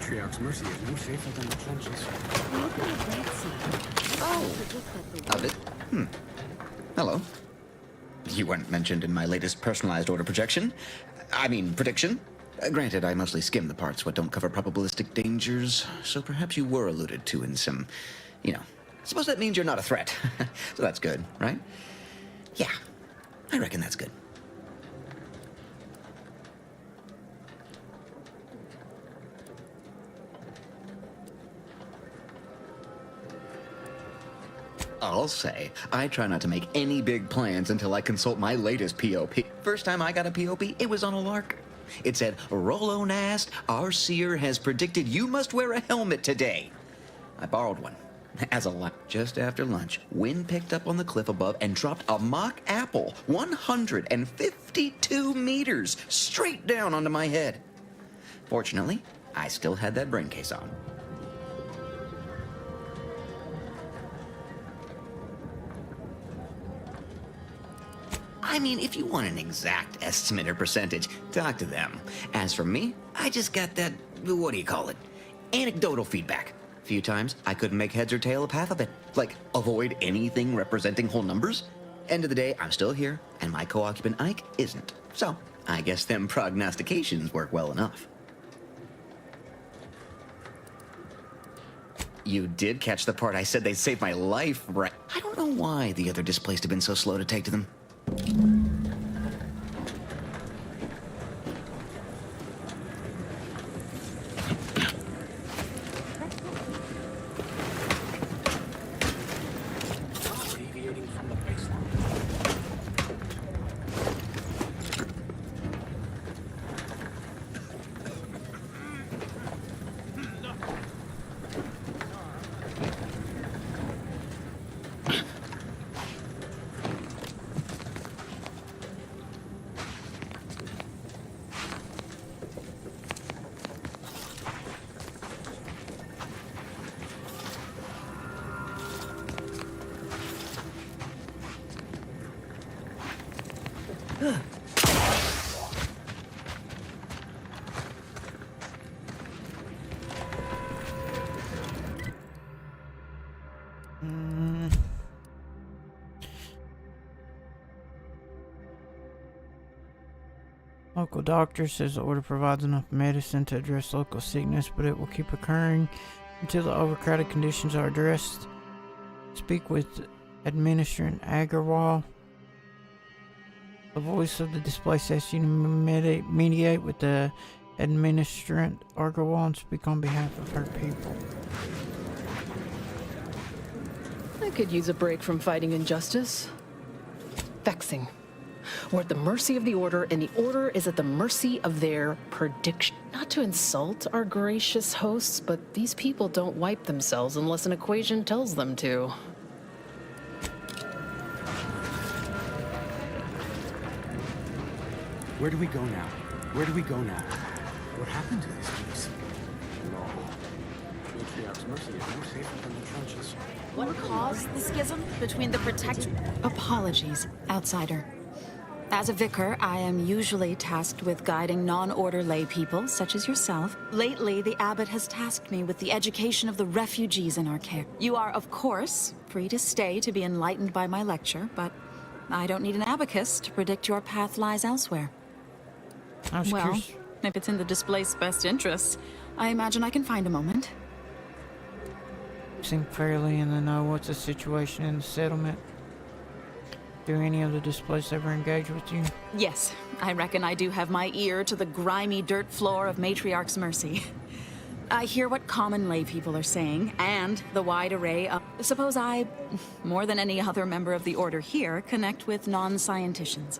Matriarch's Mercy is no safer than the trenches. Oh, Albert. Hello. You weren't mentioned in my latest personalized order projection. I mean, prediction. Granted, I mostly skim the parts what don't cover probabilistic dangers, so perhaps you were alluded to in some, suppose that means you're not a threat. So that's good, right? Yeah, I reckon that's good. I'll say, I try not to make any big plans until I consult my latest POP. First time I got a POP, it was on a lark. It said, Rollo Nast, our seer has predicted you must wear a helmet today. I borrowed one. As a lot, just after lunch, wind picked up on the cliff above and dropped a mock apple 152 meters straight down onto my head. Fortunately, I still had that brain case on. I mean, if you want an exact estimate or percentage, talk to them. As for me, I just got that, what do you call it? Anecdotal feedback. A few times, I couldn't make heads or tail of half of it. Like, avoid anything representing whole numbers. End of the day, I'm still here, and my co-occupant Ike isn't. So, I guess them prognostications work well enough. You did catch the part I said they'd save my life, right? I don't know why the other displaced have been so slow to take to them. Deviating from the baseline. Local doctor says the order provides enough medicine to address local sickness, but it will keep occurring until the overcrowded conditions are addressed. Speak with Administrator Agarwal. The voice of the displaced asks you to mediate with the Administrator Agarwal and speak on behalf of her people. I could use a break from fighting injustice. Vexing. We're at the mercy of the Order, and the Order is at the mercy of their prediction. Not to insult our gracious hosts, but these people don't wipe themselves unless an equation tells them to. Where do we go now? Where do we go now? What happened to this place? No. Matriarch's Mercy is no safer than the trenches. What caused the schism between the Apologies, outsider. As a vicar, I am usually tasked with guiding non-order lay people, such as yourself. Lately, the abbot has tasked me with the education of the refugees in our care. You are, of course, free to stay to be enlightened by my lecture, but I don't need an abacus to predict your path lies elsewhere. Well, if it's in the displaced's best interests, I imagine I can find a moment. You seem fairly in the know. What's the situation in the settlement? Do any of the displaced ever engage with you? Yes, I reckon I do have my ear to the grimy dirt floor of Matriarch's Mercy. I hear what common lay people are saying, and the wide array of... Suppose I, more than any other member of the Order here, connect with non-scienticians.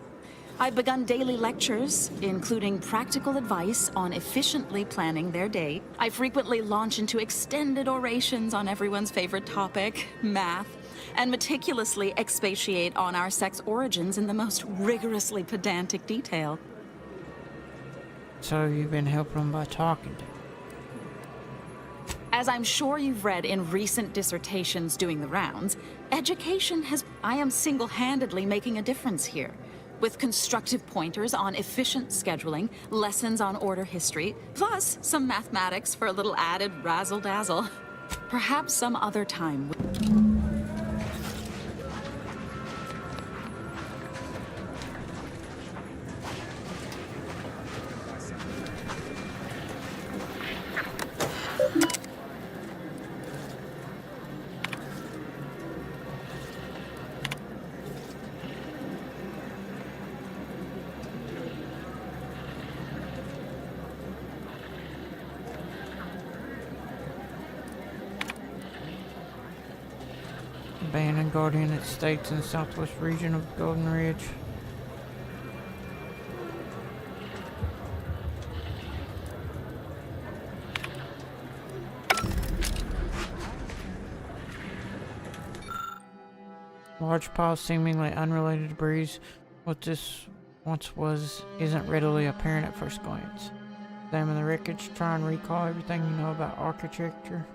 I've begun daily lectures, including practical advice on efficiently planning their day. I frequently launch into extended orations on everyone's favorite topic, math, and meticulously expatiate on our sex origins in the most rigorously pedantic detail. So you've been helping them by talking to them? As I'm sure you've read in recent dissertations doing the rounds, education has... I am single-handedly making a difference here. with constructive pointers on efficient scheduling, lessons on order history, plus some mathematics for a little added razzle-dazzle. Perhaps some other time. Abandoned Guardian Estates in the southwest region of Golden Ridge. Large pile of seemingly unrelated debris. What this once was isn't readily apparent at first glance. Examine the wreckage, try and recall everything you know about architecture.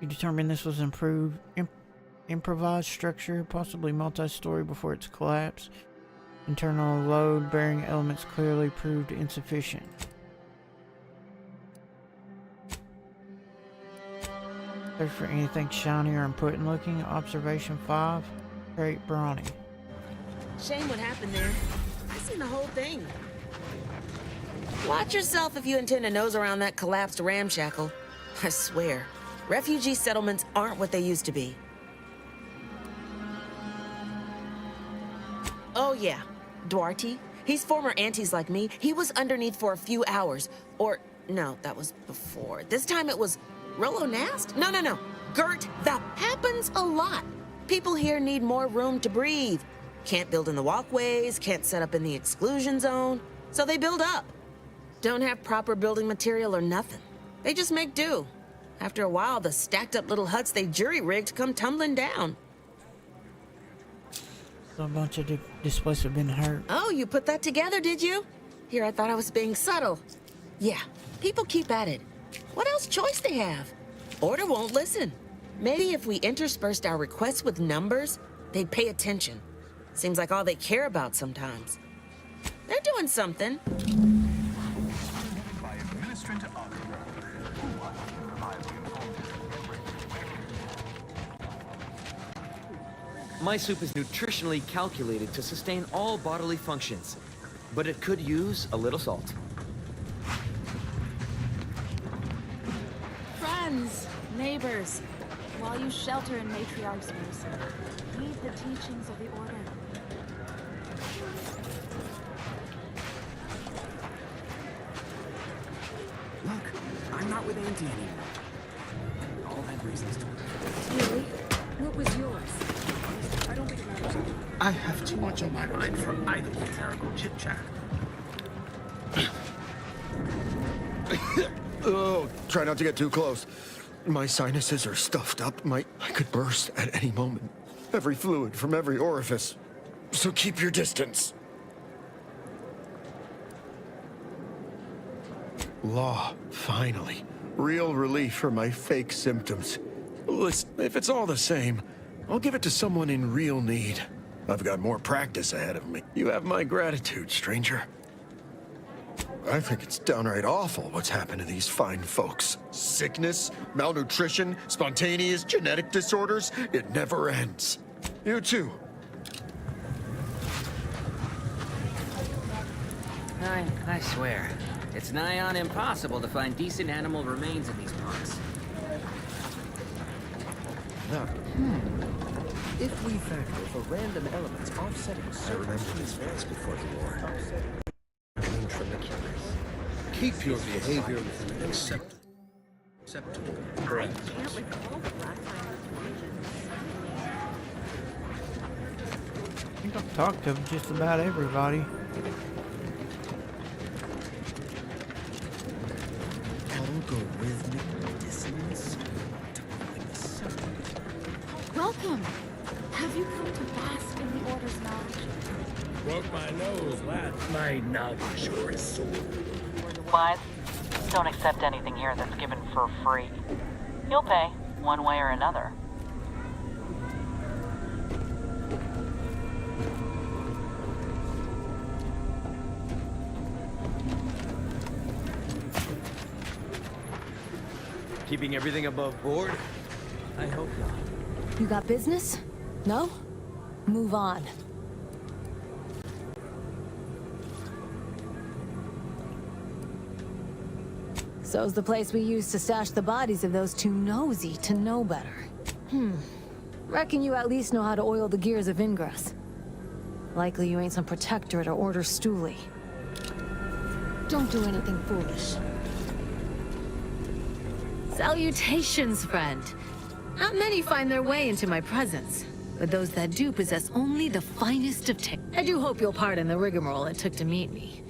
You determine this was improvised structure, possibly multi-story before its collapse. Internal load-bearing elements clearly proved insufficient. Search for anything shiny or important looking. Observation 5. Great Brawny. Shame what happened there. I seen the whole thing. Watch yourself if you intend to nose around that collapsed ramshackle. I swear, refugee settlements aren't what they used to be. Oh yeah, Duarte. He's former aunties like me. He was underneath for a few hours. Or, no, that was before. This time it was Rollo Nast? No. Gert, that happens a lot. People here need more room to breathe. Can't build in the walkways, can't set up in the exclusion zone. So they build up. Don't have proper building material or nothing. They just make do. After a while, the stacked up little huts they jury-rigged come tumbling down. So a bunch of displaced have been hurt. Oh, you put that together, did you? Here, I thought I was being subtle. Yeah, people keep at it. What else choice they have? Order won't listen. Maybe if we interspersed our requests with numbers, they'd pay attention. Seems like all they care about sometimes. They're doing something. By Administrator My soup is nutritionally calculated to sustain all bodily functions, but it could use a little salt. Friends, neighbors, while you shelter in Matriarch's mercy, heed the teachings of the Order. Look, I'm not with Auntie anymore. All had reasons to. Really? What was yours? I don't think it matters. I have too much on my mind for idle clerical chit-chat. Oh, try not to get too close. My sinuses are stuffed up. I could burst at any moment. Every fluid from every orifice. So keep your distance. Law, finally. Real relief for my fake symptoms. Listen, if it's all the same, I'll give it to someone in real need. I've got more practice ahead of me. You have my gratitude, stranger. I think it's downright awful what's happened to these fine folks. Sickness, malnutrition, spontaneous genetic disorders. It never ends. You too. I swear, it's nigh on impossible to find decent animal remains in these parts. Now, if we factor for random elements offsetting certain advanced before the war, from the killers. Keep your behavior within an acceptable range. I think I've talked to just about everybody. All go with me. Dissonance. Welcome. Have you come to bask in the Order's knowledge? Broke my nose last night, now the sure is sore. Wise, don't accept anything here that's given for free. You'll pay, one way or another. Keeping everything above board? I hope not. You got business? No? Move on. So's the place we used to stash the bodies of those too nosy to know better. Reckon you at least know how to oil the gears of Ingress. Likely you ain't some protectorate or Order stoolie. Don't do anything foolish. Salutations, friend. Not many find their way into my presence, but those that do possess only the finest of tastes. I do hope you'll pardon the rigmarole it took to meet me.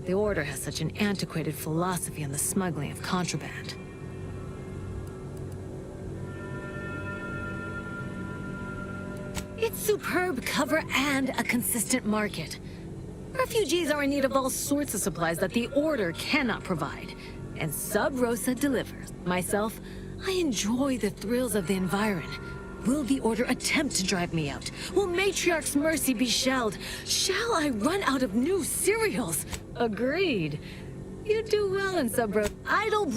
The Order has such an antiquated philosophy on the smuggling of contraband. It's superb cover and a consistent market. Refugees are in need of all sorts of supplies that the Order cannot provide, and Sub Rosa delivers. Myself, I enjoy the thrills of the environ. Will the Order attempt to drive me out? Will Matriarch's mercy be shelled? Shall I run out of new cereals? Agreed. You do well in Sub Rosa. Idle.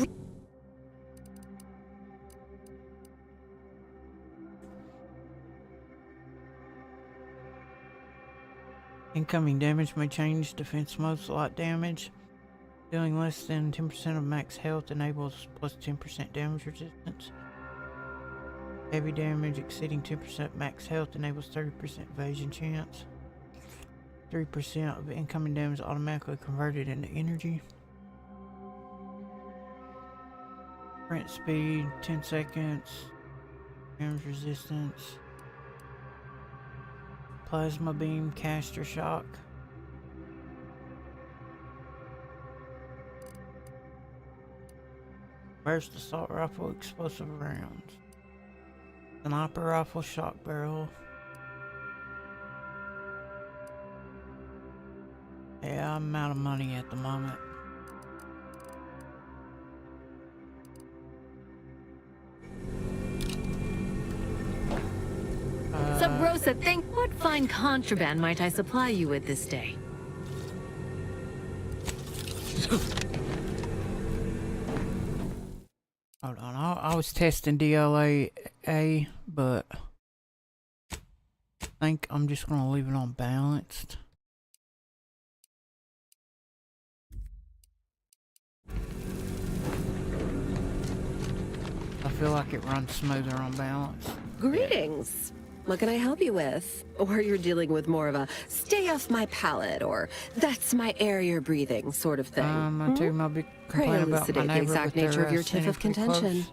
Incoming damage may change defense modes like damage. Dealing less than 10% of max health enables plus 10% damage resistance. Heavy damage exceeding 10% max health enables 30% evasion chance. 3% of incoming damage automatically converted into energy. Sprint speed 10 seconds. Damage resistance. Plasma beam, caster shock. Burst assault rifle, explosive rounds. Sniper rifle, shock barrel. Yeah, I'm out of money at the moment. Sub Rosa, what fine contraband might I supply you with this day? Hold on, I was testing DLA, but I think I'm just gonna leave it on balanced. I feel like it runs smoother on balance. Greetings. What can I help you with? Or you're dealing with more of a stay off my palate or that's my air you're breathing sort of thing. I tell you my big Pray complaint about my elucidate the neighbor exact with nature their, of your tiff of sanitary contention. clothes.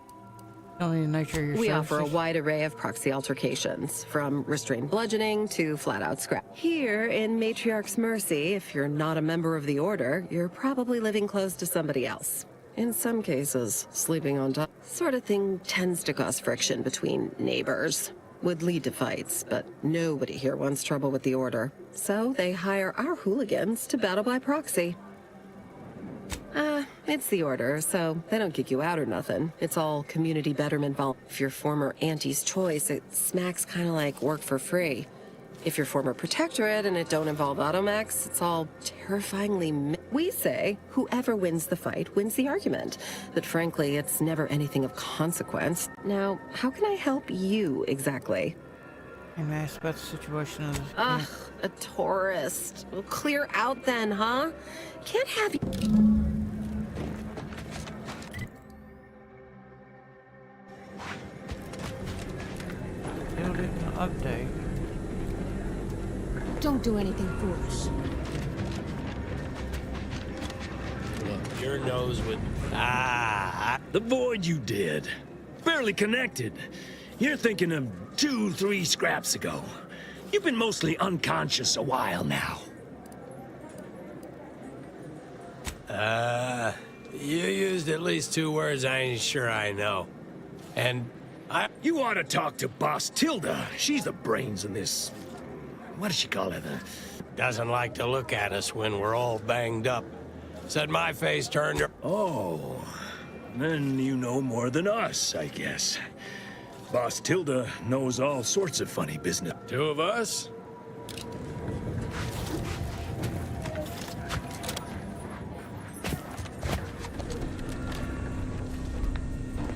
Tell me the nature of your We offer a services. wide array of proxy altercations, from restrained bludgeoning to flat-out scrap. Here in Matriarch's Mercy, if you're not a member of the Order, you're probably living close to somebody else. In some cases, sleeping on top. Sort of thing tends to cause friction between neighbors. Would lead to fights, but nobody here wants trouble with the Order. So they hire our hooligans to battle by proxy. It's the Order, so they don't kick you out or nothing. It's all community betterment vol. If you're former Auntie's Choice, it smacks kind of like work for free. If you're former Protectorate and it don't involve Automax, it's all terrifyingly we say whoever wins the fight wins the argument. But frankly, it's never anything of consequence. Now, how can I help you exactly? And ask about the situation of Ugh, a tourist. Well, clear out then, huh? Can't have you. Still didn't update. Don't do anything foolish. Look, your nose would... the void you did. Barely connected. You're thinking of 2-3 scraps ago. You've been mostly unconscious a while now. You used at least 2 words I ain't sure I know. And You ought to talk to Boss Tilda. She's the brains in this... What does she call it? doesn't like to look at us when we're all banged up. Said my face turned her... Oh, then you know more than us, I guess. Boss Tilda knows all sorts of funny business. 2 of us?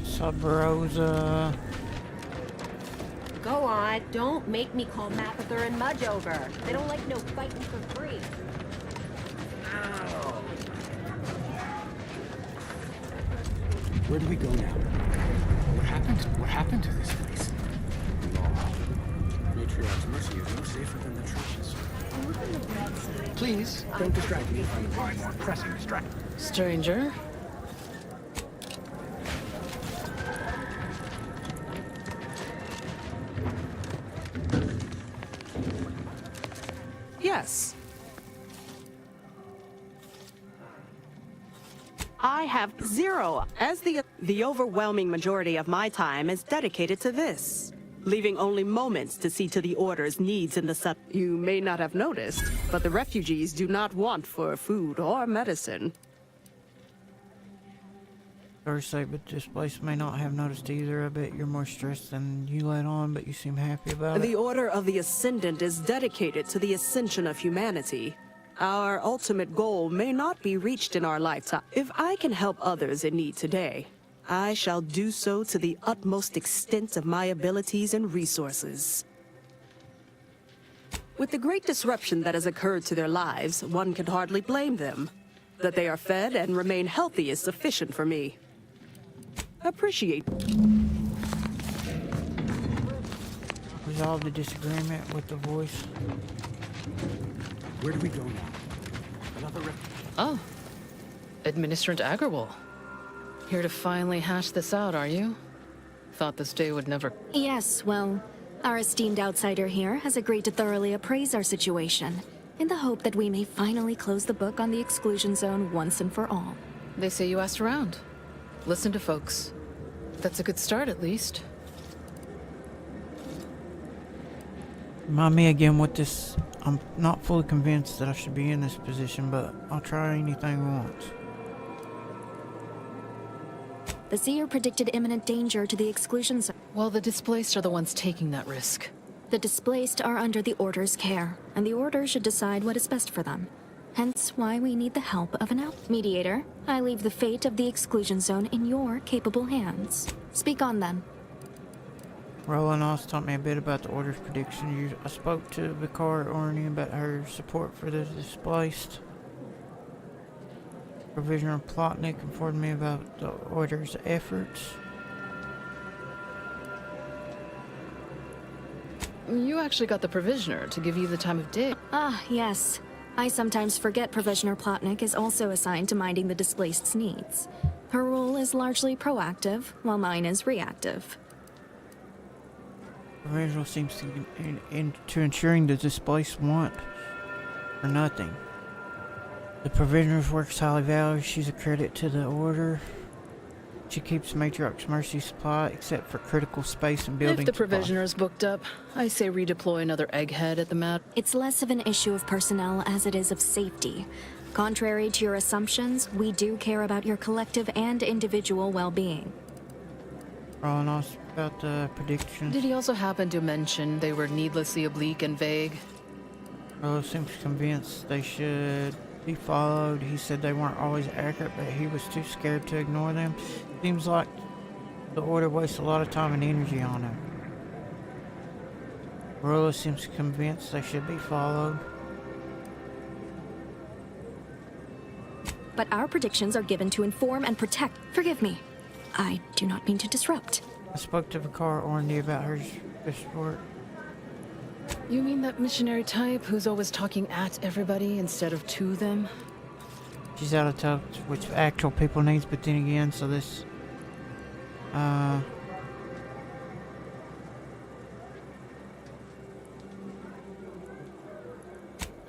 So Sub Rosa. Go on, don't make me call Mapother and Mudge over. They don't like no fighting for free. Where do we go now? What happened? What happened to this place? Law. Matriarch's Mercy is no safer than the trenches. Please, don't distract me from my more pressing distraction. Stranger? Yes. I have zero, as the overwhelming majority of my time is dedicated to this, leaving only moments to see to the Order's needs in the sub. You may not have noticed, but the refugees do not want for food or medicine. Sorry to say, but this place may not have noticed either. I bet you're more stressed than you let on, but you seem happy about it. The Order of the Ascendant is dedicated to the ascension of humanity. Our ultimate goal may not be reached in our lifetime. If I can help others in need today, I shall do so to the utmost extent of my abilities and resources. With the great disruption that has occurred to their lives, one can hardly blame them. That they are fed and remain healthy is sufficient for me. Appreciate. Resolve the disagreement with the voice. Where do we go now? Another Oh. Administrant Agarwal. Here to finally hash this out, are you? Thought this day would never... Yes, well, our esteemed outsider here has agreed to thoroughly appraise our situation, in the hope that we may finally close the book on the exclusion zone once and for all. They say you asked around. Listen to folks. That's a good start, at least. Remind me again what this... I'm not fully convinced that I should be in this position, but I'll try anything once. The seer predicted imminent danger to the exclusion zone. Well, the displaced are the ones taking that risk. The displaced are under the Order's care, and the Order should decide what is best for them. Hence why we need the help of an mediator. I leave the fate of the exclusion zone in your capable hands. Speak on them. Rolanos taught me a bit about the Order's prediction. I spoke to Vicar Orny about her support for the displaced. Provisioner Plotnik informed me about the Order's efforts. You actually got the Provisioner to give you the time of day. Ah, yes. I sometimes forget Provisioner Plotnik is also assigned to minding the displaced's needs. Her role is largely proactive, while mine is reactive. Provisional seems to ensuring the displaced want for nothing. The Provisioner's work is highly valued. She's a credit to the Order. She keeps Matriarch's Mercy supply except for critical space and building. If the Provisioner's booked up, I say redeploy another egghead at the mat. It's less of an issue of personnel as it is of safety. Contrary to your assumptions, we do care about your collective and individual well-being. Rolanos about the predictions. Did he also happen to mention they were needlessly oblique and vague? Rolanos seems convinced they should be followed. He said they weren't always accurate, but he was too scared to ignore them. Seems like the Order wastes a lot of time and energy on them. Rolanos seems convinced they should be followed. But our predictions are given to inform and protect. Forgive me. I do not mean to disrupt. I spoke to Vicar Orny about her work. You mean that missionary type who's always talking at everybody instead of to them? She's out of touch with actual people needs, but then again, so this... A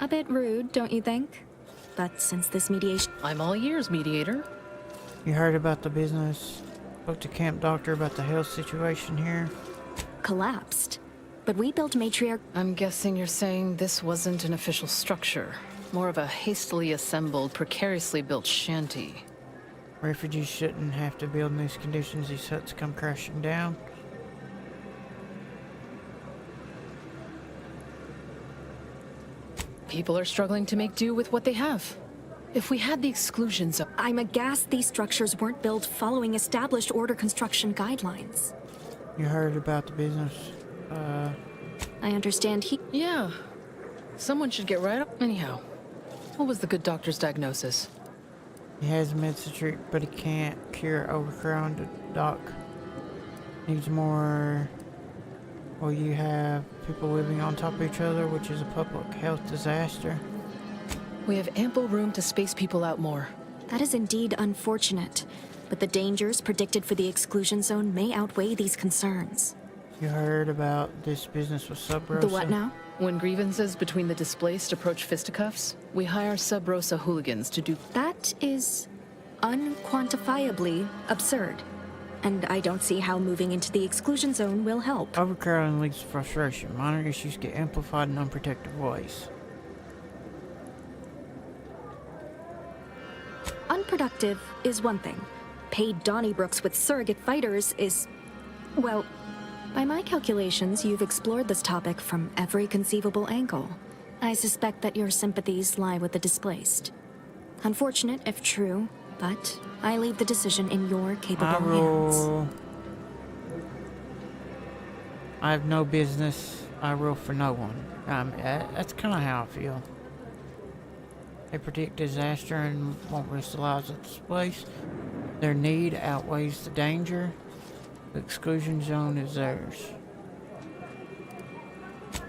bit rude, don't you think? But since this mediation... I'm all ears, mediator. You heard about the business? Spoke to Camp Doctor about the health situation here? Collapsed. But we built Matriarch... I'm guessing you're saying this wasn't an official structure. More of a hastily assembled, precariously built shanty. Refugees shouldn't have to build in these conditions. These huts come crashing down. People are struggling to make do with what they have. If we had the exclusion zone... I'm aghast these structures weren't built following established order construction guidelines. You heard about the business, I understand he... Yeah. Someone should get right up. Anyhow, what was the good doctor's diagnosis? He has meds to treat, but he can't cure overcrowded. Doc needs more. Well, you have people living on top of each other, which is a public health disaster. We have ample room to space people out more. That is indeed unfortunate, but the dangers predicted for the exclusion zone may outweigh these concerns. You heard about this business with Sub Rosa? The what now? When grievances between the displaced approach fisticuffs, we hire Sub Rosa hooligans to do... That is unquantifiably absurd. And I don't see how moving into the exclusion zone will help. Overcrowding leads to frustration. Minor issues get amplified in unprotected ways. Unproductive is one thing. Paid Donnybrooks with surrogate fighters is... well, by my calculations, you've explored this topic from every conceivable angle. I suspect that your sympathies lie with the displaced. Unfortunate if true, but I leave the decision in your capable hands. I have no business. I rule for no one. That's kind of how I feel. They predict disaster and won't risk the lives of the displaced. Their need outweighs the danger. The exclusion zone is theirs.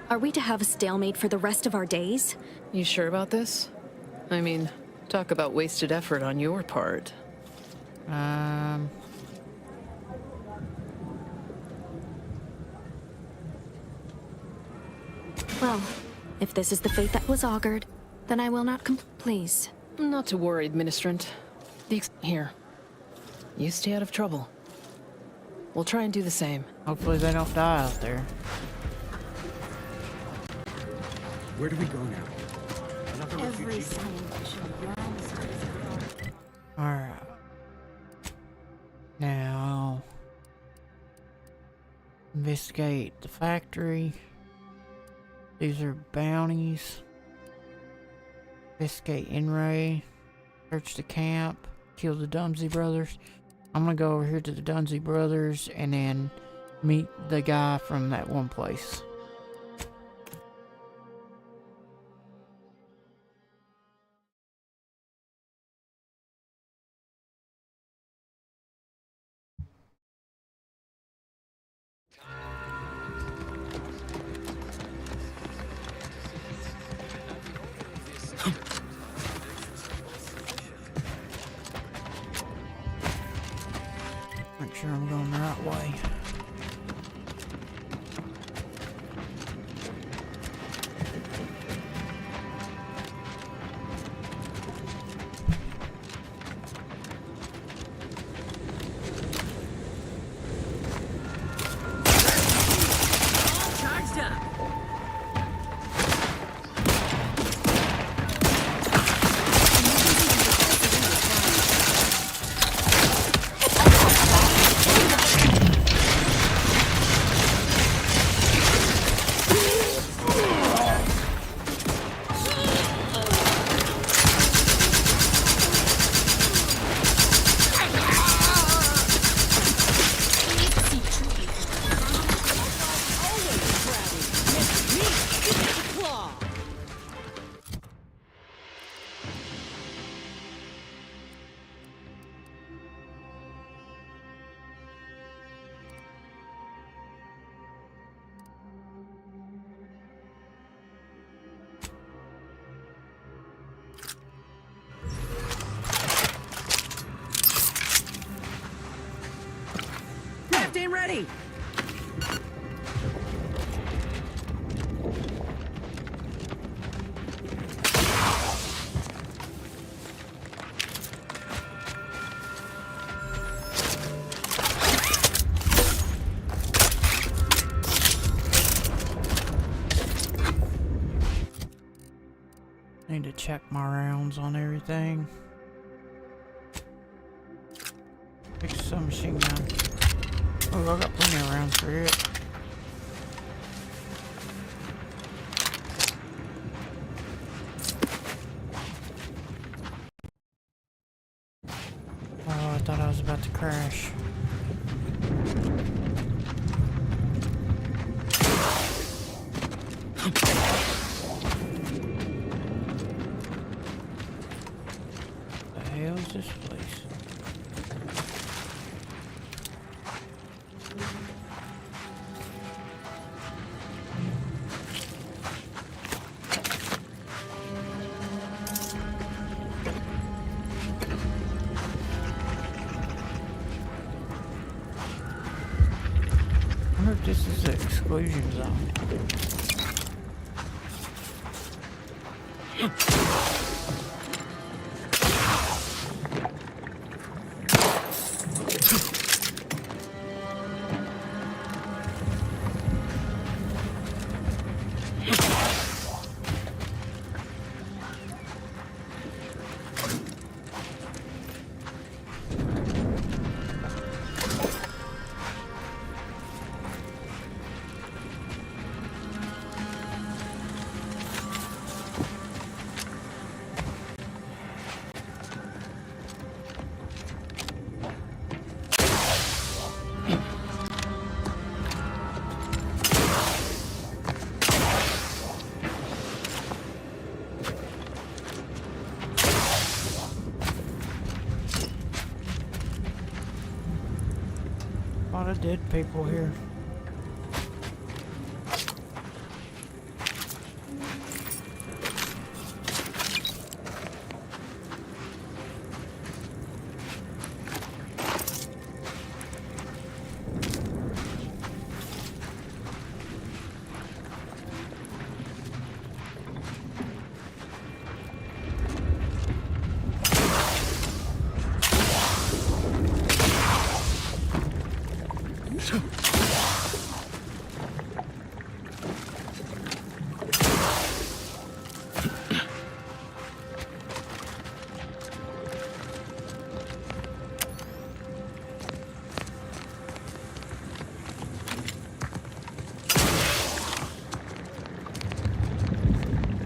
Are we to have a stalemate for the rest of our days? You sure about this? I mean, talk about wasted effort on your part. Well, if this is the fate that was augured, then I will not please. Not to worry, Administrant. Here. You stay out of trouble. We'll try and do the same. Hopefully they don't die out there. Where do we go now? Another refugee? Alright. Now... investigate the factory. These are bounties. Investigate Inray. Search the camp. Kill the Dunsey brothers. I'm gonna go over here to the Dunsey brothers and then meet the guy from that one place. Make sure I'm going the right way. Charged up! Team ready! Need to check my rounds on everything. Pick some machine gun. Oh, I got plenty of rounds for it. I thought I was about to crash. The hell is this place? I wonder if this is the exclusion zone. A lot of dead people here.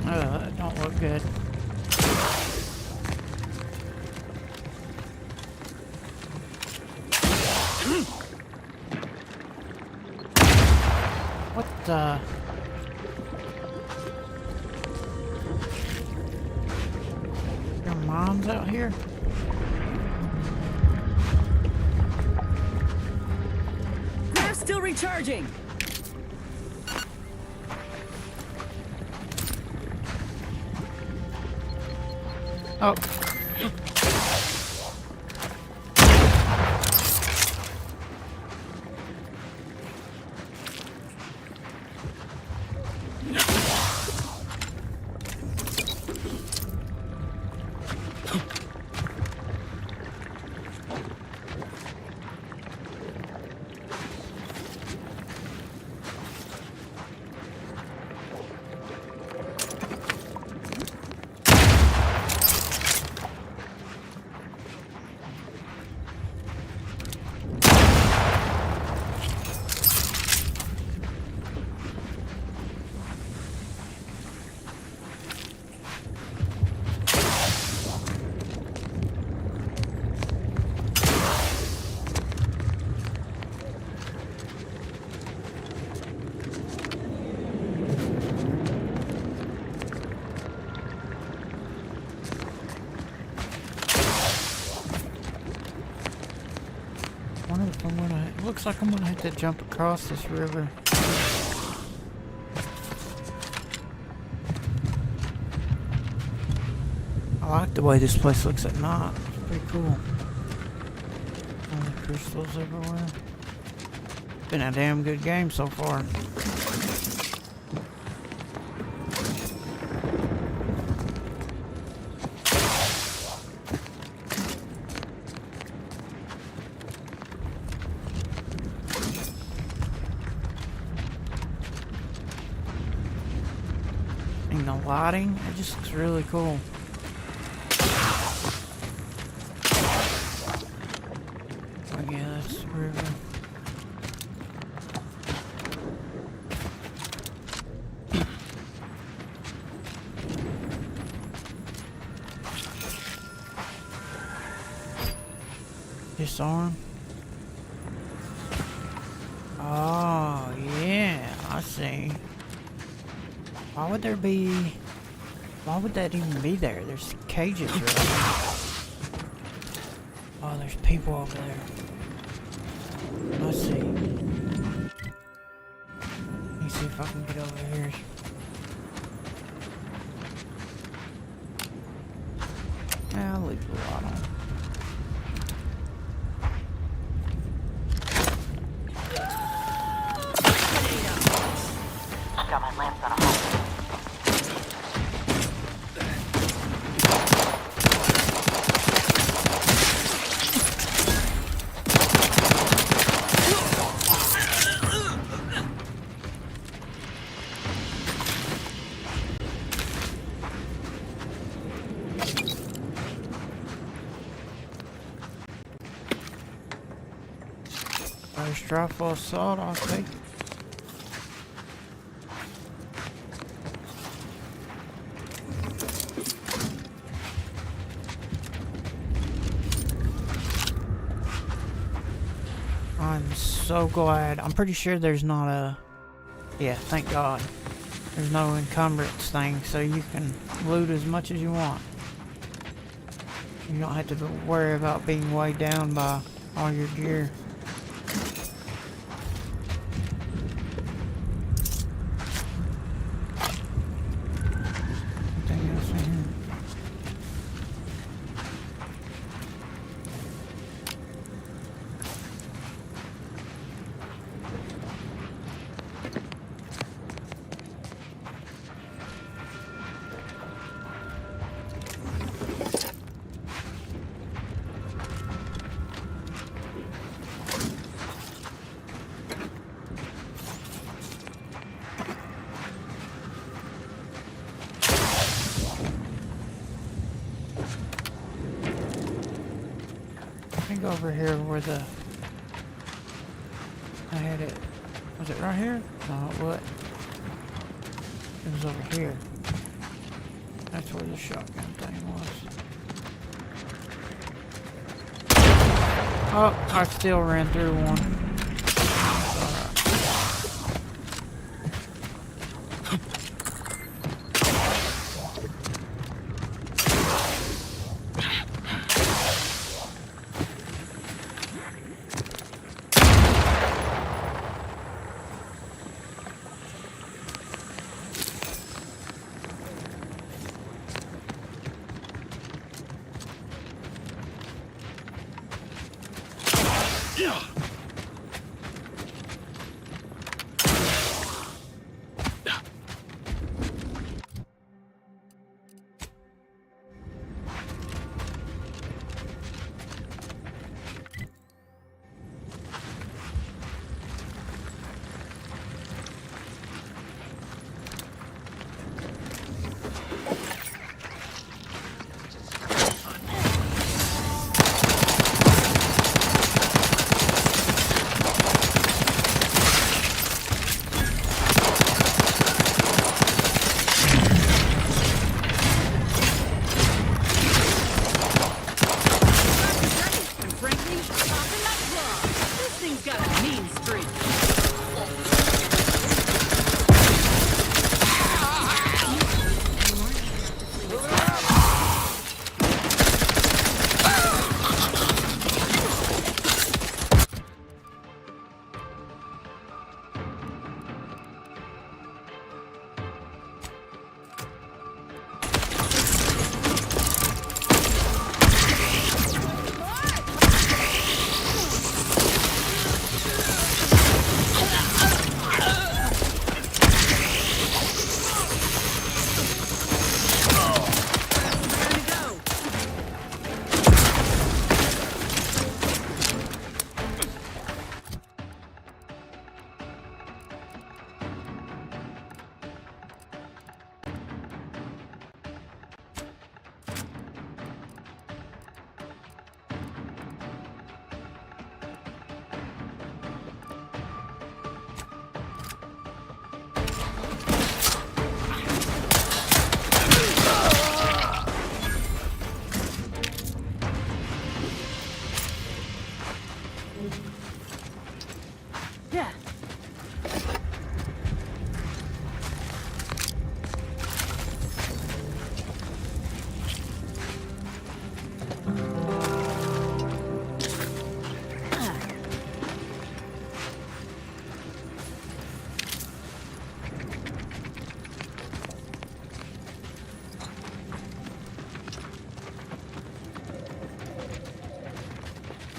That don't look good. What the? Your mom's out here? They're still recharging. Oh. Wonder if I'm gonna. It looks like I'm gonna have to jump across this river. I like the way this place looks at night. It's pretty cool. All the crystals everywhere. Been a damn good game so far. And the lighting, it just looks really cool. Oh yeah, that's the river. Disarm. Oh, yeah, I see. Why would that even be there? There's cages right there. Oh, there's people over there. Let's see. Let me see if I can get over here. Yeah, I'll leave the light on. Got my lamps on a home. There's dry full of salt, I'll take. I'm so glad. I'm pretty sure there's not a... Yeah, thank God. There's no encumbrance thing, so you can loot as much as you want. You don't have to worry about being weighed down by all your gear. Anything else in here? I think over here where the... I had it... Was it right here? No, what? It was over here. That's where the shotgun thing was. Oh, I still ran through one.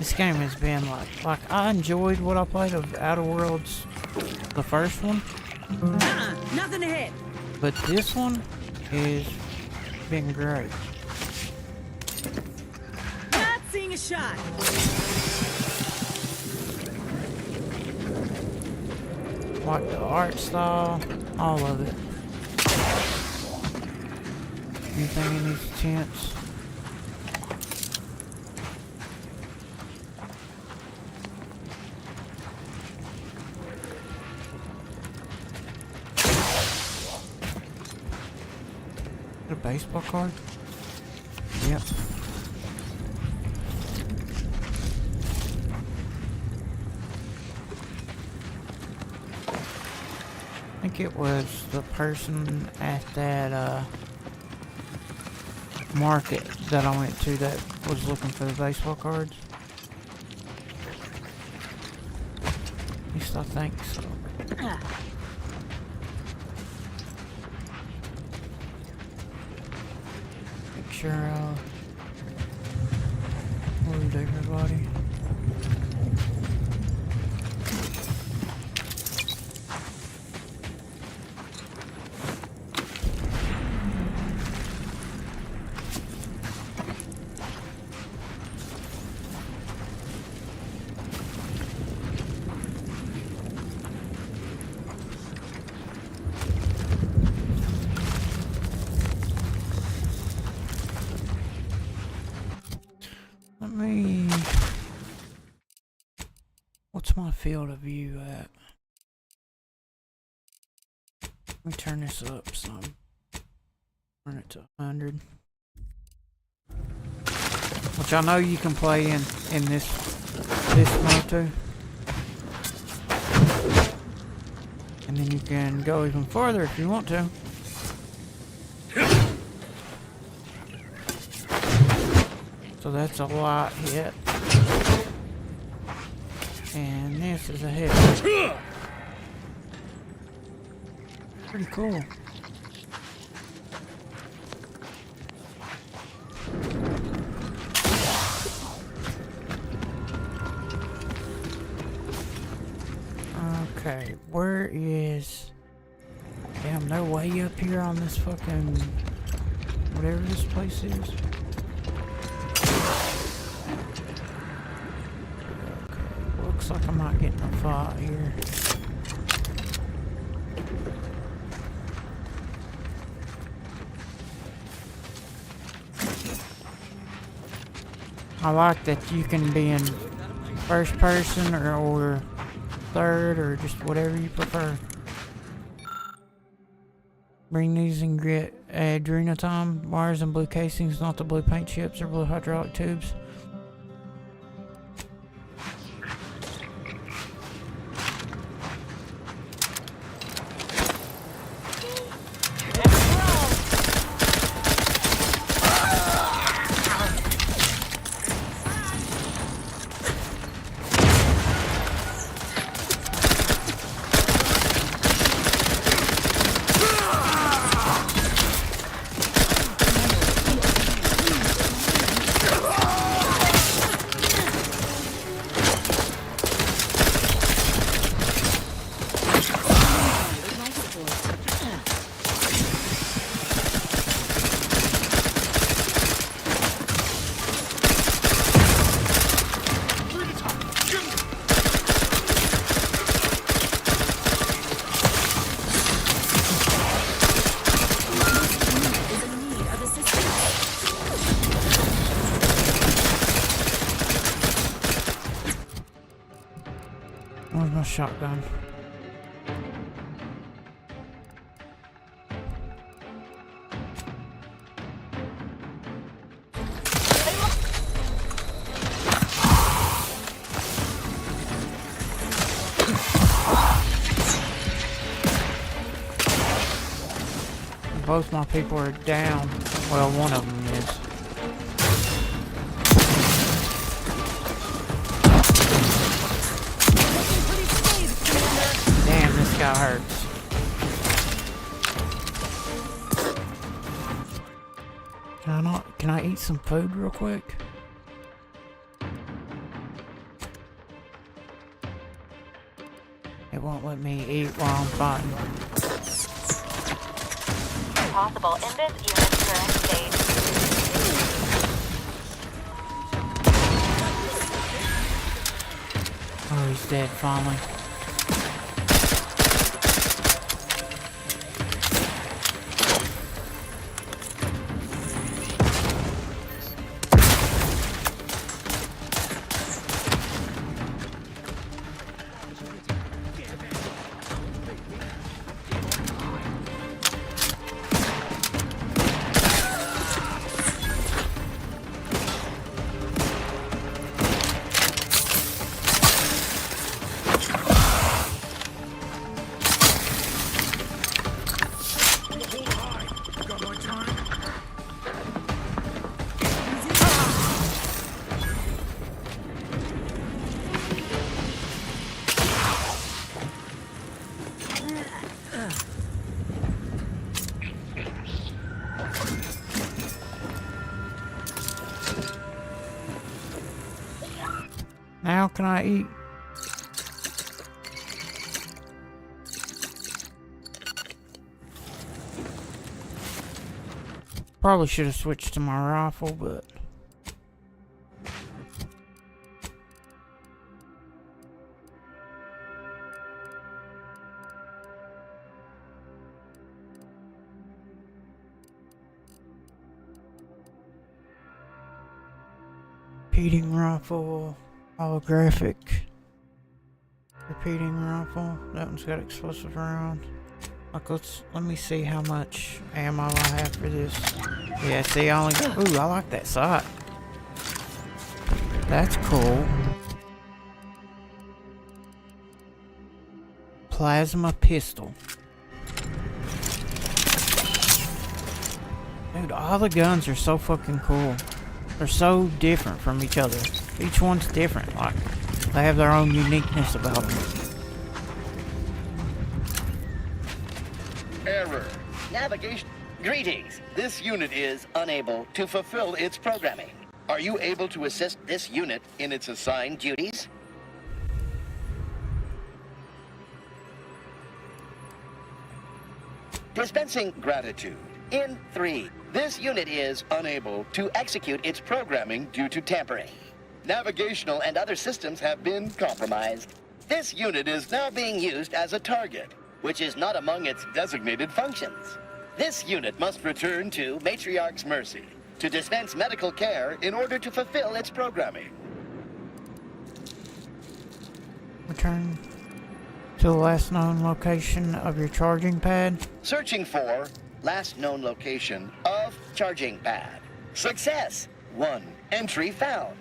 This game has been like I enjoyed what I played of Outer Worlds, the first one. Nothing ahead. But this one has been great. Not seeing a shot. Like the art style, all of it. Anything in these tents. A baseball card? Yep. I think it was the person at that market that I went to that was looking for the baseball cards. At least I think so. Make sure load everybody. What's my field of view at? Let me turn this up some. Turn it to 100. Which I know you can play in this mode too. And then you can go even farther if you want to. So that's a light hit. And this is a hit. Pretty cool. Okay, where is... Damn, they're way up here on this fucking... whatever this place is. Looks like I might get in a fight here. I like that you can be in first person or third or just whatever you prefer. Bring these and get adrenatime wires and blue casings, not the blue paint chips or blue hydraulic tubes. Where's my shotgun? Both my people are down. Well, one of them is. Damn, this guy hurts. Can I eat some food real quick? won't let me eat while I'm fighting. Possible in this unit's current state. Oh, he's dead finally. Now can I eat? Probably should have switched to my rifle, but repeating rifle. Holographic repeating rifle. That one's got explosive round. Like, let me see how much ammo I have for this. Yeah, see, I only got. Ooh, I like that sight. That's cool. Plasma pistol. Dude, all the guns are so fucking cool. They're so different from each other. Each one's different. Like, they have their own uniqueness about them. Error. Navigation. Greetings. This unit is unable to fulfill its programming. Are you able to assist this unit in its assigned duties? Dispensing gratitude. In 3, this unit is unable to execute its programming due to tampering. Navigational and other systems have been compromised. This unit is now being used as a target, which is not among its designated functions. This unit must return to Matriarch's Mercy to dispense medical care in order to fulfill its programming. Return to the last known location of your charging pad. Searching for last known location of charging pad. Success! 1 entry found.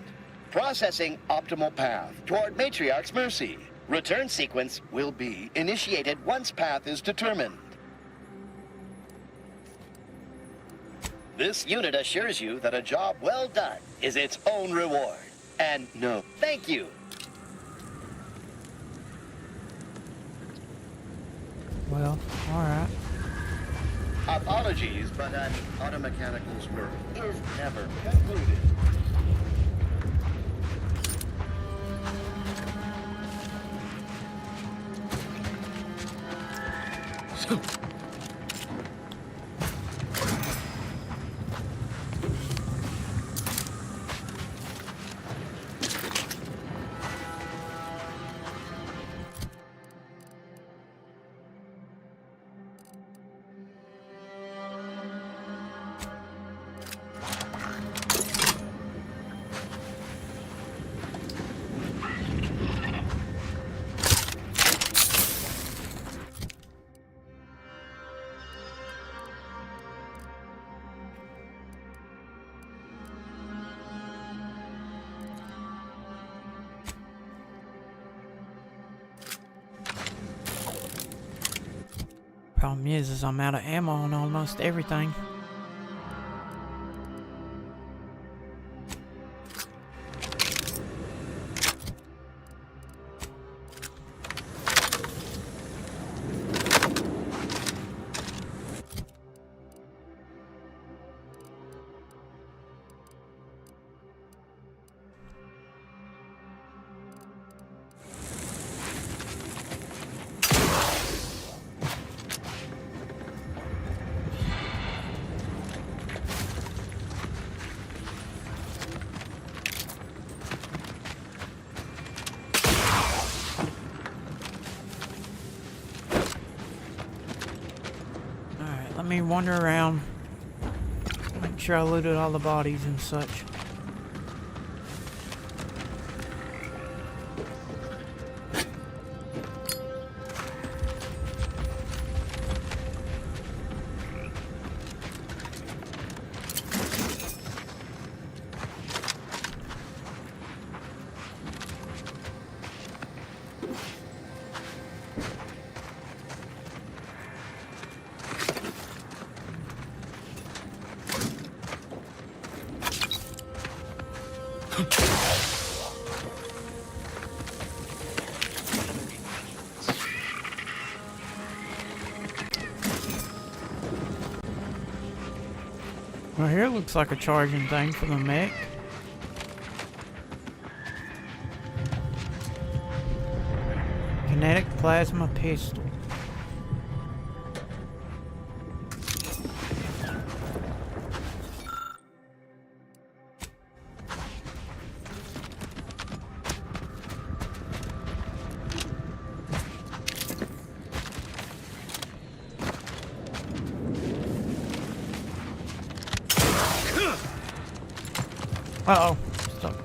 Processing optimal path toward Matriarch's Mercy. Return sequence will be initiated once path is determined. This unit assures you that a job well done is its own reward. And no thank you. Well, alright. Apologies, but an automechanical's work is never concluded. Problem is I'm out of ammo on almost everything. wander around, make sure I looted all the bodies and such. Well, here looks like a charging thing for the mech. Kinetic plasma pistol. Uh-oh. Stop.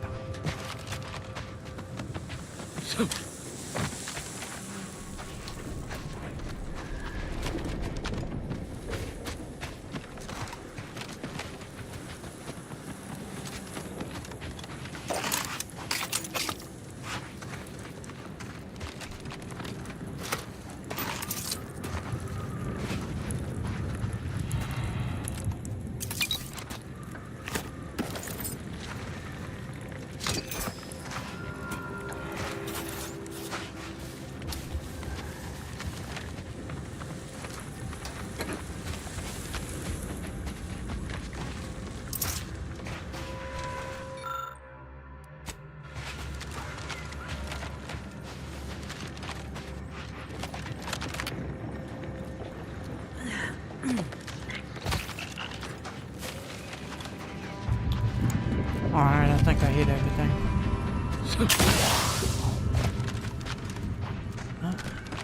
Alright, I think I hit everything.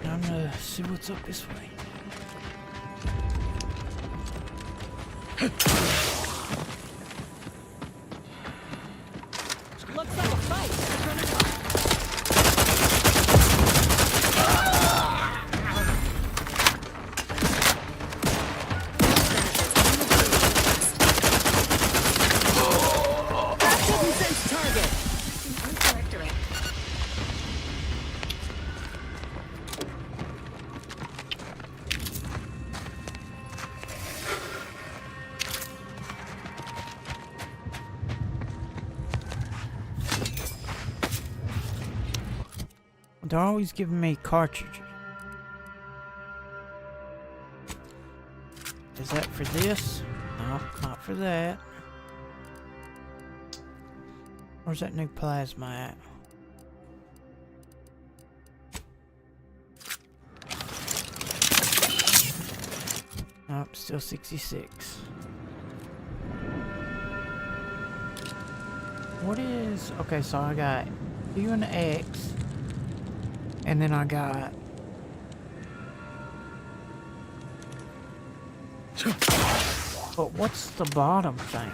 Time to see what's up this way. Looks like a fight. They're always giving me cartridges. Is that for this? No, not for that. Where's that new plasma at? Nope, still 66. What is... Okay, so I got U and X. And then I got... But what's the bottom thing?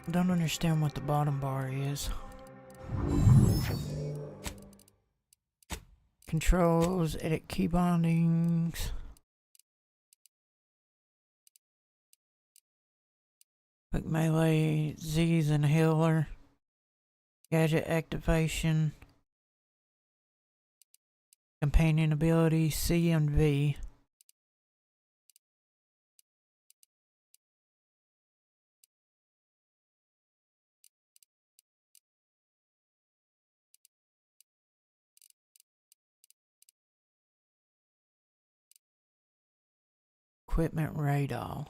I don't understand what the bottom bar is. Controls, edit key bindings. Quick melee, Z's inhaler. Gadget activation. Companion ability, C and V. Equipment radar.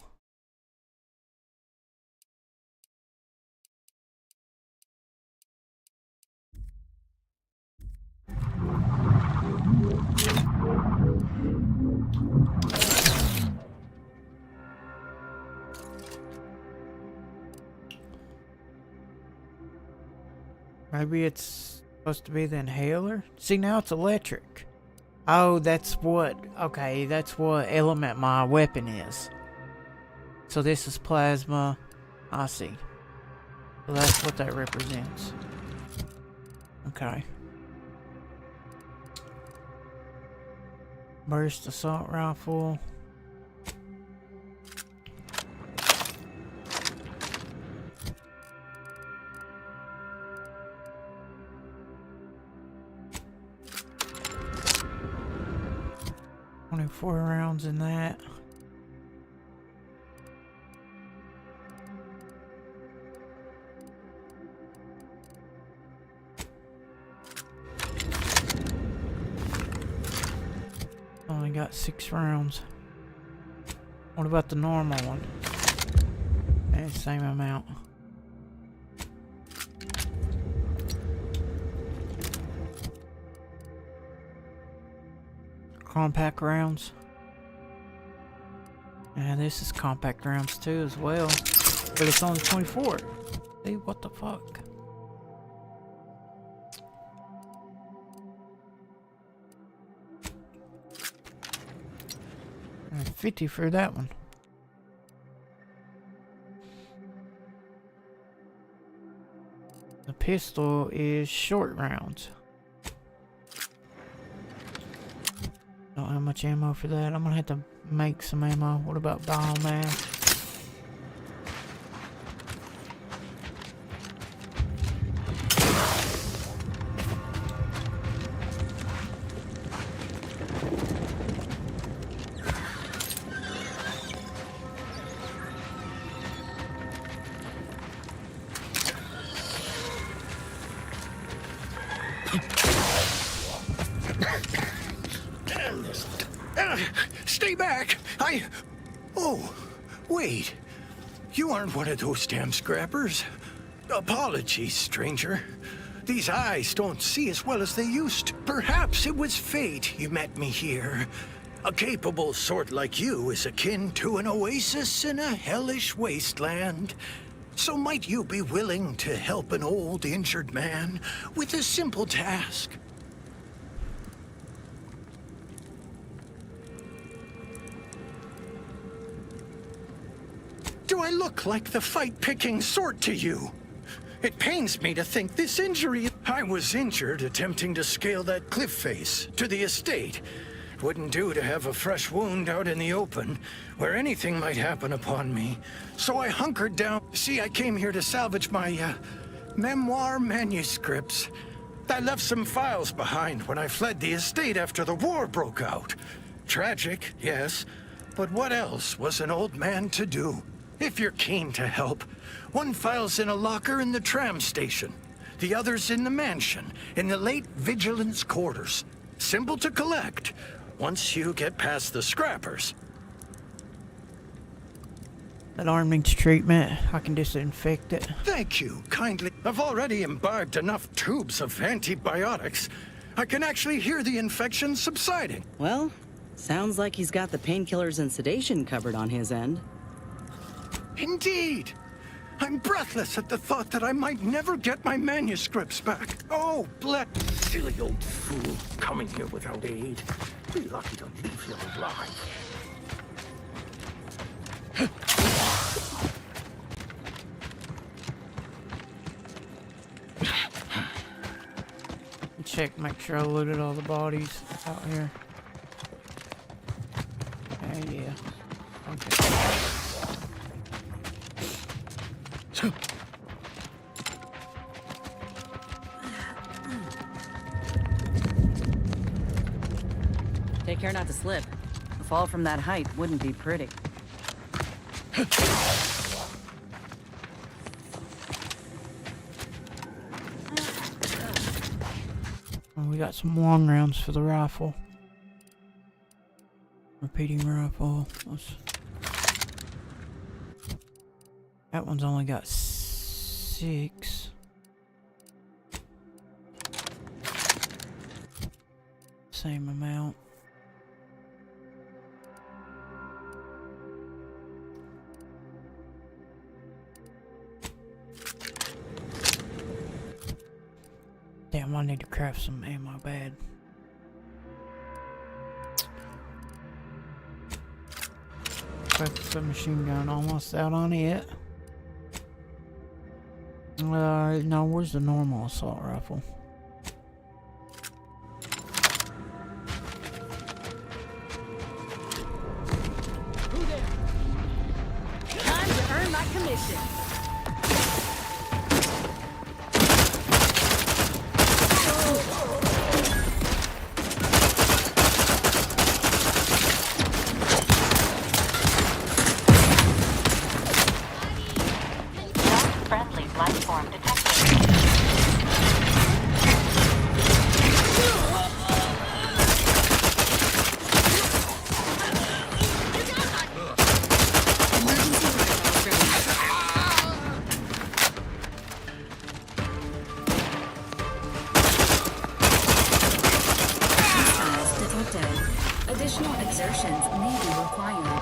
Maybe it's supposed to be the inhaler? See, now it's electric. Oh, that's what... Okay, that's what element my weapon is. So this is plasma. I see. So that's what that represents. Okay. Burst assault rifle. Four rounds in that. Only got 6 rounds. What about the normal one? Okay, same amount. Compact rounds. And this is compact rounds too as well. But it's only 24. See, what the fuck? And 50 for that one. The pistol is short rounds. Don't have much ammo for that. I'm gonna have to make some ammo. What about biomass? Stay back! Oh, wait. You aren't one of those damn scrappers. Apologies, stranger. These eyes don't see as well as they used to. Perhaps it was fate you met me here. A capable sort like you is akin to an oasis in a hellish wasteland. So might you be willing to help an old, injured man with a simple task? Do I look like the fight-picking sort to you? It pains me to think this injury... I was injured attempting to scale that cliff face to the estate. Wouldn't do to have a fresh wound out in the open, where anything might happen upon me. So I hunkered down. See, I came here to salvage my, memoir manuscripts. I left some files behind when I fled the estate after the war broke out. Tragic, yes, but what else was an old man to do? If you're keen to help, one file's in a locker in the tram station. The other's in the mansion, in the late vigilance quarters. Simple to collect, once you get past the scrappers. That arm needs treatment. I can disinfect it. Thank you, kindly. I've already imbibed enough tubes of antibiotics. I can actually hear the infection subsiding. Well, sounds like he's got the painkillers and sedation covered on his end. Indeed. I'm breathless at the thought that I might never get my manuscripts back. Oh, bless... Silly old fool, coming here without aid. Be lucky to leave you alive. Check, make sure I looted all the bodies out here. Yeah. Okay. Take care not to slip. A fall from that height wouldn't be pretty. We got some long rounds for the rifle. Repeating rifle. That one's only got 6. Same amount. Damn, I need to craft some ammo bad. Machine gun, almost out on it. No, where's the normal assault rifle? Time to earn my commission. Friendly life form detected. Additional exertions may be required.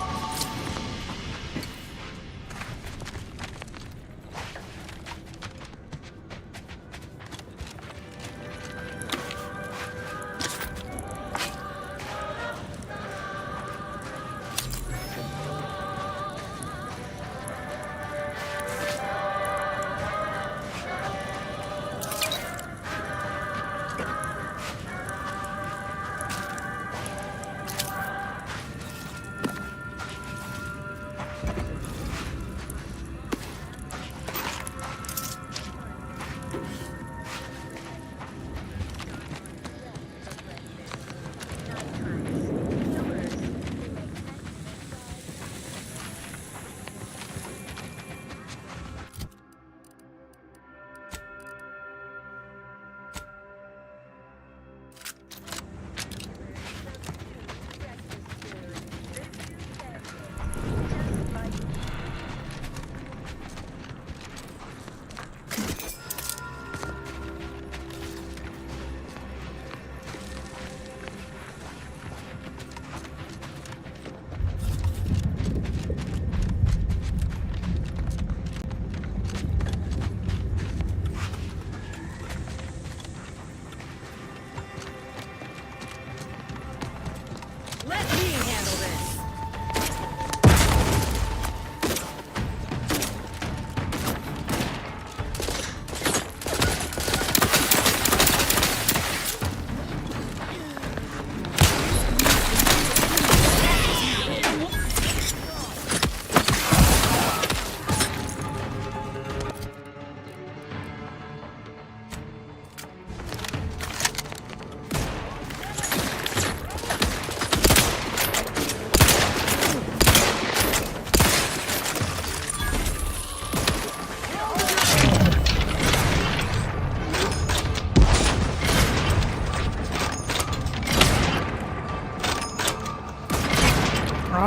Let me handle this.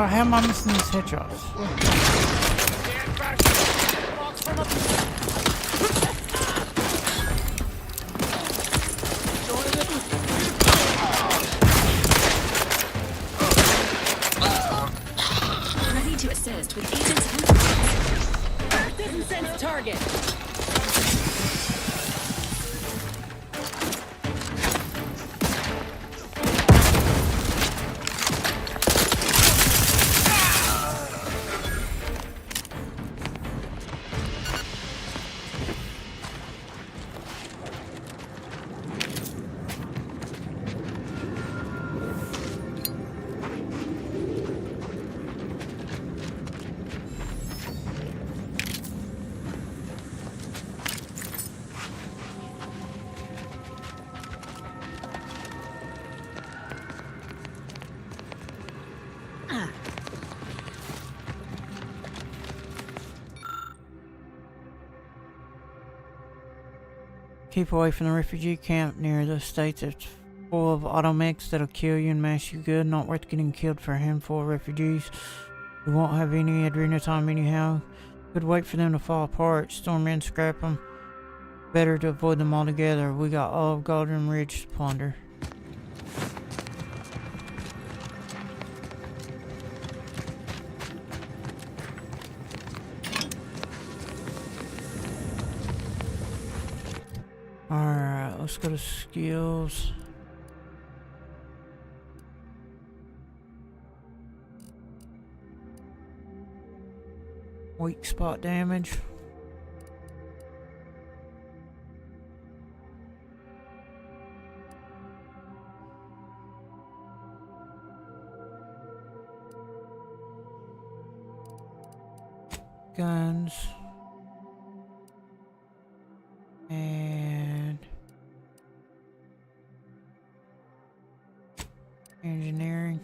How am I missing these headshots? Ready to assist with agents. Earth doesn't sense target. Keep away from the refugee camp near the states. It's full of automechs that'll kill you and mash you good. Not worth getting killed for a handful of refugees. We won't have any adrenal time anyhow. Could wait for them to fall apart. Storm in, scrap them. Better to avoid them altogether. We got all of Golden Ridge to plunder. Alright, let's go to skills. Weak spot damage. Guns. And engineering.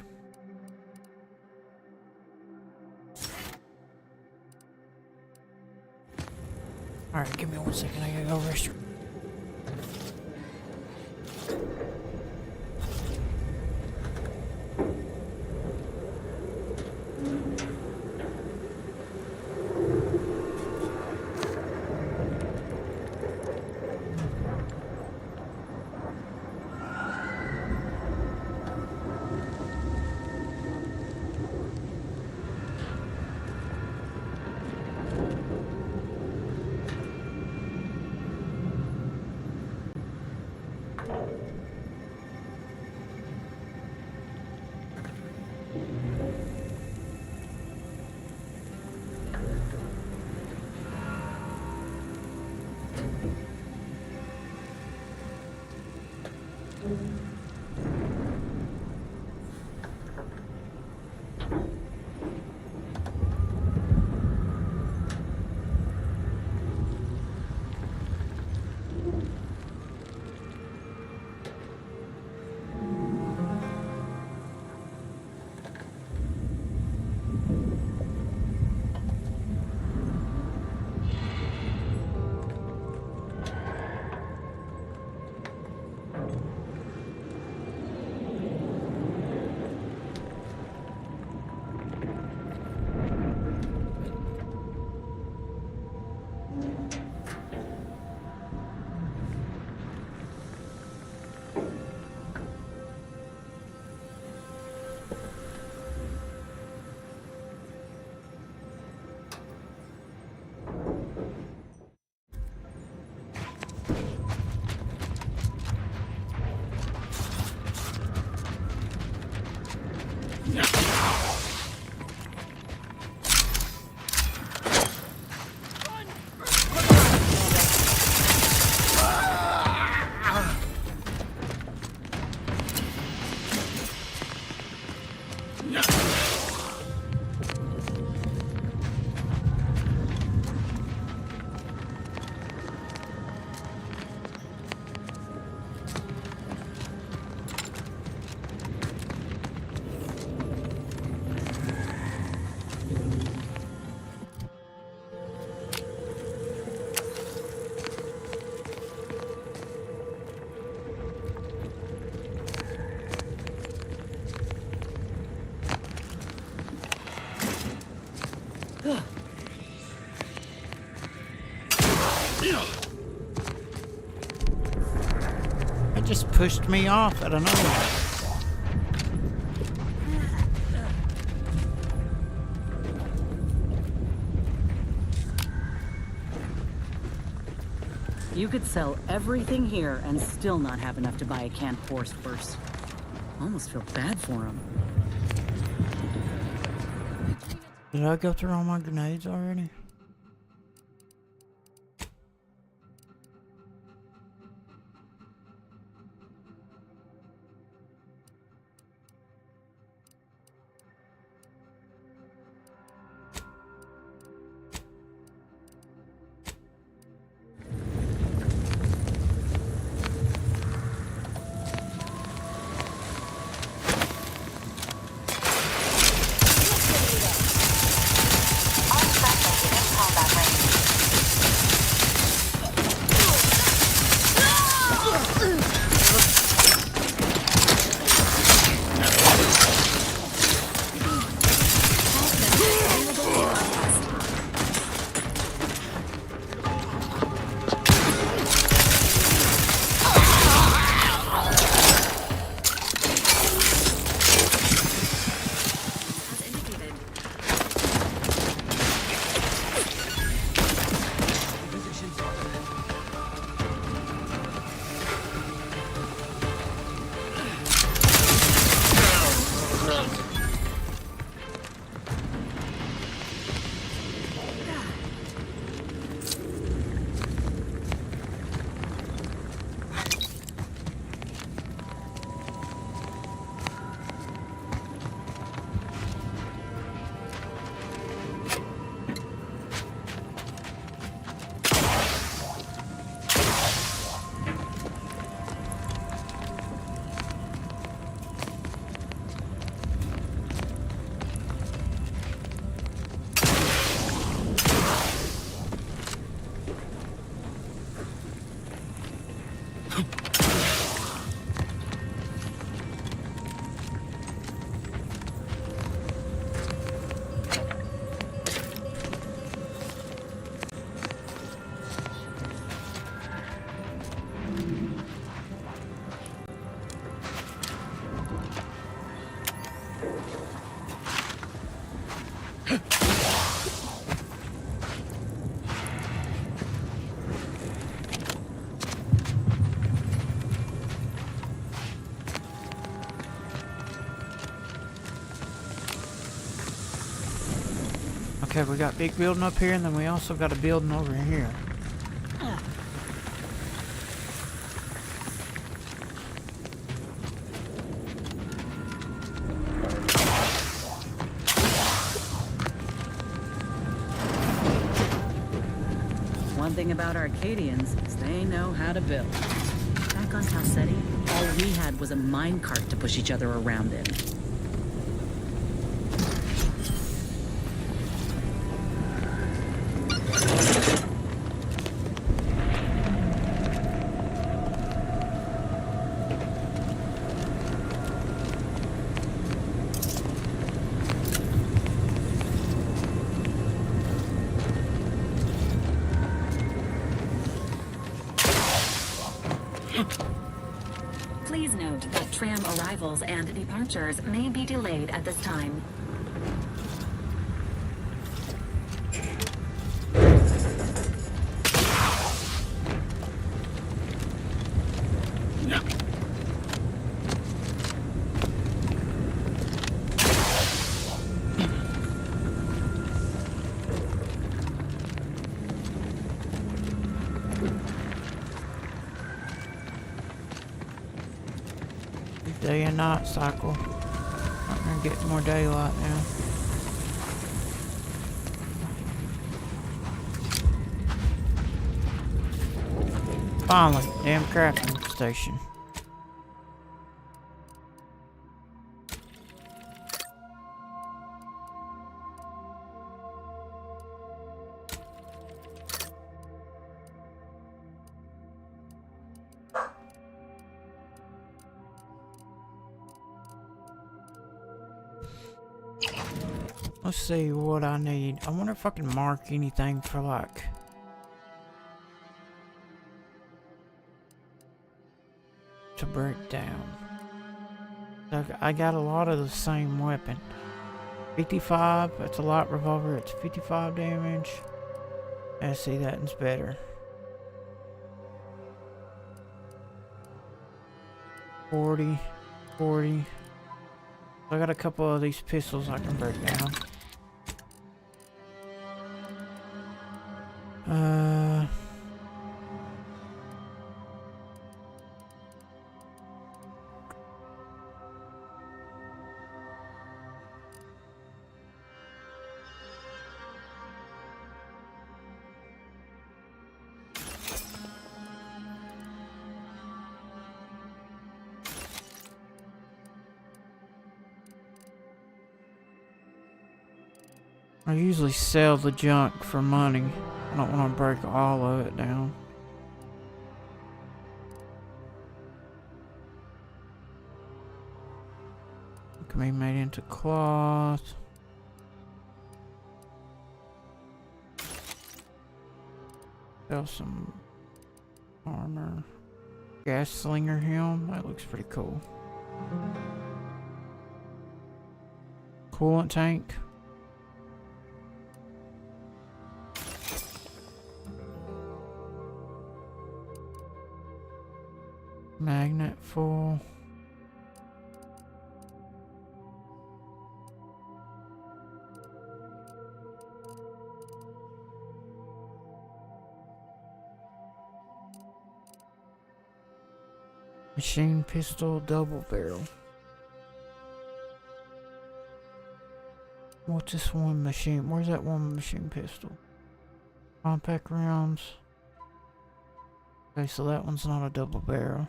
Alright, give me 1 second, I gotta go restroom. It just pushed me off out of nowhere. You could sell everything here and still not have enough to buy a canned force first. Almost feel bad for him. Did I go through all my grenades already? All friendly Okay, we got big building up here, and then we also got a building over here. One thing about Arcadians is they know how to build. Back on Talsetti, all we had was a minecart to push each other around in. Please note that tram arrivals and departures may be delayed at this time. Day and night cycle. I'm gonna get more daylight now. Finally, damn crafting station. Let's see what I need. I wonder if I can mark anything for like to break down. I got a lot of the same weapon. 55, that's a light revolver, it's 55 damage. I see that one's better. 40. I got a couple of these pistols I can break down. I usually sell the junk for money. I don't want to break all of it down. It can be made into cloth. Sell some armor. Gas slinger helm. That looks pretty cool. Coolant tank. Magnet full. Machine pistol double barrel. What's this one machine? Where's that one machine pistol? Compact rounds. Okay, so that one's not a double barrel.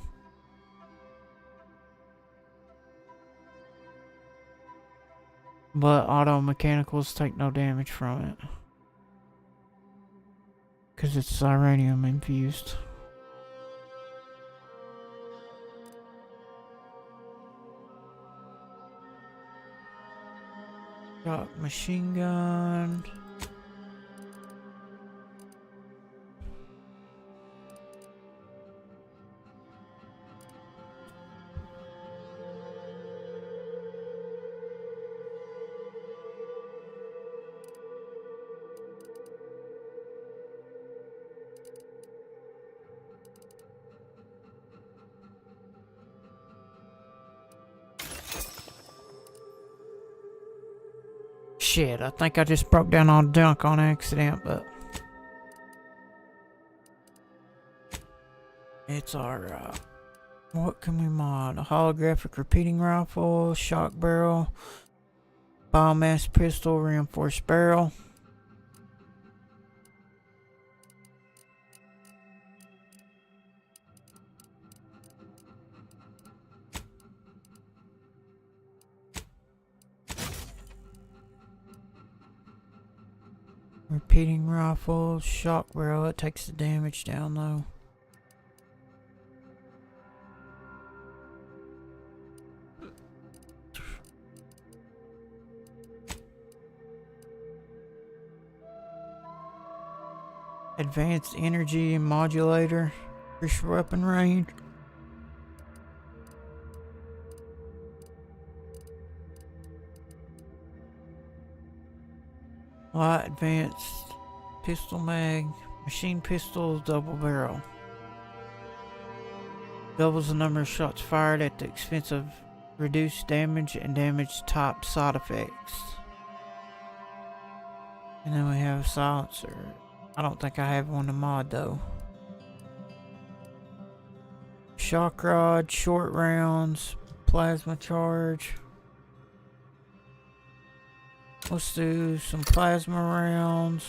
But auto mechanicals take no damage from it. Because it's uranium infused. Got machine gun. Shit, I think I just broke down all the junk on accident, but... It's our, what can we mod? A holographic repeating rifle, shock barrel, biomass pistol, reinforced barrel. Repeating rifle, shock barrel, it takes the damage down though. Advanced energy modulator, increase weapon range. Light advanced pistol mag, machine pistols, double barrel. Doubles the number of shots fired at the expense of reduced damage and damage type side effects. And then we have a silencer. I don't think I have one to mod though. Shock rod, short rounds, plasma charge. Let's do some plasma rounds.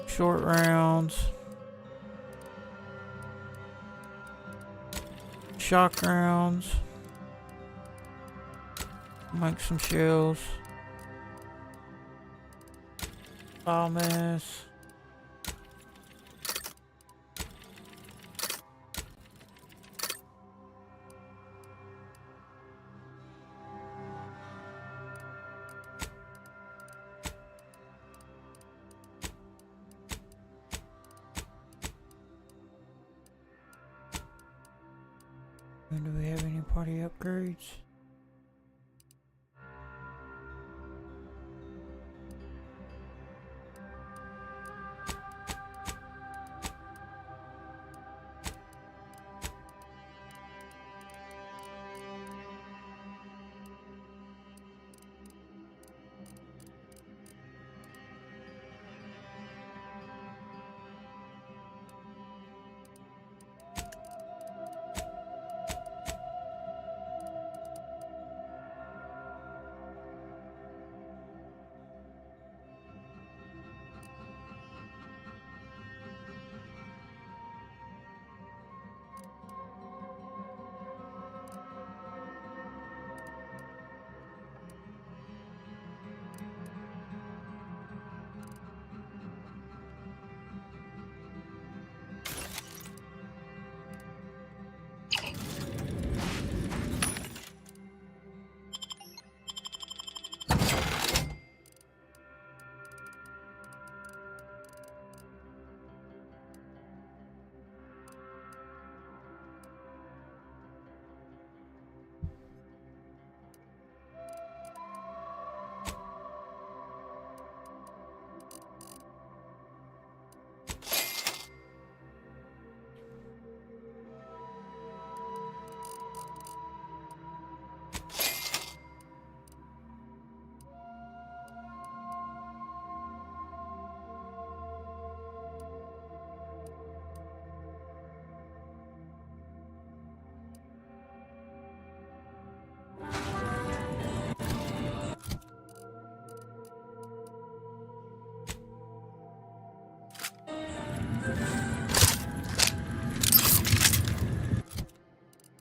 Short rounds. Shock rounds. Make some shells. Biomass. And do we have any party upgrades?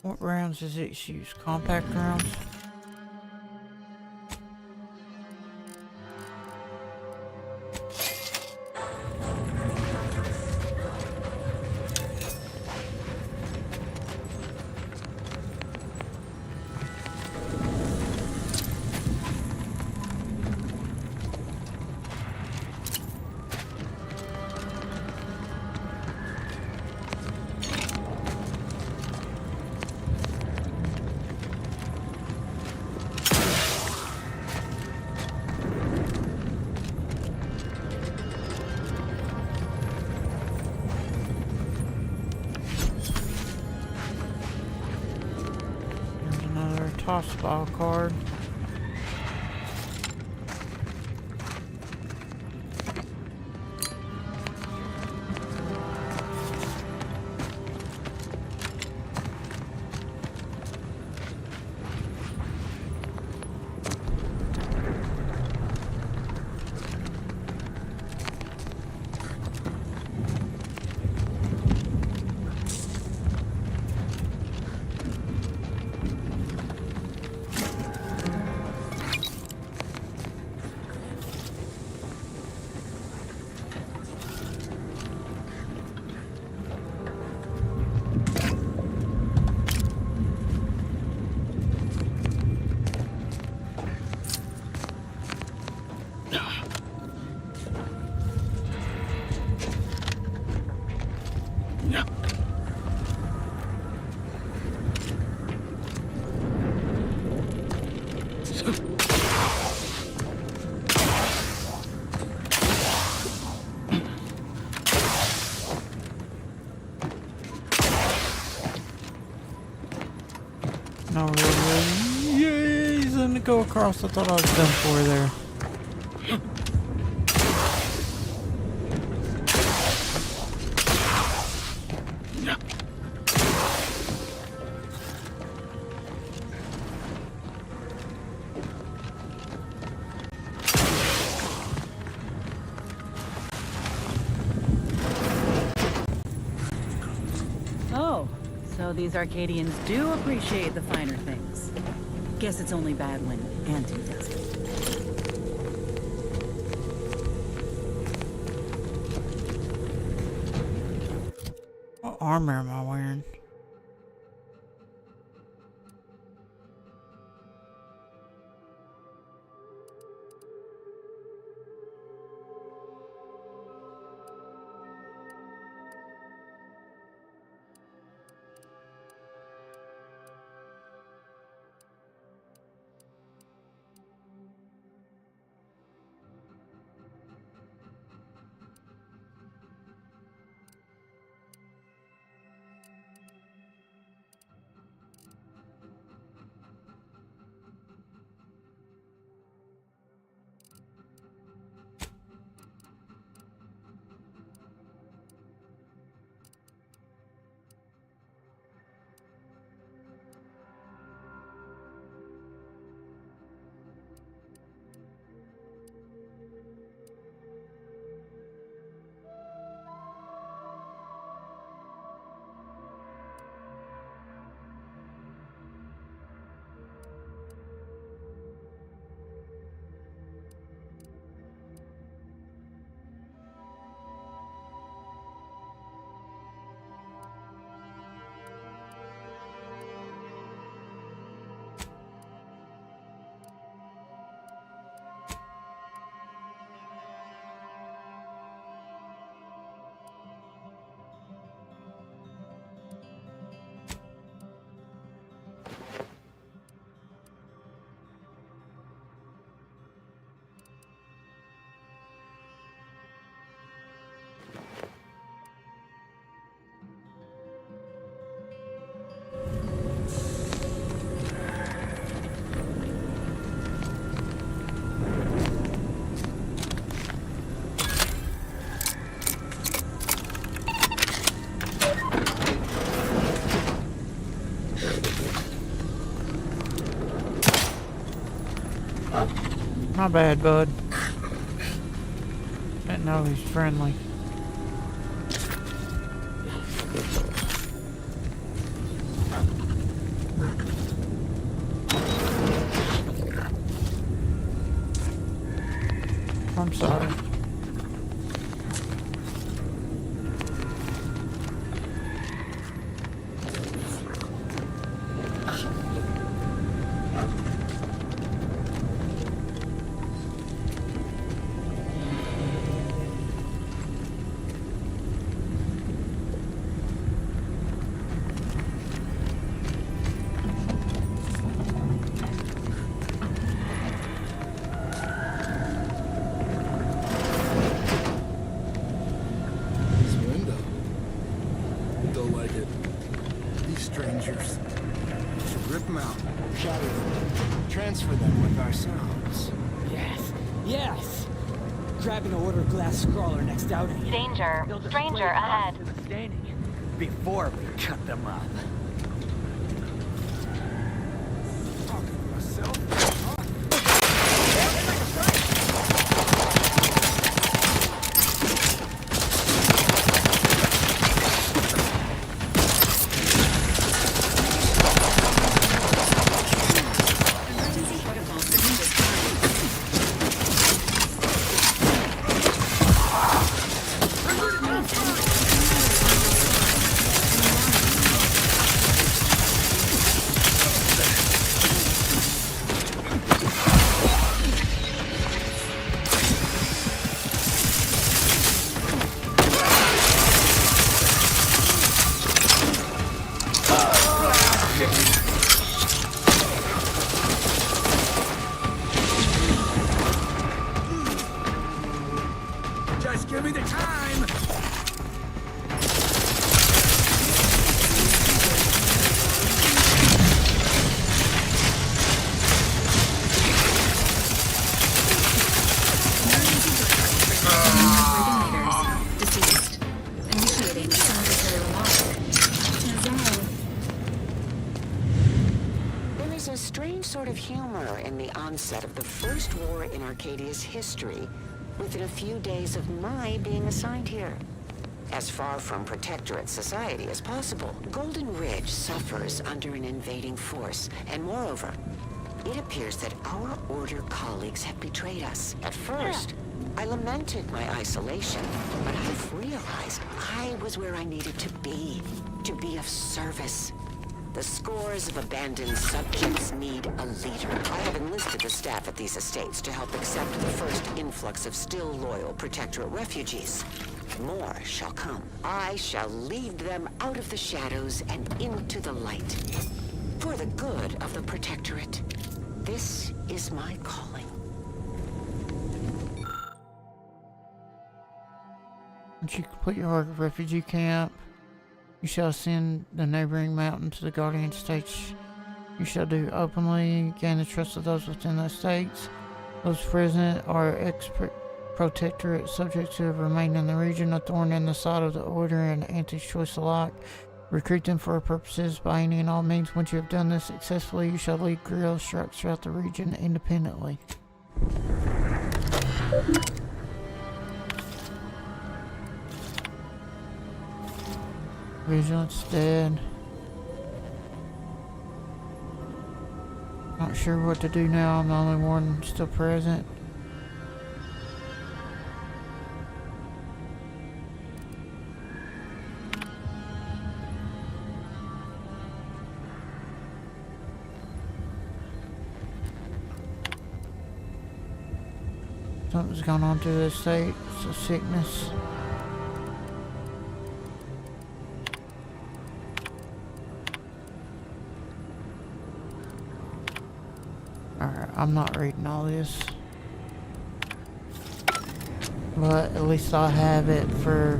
What rounds does it use? Compact rounds? Hospital card. No, really. Yay, he's gonna go across. I thought I was done for there. Oh, so these Arcadians do appreciate the finer things. Guess it's only bad when Auntie does it. What armor am I wearing? My bad, bud. Didn't know he's friendly. I'm sorry. transfer them with ourselves. Yes, yes! Grabbing a order glass scrawler next outing. Danger. Stranger ahead. Before we cut them up. Just give me the time! Deceased. Initiating sanitary alarm. There is a strange sort of humor in the onset of the first war in Arcadia's history, within a few days of my being assigned here. As far from Protectorate society as possible, Golden Ridge suffers under an invading force, and moreover, it appears that our Order colleagues have betrayed us. At first, I lamented my isolation, but I've realized I was where I needed to be of service. The scores of abandoned subjects need a leader. I have enlisted the staff at these estates to help accept the first influx of still loyal Protectorate refugees. More shall come. I shall lead them out of the shadows and into the light. For the good of the Protectorate. This is my calling. Once you complete your work at refugee camp, you shall ascend the neighboring mountain to the Guardian States. You shall do openly, gain the trust of those within the states. Those present are ex-protectorate subjects who have remained in the region, a thorn in the side of the Order and anti-choice alike. Recruit them for our purposes by any and all means. Once you have done this successfully, you shall lead guerrilla strikes throughout the region independently. Vigilance dead. Not sure what to do now. I'm the only one still present. Something's gone on to the estate. It's a sickness. Alright, I'm not reading all this. But at least I'll have it for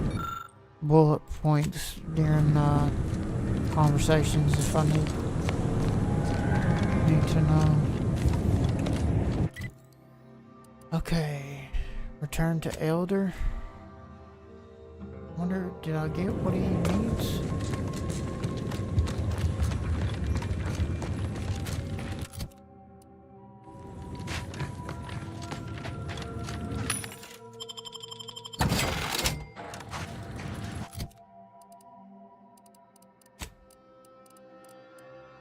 bullet points during conversations if I need to know. Okay, return to Elder. Wonder, did I get what he needs?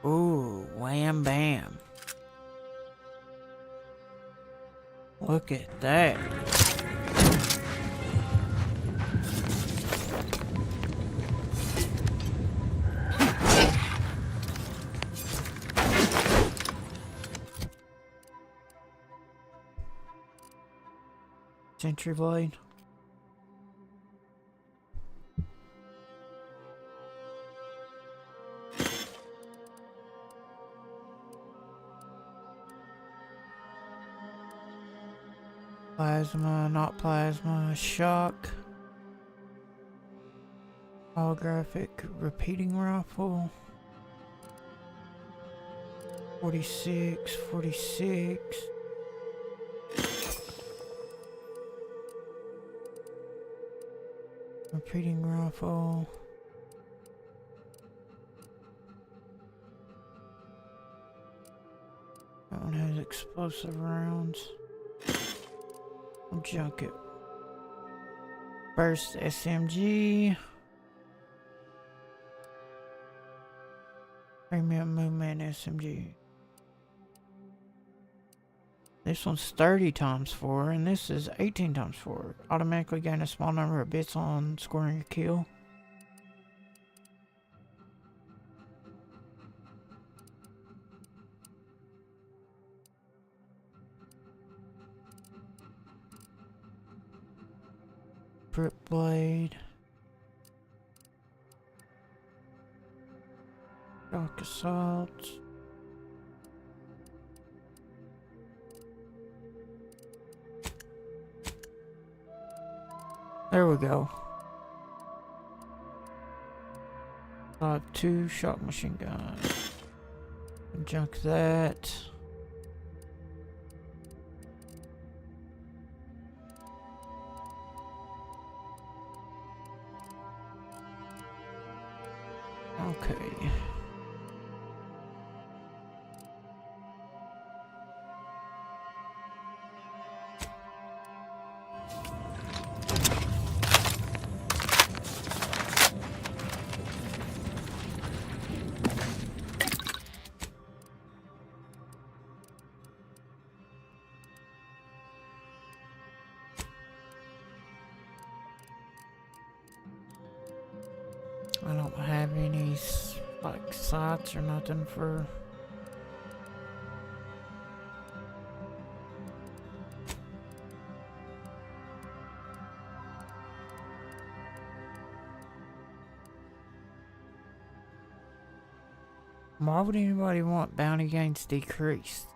Ooh, wham bam. Look at that. Sentry blade. Plasma, not plasma, shock. Holographic repeating rifle. 46, 46. Repeating rifle. That one has explosive rounds. I'll junk it. Burst SMG. Premium movement SMG. This one's 30 times 4, and this is 18 times 4. Automatically gain a small number of bits on scoring a kill. Brick blade. Shock assault. There we go. I have 2 shock machine guns. Junk that. Okay. I don't have any like sights or nothing for why would anybody want bounty gains decreased?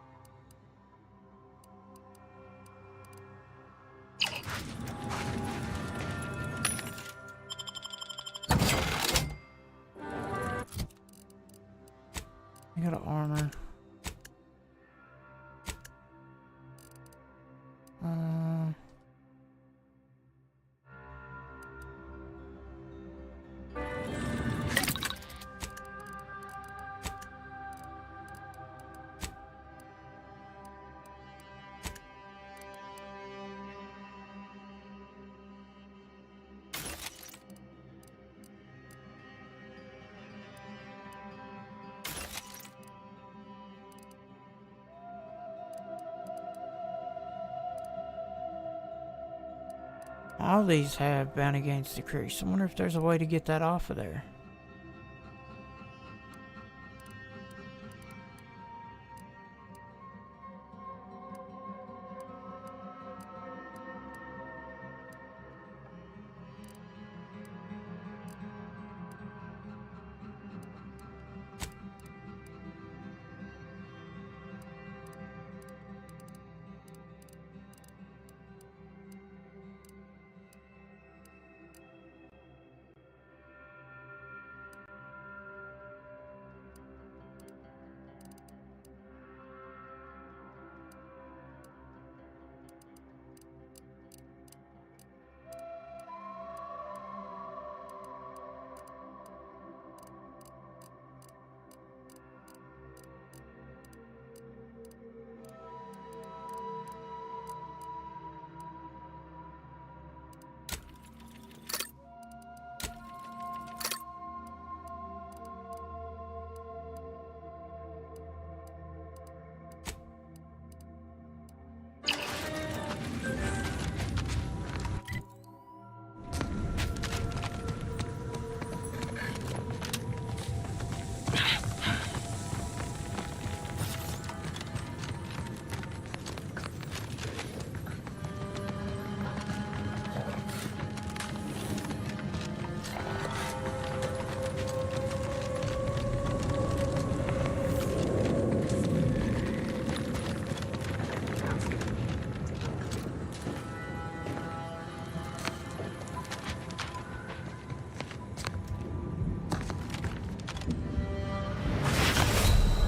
I got an armor. All these have bounty gains decreased. I wonder if there's a way to get that off of there.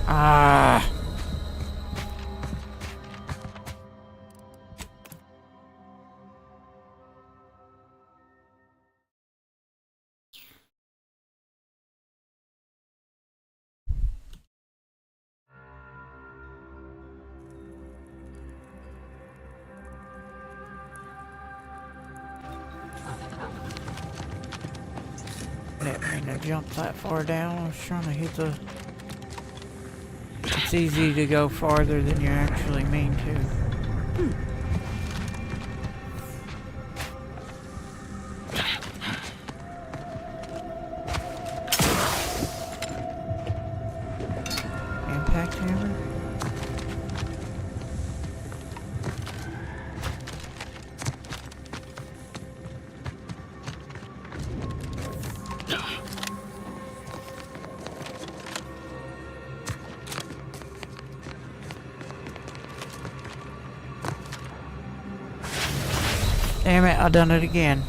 Ah. mean to jump that far down. I was trying to hit the... It's easy to go farther than you actually mean to. Impact hammer? Damn it, I done it again.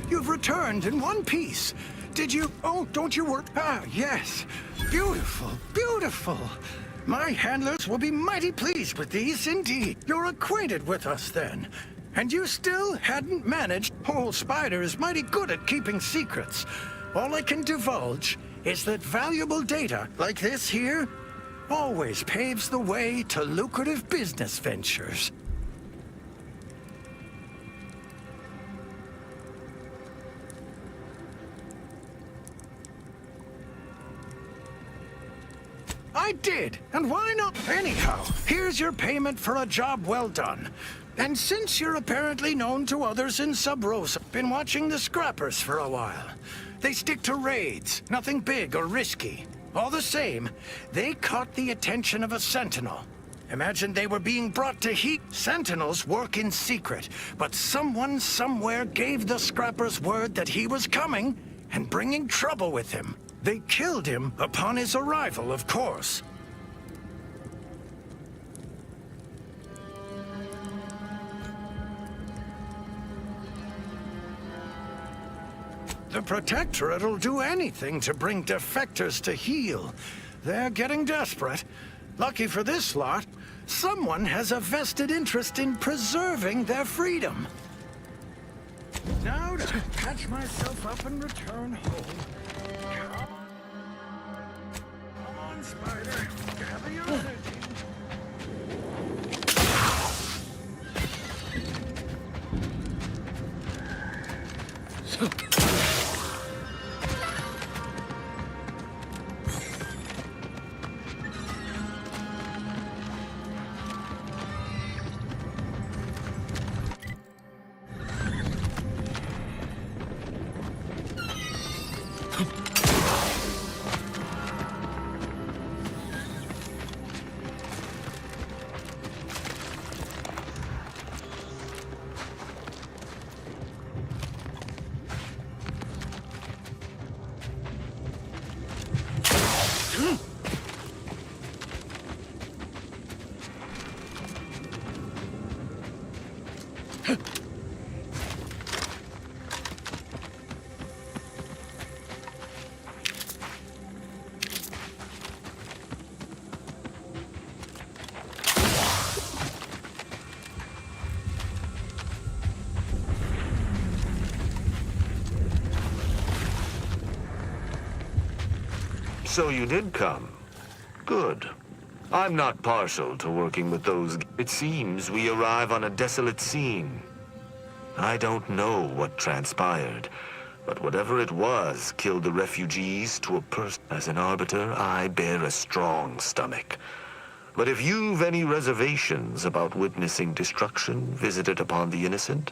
You've returned in one piece. Did you? Oh, don't you work? Ah, yes. Beautiful, beautiful. My handlers will be mighty pleased with these indeed. You're acquainted with us then. And you still hadn't managed. Old Spider is mighty good at keeping secrets. All I can divulge is that valuable data like this here always paves the way to lucrative business ventures. I did, and why not? Anyhow, here's your payment for a job well done. And since you're apparently known to others in Sub Rosa, been watching the Scrappers for a while. They stick to raids, nothing big or risky. All the same, they caught the attention of a Sentinel. Imagine they were being brought to heat. Sentinels work in secret, but someone somewhere gave the Scrappers word that he was coming and bringing trouble with him. They killed him upon his arrival, of course. The Protectorate'll do anything to bring defectors to heel. They're getting desperate. Lucky for this lot, someone has a vested interest in preserving their freedom. Now to catch myself up and return home. Come on, Spider. Gather your energy. So you did come. Good. I'm not partial to working with those. It seems we arrive on a desolate scene. I don't know what transpired, but whatever it was killed the refugees to a person. As an arbiter, I bear a strong stomach. But if you've any reservations about witnessing destruction visited upon the innocent,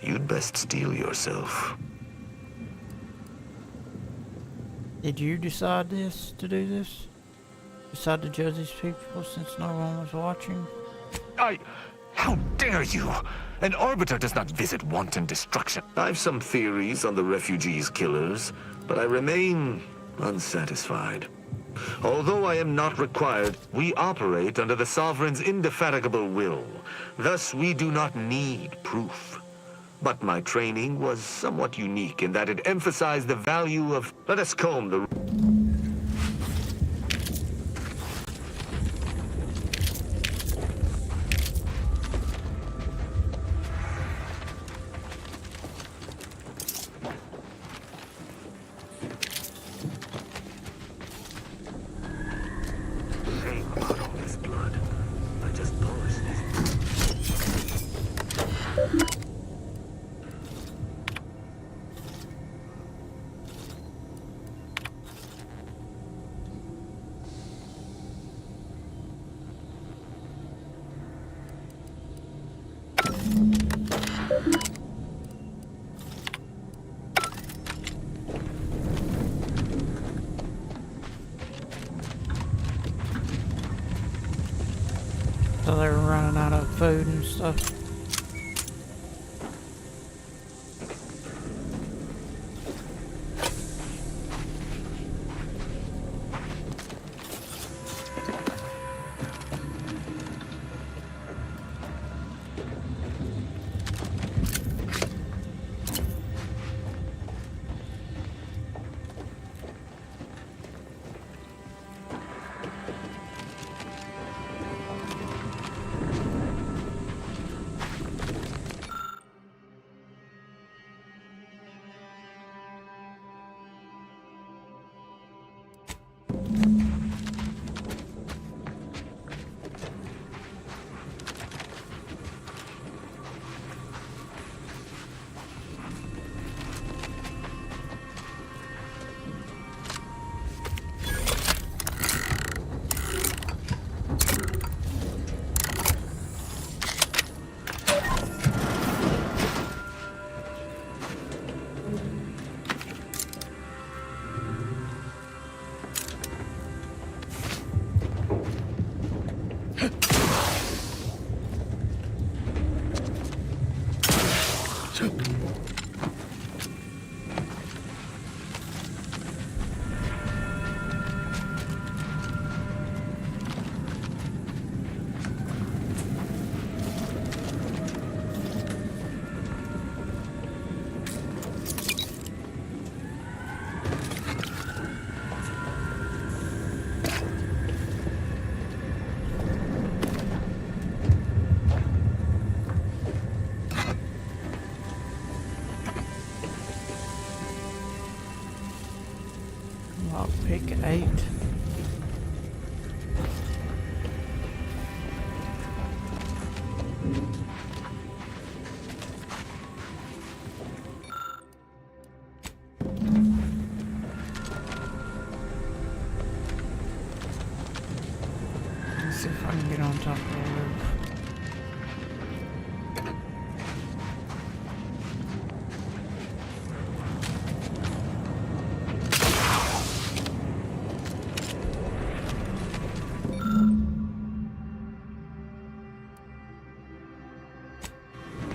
you'd best steel yourself. Did you decide to do this? Decide to judge these people since no one was watching? How dare you? An Arbiter does not visit wanton destruction. I've some theories on the refugees' killers, but I remain unsatisfied. Although I am not required, we operate under the Sovereign's indefatigable will. Thus, we do not need proof. But my training was somewhat unique in that it emphasized the value of... Let us comb the... Shame about all this blood. I just polished it. So they were running out of food and stuff. Lockpick 8. Let's see if I can get on top of the roof.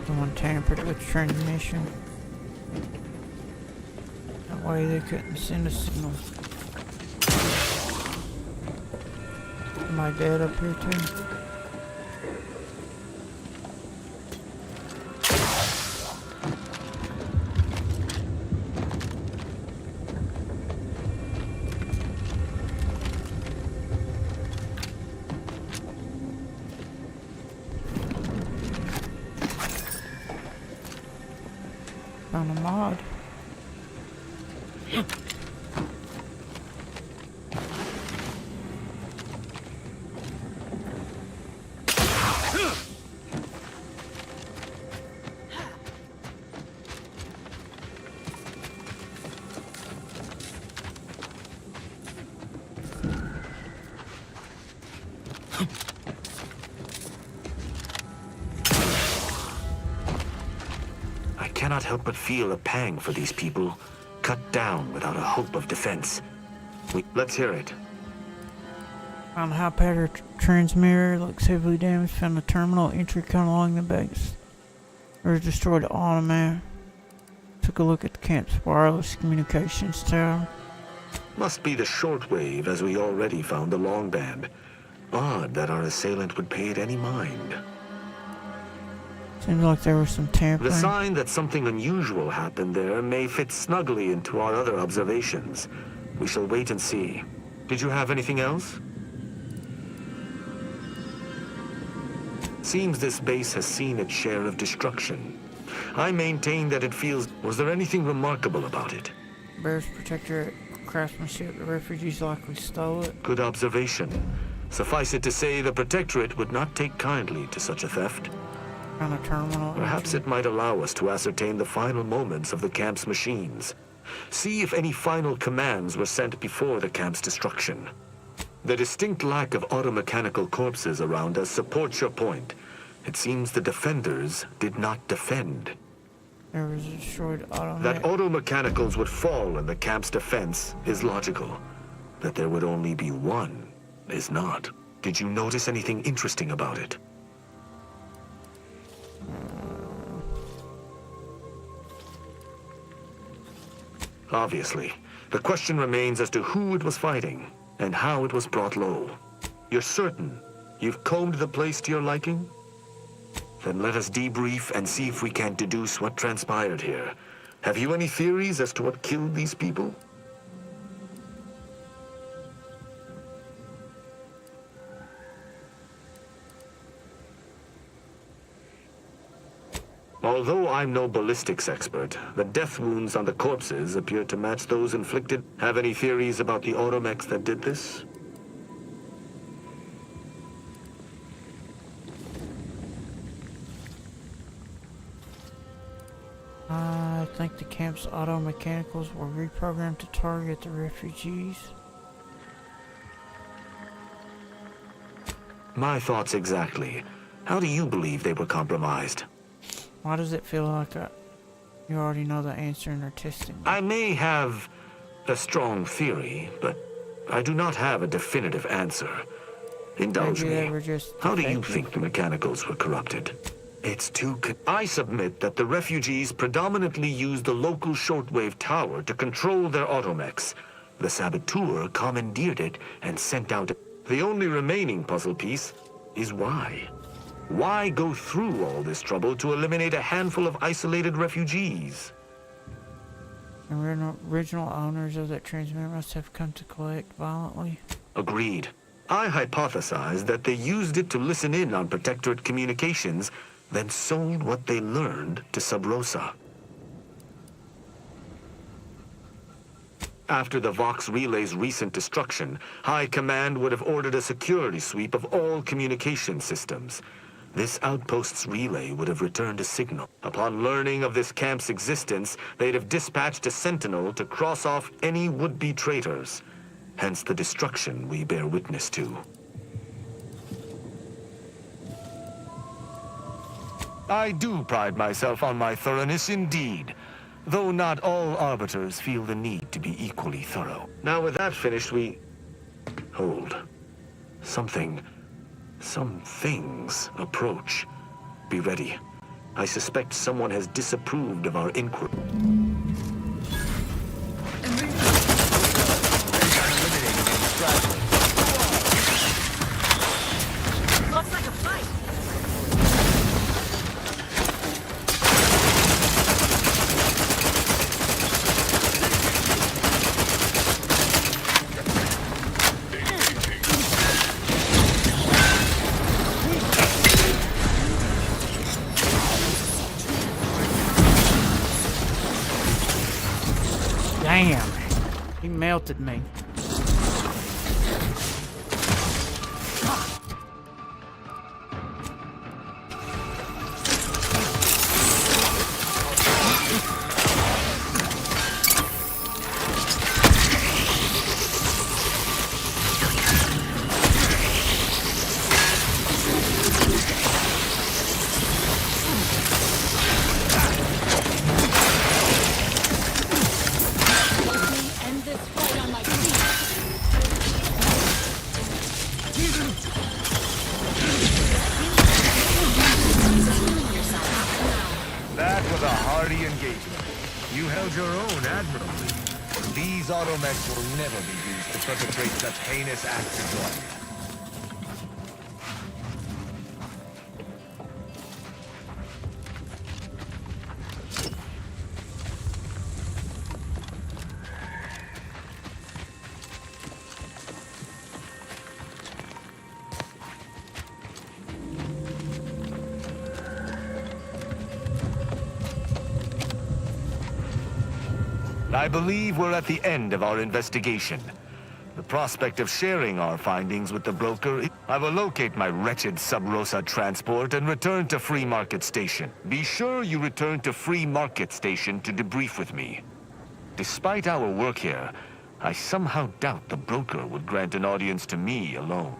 Someone tampered with transmission. That way they couldn't send a signal. Am I dead up here too? Found a mod. I cannot help but feel a pang for these people, cut down without a hope of defense. Let's hear it. Found a high-power transmitter, looks heavily damaged. Found a terminal entry cut along the base. Or destroyed the automat. Took a look at the camp's wireless communications tower. Must be the shortwave, as we already found the long band. Odd that our assailant would pay it any mind. Seems like there was some tampering. The sign that something unusual happened there may fit snugly into our other observations. We shall wait and see. Did you have anything else? Seems this base has seen its share of destruction. I maintain that it feels... Was there anything remarkable about it? Bears Protectorate craftsmanship. The refugees likely stole it. Good observation. Suffice it to say, the Protectorate would not take kindly to such a theft. Found a terminal. Perhaps it might allow us to ascertain the final moments of the camp's machines. See if any final commands were sent before the camp's destruction. The distinct lack of automechanical corpses around us supports your point. It seems the defenders did not defend. There was a destroyed automat. That automechanicals would fall in the camp's defense is logical. That there would only be one is not. Did you notice anything interesting about it? Obviously, the question remains as to who it was fighting and how it was brought low. You're certain you've combed the place to your liking? Then let us debrief and see if we can deduce what transpired here. Have you any theories as to what killed these people? Although I'm no ballistics expert, the death wounds on the corpses appear to match those inflicted. Have any theories about the automechs that did this? I think the camp's auto-mechanicals were reprogrammed to target the refugees. My thoughts exactly. How do you believe they were compromised? Why does it feel like you already know the answer and are testing? I may have a strong theory, but I do not have a definitive answer. Indulge Maybe me. they were just How do you defective. think the mechanicals were corrupted? It's too... I submit that the refugees predominantly used the local shortwave tower to control their automechs. The saboteur commandeered it and sent out... The only remaining puzzle piece is why. Why go through all this trouble to eliminate a handful of isolated refugees? The original owners of that transmitter must have come to collect violently. Agreed. I hypothesize that they used it to listen in on Protectorate communications, then sold what they learned to Sub Rosa. After the Vox Relay's recent destruction, High Command would have ordered a security sweep of all communication systems. This outpost's relay would have returned a signal. Upon learning of this camp's existence, they'd have dispatched a sentinel to cross off any would-be traitors. Hence the destruction we bear witness to. I do pride myself on my thoroughness indeed, though not all arbiters feel the need to be equally thorough. Now with that finished, we... Hold. Some things approach. Be ready. I suspect someone has disapproved of our inquiry. Looks like a fight. Damn! He melted me. End this fight on my feet. was a hearty engagement. You held your own admirably. These automechs will never be used to perpetrate such heinous acts again. I believe we're at the end of our investigation. The prospect of sharing our findings with the broker... I will locate my wretched Sub Rosa transport and return to Free Market Station. Be sure you return to Free Market Station to debrief with me. Despite our work here, I somehow doubt the broker would grant an audience to me alone.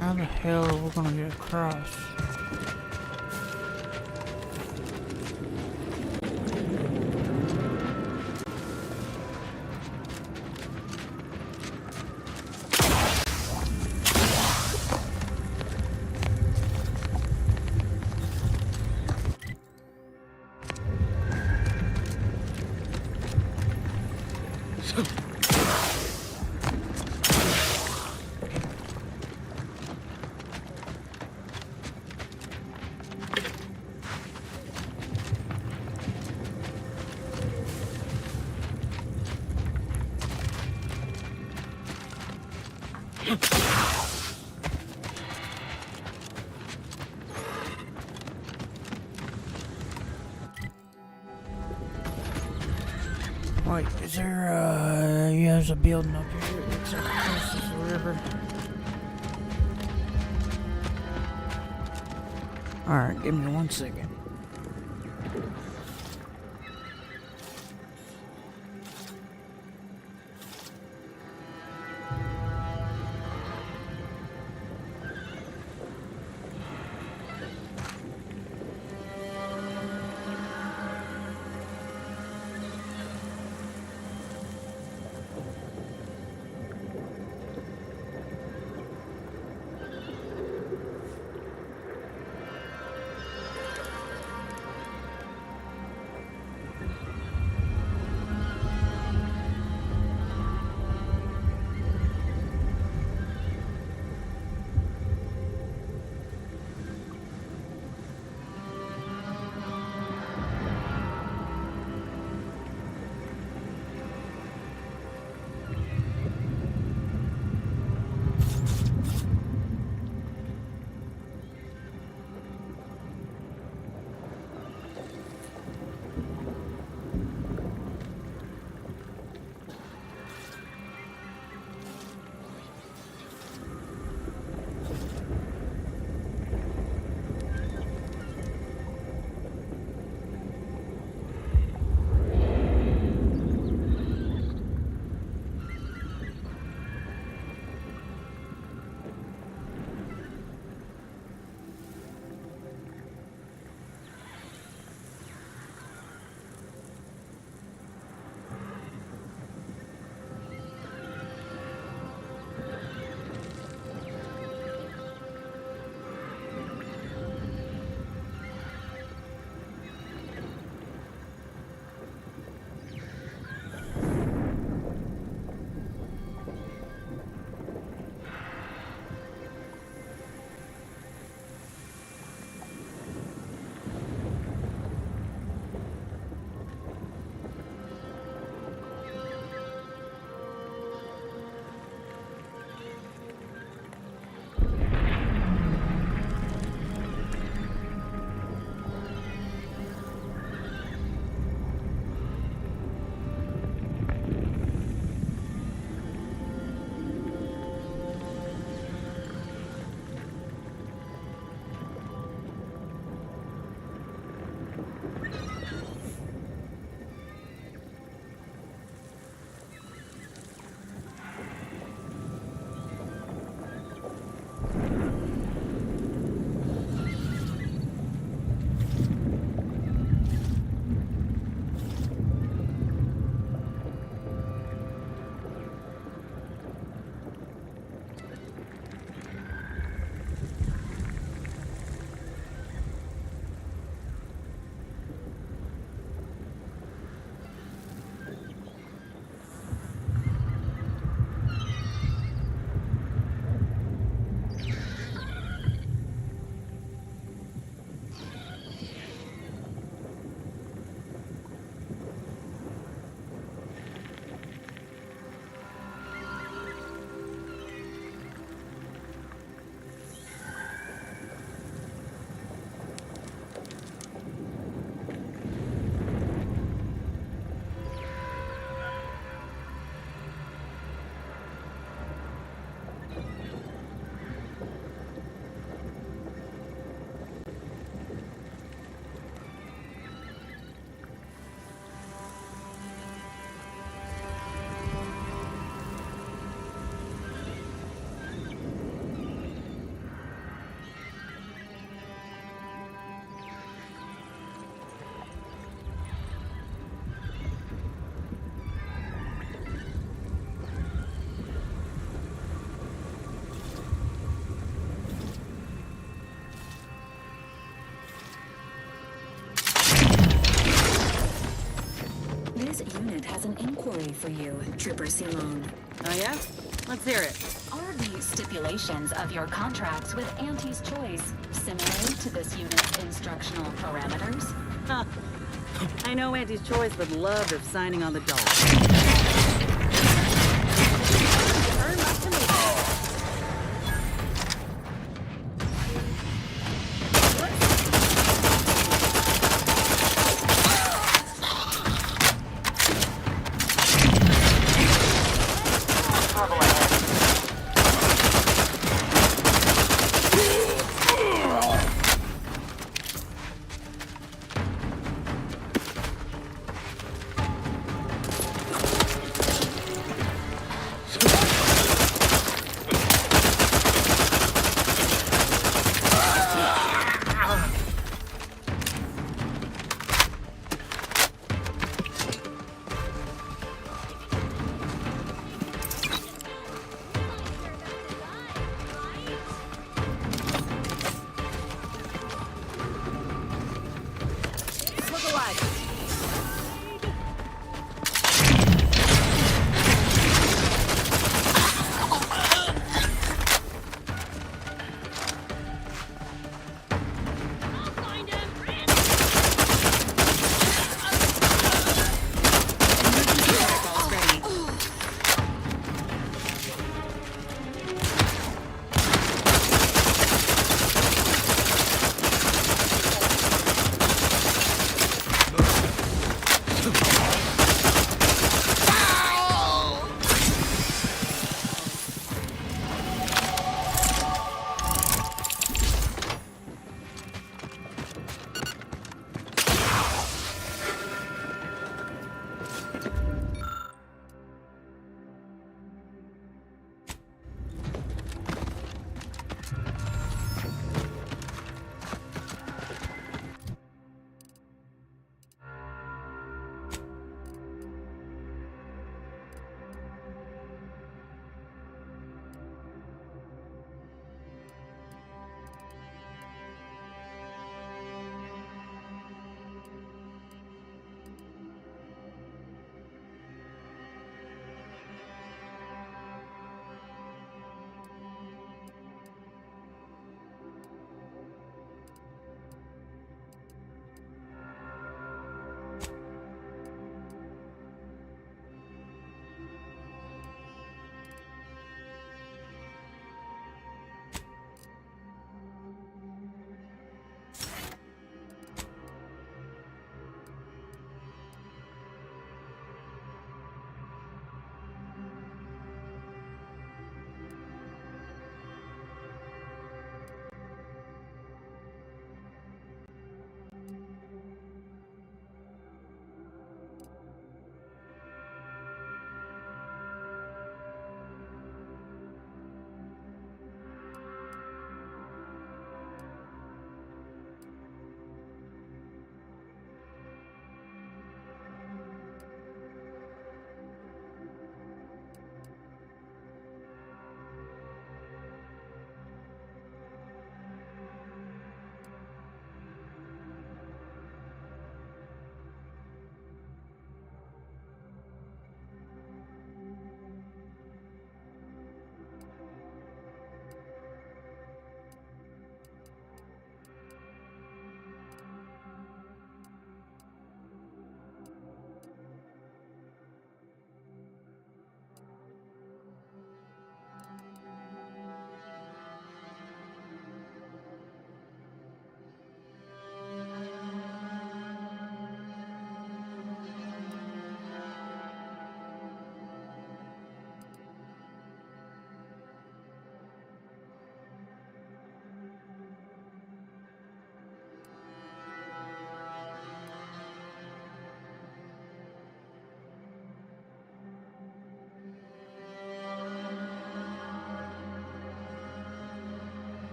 How the hell are we gonna get across? Wait, is there, yeah, there's a building up here that's across this river. Alright, give me 1 second. This unit has an inquiry for you, Trooper Simone. Oh yeah? Let's hear it. Are the stipulations of your contracts with Auntie's Choice similar to this unit's instructional parameters? Huh. I know Auntie's Choice would love if signing on the dole.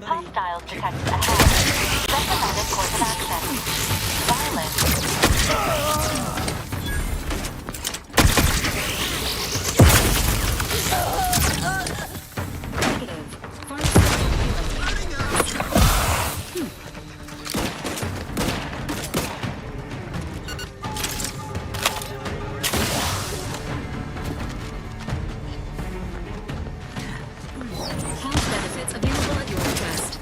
Hostiles detected ahead. Recommended course of action. Violence. Health benefits available at your request.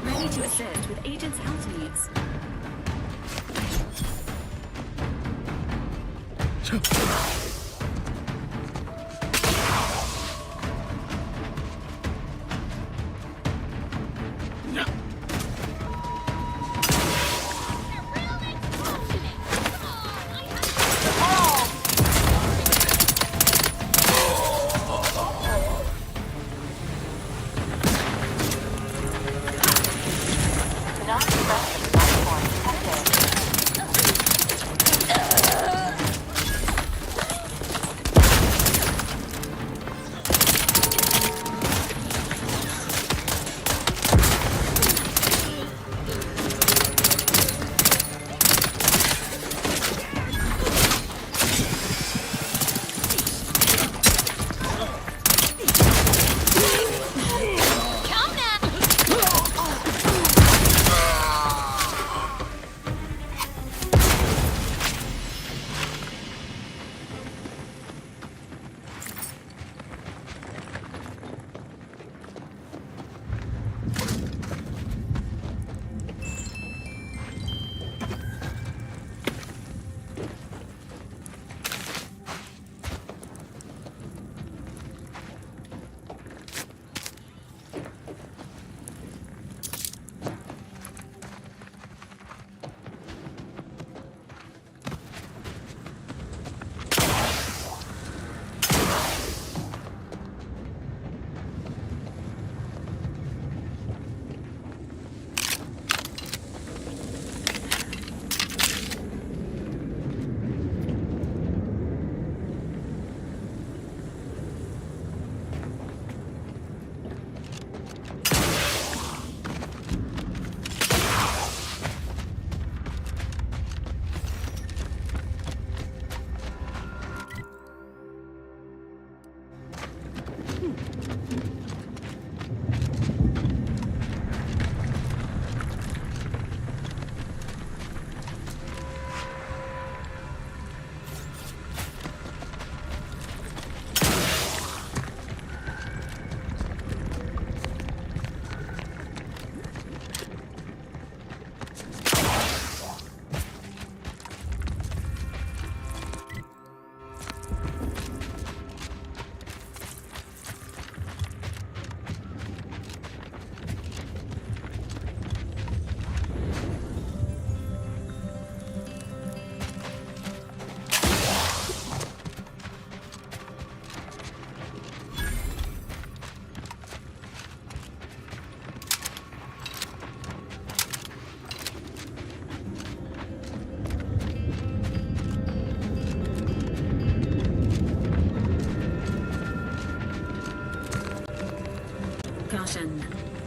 Ready to assist with agent's health needs.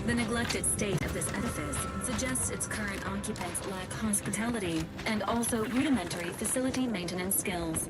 The neglected state of this edifice suggests its current occupants lack hospitality and also rudimentary facility maintenance skills.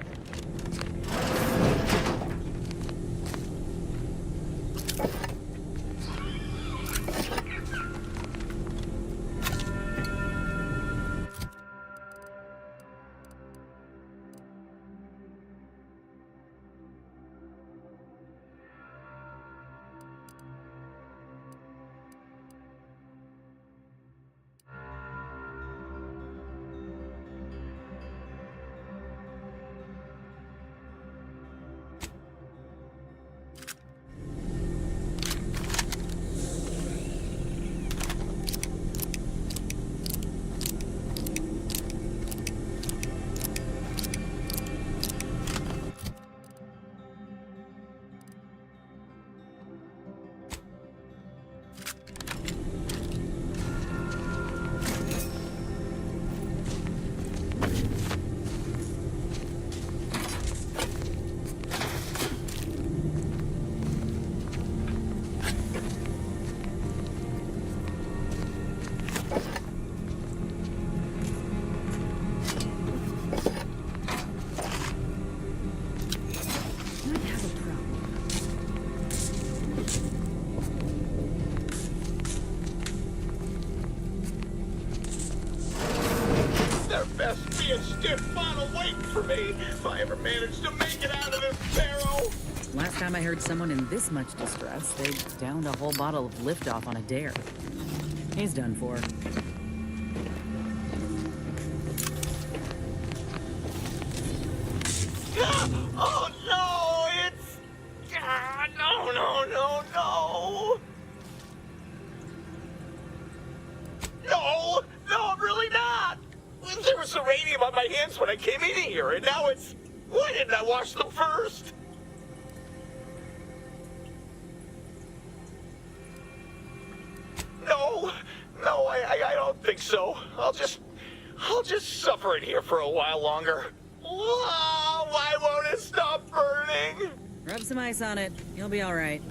Best be a stiff bottle waiting for me if I ever manage to make it out of this barrel. Last time I heard someone in this much distress, they downed a whole bottle of Liftoff on a dare. He's done for. Oh no, it's... no. No, I'm really not. There was uranium on my hands when I came in here, and now it's... Why didn't I wash them first? No, I don't think so. I'll just suffer it here for a while longer. Oh, why won't it stop burning? Rub some ice on it. You'll be all right.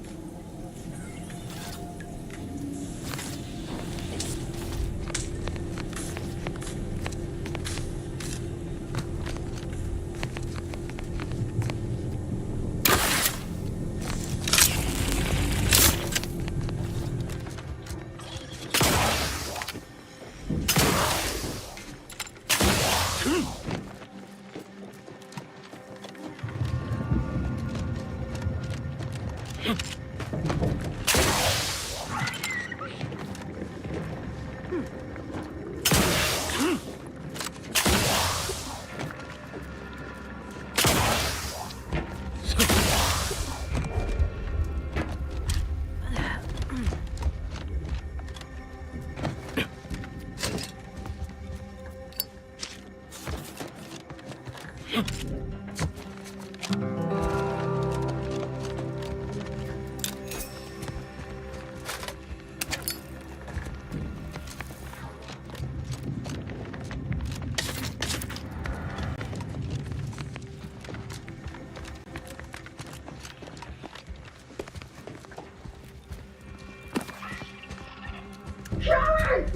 Coward!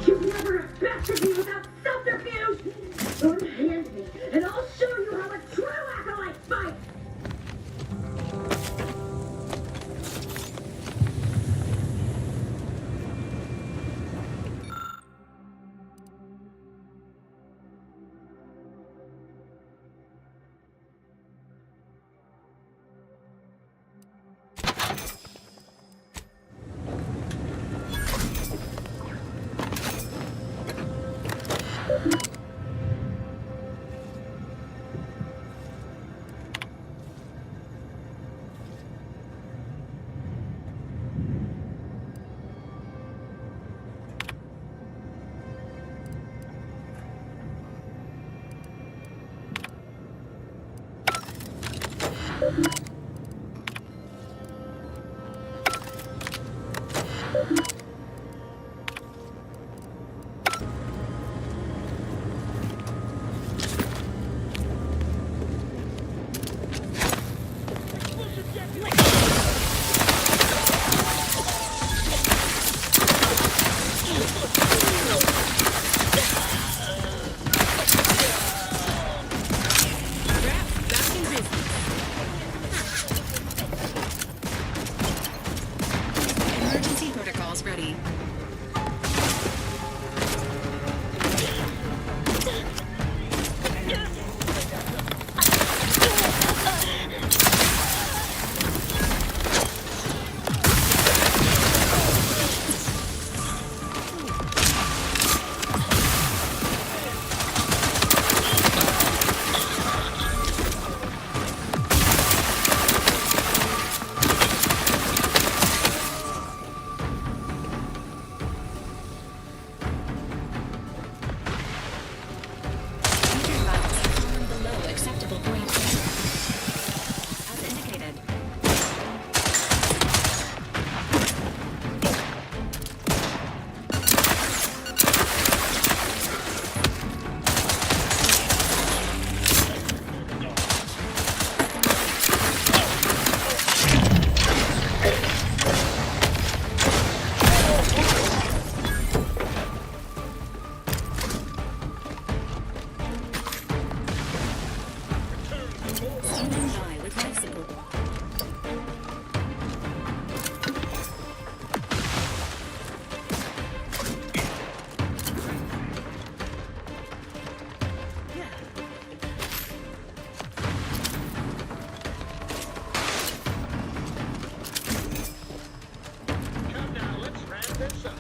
You never have bested me without subterfuge! Unhand me, and I'll show you how a true acolyte fights! reality. Below acceptable parameters. As indicated. Standing by with life support. Come now, let's wrap this up.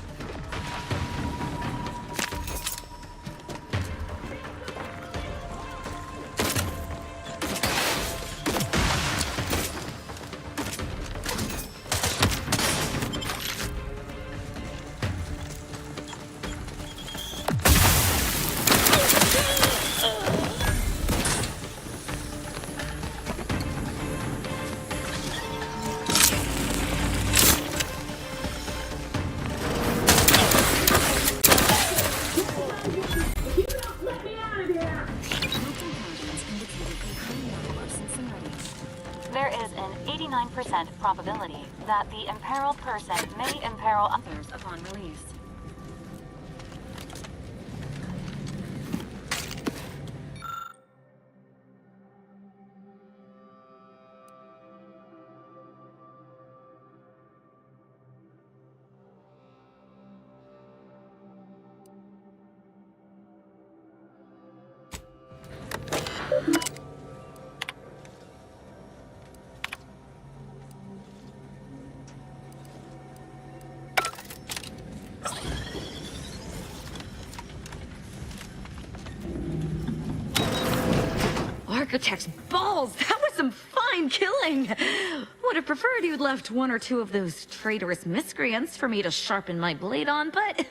There is an 89% probability that the imperiled person may imperil others upon release. Architect's balls! That was some fine killing! Would have preferred you'd left one or two of those traitorous miscreants for me to sharpen my blade on, but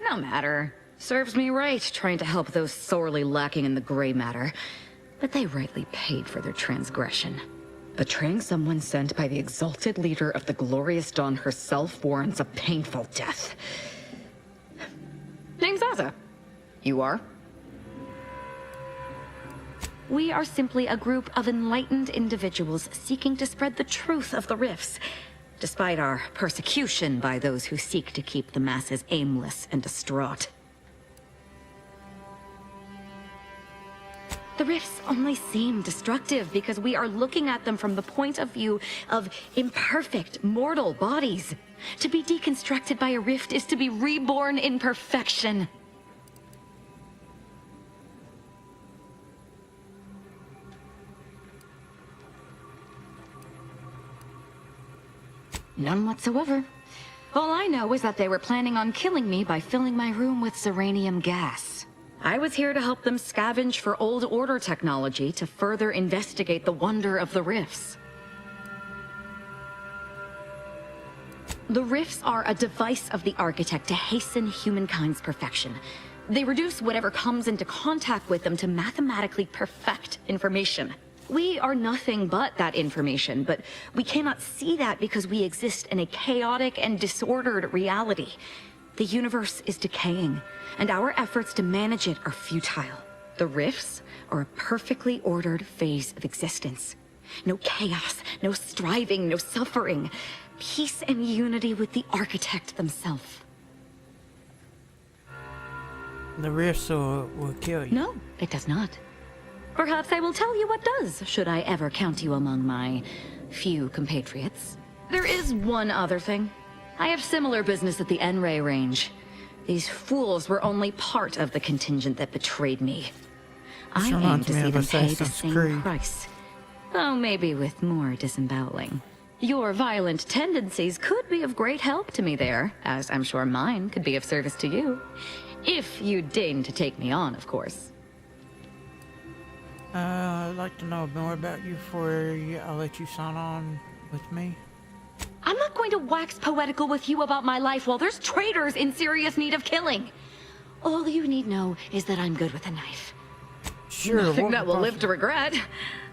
no matter. Serves me right trying to help those sorely lacking in the gray matter. But they rightly paid for their transgression. Betraying someone sent by the exalted leader of the glorious dawn herself warrants a painful death. Name's Aza. You are? We are simply a group of enlightened individuals seeking to spread the truth of the rifts, despite our persecution by those who seek to keep the masses aimless and distraught. The rifts only seem destructive because we are looking at them from the point of view of imperfect, mortal bodies. To be deconstructed by a rift is to be reborn in perfection. None whatsoever. All I know is that they were planning on killing me by filling my room with Zeranium gas. I was here to help them scavenge for old order technology to further investigate the wonder of the rifts. The rifts are a device of the architect to hasten humankind's perfection. They reduce whatever comes into contact with them to mathematically perfect information. We are nothing but that information, but we cannot see that because we exist in a chaotic and disordered reality. The universe is decaying, and our efforts to manage it are futile. The rifts are a perfectly ordered phase of existence. No chaos, no striving, no suffering. Peace and unity with the architect themselves. The rifts will kill you. No, it does not. Perhaps I will tell you what does, should I ever count you among my few compatriots. There is one other thing. I have similar business at the N-Ray range. These fools were only part of the contingent that betrayed me. I aim reminds to me see of them pay the Assassin's same Creed. price. Though maybe with more disemboweling. Your violent tendencies could be of great help to me there, as I'm sure mine could be of service to you. If you deign to take me on, of course. I'd like to know more about you before I'll let you sign on with me. I'm not going to wax poetical with you about my life while there's traitors in serious need of killing. All you need know is that I'm good with a knife. Sure. Nothing what that we'll live possible- to regret.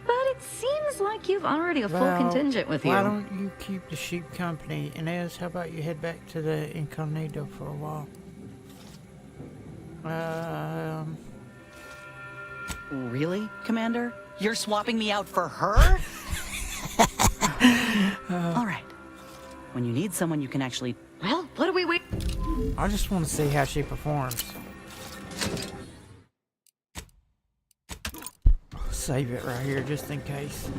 But it seems like you've already a full Well, contingent with you. Why don't you keep the sheep company? And Ez, how about you head back to the Incognito for a while? Really, Commander? You're swapping me out for her? All right. When you need someone you can actually... Well, what do we wait? I just want to see how she performs. Save it right here just in case.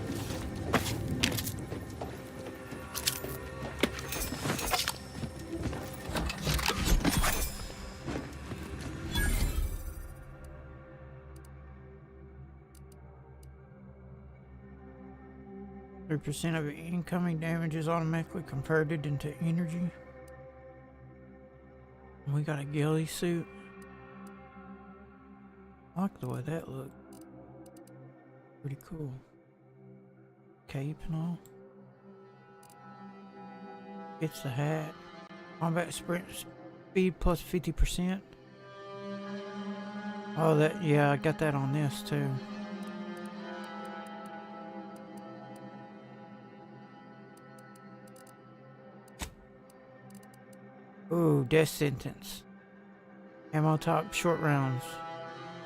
3% of incoming damage is automatically converted into energy. We got a ghillie suit. I like the way that looked. Pretty cool. Cape and all. It's the hat. Combat sprint speed plus 50%. Oh, that, yeah, I got that on this too. Ooh, death sentence. Ammo top short rounds.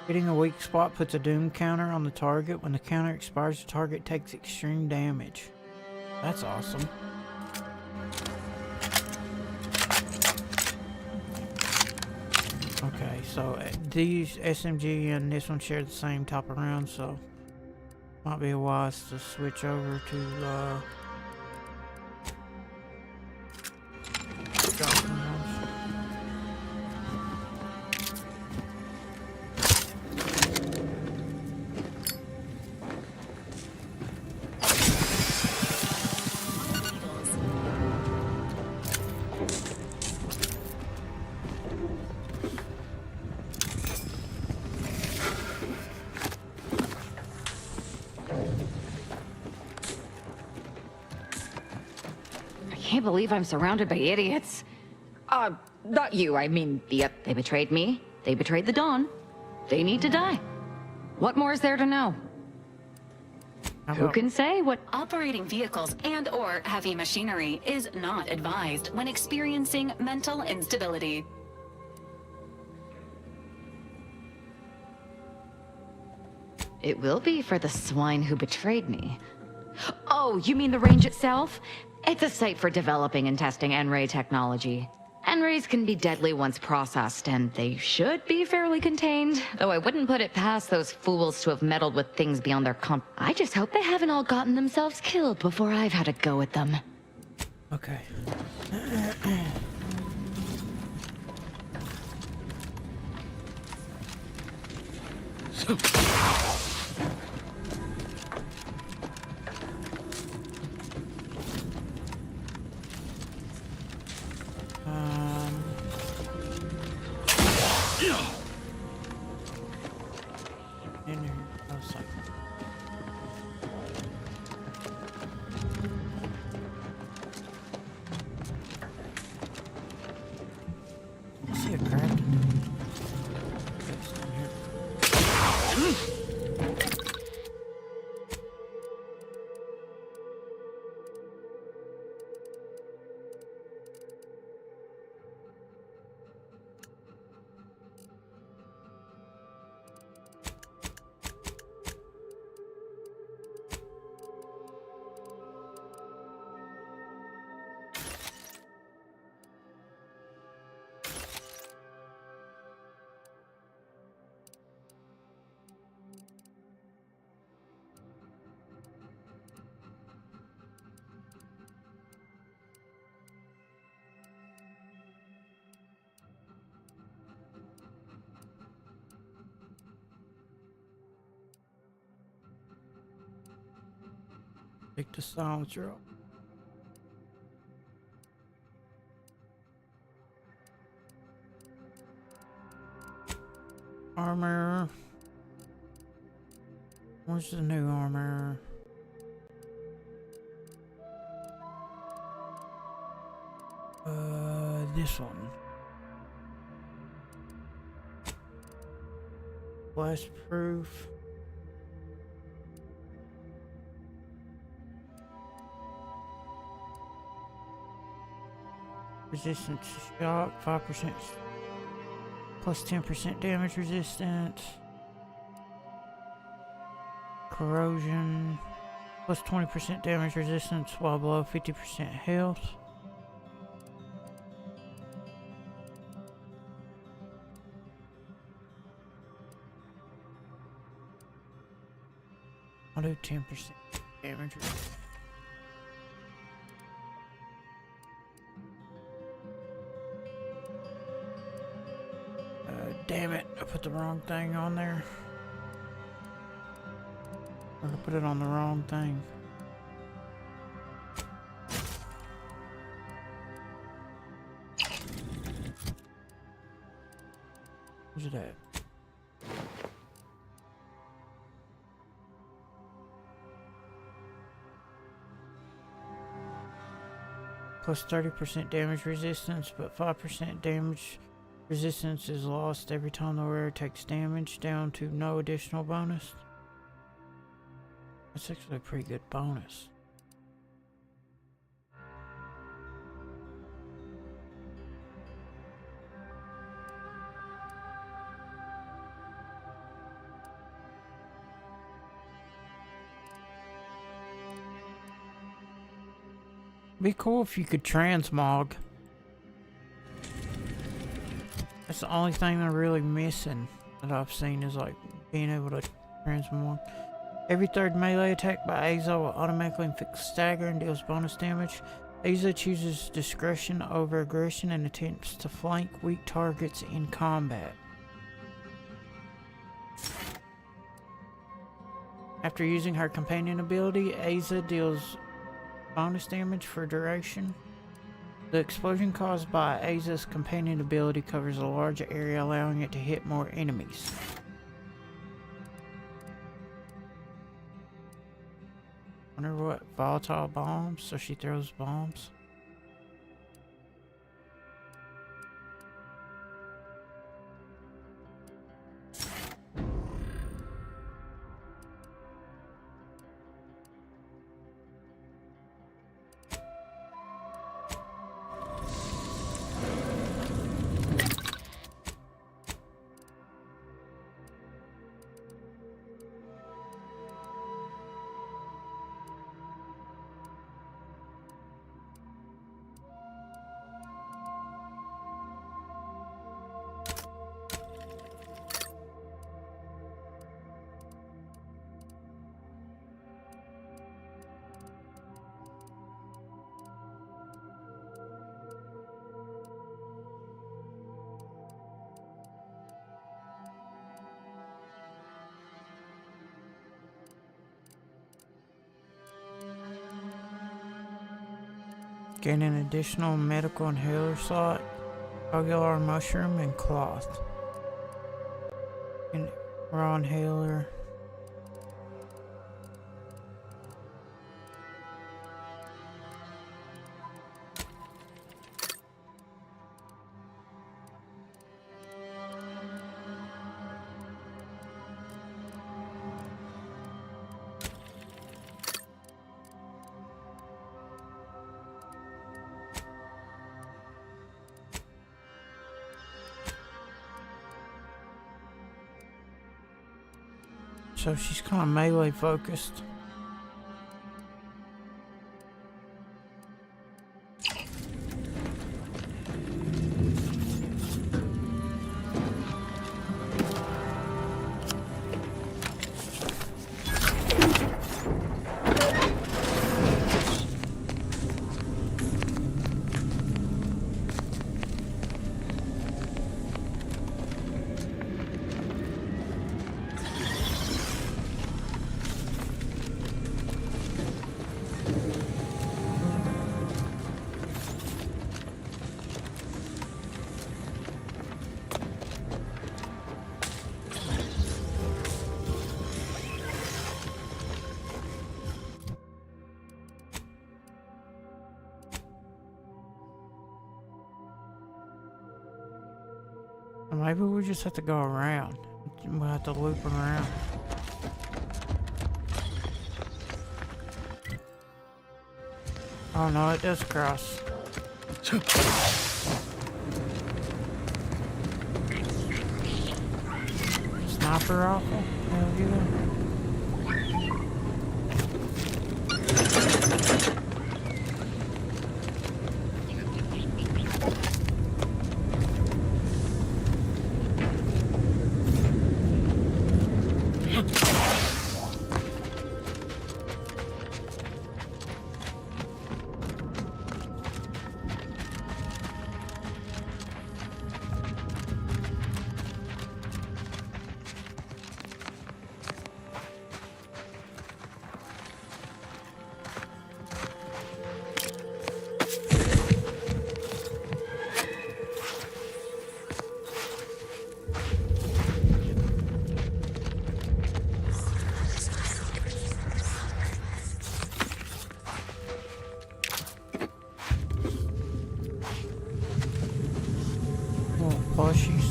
Hitting a weak spot puts a doom counter on the target. When the counter expires, the target takes extreme damage. That's awesome. Okay, so these SMG and this one share the same type of rounds, so might be wise to switch over to shotgun rounds. I can't believe I'm surrounded by idiots. Not you, I mean, yep, they betrayed me. They betrayed the Dawn. They need to die. What more is there to know? Who can say what... Operating vehicles and/or heavy machinery is not advised when experiencing mental instability. It will be for the swine who betrayed me. Oh, you mean the range itself? It's a site for developing and testing N-ray technology. N-rays can be deadly once processed, and they should be fairly contained. Though I wouldn't put it past those fools to have meddled with things beyond their I just hope they haven't all gotten themselves killed before I've had a go at them. Okay. In here. Oh, sorry. I see a crafting. That's in here. Take the silencer off. Armor. Where's the new armor? This one. Blast proof. Resistance to shock, 5% plus 10% damage resistance. Corrosion, plus 20% damage resistance while below 50% health. I'll do 10% damage. Damn it, I put the wrong thing on there. Or I put it on the wrong thing. Where's it at? Plus 30% damage resistance, but 5% damage resistance is lost every time the wearer takes damage, down to no additional bonus. That's actually a pretty good bonus. Be cool if you could transmog. That's the only thing they're really missing that I've seen is like being able to transmog. Every third melee attack by Aza will automatically inflict stagger and deals bonus damage. Aza chooses discretion over aggression and attempts to flank weak targets in combat. After using her companion ability, Aza deals bonus damage for duration. The explosion caused by Aza's companion ability covers a larger area, allowing it to hit more enemies. Wonder what volatile bombs, so she throws bombs. Gain an additional medical inhaler slot, Ogular mushroom, and cloth. And raw inhaler. So she's kind of melee focused. Or maybe we just have to go around. We'll have to loop around. Oh no, it does cross. Sniper rifle? Hell yeah. Plushies.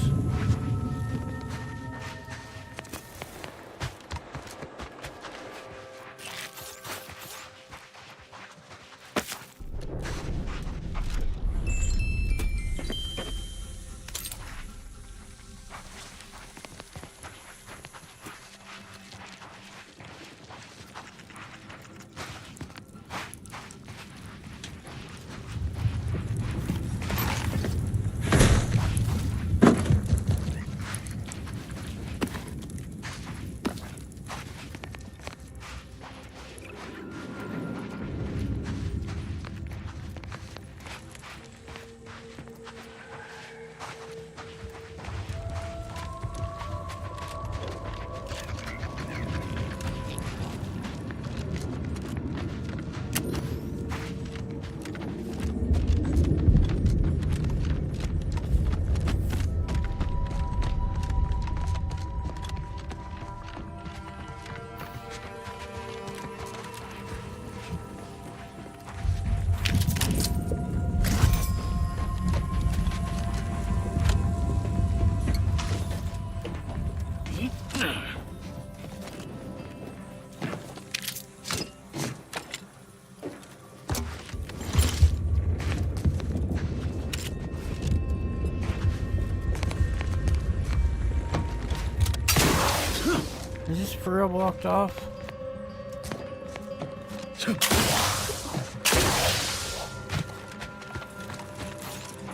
Is this for real blocked off?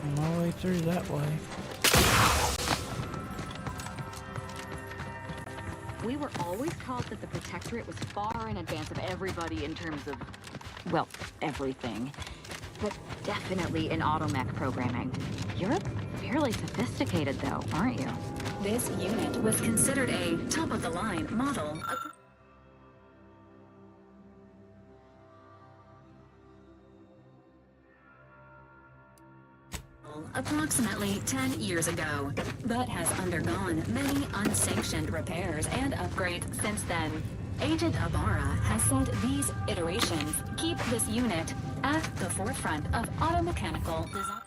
I'm all the way through that way. We were always taught that the Protectorate was far in advance of everybody in terms of, well, everything. But definitely in automech programming. You're fairly sophisticated though, aren't you? This unit was considered a top-of-the-line model. Approximately 10 years ago, but has undergone many unsanctioned repairs and upgrades since then. Agent Ibarra has said these iterations keep this unit at the forefront of automechanical design.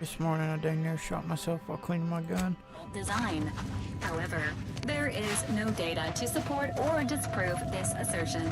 This morning I dang near shot myself while cleaning my gun. Design. However, there is no data to support or disprove this assertion.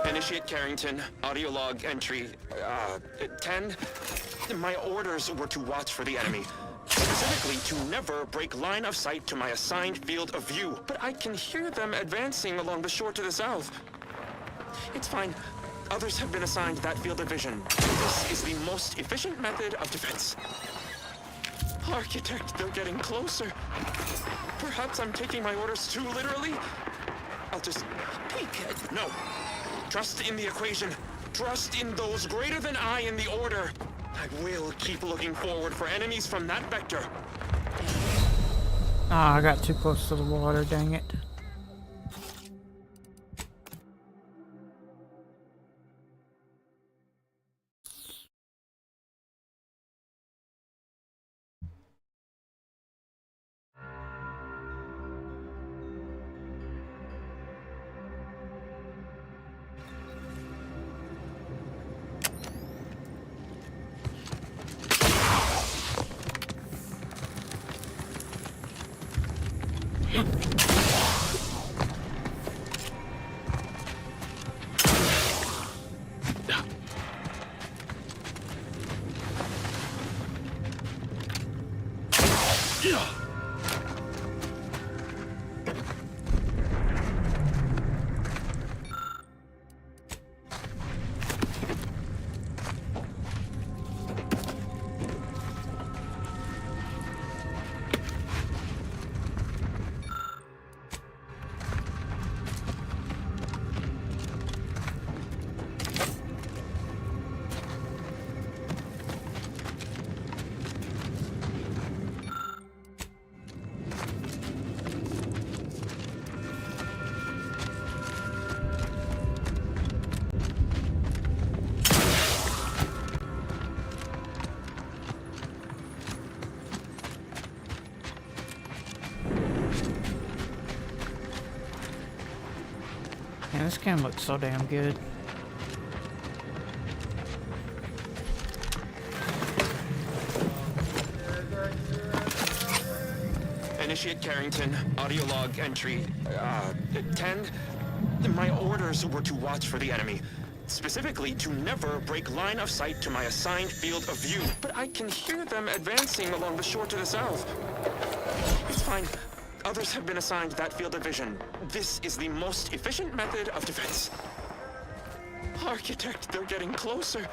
Initiate Carrington, audio log entry, 10. My orders were to watch for the enemy. Specifically, to never break line of sight to my assigned field of view. But I can hear them advancing along the shore to the south. It's fine. Others have been assigned that field of vision. This is the most efficient method of defense. Architect, they're getting closer. Perhaps I'm taking my orders too literally. I'll just peek. No. Trust in the equation. Trust in those greater than I in the order. I will keep looking forward for enemies from that vector. Ah, I got too close to the water, dang it. Man, this game looks so damn good. Initiate Carrington, audio log entry, 10. My orders were to watch for the enemy. Specifically, to never break line of sight to my assigned field of view. But I can hear them advancing along the shore to the south. It's fine. Others have been assigned that field of vision. This is the most efficient method of defense. Architect, they're getting closer.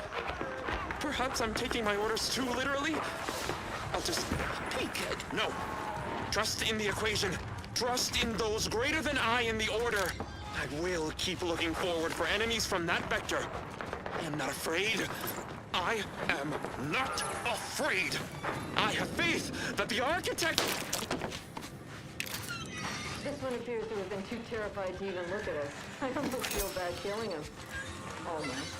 Perhaps I'm taking my orders too literally. I'll just peek. No. Trust in the equation. Trust in those greater than I in the order. I will keep looking forward for enemies from that vector. I am not afraid. I am not afraid. I have faith that the architect... This one appears to have been too terrified to even look at us. I almost feel bad killing him. Almost.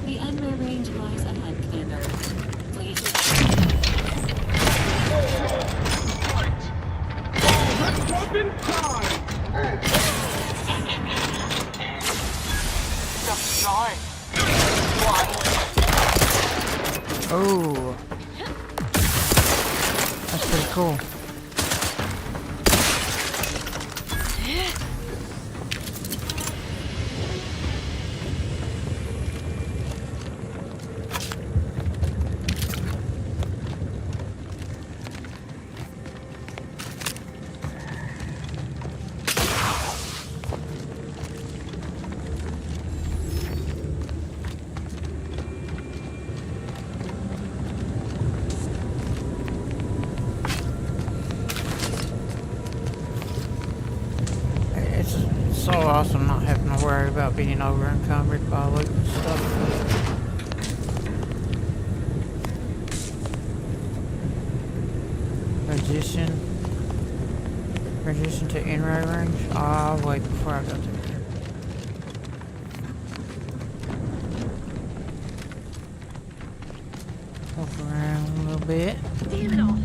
The Enray range lies ahead, Commander. Please. Let's jump in time! Oh, that's pretty cool. So awesome not having to worry about being over encumbered by loot and stuff. Transition to Enray range. I'll wait before I go through there. Walk around a little bit. Damn it all!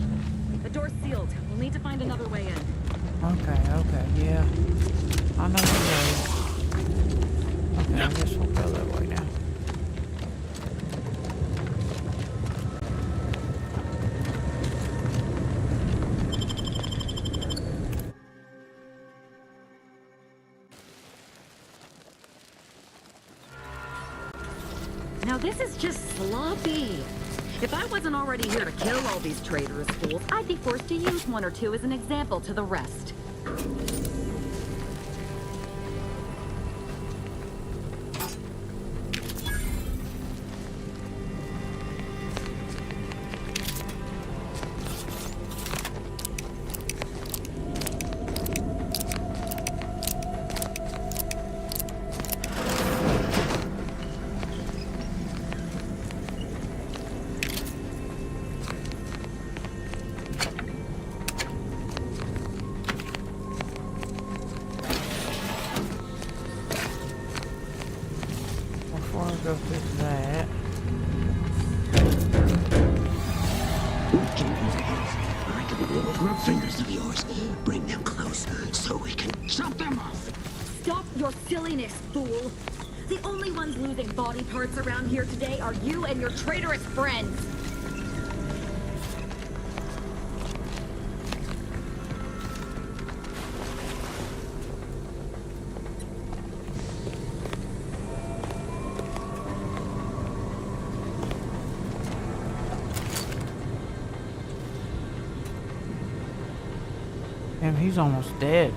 The door's sealed. We'll need to find another way in. Okay, yeah. I know the way. Okay, I guess we'll go that way now. Now this is just sloppy. If I wasn't already here to kill all these traitorous fools, I'd be forced to use one or two as an example to the rest. Before I go through that, Get over here. I can those grub fingers of yours. Bring them close so we can chop them off. Stop your silliness, fool! The only ones losing body parts around here today are you and your traitorous friends! damn, he's almost dead.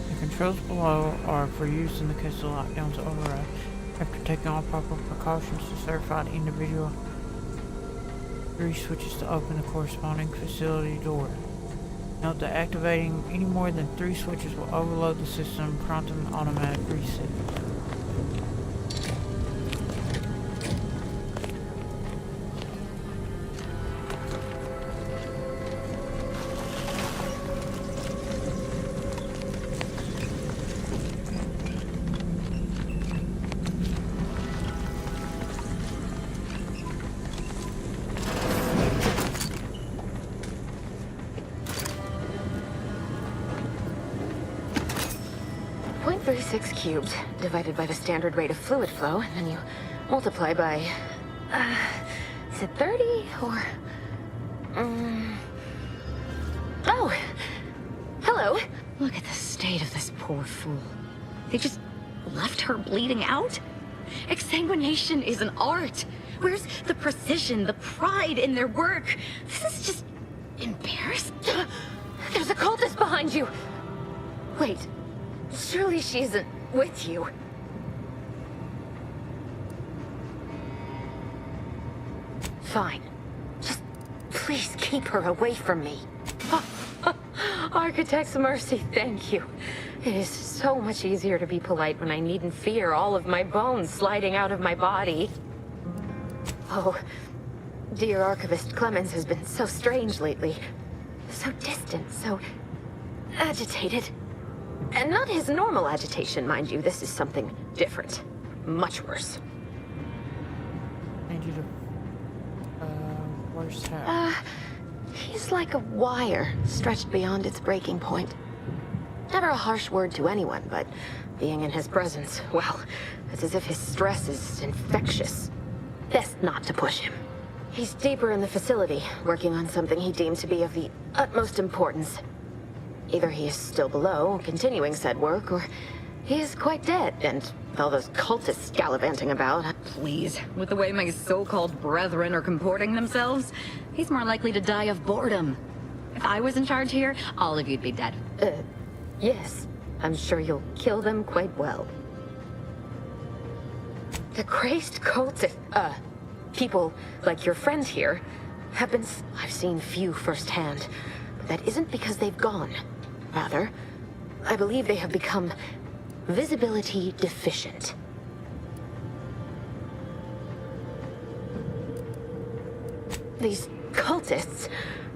The controls below are for use in the case of lockdowns override. After taking all proper precautions to certify the individual, 3 switches to open the corresponding facility door. Note that activating any more than 3 switches will overload the system, prompting an automatic reset. .36 cubed divided by the standard rate of fluid flow, and then you multiply by, is it 30 or, oh, hello. Look at the state of this poor fool. They just left her bleeding out? Exsanguination is an art. Where's the precision, the pride in their work? This is just embarrassing. There's a cultist behind you. Wait. Surely she isn't with you. Fine. Just please keep her away from me. Architect's mercy, thank you. It is so much easier to be polite when I needn't fear all of my bones sliding out of my body. Oh, dear Archivist Clemens has been so strange lately. So distant, so agitated. And not his normal agitation, mind you. This is something different. Much worse. Need you to, where's that? He's like a wire, stretched beyond its breaking point. Never a harsh word to anyone, but being in his presence, well, it's as if his stress is infectious. Best not to push him. He's deeper in the facility, working on something he deemed to be of the utmost importance. Either he is still below, continuing said work, or he is quite dead, and all those cultists gallivanting about. Please, with the way my so-called brethren are comporting themselves, he's more likely to die of boredom. If I was in charge here, all of you'd be dead. Yes. I'm sure you'll kill them quite well. The crazed cultists, people like your friends here, have been... I've seen few firsthand, but that isn't because they've gone. Rather, I believe they have become visibility deficient. These cultists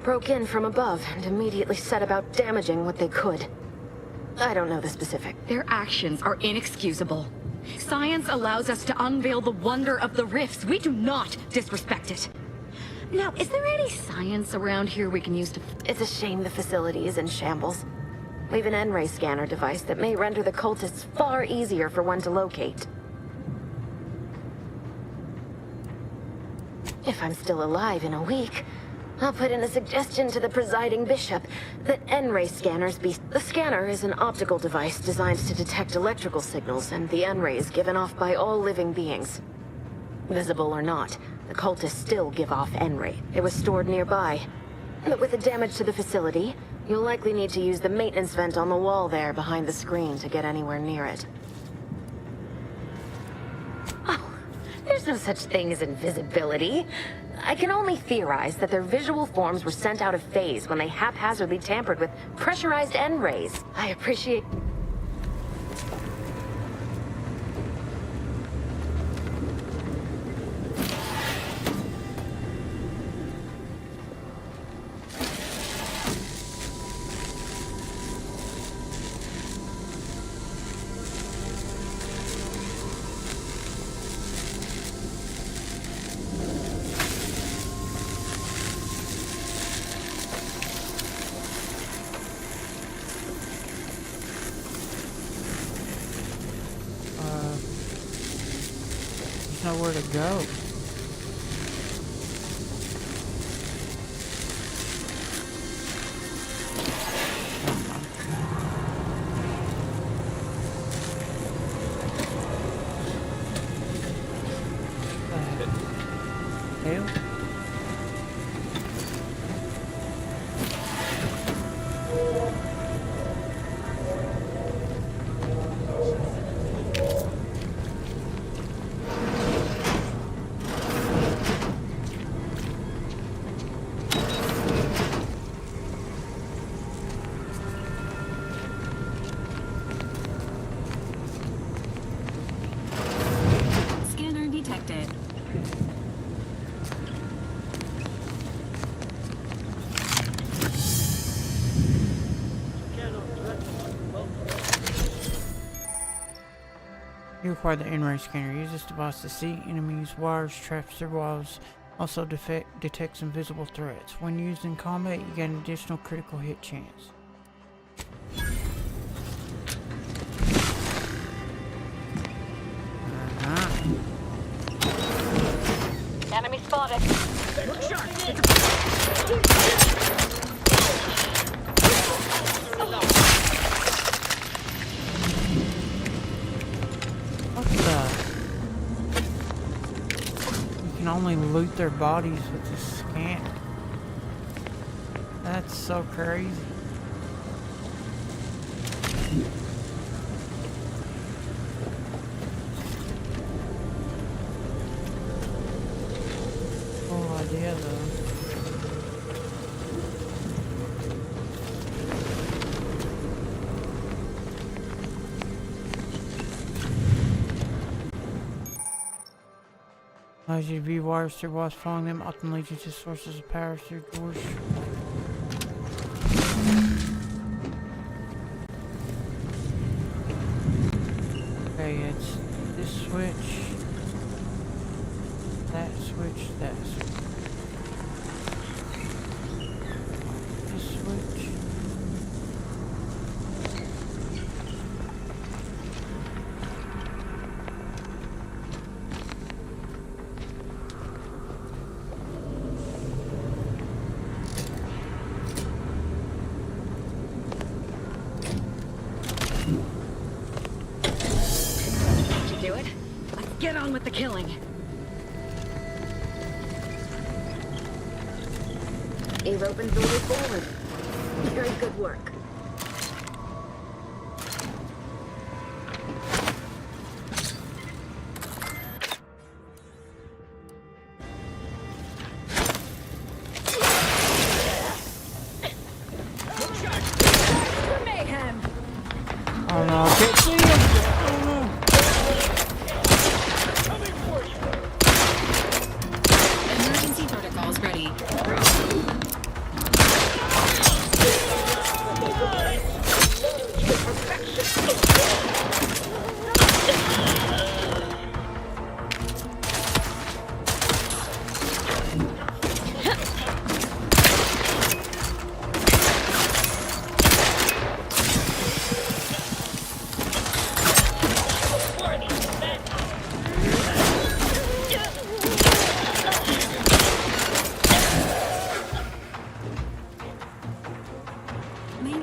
broke in from above and immediately set about damaging what they could. I don't know the specific. Their actions are inexcusable. Science allows us to unveil the wonder of the rifts. We do not disrespect it. Now, is there any science around here we can use to... It's a shame the facility is in shambles. We've an N-ray scanner device that may render the cultists far easier for one to locate. If I'm still alive in a week, I'll put in a suggestion to the presiding bishop that N-ray scanners be... The scanner is an optical device designed to detect electrical signals and the N-rays given off by all living beings. Visible or not, the cultists still give off N-ray. It was stored nearby. But with the damage to the facility, you'll likely need to use the maintenance vent on the wall there behind the screen to get anywhere near it. Oh, there's no such thing as invisibility. I can only theorize that their visual forms were sent out of phase when they haphazardly tampered with pressurized N-rays. I appreciate... Nowhere to go. Hell? Scanner detected. You acquire the N-ray scanner. Use this device to see enemies, wires, traps, their walls. Also detects invisible threats. When used in combat, you get an additional critical hit chance. Enemy spotted. Look sharp. What the? You can only loot their bodies with the scanner. That's so crazy. Cool idea though. Allows you to view wires through whilst following them, often leads you to sources of power through doors. Okay, it's this switch, that switch, that switch. This switch. Get on with the killing. You've opened the way forward. Very good work. Mayhem! Oh no, I can't see him! Oh no! Emergency protocols ready.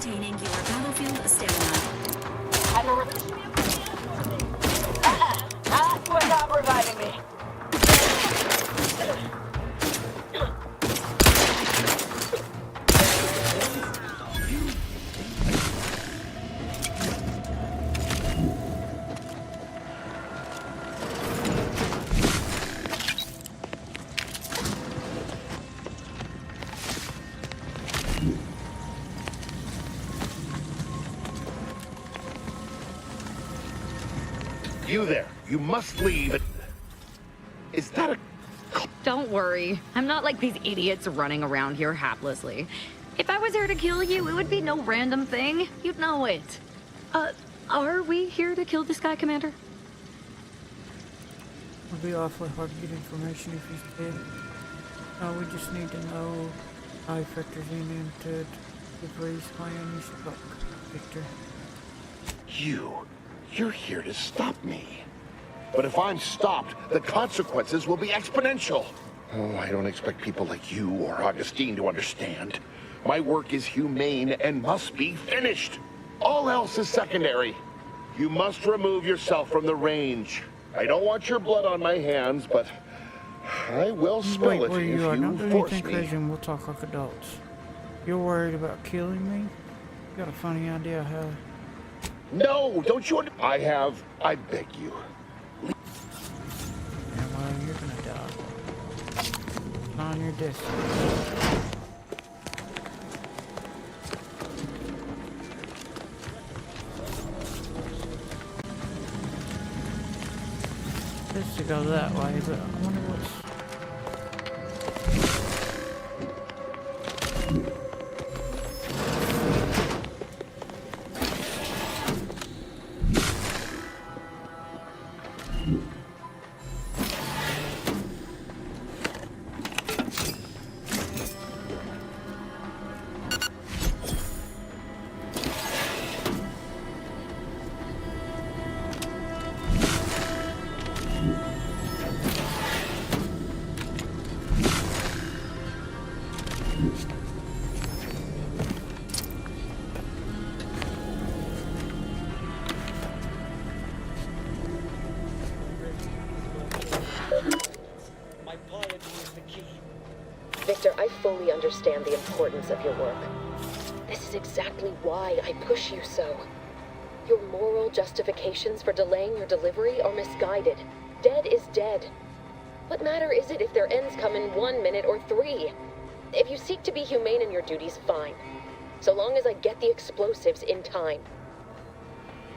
maintaining your battlefield stamina. You are not reviving me. You there. You must leave. Is that a... Don't worry. I'm not like these idiots running around here haplessly. If I was here to kill you, it would be no random thing. You'd know it. Are we here to kill this guy, Commander? It'll be awfully hard to get information if he's dead. No, we just need to know how he factors into Bree's plan. You should look, Victor. You're here to stop me. But if I'm stopped, the consequences will be exponential. Oh, I don't expect people like you or Augustine to understand. My work is humane and must be finished. All else is secondary. You must remove yourself from the range. I don't want your blood on my hands, but I will spill Wait, it where if you are. you Don't do force anything me. crazy and we'll talk like adults. You're worried about killing me? You got a funny idea how... No, don't you? I beg you. Yeah, well, you're gonna die. It's on your destiny. This to go that way, but I wonder what's... Victor, I fully understand the importance of your work. This is exactly why I push you so. Your moral justifications for delaying your delivery are misguided. Dead is dead. What matter is it if their ends come in 1 minute or 3? If you seek to be humane in your duties, fine. So long as I get the explosives in time.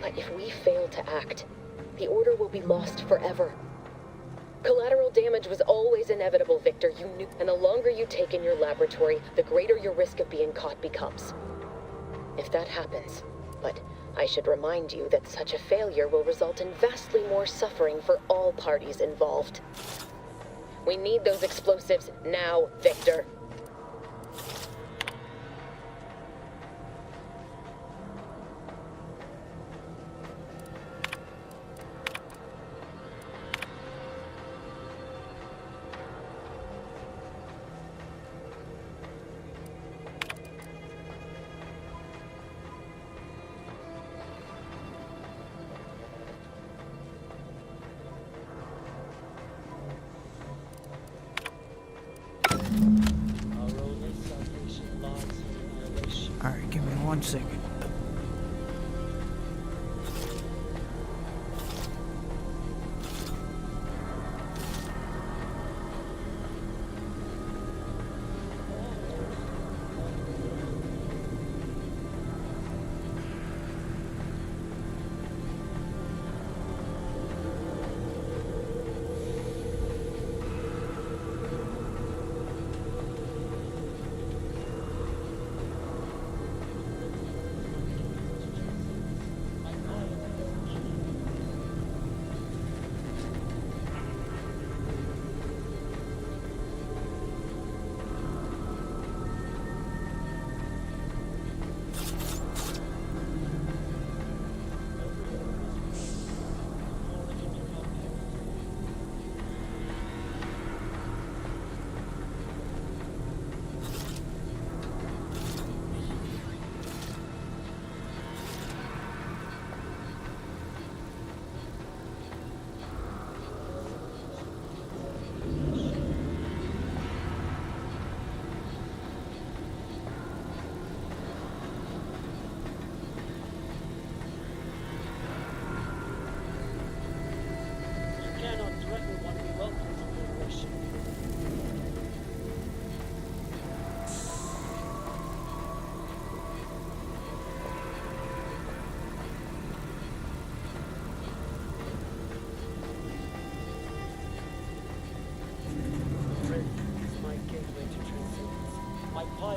But if we fail to act, the Order will be lost forever. Collateral damage was always inevitable, Victor. You knew. And the longer you take in your laboratory, the greater your risk of being caught becomes. If that happens, but I should remind you that such a failure will result in vastly more suffering for all parties involved. We need those explosives now, Victor. Alright, give me 1 second.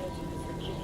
gratitude is the key.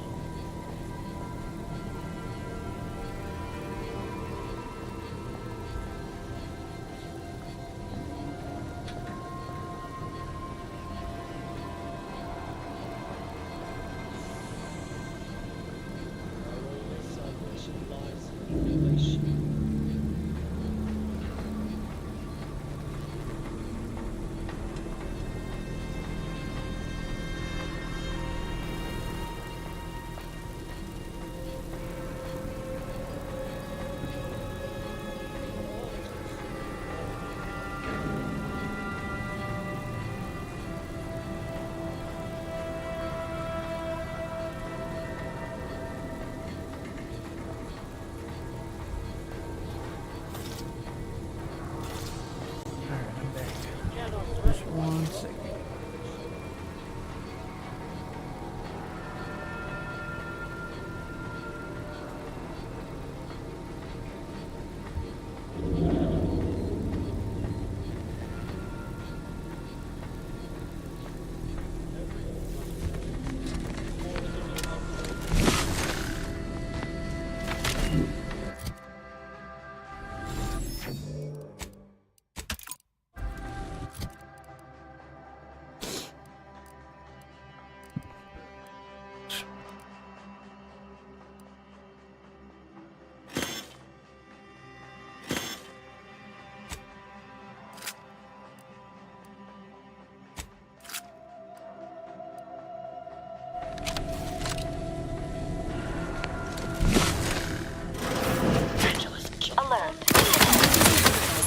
Just 1 second.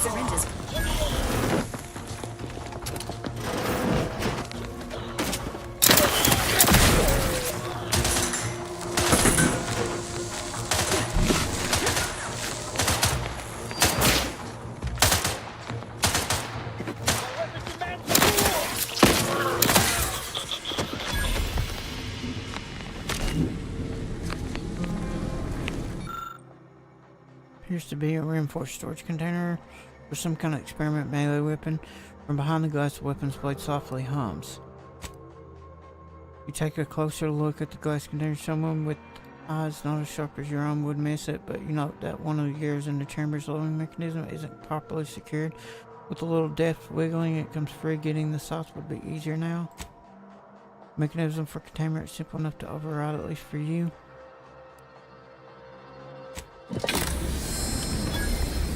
Syringes. Appears to be a reinforced storage container or some kind of experiment melee weapon. From behind the glass, the weapon's blade softly hums. You take a closer look at the glass container. Someone with eyes not as sharp as your own would miss it, but you note that one of the gears in the chamber's loading mechanism isn't properly secured. With a little deft wiggling, it comes free. Getting the sauce would be easier now. Mechanism for containment is simple enough to override, at least for you.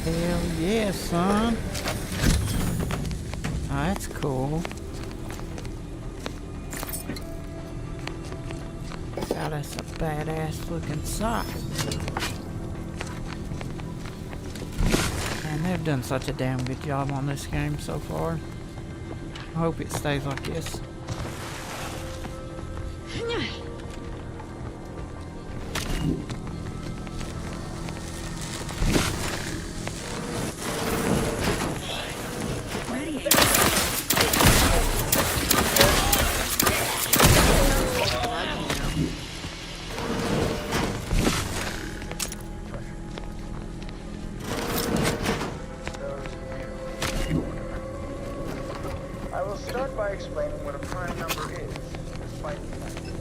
Hell yeah, son. Oh, that's cool. God, that's a badass looking sock. Man, they've done such a damn good job on this game so far. I hope it stays like this. I will start by explaining what a prime number is, despite the fact that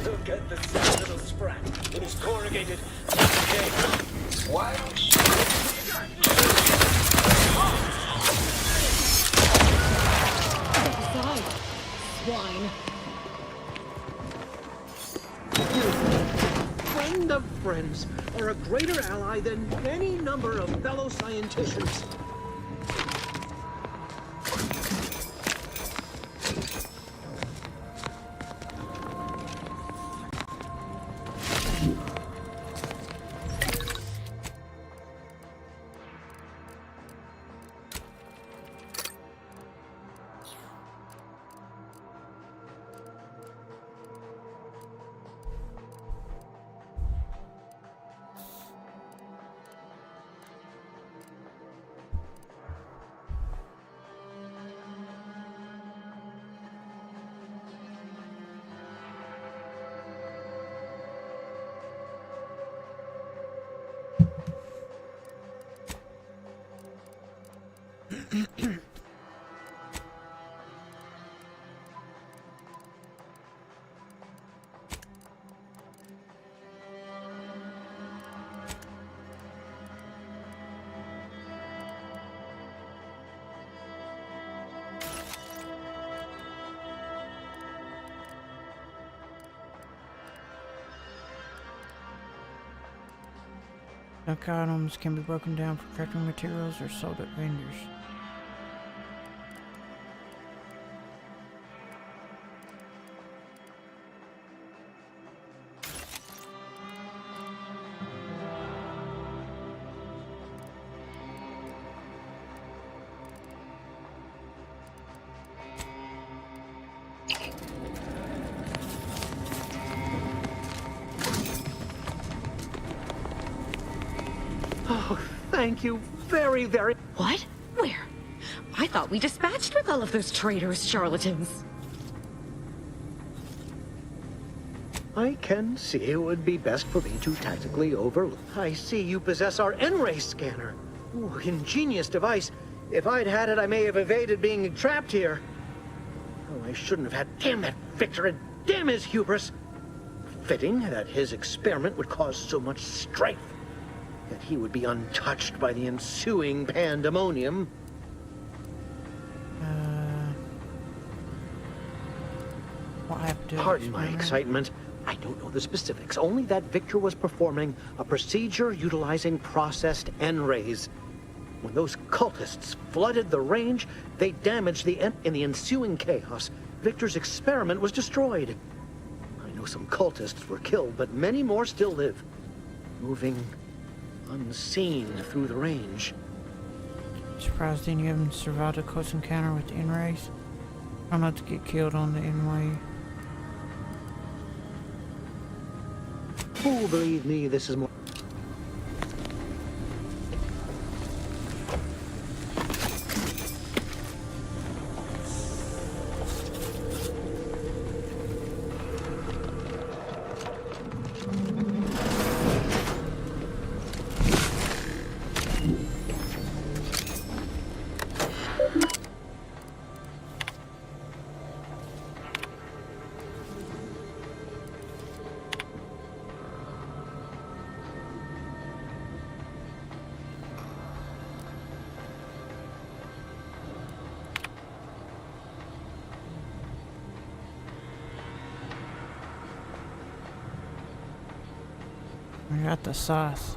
look at the sad little sprat in his corrugated cage. Why don't you... Swine. Friend of friends are a greater ally than any number of fellow scienticians. Junk items can be broken down for crafting materials or sold at vendors. Oh, thank you very, very... What? Where? I thought we dispatched with all of those traitorous charlatans. I can see it would be best for me to tactically overlook. I see you possess our N-ray scanner. Ooh, ingenious device. If I'd had it, I may have evaded being trapped here. Oh, I shouldn't have had... Damn that Victor, and damn his hubris. Fitting that his experiment would cause so much strife. That he would be untouched by the ensuing pandemonium. What happened to Pardon my excitement. I don't know the specifics, only that Victor was performing a procedure utilizing processed N-rays. When those cultists flooded the range, they damaged the in the ensuing chaos, Victor's experiment was destroyed. I know some cultists were killed, but many more still live, moving unseen through the range. Surprised any of them survived a close encounter with the N-rays. Try not to get killed on the N-way. Oh, believe me, this is more... I got the sauce.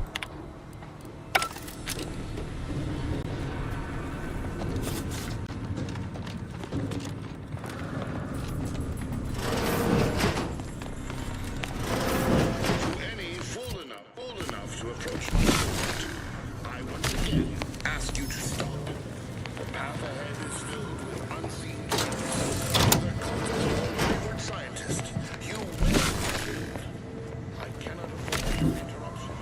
Any fool enough to approach my fort, I once again ask you to stop. The path ahead is filled with unseen threats. Other cultists, wayward scientists, you will be killed. I cannot afford your interruption.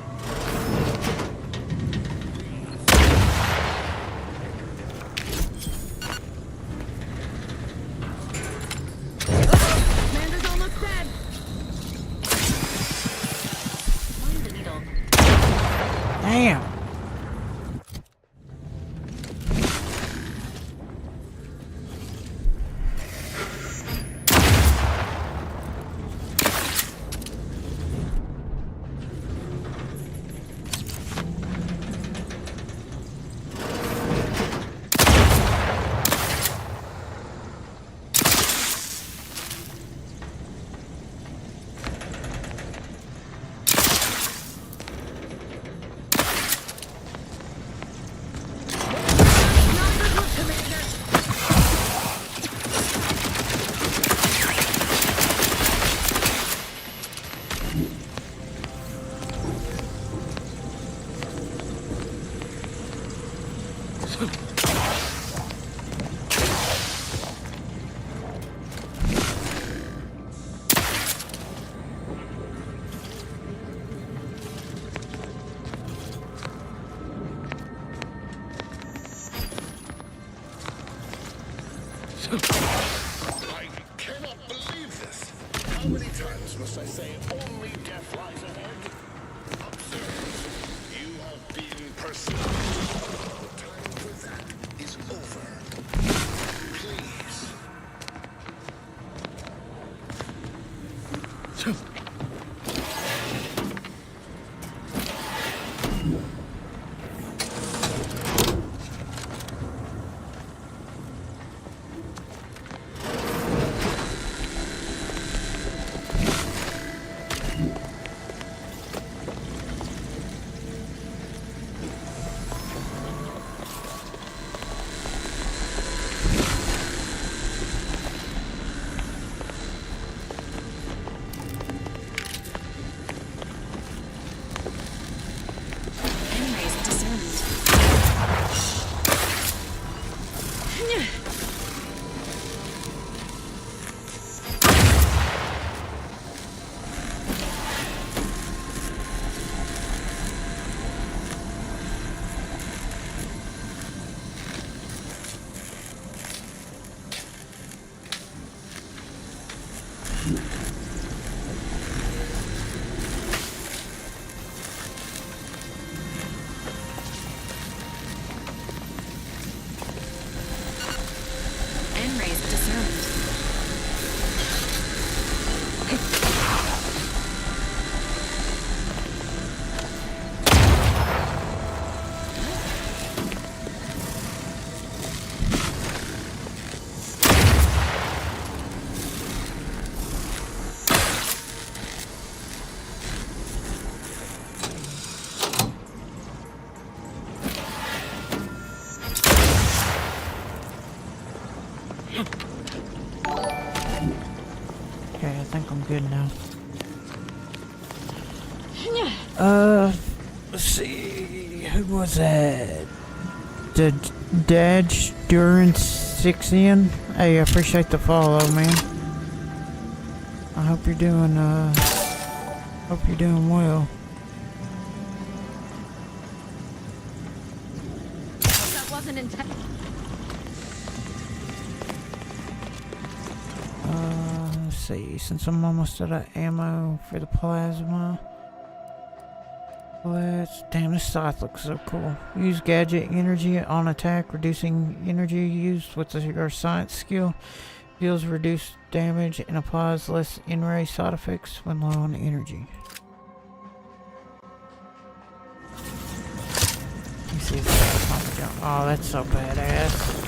Amanda's almost dead. Find the needle. Damn! I cannot believe this. How many times must I say only death lies ahead? Observe, you have been pursued. The time for that is over. N-rays discerned. Okay, I think I'm good now. Let's see. Who was that? The Daj Duran 6N? Hey, I appreciate the follow, man. I hope you're doing, well. That wasn't intended. Let's see, since I'm almost out of ammo for the plasma, damn, this scythe looks so cool. Use gadget energy on attack, reducing energy used with your science skill. Deals reduced damage and applies less in-ray side effects when low on energy. Let me see if that's on the jump. Oh, that's so badass.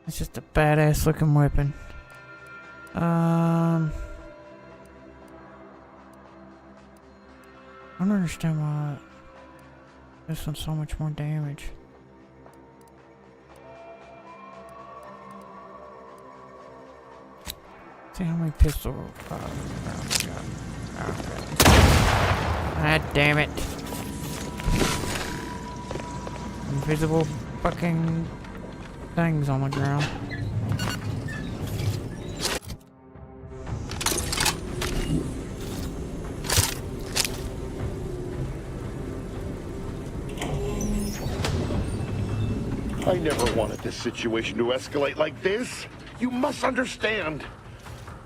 It's just a badass looking weapon. I don't understand why this one's so much more damage. See how many pistol rounds we got. Ah, damn it. Invisible fucking things on the ground. I never wanted this situation to escalate like this. You must understand.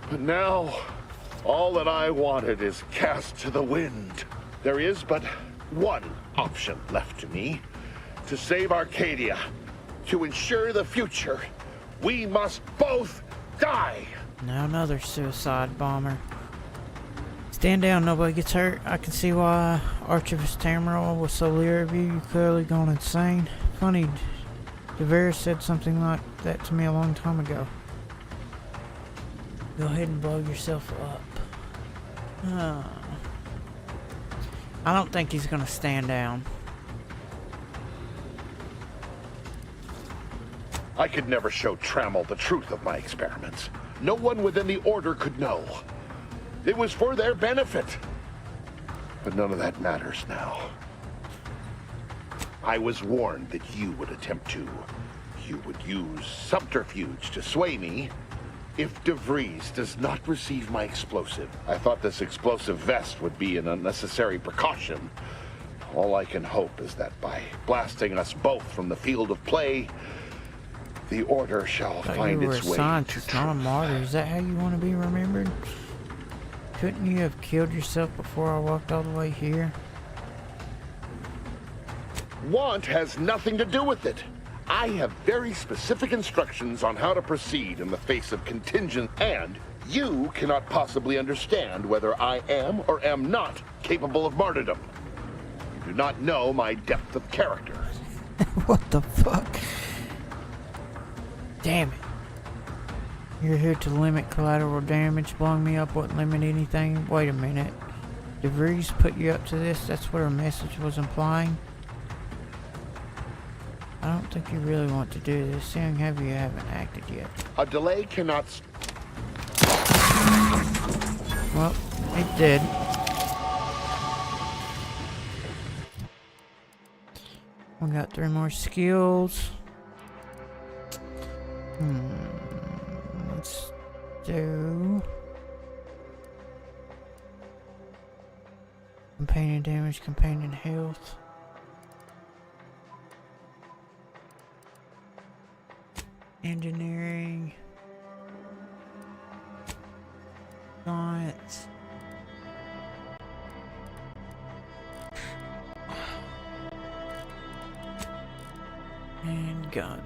But now, all that I wanted is cast to the wind. There is but one option left to me. To save Arcadia. To ensure the future. We must both die. Now another suicide bomber. Stand down, nobody gets hurt. I can see why Archivist Tamriel was so leery of you. You're clearly gone insane. Funny, Devere said something like that to me a long time ago. Go ahead and blow yourself up. I don't think he's gonna stand down. I could never show Trammell the truth of my experiments. No one within the Order could know. It was for their benefit. But none of that matters now. I was warned that you would attempt to. You would use subterfuge to sway me if De Vries does not receive my explosive. I thought this explosive vest would be an unnecessary precaution. All I can hope is that by blasting us both from the field of play, the Order shall find its way. Scientist, not a martyr. Is that how you want to be remembered? Couldn't you have killed yourself before I walked all the way here? Want has nothing to do with it. I have very specific instructions on how to proceed in the face of contingent, and you cannot possibly understand whether I am or am not capable of martyrdom. You do not know my depth of character. What the fuck? Damn it. You're here to limit collateral damage. Blowing me up wouldn't limit anything. Wait a minute. De Vries put you up to this? That's what her message was implying? I don't think you really want to do this, seeing how you haven't acted yet. A delay cannot... Well, it did. We got 3 more skills. Let's do... Companion damage, companion health. Engineering. Science. And guns.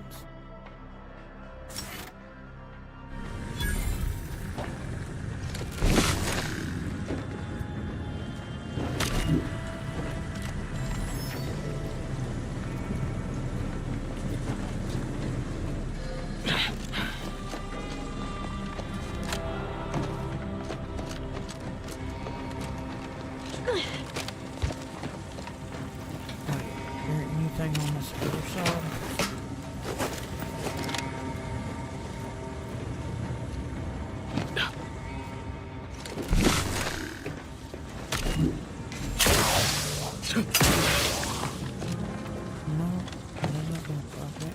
Anything on this other side? No, that's not gonna pop it.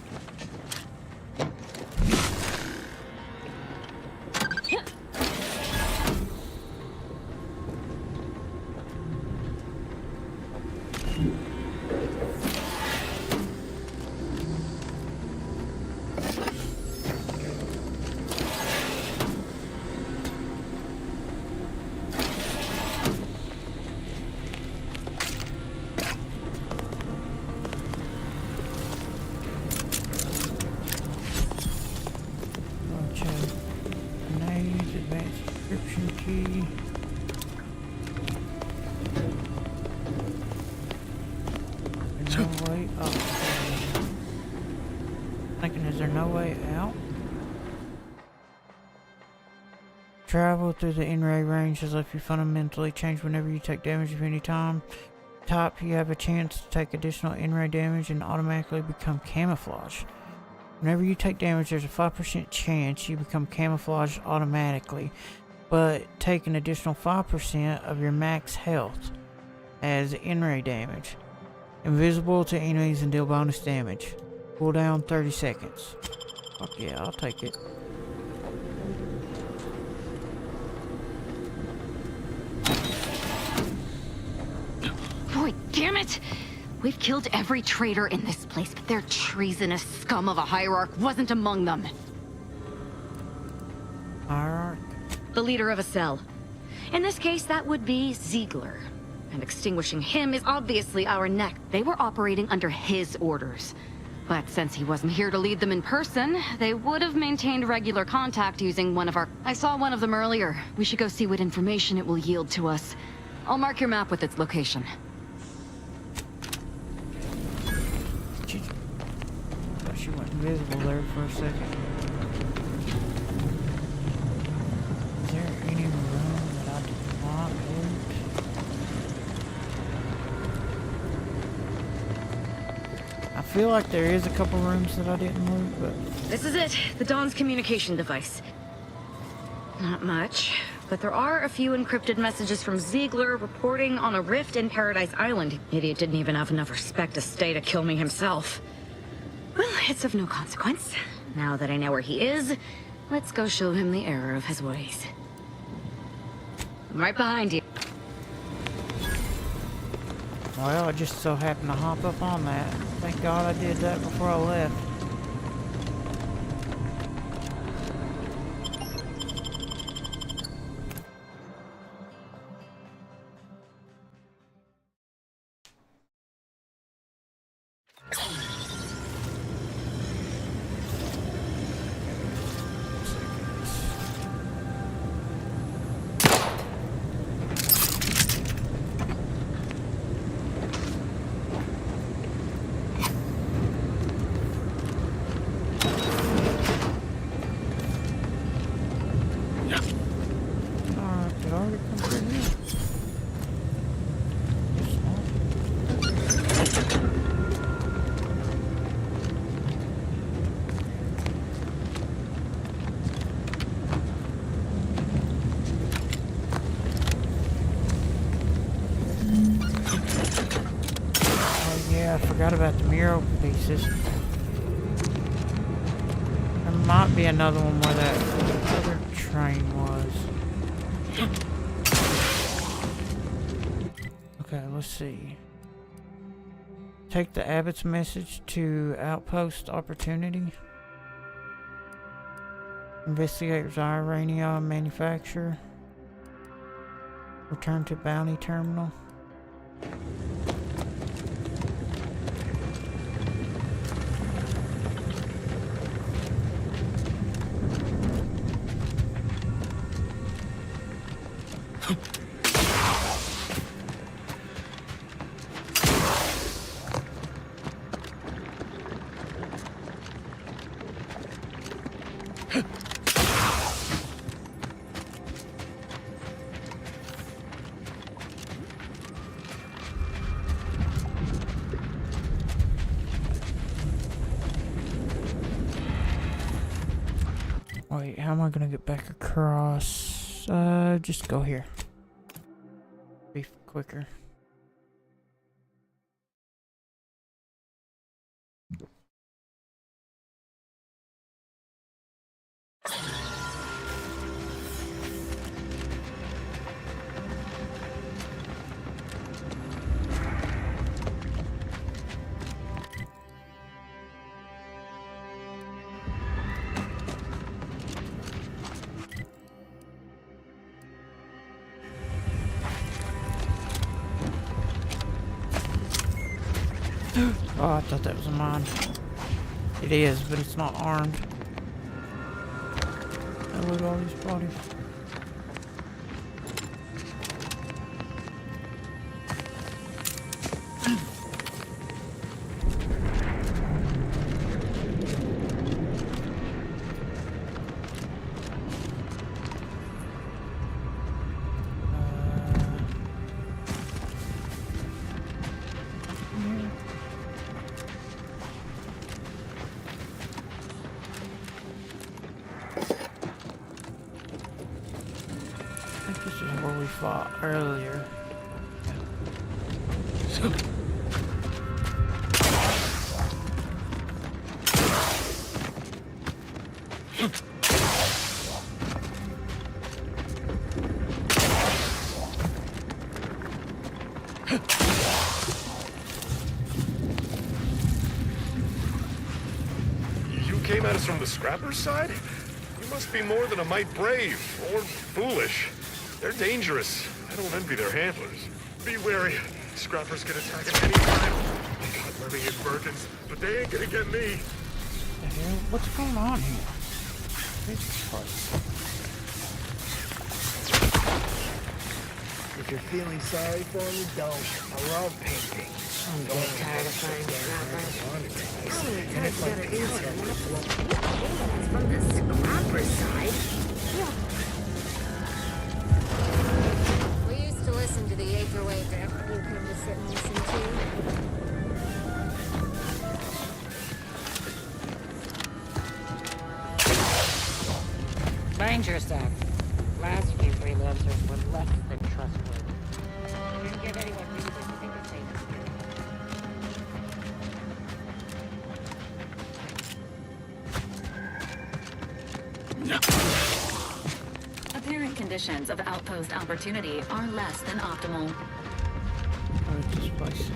Grenades, advanced description key. There's no way up. Thinking, is there no way out? Travel through the in-ray range as if you fundamentally change whenever you take damage of any time. Top, you have a chance to take additional in-ray damage and automatically become camouflaged. Whenever you take damage, there's a 5% chance you become camouflaged automatically, but take an additional 5% of your max health as in-ray damage. Invisible to enemies and deal bonus damage. Cooldown 30 seconds. Fuck yeah, I'll take it. Boy, damn it! We've killed every traitor in this place, but their treasonous scum of a hierarch wasn't among them. Hierarch? The leader of a cell. In this case, that would be Ziegler. And extinguishing him is obviously our next. They were operating under his orders. But since he wasn't here to lead them in person, they would have maintained regular contact using one of our... I saw one of them earlier. We should go see what information it will yield to us. I'll mark your map with its location. She went invisible there for a second. Is there any room that I did not loot? I feel like there is a couple rooms that I didn't loot, but... This is it, the Dawn's communication device. Not much, but there are a few encrypted messages from Ziegler reporting on a rift in Paradise Island. Idiot didn't even have enough respect to stay to kill me himself. Well, it's of no consequence. Now that I know where he is, let's go show him the error of his ways. I'm right behind you. Well, I just so happened to hop up on that. Thank God I did that before I left. I forgot about the mural pieces. There might be another one where that other train was. Okay, let's see. Take the Abbott's message to Outpost Opportunity. Investigate Xyranium manufacturer. Return to Bounty Terminal. Wait, how am I gonna get back across? Just go here. Be quicker. Oh, I thought that was a mine. It is, but it's not armed. Oh, look at all these bodies. Fought earlier. You came at us from the Scrappers' side? You must be more than a mite brave, or foolish. They're dangerous. I don't envy their handlers. Be wary. Scrappers can attack at any time. They got living in Birkins, but they ain't gonna get me. The hell? What's going on here? Jesus Christ. If you're feeling sorry for me, don't. I love painting. I'm getting tired of finding From the Scrapper side. We used to listen to the Aetherwave that you came to sit and listen to. Mind yourself. Last few freelancers were less than trustworthy. Didn't give anyone reason to think it's safe. Apparent conditions of Outpost Opportunity are less than optimal. This place.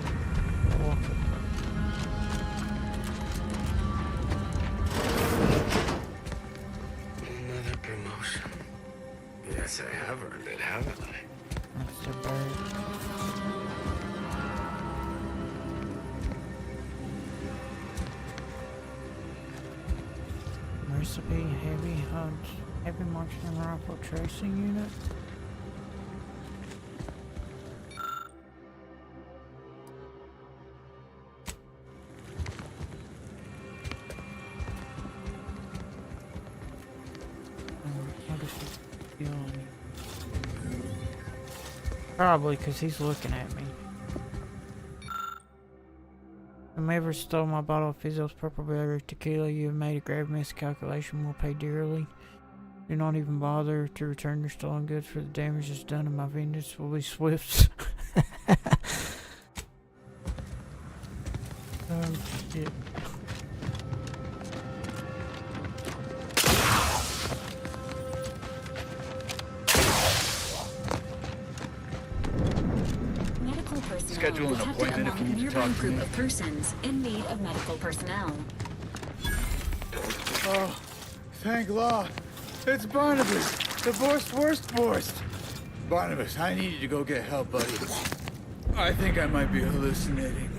Another promotion. Yes, I have earned it, haven't I? That's the bird. Recipe heavy marksman rifle tracing unit. How does he feel? Probably because he's looking at me. Whomever stole my bottle of Fizzo's purple berry tequila, you have made a grave miscalculation, will pay dearly. Do not even bother to return your stolen goods, for the damage is done and my vengeance will be swift. Oh shit. Medical schedule an appointment if you need to talk to me? Group of persons in need of medical personnel. Oh, thank law. It's Barnabas, the worst. Barnabas, I need you to go get help, buddy. I think I might be hallucinating.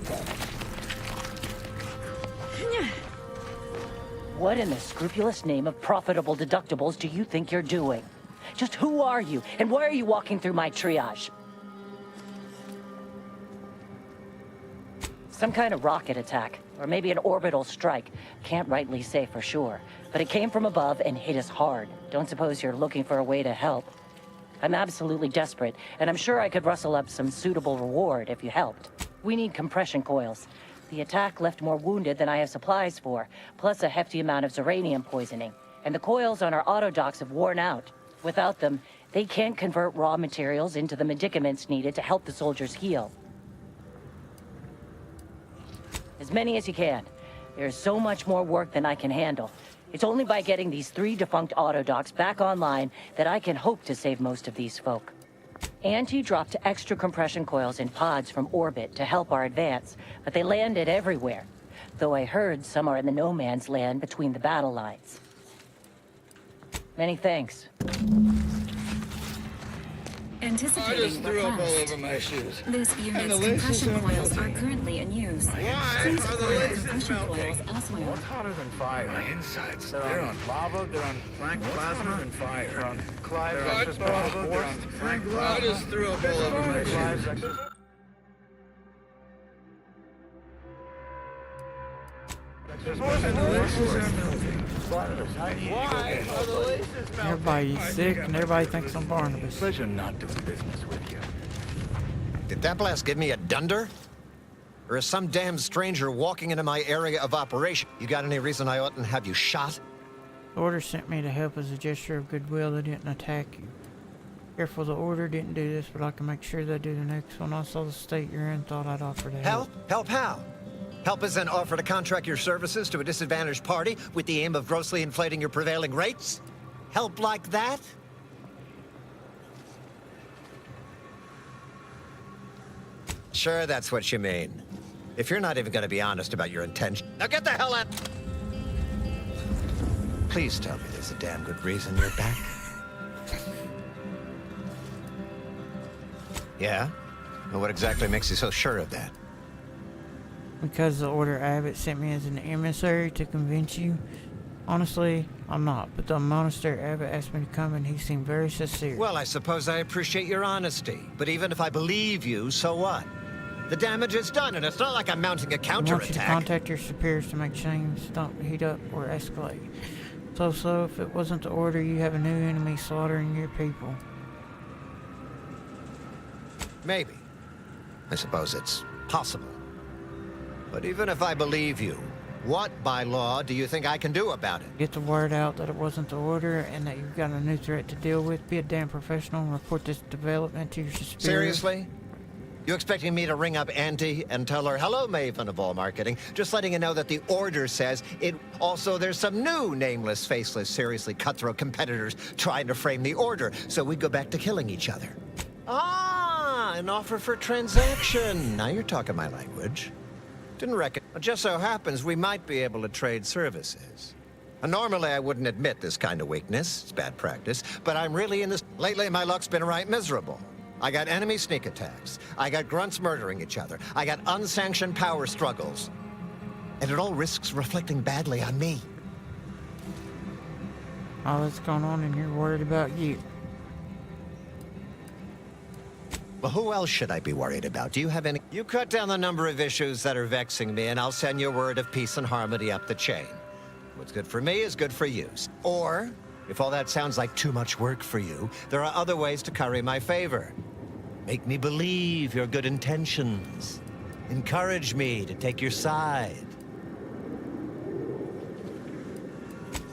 What in the scrupulous name of profitable deductibles do you think you're doing? Just who are you, and why are you walking through my triage? Some kind of rocket attack, or maybe an orbital strike. Can't rightly say for sure, but it came from above and hit us hard. Don't suppose you're looking for a way to help? I'm absolutely desperate, and I'm sure I could rustle up some suitable reward if you helped. We need compression coils. The attack left more wounded than I have supplies for, plus a hefty amount of Zeranium poisoning. And the coils on our autodocs have worn out. Without them, they can't convert raw materials into the medicaments needed to help the soldiers heal. As many as you can. There's so much more work than I can handle. It's only by getting these 3 defunct autodocs back online that I can hope to save most of these folk. Auntie dropped extra compression coils in pods from orbit to help our advance, but they landed everywhere. Though I heard some are in the no man's land between the battle lines. Many thanks. Anticipating I just threw up all request. over my shoes. This And unit's the laces compression are coils are melting. currently in use. Why Please are the order laces compression melting? coils elsewhere. What's hotter than fire? My insides. They're on lava, they're on frank plasma and fire. They're on Clive Vex's lava, they're on frank lava. I just threw up all over my shoes. And the laces are melting. Barnabas, I need you to go get help. Everybody's sick and everybody thinks I'm Barnabas. Pleasure not doing business with you. Did that blast give me a dunder? Or is some damn stranger walking into my area of operation? You got any reason I oughtn't have you shot? The order sent me to help as a gesture of goodwill. They didn't attack you. Careful, the order didn't do this, but I can make sure they do the next one. I saw the state you're in, thought I'd offer to help. Help how? Help is an offer to contract your services to a disadvantaged party with the aim of grossly inflating your prevailing rates? Help like that? Sure, that's what you mean. If you're not even going to be honest about your intention, now get the hell out! Please tell me there's a damn good reason you're back. Yeah? Well, what exactly makes you so sure of that? Because the order Abbott sent me as an emissary to convince you. Honestly, I'm not, but the monastery Abbott asked me to come and he seemed very sincere. Well, I suppose I appreciate your honesty, but even if I believe you, so what? The damage is done, and it's not like I'm mounting a I want you to counterattack. contact your superiors to make things don't heat up or escalate. So if it wasn't the order, you have a new enemy slaughtering your people. Maybe. I suppose it's possible. But even if I believe you, what by law do you think I can do about it? Get the word out that it wasn't the order and that you've got a new threat to deal with. Be a damn professional and report this development to your superiors. Seriously? You expecting me to ring up Auntie and tell her, hello, Maven of all marketing, just letting you know that the order says it. Also, there's some new nameless, faceless, seriously cutthroat competitors trying to frame the order, so we go back to killing each other. Ah, an offer for transaction. Now you're talking my language. Didn't reckon. It just so happens we might be able to trade services. And normally I wouldn't admit this kind of weakness. It's bad practice. But I'm really in this. Lately my luck's been right miserable. I got enemy sneak attacks. I got grunts murdering each other. I got unsanctioned power struggles. And it all risks reflecting badly on me. All that's going on and you're worried about you. Well, who else should I be worried about? Do you have any? You cut down the number of issues that are vexing me, and I'll send you a word of peace and harmony up the chain. What's good for me is good for you. Or, if all that sounds like too much work for you, there are other ways to curry my favor. Make me believe your good intentions. Encourage me to take your side.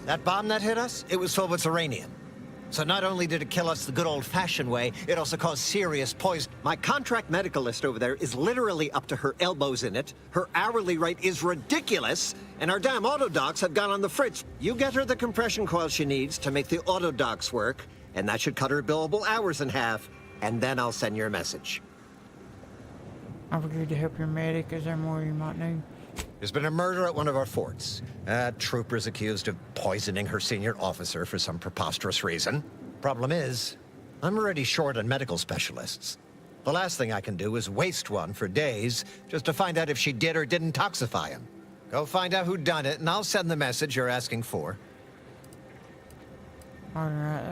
That bomb that hit us, it was filled with uranium. So not only did it kill us the good old-fashioned way, it also caused serious poison. My contract medicalist over there is literally up to her elbows in it. Her hourly rate is ridiculous, and our damn autodocs have gone on the fritz. You get her the compression coil she needs to make the autodocs work, and that should cut her billable hours in half, and then I'll send your message. I've agreed to help your medic. Is there more you might need? There's been a murder at one of our forts. A trooper's accused of poisoning her senior officer for some preposterous reason. Problem is, I'm already short on medical specialists. The last thing I can do is waste one for days just to find out if she did or didn't toxify him. Go find out who done it, and I'll send the message you're asking for. Alright,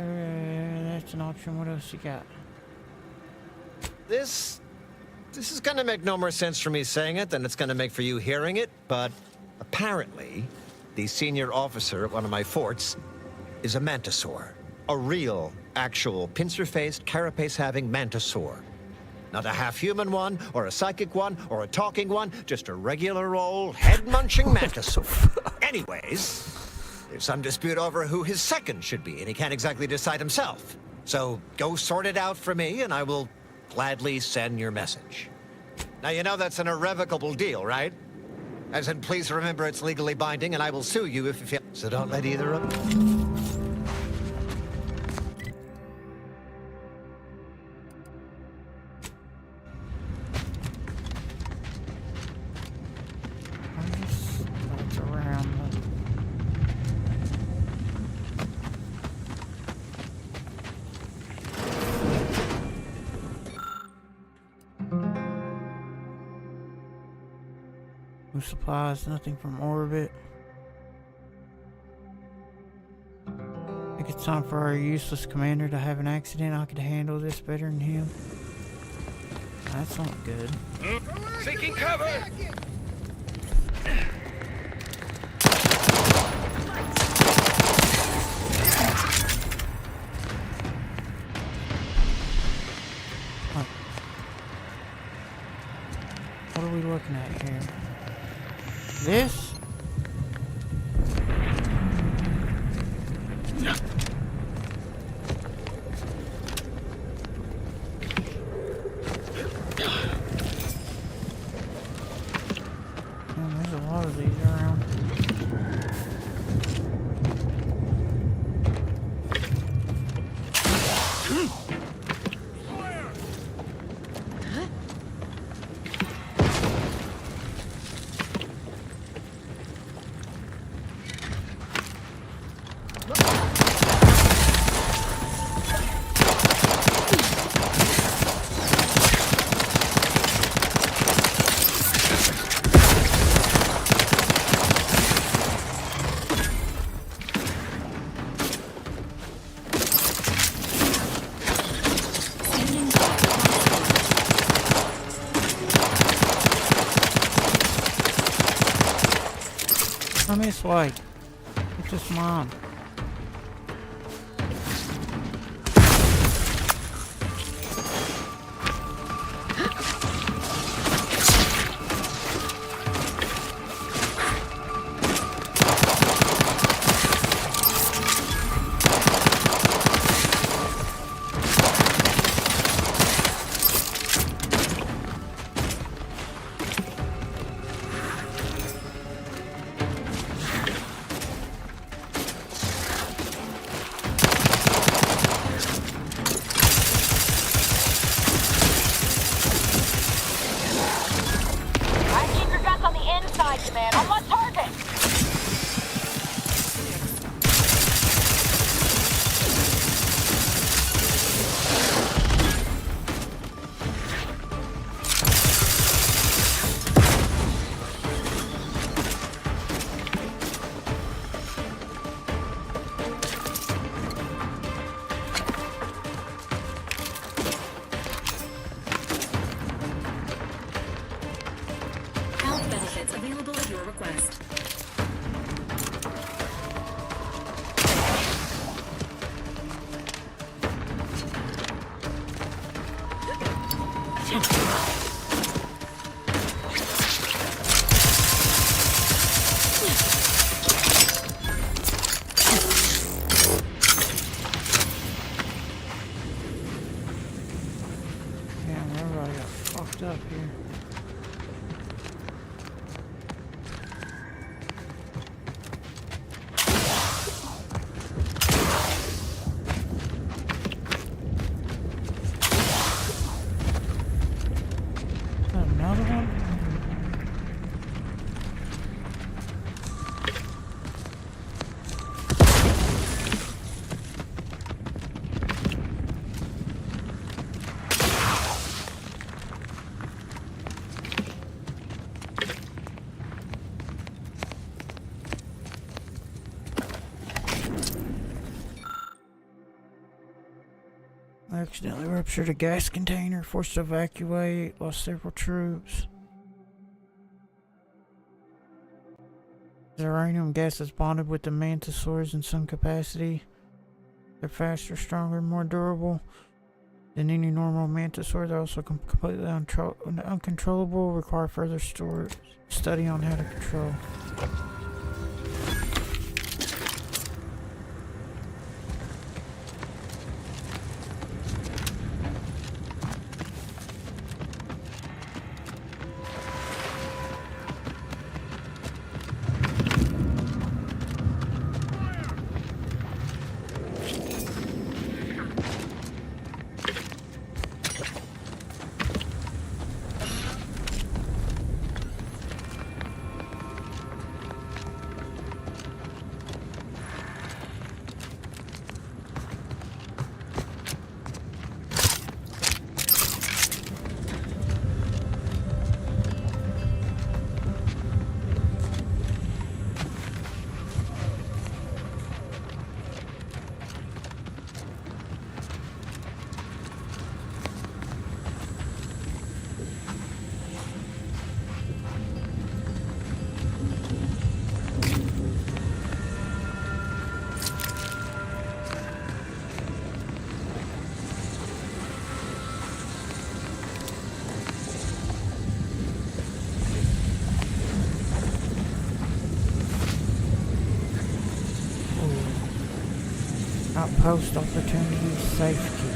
that's an option. What else you got? This is gonna make no more sense for me saying it than it's gonna make for you hearing it, but apparently, the senior officer at one of my forts is a mantisaur. A real, actual, pincer-faced, carapace-having mantisaur. Not a half-human one, or a psychic one, or a talking one, just a regular old head-munching mantisaur. Anyways, there's some dispute over who his second should be, and he can't exactly decide himself. So go sort it out for me, and I will gladly send your message. Now, you know that's an irrevocable deal, right? As in, please remember it's legally binding, and I will sue you if you feel... So don't let either of them... No supplies, nothing from orbit. I think it's time for our useless commander to have an accident. I could handle this better than him. That's not good. Seeking cover! What are we looking at here? This? Man, there's a lot of these around. Come this way. It's just mine. Up here. Another I accidentally ruptured a gas container, forced to evacuate, lost several troops. The uranium gas is bonded with the mantisaurs in some capacity. They're faster, stronger, more durable than any normal mantisaur. They're also completely uncontrollable, require further study on how to control. Outpost opportunity safety.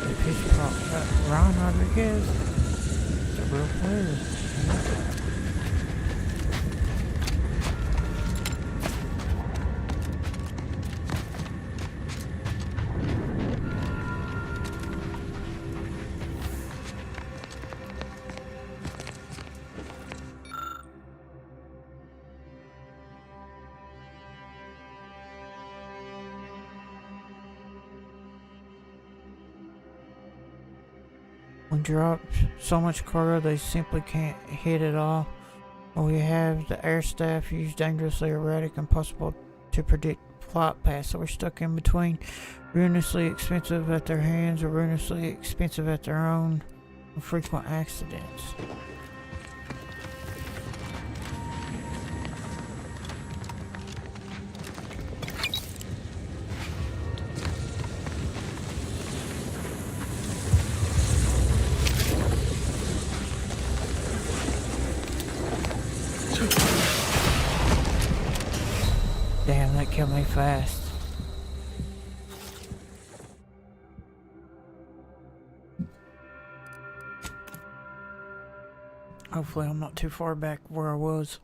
The pitch pop. Ron Rodriguez. It's a real player. We dropped so much cargo they simply can't hit it all. We have the air staff use dangerously erratic, impossible to predict flight paths, so we're stuck in between ruinously expensive at their hands or ruinously expensive at their own, and frequent accidents. Damn, that killed me fast. Hopefully I'm not too far back where I was.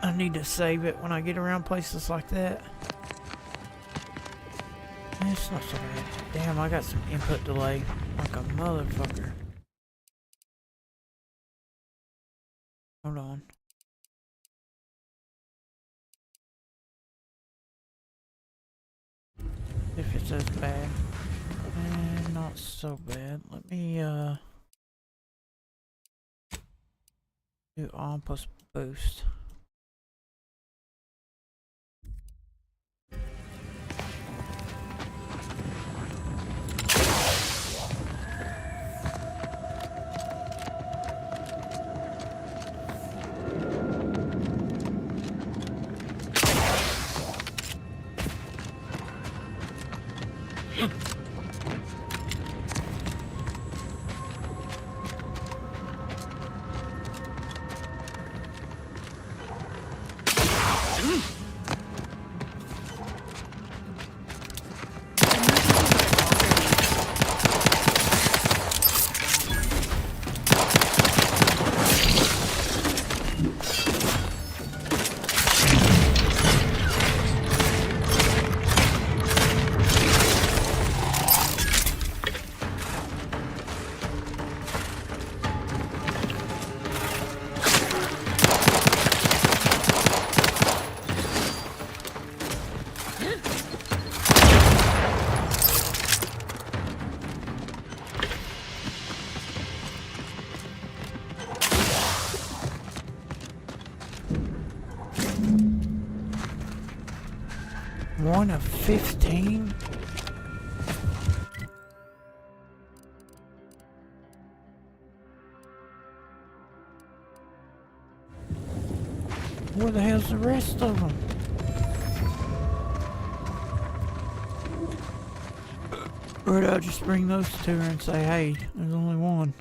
I need to save it when I get around places like that. It's not so bad. Damn, I got some input delay like a motherfucker. Hold on. If it's as bad. Not so bad. Let me do on plus boost. 1 of 15? Where the hell's the rest of them? Or do I just bring those to her and say, hey, there's only one?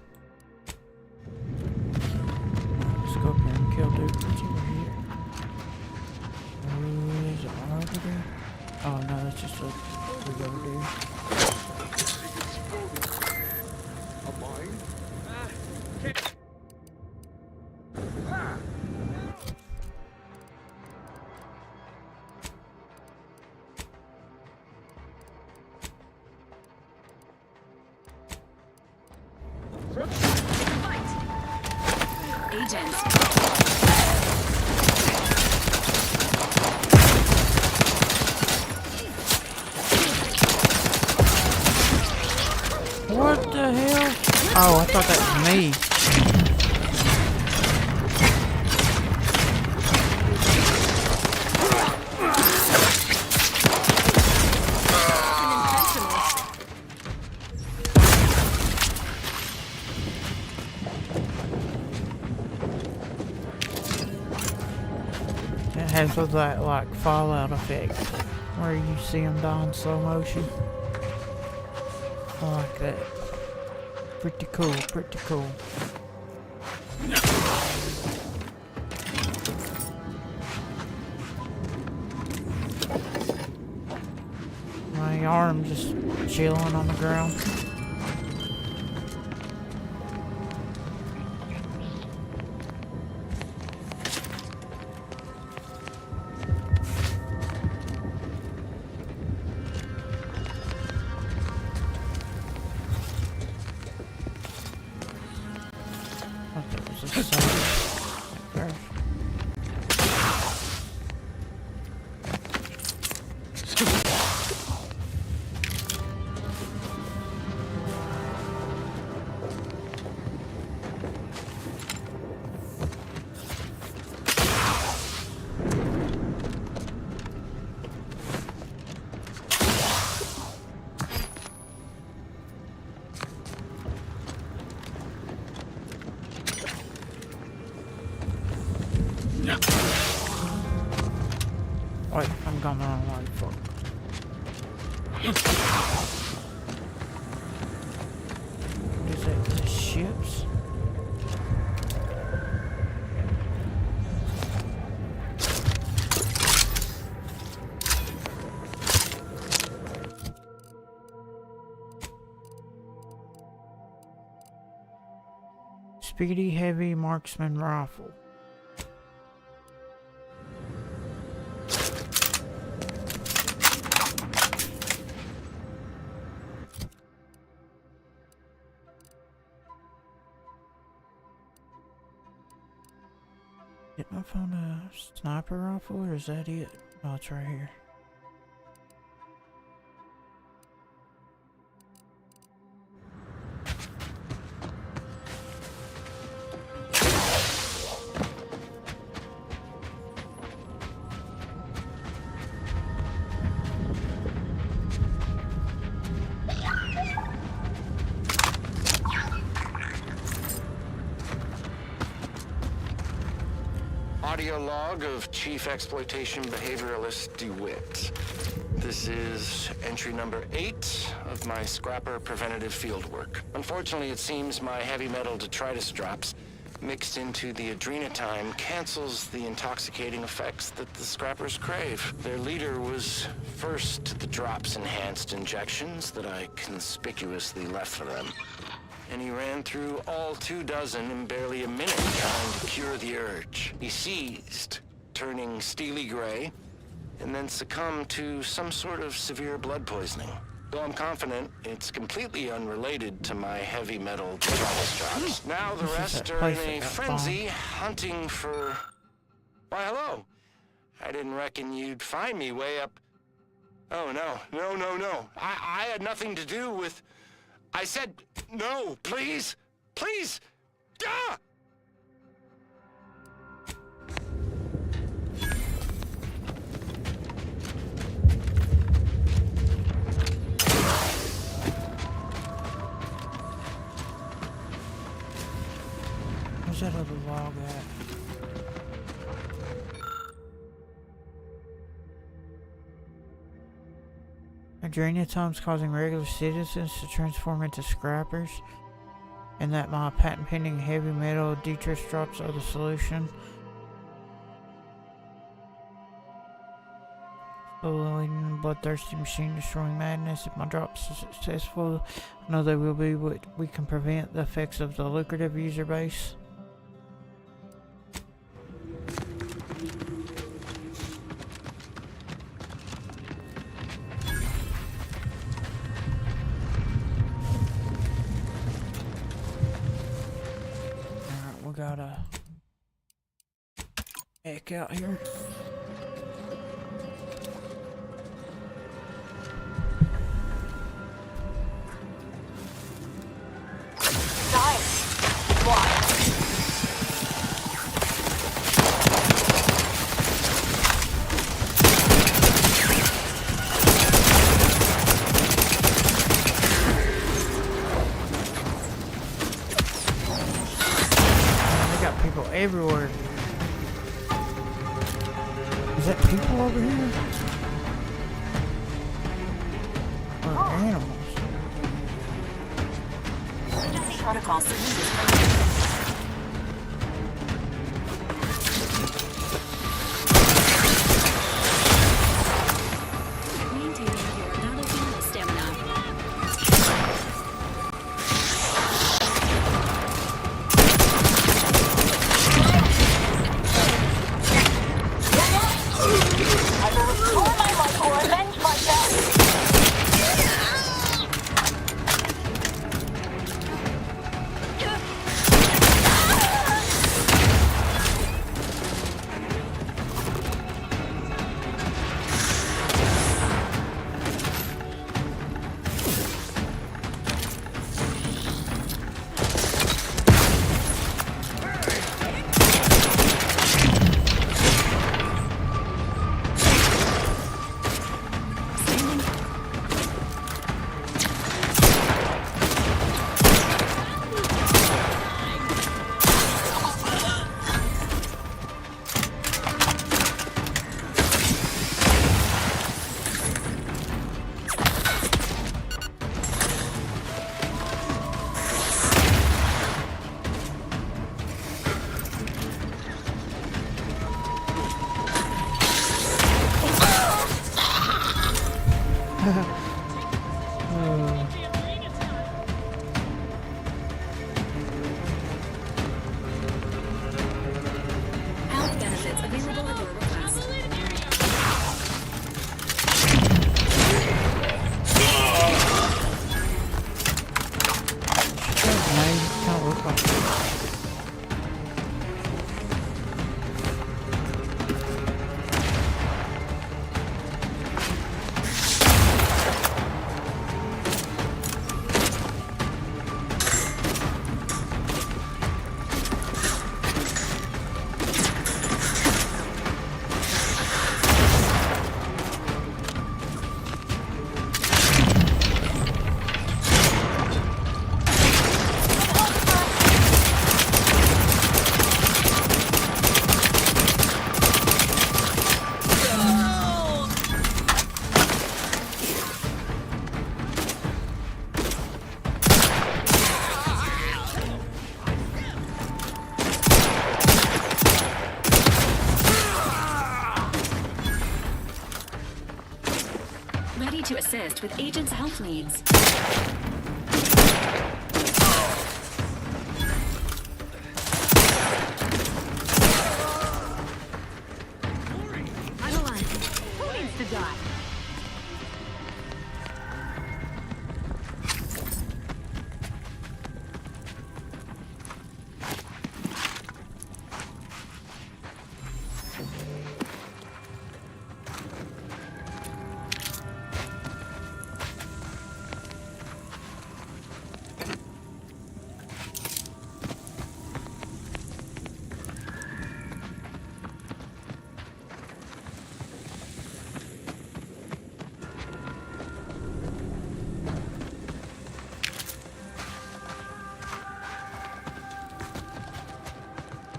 Let's go up here and kill dude. What's over here? Oh, there's an arbiter. Oh no, that's just a big over there. What the hell? Oh, I thought that was me. It has that like Fallout effect where you see them die in slow motion. I like that. Pretty cool, pretty cool. My arm just chilling on the ground. Wait, I'm going the wrong way. Fuck. What is it? The ships? Speedy heavy marksman rifle. Didn't I find a sniper rifle, or is that it? Oh, it's right here. Audio log of Chief Exploitation Behavioralist DeWitt. This is entry number 8 of my scrapper preventative fieldwork. Unfortunately, it seems my heavy metal detritus drops mixed into the adrenatime cancels the intoxicating effects that the scrappers crave. Their leader was first to the drops-enhanced injections that I conspicuously left for them. And he ran through all 24 in barely a minute trying to cure the urge. He seized, turning steely gray, and then succumbed to some sort of severe blood poisoning. Though I'm confident it's completely unrelated to my heavy metal detritus drops. Now the rest are in a frenzy hunting for... Why, hello. I didn't reckon you'd find me way up... Oh, no. No. I had nothing to do with... I said, no, please, please, ah! Where's that other log at? Adrenatomes causing regular citizens to transform into scrappers, and that my patent pending heavy metal detress drops are the solution. Slowly leading a bloodthirsty machine destroying madness. If my drops are successful, I know they will be, but we can prevent the effects of the lucrative user base. Alright, we got a heck out here. Everywhere. Is that people over here? Or animals? Emergency protocol submitted. Ready to assist with agent's health needs. I'm alive. Who needs to die?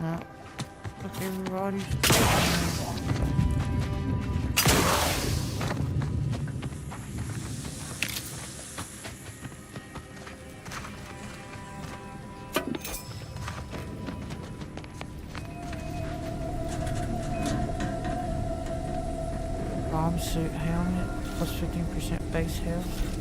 out. Look, everybody's... Bomb suit helmet, plus 15% base health.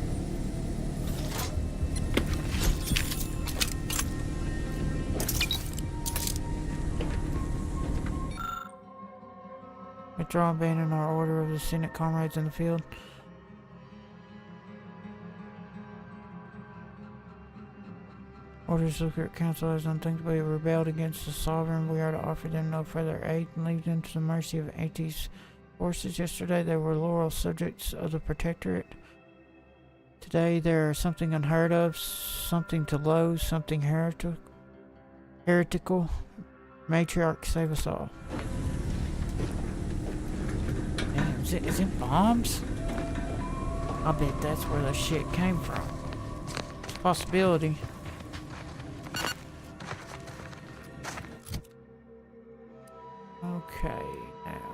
Withdraw and abandon our order of the Senate comrades in the field. Orders Lucre Council has unthinkably rebelled against the sovereign. We are to offer them no further aid and leave them to the mercy of Anti's forces. Yesterday they were loyal subjects of the Protectorate. Today they are something unheard of, something to loathe, something heretical. Matriarch, save us all. Damn, is it bombs? I bet that's where the shit came from. It's a possibility. Okay, now.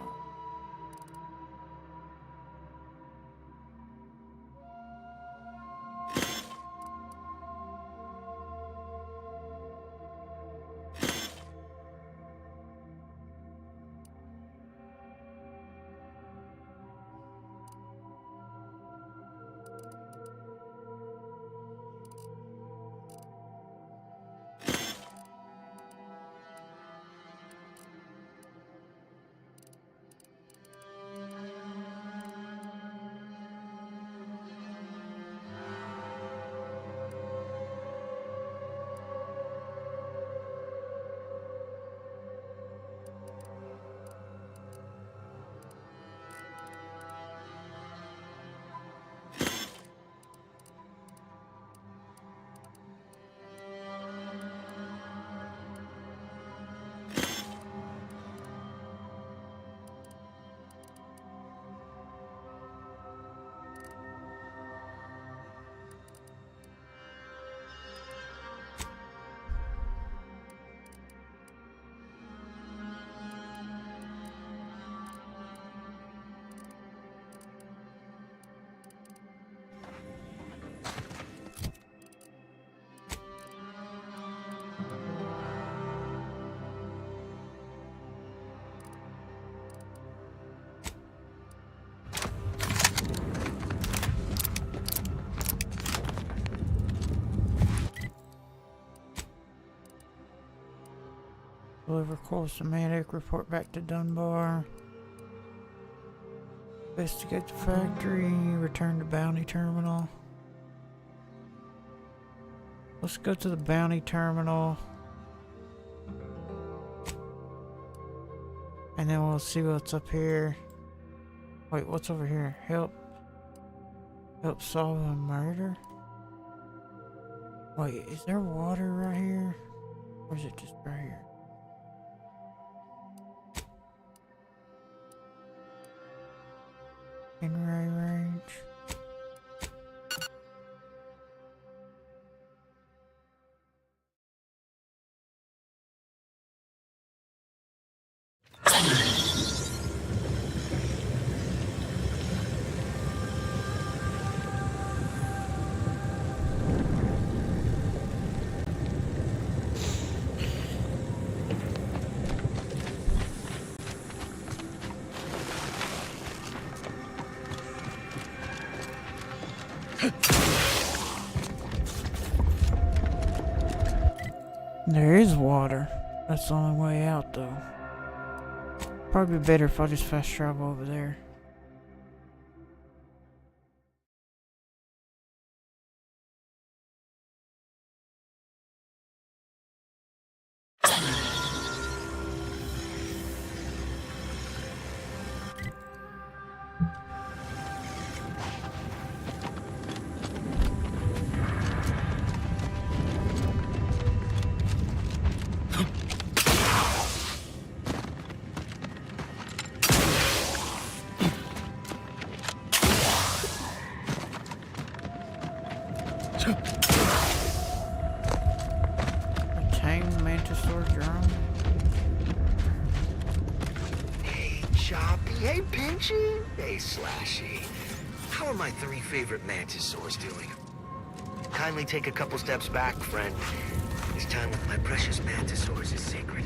Deliver call semantic, report back to Dunbar. Investigate the factory, return to Bounty Terminal. Let's go to the Bounty Terminal. And then we'll see what's up here. Wait, what's over here? Help solve a murder? Wait, is there water right here? Or is it just right here? Henry Range. There is water. That's the only way out, though. Probably better if I just fast travel over there. Tame Mantisaur drone. Choppy. Hey, Pinchy. Hey, Slashy. How are my 3 favorite mantisaurs doing? Kindly take a couple steps back, friend. This time with my precious mantisaurs is sacred.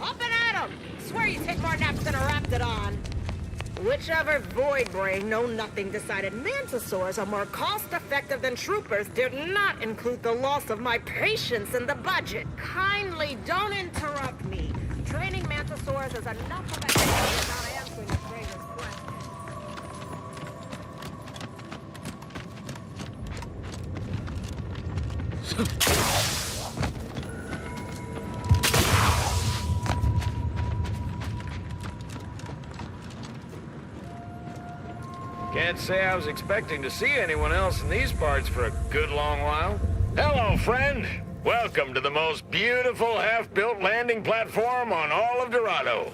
Up and at 'em! Swear you take more naps than a Raptidon. Whichever void brain know-nothing decided mantisaurs are more cost-effective than troopers did not include the loss of my patience in the budget. Kindly don't interrupt me. Training mantisaurs is enough of a headache without answering the stranger's Can't say I was expecting to see anyone else in these parts for a good long while. Hello, friend. Welcome to the most beautiful half-built landing platform on all of Dorado.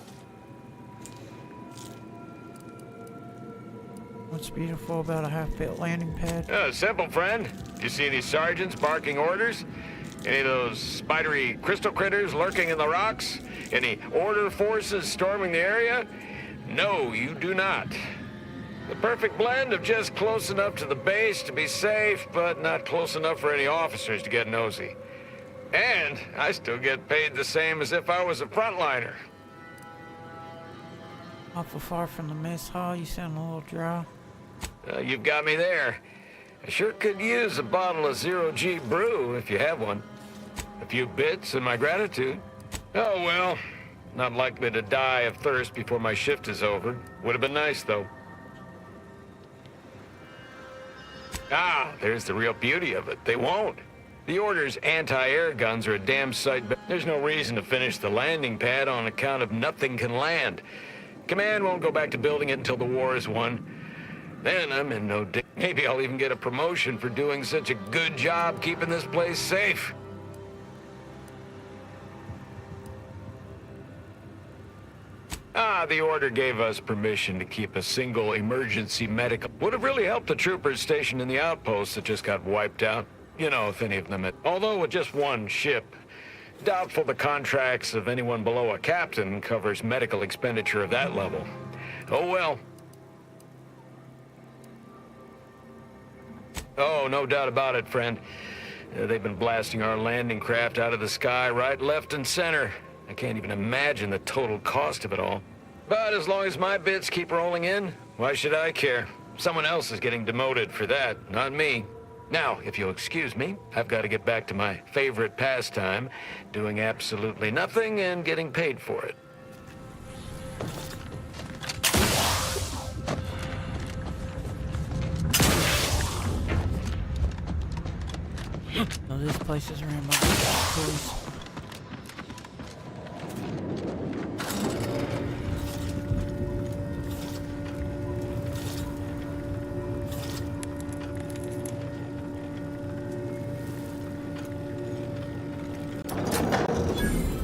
What's beautiful about a half-built landing pad? Simple, friend. You see any sergeants barking orders? Any of those spidery crystal critters lurking in the rocks? Any order forces storming the area? No, you do not. The perfect blend of just close enough to the base to be safe, but not close enough for any officers to get nosy. And I still get paid the same as if I was a frontliner. Awful far from the mess hall. You sound a little dry. You've got me there. I sure could use a bottle of Zero-G brew if you have one. A few bits and my gratitude. Oh well, not likely to die of thirst before my shift is over. Would have been nice though. Ah, there's the real beauty of it. They won't. The Order's anti-air guns are a damn sight. There's no reason to finish the landing pad on account of nothing can land. Command won't go back to building it until the war is won. Then I'm in no danger. Maybe I'll even get a promotion for doing such a good job keeping this place safe. The Order gave us permission to keep a single emergency medical. Would have really helped the troopers stationed in the outposts that just got wiped out. You know, if any of them had... Although with just one ship, doubtful the contracts of anyone below a captain covers medical expenditure of that level. Oh well. Oh, no doubt about it, friend. They've been blasting our landing craft out of the sky right, left, and center. I can't even imagine the total cost of it all. But as long as my bits keep rolling in, why should I care? Someone else is getting demoted for that, not me. Now, if you'll excuse me, I've got to get back to my favorite pastime, doing absolutely nothing and getting paid for it. Oh, this place is ran by police.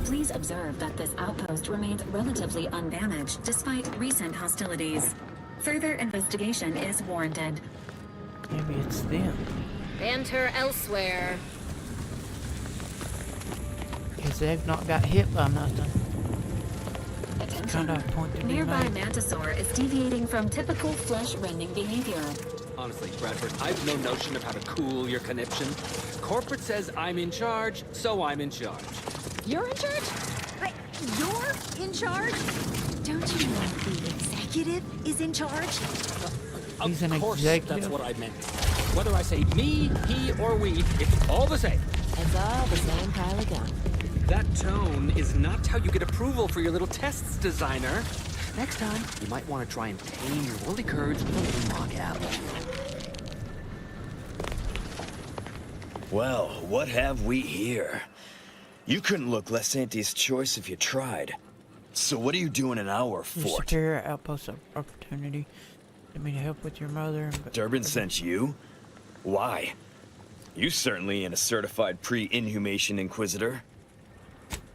Please observe that this outpost remains relatively undamaged despite recent hostilities. Further investigation is warranted. Maybe it's them. Enter elsewhere. Because they've not got hit by nothing. It's kind of a point to be Nearby made. Mantisaur is deviating from typical flesh-rending behavior. Honestly, Bradford, I've no notion of how to cool your conniption. Corporate says I'm in charge, so I'm in charge. You're in charge? Wait, you're in charge? Don't you know the executive is in charge? He's an Of course, executive. that's what I meant. Whether I say me, he, or we, it's all the same. It's all the same pile of gum. That tone is not how you get approval for your little tests, designer. Next time, you might want to try and tame your woolly curds with a little mock apple. Well, what have we here? You couldn't look less Auntie's choice if you tried. So what are you doing in our Your fort? superior outpost of opportunity. I mean, to help with your mother. Durbin sent you? Why? You certainly ain't a certified pre-inhumation inquisitor.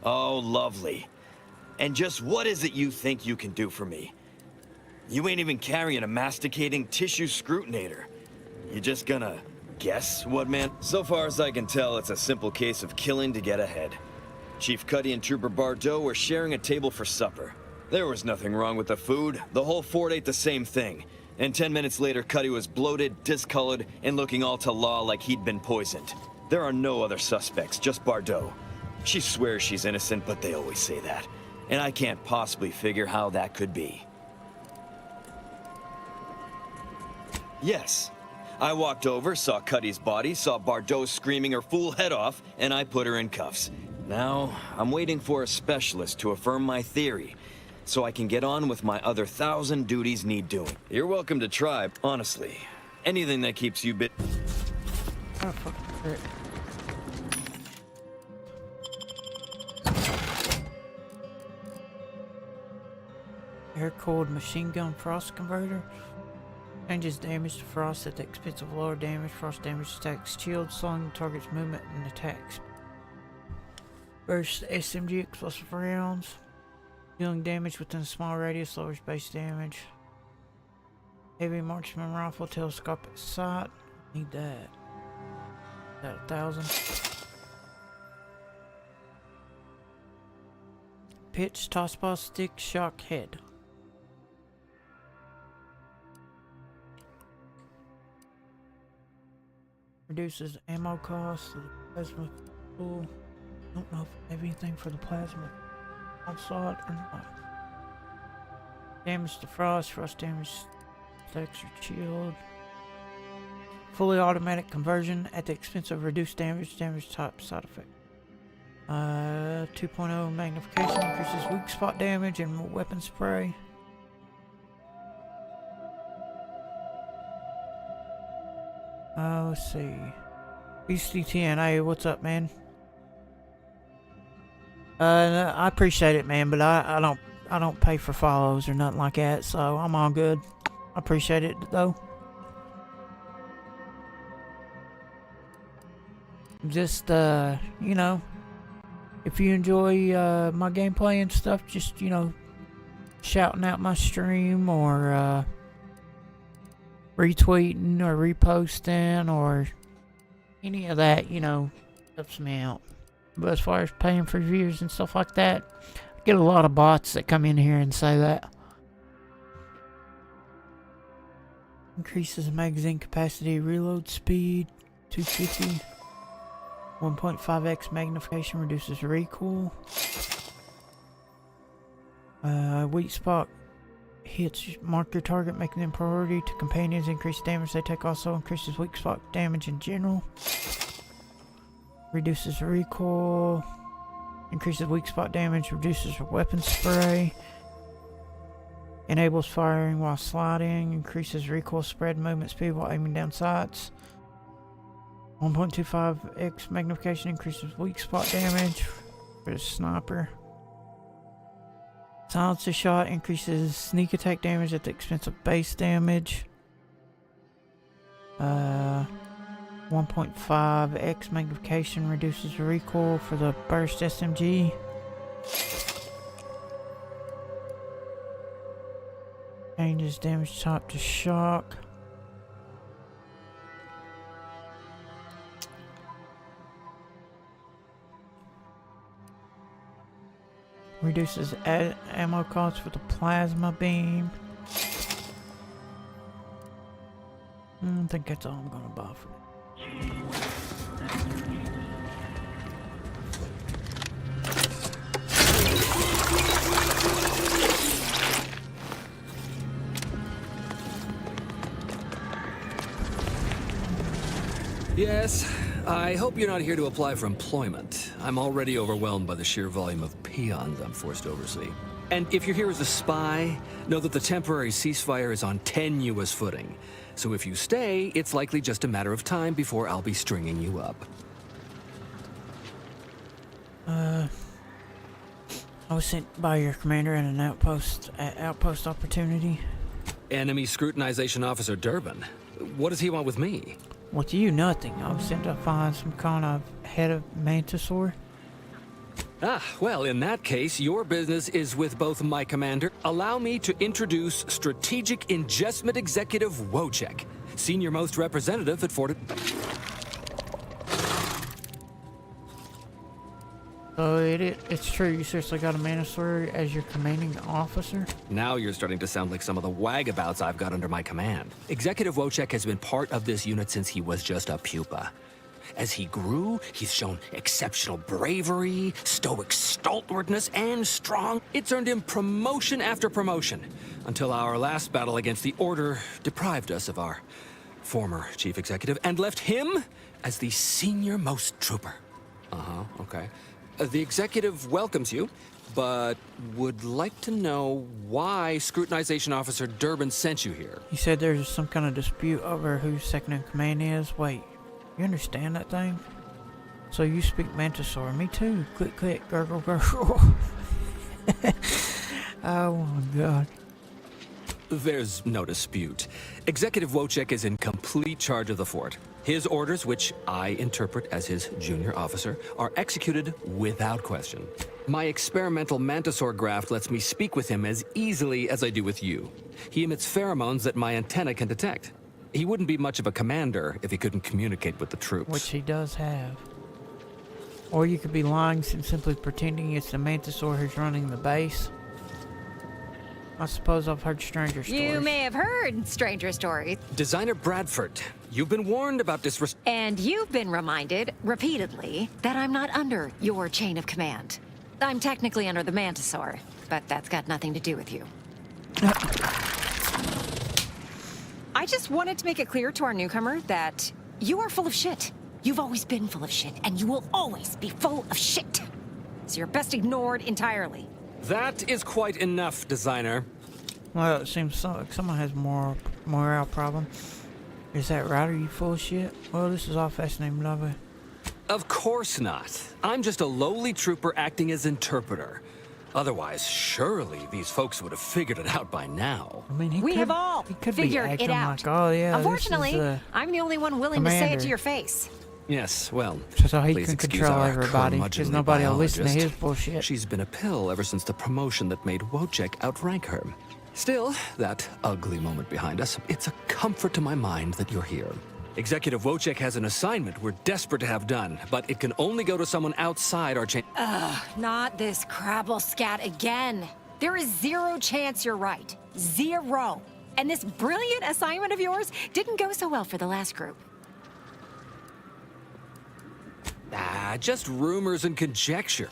Oh, lovely. And just what is it you think you can do for me? You ain't even carrying a masticating tissue scrutinator. You just gonna guess what man? So far as I can tell, it's a simple case of killing to get ahead. Chief Cuddy and Trooper Bardot were sharing a table for supper. There was nothing wrong with the food. The whole fort ate the same thing. And 10 minutes later, Cuddy was bloated, discolored, and looking all to law like he'd been poisoned. There are no other suspects, just Bardot. She swears she's innocent, but they always say that. And I can't possibly figure how that could be. Yes. I walked over, saw Cuddy's body, saw Bardot screaming her fool head off, and I put her in cuffs. Now, I'm waiting for a specialist to affirm my theory, so I can get on with my other 1,000 duties need doing. You're welcome to try, honestly. Anything that keeps you bit... Oh, fuck. Right. Air-cooled machine gun frost converter. Changes damage to frost at the expense of lower damage. Frost damage attacks shield, slung, targets movement, and attacks. Burst SMG explosive rounds. Dealing damage within a small radius, lowers base damage. Heavy marksman rifle, telescopic sight. Need that. That 1,000. Pitch, tossball stick, shock head. Reduces ammo cost of the plasma pool. Don't know if I have anything for the plasma onslaught or not. Damage to frost, frost damage stacks your shield. Fully automatic conversion at the expense of reduced damage, damage type side effect. 2.0 magnification increases weak spot damage and weapon spray. Let's see. BCTNA, what's up, man? I appreciate it, man, but I don't pay for follows or nothing like that, so I'm all good. I appreciate it though. Just you know, if you enjoy my gameplay and stuff, just, you know, shouting out my stream or retweeting or reposting or any of that, you know, helps me out. But as far as paying for views and stuff like that, I get a lot of bots that come in here and say that. Increases magazine capacity, reload speed, 250. 1.5x magnification reduces recoil. Weak spot hits mark your target, making them priority to companions. Increase damage they take. Also increases weak spot damage in general. Reduces recoil. Increases weak spot damage. Reduces weapon spray. Enables firing while sliding. Increases recoil spread movement speed while aiming down sights. 1.25x magnification increases weak spot damage for the sniper. Silencer shot increases sneak attack damage at the expense of base damage. 1.5x magnification reduces recoil for the burst SMG. Changes damage type to shock. Reduces ammo cost for the plasma beam. I think that's all I'm gonna buy for Yes, I hope you're not here to apply for employment. I'm already overwhelmed by the sheer volume of peons I'm forced to oversee. And if you're here as a spy, know that the temporary ceasefire is on tenuous footing. So if you stay, it's likely just a matter of time before I'll be stringing you up. I was sent by your commander in an outpost opportunity. Enemy Scrutinization Officer Durbin. What does he want with me? With you, nothing. I was sent to find some kind of head of Mantisaur. Ah, well, in that case, your business is with both my commander. Allow me to introduce Strategic Ingestment Executive Wojciech. senior-most representative at Fort... So it's true, you seriously got a Mantisaur as your commanding officer? Now you're starting to sound like some of the wagabouts I've got under my command. Executive Wojciech has been part of this unit since he was just a pupa. As he grew, he's shown exceptional bravery, stoic stalwartness, and strong. It's earned him promotion after promotion, until our last battle against the Order deprived us of our former chief executive and left him as the senior-most trooper. Okay. The executive welcomes you, but would like to know why Scrutinization Officer Durbin sent you here. You said there's some kind of dispute over who second in command is. Wait, you understand that thing? So you speak Mantisaur. Me too. Click, click, gurgle, gurgle. Oh my god. There's no dispute. Executive Wojciech is in complete charge of the fort. His orders, which I interpret as his junior officer, are executed without question. My experimental Mantisaur graft lets me speak with him as easily as I do with you. He emits pheromones that my antenna can detect. He wouldn't be much of a commander if he couldn't communicate with the troops. Which he does have. Or you could be lying and simply pretending it's the Mantisaur who's running the base. I suppose I've heard stranger stories. You may have heard stranger stories. Designer Bradford, you've been warned about this And you've been reminded, repeatedly, that I'm not under your chain of command. I'm technically under the Mantisaur, but that's got nothing to do with you. I just wanted to make it clear to our newcomer that you are full of shit. You've always been full of shit, and you will always be full of shit. So you're best ignored entirely. That is quite enough, Designer. Well, it seems like someone has more morale problem. Is that right? Are you full of shit? Well, this is all fascinating, lovely. Of course not. I'm just a lowly trooper acting as interpreter. Otherwise, surely these folks would have figured it out by now. I mean, We have all figured it out. Like, oh, yeah, Unfortunately, I'm the only one willing to say it to your face. Yes, well, so he please can excuse control our everybody, because nobody will listen to his bullshit. She's been a pill ever since the promotion that made Wojciech outrank her. Still, that ugly moment behind us, it's a comfort to my mind that you're here. Executive Wojciech has an assignment we're desperate to have done, but it can only go to someone outside our chain. Ugh, not this crabble scat again. There is zero chance you're right. Zero. And this brilliant assignment of yours didn't go so well for the last group. Just rumors and conjecture.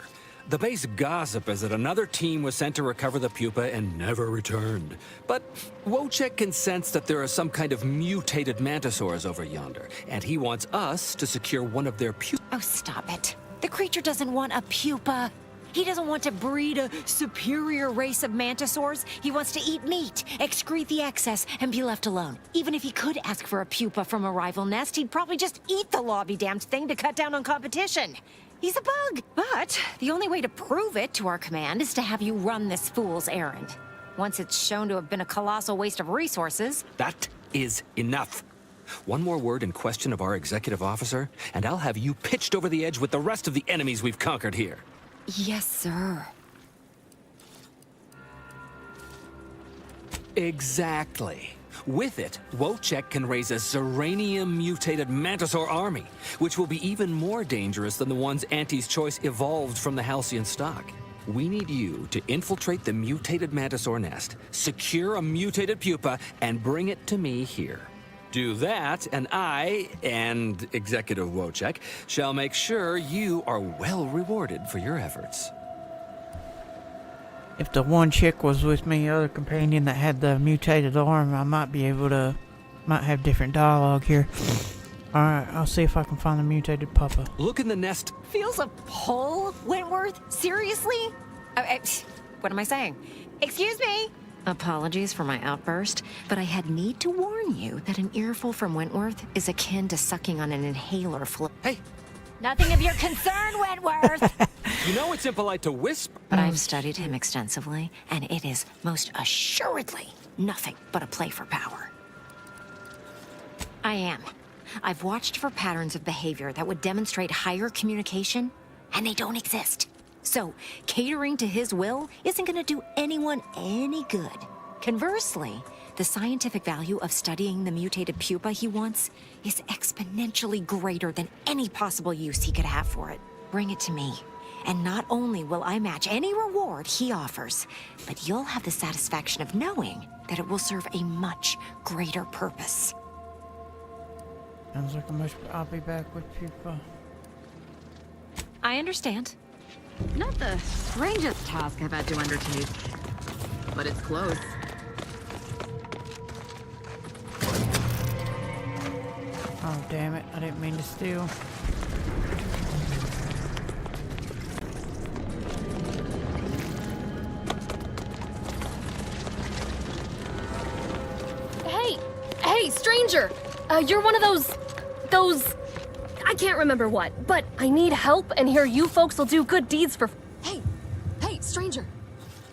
The base gossip is that another team was sent to recover the pupa and never returned. But Wojciech can sense that there are some kind of mutated Mantisaurs over yonder, and he wants us to secure one of their pupa. Oh, stop it. The creature doesn't want a pupa. He doesn't want to breed a superior race of Mantisaurs. He wants to eat meat, excrete the excess, and be left alone. Even if he could ask for a pupa from a rival nest, he'd probably just eat the law-be-damned thing to cut down on competition. He's a bug. But the only way to prove it to our command is to have you run this fool's errand. Once it's shown to have been a colossal waste of resources... That is enough. One more word in question of our executive officer, and I'll have you pitched over the edge with the rest of the enemies we've conquered here. Yes, sir. Exactly. With it, Wojciech can raise a Zeranium-mutated Mantisaur army, which will be even more dangerous than the ones Auntie's Choice evolved from the Halcyon stock. We need you to infiltrate the mutated Mantisaur nest, secure a mutated pupa, and bring it to me here. Do that, and I, and Executive Wojciech, shall make sure you are well rewarded for your efforts. If the one chick was with me, other companion that had the mutated arm, I might be able to, might have different dialogue here. Alright, I'll see if I can find the mutated pupa. Look in the nest. Feels a pull, Wentworth? Seriously? What am I saying? Excuse me? Apologies for my outburst, but I had need to warn you that an earful from Wentworth is akin to sucking on an inhaler Hey! Nothing of your concern, Wentworth! You know it's impolite to whisper. But I've studied him extensively, and it is most assuredly nothing but a play for power. I am. I've watched for patterns of behavior that would demonstrate higher communication, and they don't exist. So, catering to his will isn't gonna do anyone any good. Conversely, The scientific value of studying the mutated pupa he wants is exponentially greater than any possible use he could have for it. Bring it to me, and not only will I match any reward he offers, but you'll have the satisfaction of knowing that it will serve a much greater purpose. Sounds like I'll be back with pupa. I understand. Not the strangest task I've had to undertake, but it's close. Oh, damn it. I didn't mean to steal. Hey, stranger! You're one of those... I can't remember what, but I need help, and here you folks will do good deeds for... Hey, stranger.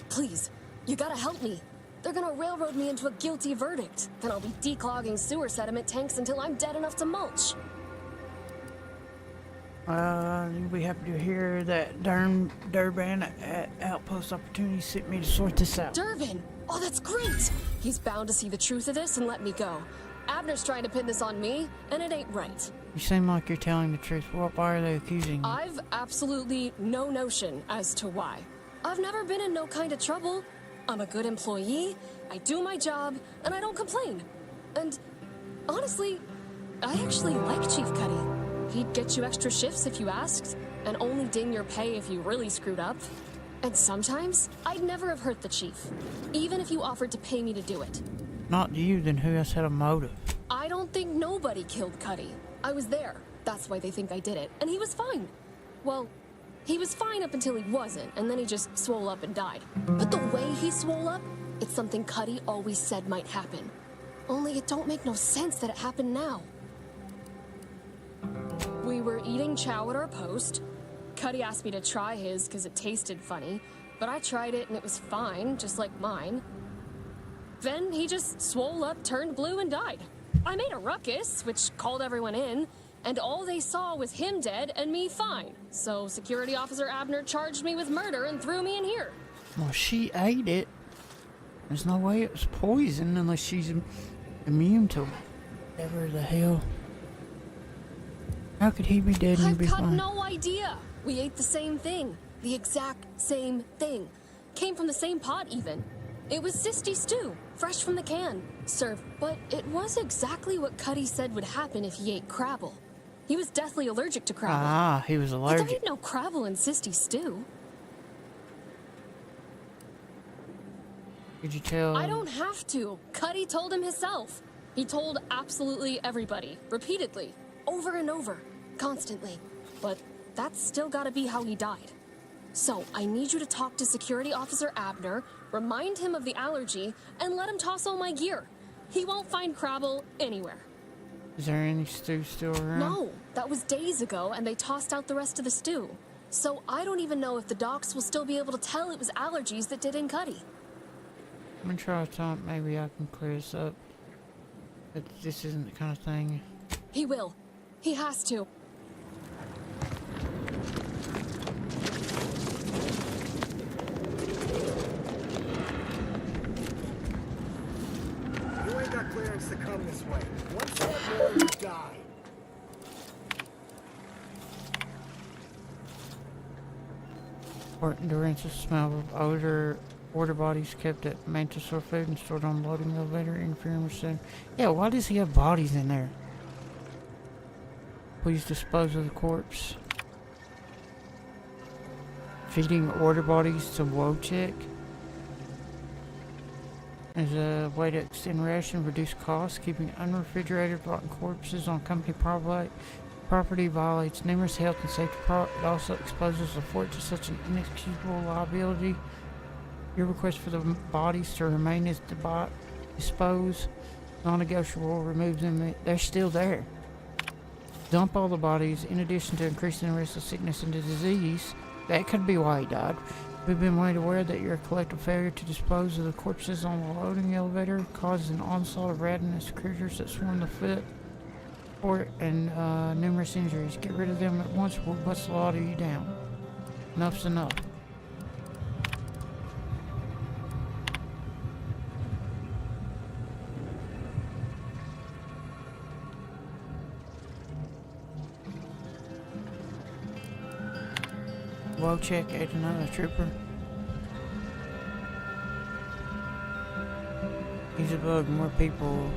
Please, you gotta help me. They're gonna railroad me into a guilty verdict. Then I'll be declogging sewer sediment tanks until I'm dead enough to mulch. You'll be happy to hear that Durban at Outpost Opportunity sent me to sort this out. Durban? Oh, that's great! He's bound to see the truth of this and let me go. Abner's trying to pin this on me, and it ain't right. You seem like you're telling the truth. Why are they accusing you? I've absolutely no notion as to why. I've never been in no kind of trouble. I'm a good employee, I do my job, and I don't complain. And honestly, I actually like Chief Cuddy. He'd get you extra shifts if you asked, and only ding your pay if you really screwed up. And sometimes, I'd never have hurt the chief, even if you offered to pay me to do it. Not you, then who else had a motive? I don't think nobody killed Cuddy. I was there. That's why they think I did it. And he was fine. Well, he was fine up until he wasn't, and then he just swole up and died. But the way he swole up, it's something Cuddy always said might happen. Only it don't make no sense that it happened now. We were eating chow at our post. Cuddy asked me to try his because it tasted funny, but I tried it and it was fine, just like mine. Then he just swole up, turned blue, and died. I made a ruckus, which called everyone in, and all they saw was him dead and me fine. So Security Officer Abner charged me with murder and threw me in here. Well, she ate it. There's no way it was poison unless she's immune to whatever the hell. How could he be dead and I've be got fine? no idea. We ate the same thing. The exact same thing. Came from the same pot, even. It was Sisty stew, fresh from the can, served. But it was exactly what Cuddy said would happen if he ate Crabble. He was deathly allergic to Crabble. Ah, he was allergic. There ain't no Crabble in Sisty stew. Did you tell? I don't have to. Cuddy told him himself. He told absolutely everybody, repeatedly, over and over, constantly. But that's still gotta be how he died. So, I need you to talk to Security Officer Abner, remind him of the allergy, and let him toss all my gear. He won't find Crabble anywhere. Is there any stew still around? No, that was days ago, and they tossed out the rest of the stew. So, I don't even know if the docs will still be able to tell it was allergies that did in Cuddy. I'm gonna try to talk. Maybe I can clear this up. But this isn't the kind of thing. He will. He has to. You ain't got clearance to come this way. Once that door, you die. Important to smell of odor. Order bodies kept at Mantisaur food and stored on loading elevator interfering with said. Yeah, why does he have bodies in there? Please dispose of the corpse. Feeding order bodies to Wojciech as a way to extend ration, reduce costs. Keeping unrefrigerated rotten corpses on company property violates numerous health and safety It also exposes the fort to such an inexcusable liability. Your request for the bodies to remain as disposed, non-negotiable, remove them. They're still there. Dump all the bodies, in addition to increasing the risk of sickness and disease. That could be why he died. We've been made aware that your collective failure to dispose of the corpses on the loading elevator causes an onslaught of ravenous critters that swarm the fort and numerous injuries. Get rid of them at once or we'll bust a lot of you down. Enough's enough. Wojciech ate another trooper. He's a bug. More people.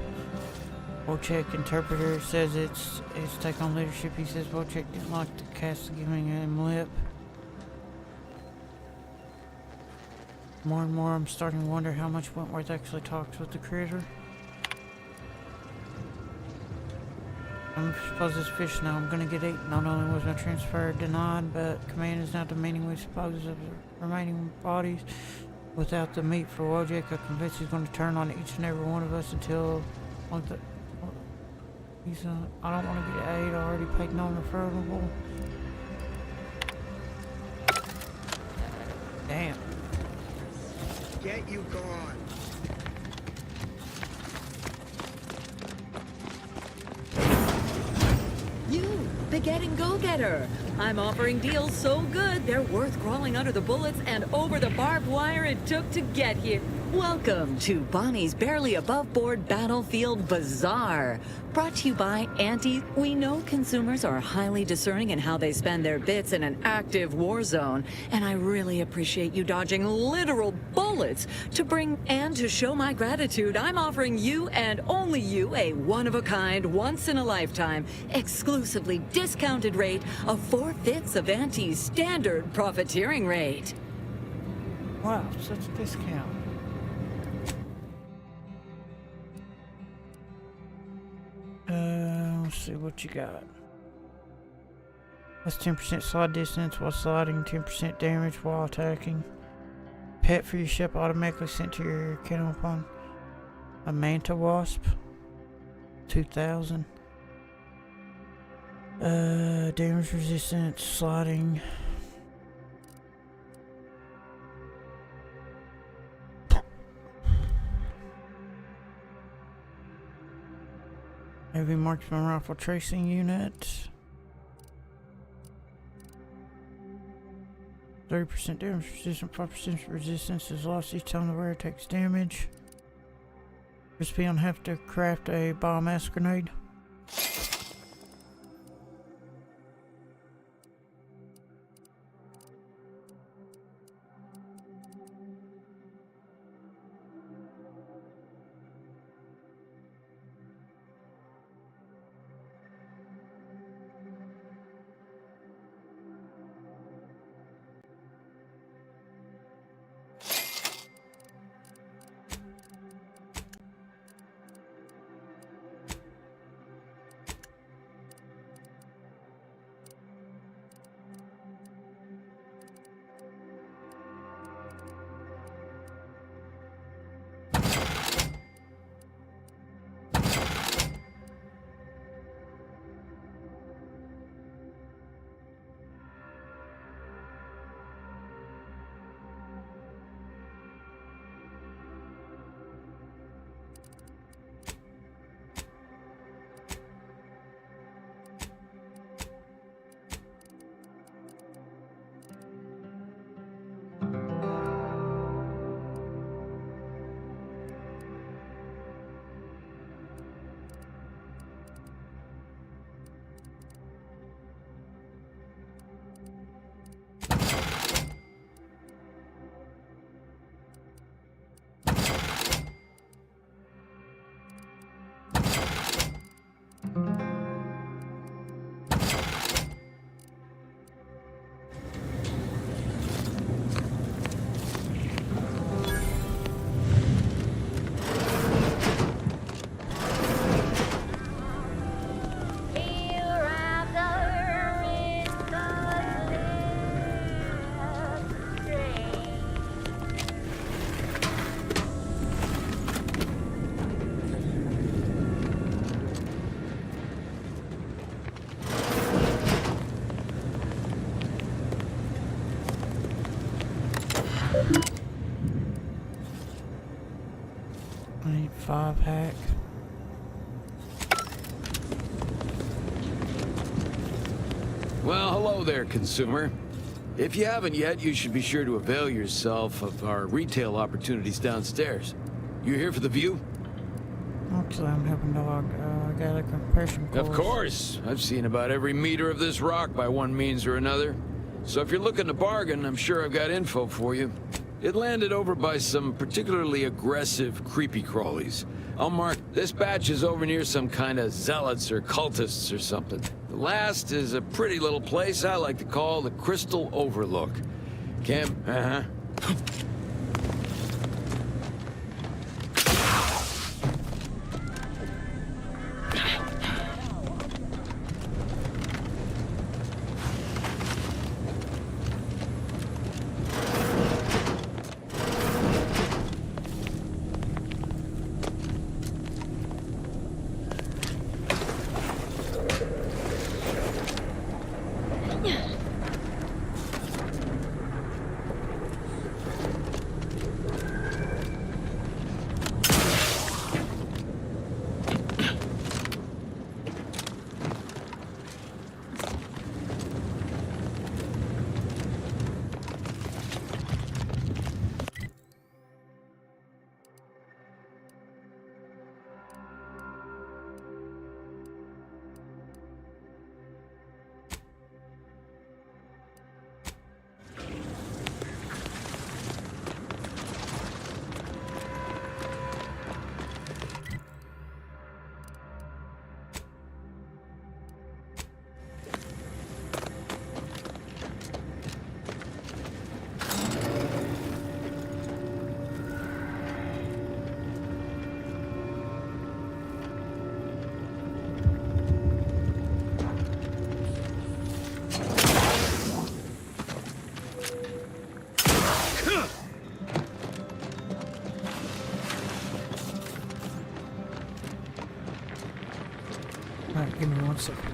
Wojciech interpreter says it's take on leadership. He says Wojciech didn't like the cast giving him lip. More and more I'm starting to wonder how much Wentworth actually talks with the critter. I suppose this fish now I'm gonna get eaten. Not only was my transfer denied, but command is now demanding we dispose of the remaining bodies. Without the meat for Wojciech, I'm convinced he's gonna turn on each and every one of us until like the I don't want to get aid. I already paid non-refundable. Damn. Get you gone. You, the getting go-getter. I'm offering deals so good, they're worth crawling under the bullets and over the barbed wire it took to get here. Welcome to Bonnie's Barely Above Board Battlefield Bazaar. Brought to you by Auntie. We know consumers are highly discerning in how they spend their bits in an active war zone, and I really appreciate you dodging literal bullets to bring and to show my gratitude. I'm offering you and only you a one-of-a-kind, once-in-a-lifetime, exclusively discounted rate of 4/5 of Auntie's standard profiteering rate. Wow, such a discount. Let's see what you got. That's 10% slide distance while sliding, 10% damage while attacking. Pet for your ship automatically sent to your kennel upon a manta wasp. 2,000. Damage resistance, sliding. Heavy marksman rifle tracing unit. 30% damage resistance, 5% resistance is lost each time the wearer takes damage. Recipe on have to craft a biomass grenade. I need 5 hack. Well, hello there, consumer. If you haven't yet, you should be sure to avail yourself of our retail opportunities downstairs. You here for the view? Actually, I'm helping dog gather compression cores. Of course. I've seen about every meter of this rock by one means or another. So if you're looking to bargain, I'm sure I've got info for you. It landed over by some particularly aggressive creepy crawlies. I'll mark this batch is over near some kind of zealots or cultists or something. The last is a pretty little place I like to call the Crystal Overlook. Camp, Alright, give me 1 second.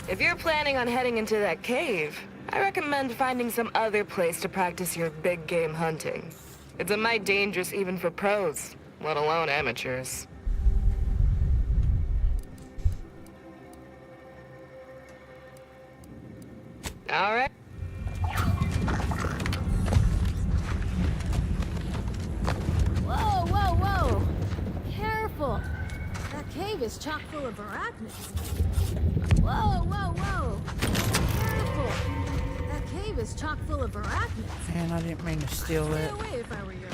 If you're planning on heading into that cave, I recommend finding some other place to practice your big game hunting. It's a mite dangerous even for pros, let alone amateurs. All right. Whoa, whoa, whoa! Careful! That cave is chock full of arachnids. Whoa, whoa, whoa! Careful! That cave is chock full of arachnids. Man, I didn't mean to steal Stay that. away if I were you.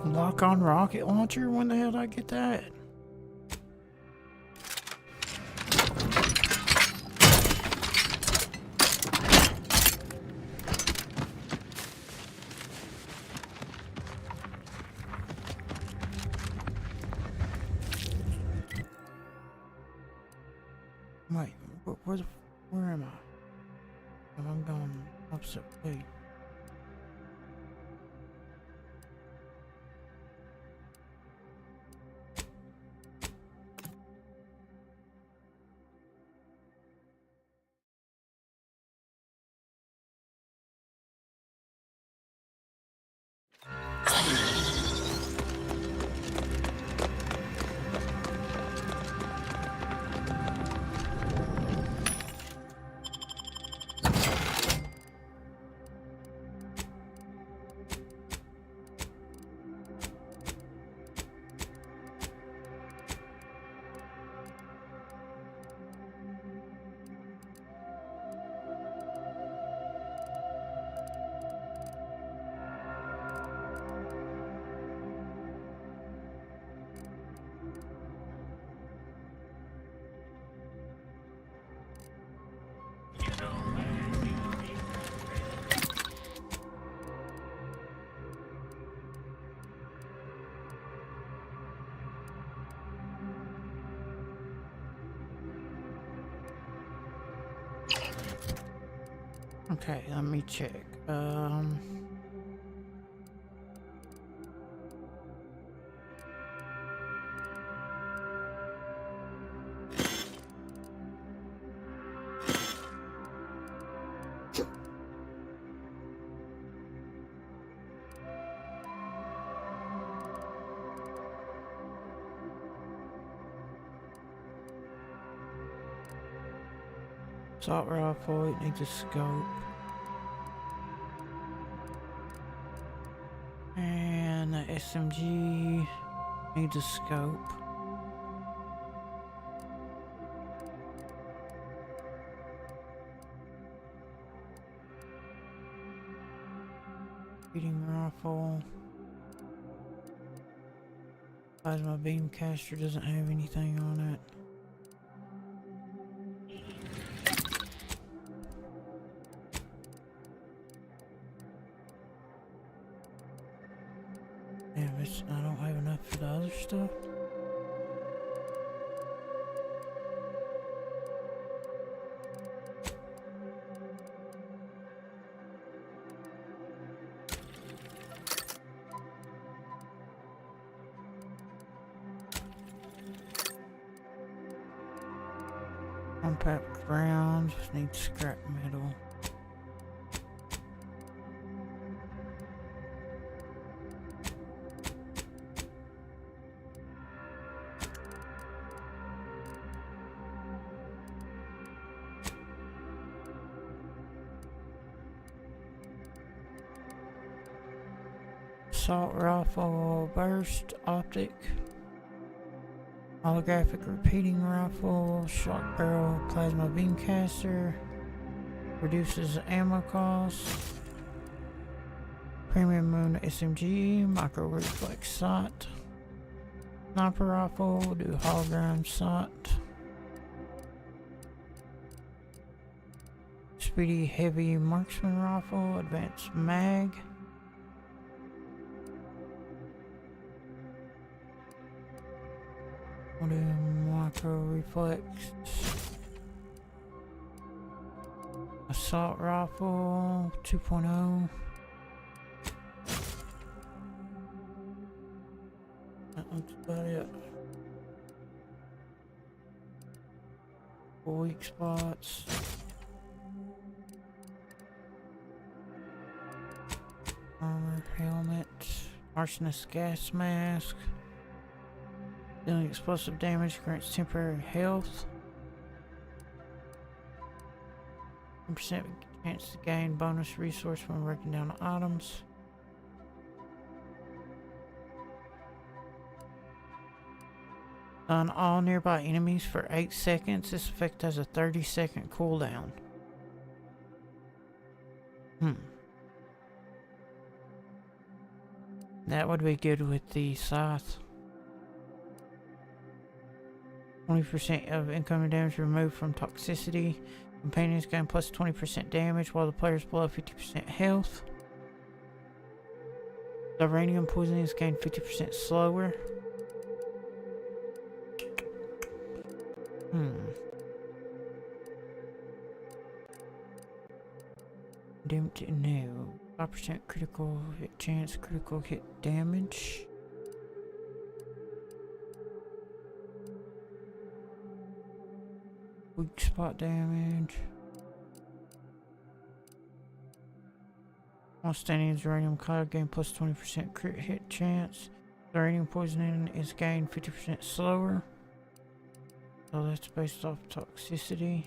Lock on rocket launcher? When the hell did I get that? Wait, where am I? I'm going opposite way. Okay, let me check. Assault rifle, it needs a scope. And the SMG needs a scope. Repeating rifle. Plasma beam caster doesn't have anything on it. I don't have enough for the other stuff. Compact rounds, need scrap metal. Assault rifle, burst optic, holographic repeating rifle, shock barrel, plasma beam caster, reduces ammo cost, premium moon SMG, micro reflex sight, sniper rifle, do hologram sight, speedy heavy marksman rifle, advanced mag. We'll do micro reflex, assault rifle 2.0. That looks about it. Weak spots. Armor, helmet, arsonist gas mask. Dealing explosive damage grants temporary health. 10% chance to gain bonus resource when breaking down items. On all nearby enemies for 8 seconds. This effect has a 30-second cooldown. That would be good with the scythe. 20% of incoming damage removed from toxicity. Companions gain plus 20% damage while the player is below 50% health. Uranium poisoning is gained 50% slower. No. 5% critical hit chance, critical hit damage. Weak spot damage. While standing as uranium cloud, gain plus 20% crit hit chance. Uranium poisoning is gained 50% slower. So that's based off toxicity.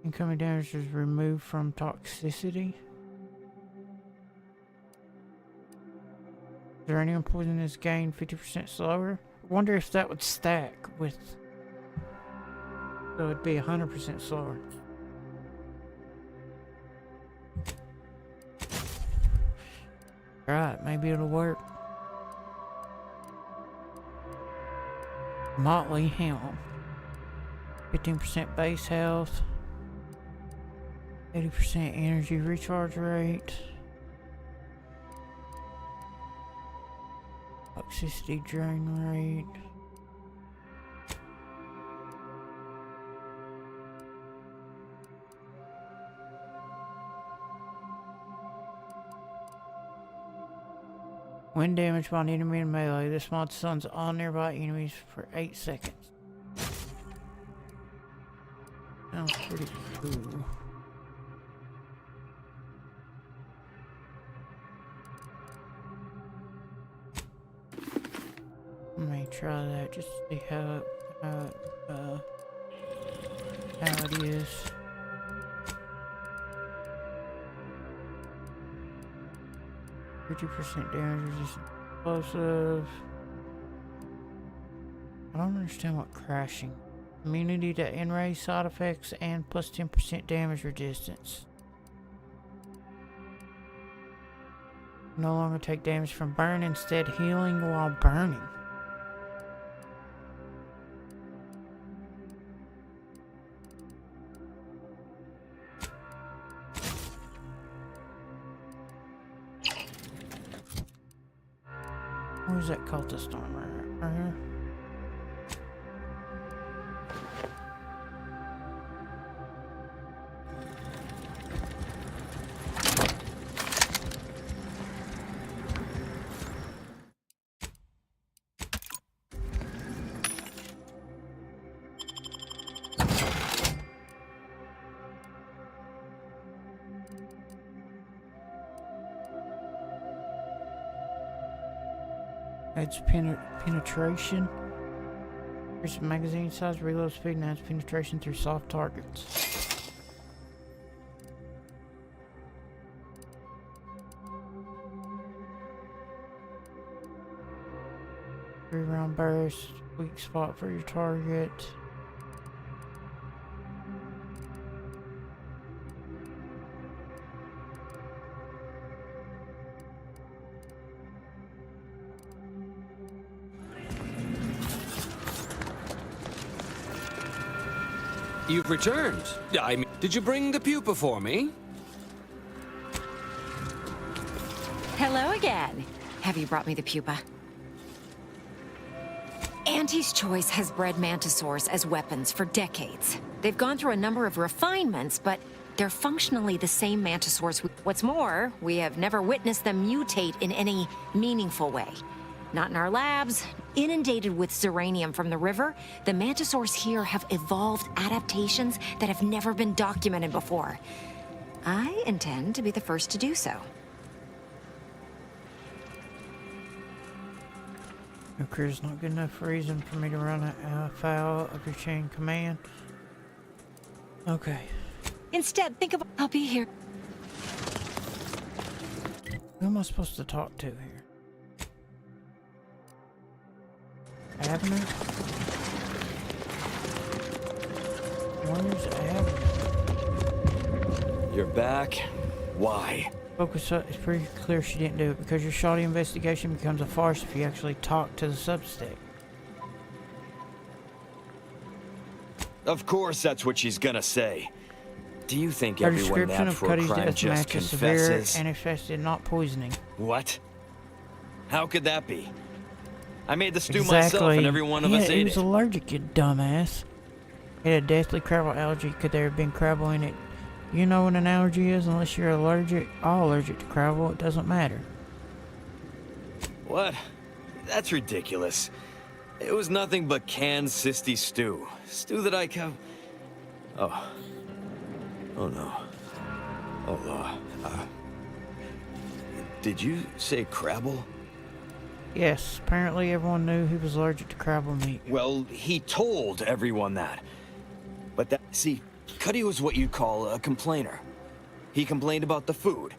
Incoming damage is removed from toxicity. Uranium poison is gained 50% slower. I wonder if that would stack with... So it'd be 100% slower. Right, maybe it'll work. Motley Helm. 15% base health. 80% energy recharge rate. Toxicity drain rate. When damaged by an enemy in melee, this mod stuns all nearby enemies for 8 seconds. Sounds pretty cool. Let me try that just to see how it is. %50 damage resistant explosive. I don't understand what crashing. Immunity to N-ray side effects and plus 10% damage resistance. No longer take damage from burn, instead healing while burning. Where's that cultist armor? Right here. Adds penetration. Increases magazine size, reload speed, and adds penetration through soft targets. 3-round burst, weak spot for your target. You've returned. I mean, did you bring the pupa for me? Hello again. Have you brought me the pupa? Auntie's Choice has bred mantisaurs as weapons for decades. They've gone through a number of refinements, but they're functionally the same mantisaurs. What's more, we have never witnessed them mutate in any meaningful way. Not in our labs. Inundated with zeranium from the river, the mantisaurs here have evolved adaptations that have never been documented before. I intend to be the first to do so. Your crew's not good enough reason for me to run afoul of your chain command. Okay. Instead, think of I'll be here. Who am I supposed to talk to here? Abner? Where's Abner? You're back? Why? Focus up. It's pretty clear she didn't do it because your shoddy investigation becomes a farce if you actually talk to the substick. Of course that's what she's gonna say. Do you think Her everyone description nabbed of for a Cuddy's crime death just matches severe confesses? and infested, not poisoning. What? How could that be? I made the stew myself and every one of us he ate was it. allergic, you dumbass. It had a deathly crabble allergy. Could there have been crabble in it? You know what an allergy is? Unless you're allergic, all allergic to crabble, it doesn't matter. What? That's ridiculous. It was nothing but canned cysty stew. Stew that I have... Oh. Oh no. Oh no. Did you say crabble? Yes, apparently everyone knew he was allergic to crabble meat. Well, he told everyone that. But that... See, Cuddy was what you'd call a complainer. He complained about the food.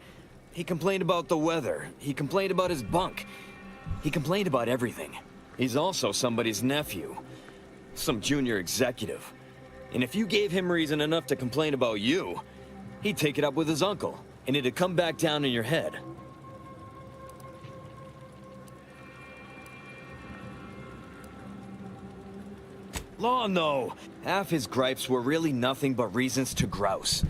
He complained about the weather. He complained about his bunk. He complained about everything. He's also somebody's nephew. Some junior executive. And if you gave him reason enough to complain about you, he'd take it up with his uncle, and it'd come back down in your head. Law, no. Half his gripes were really nothing but reasons to grouse.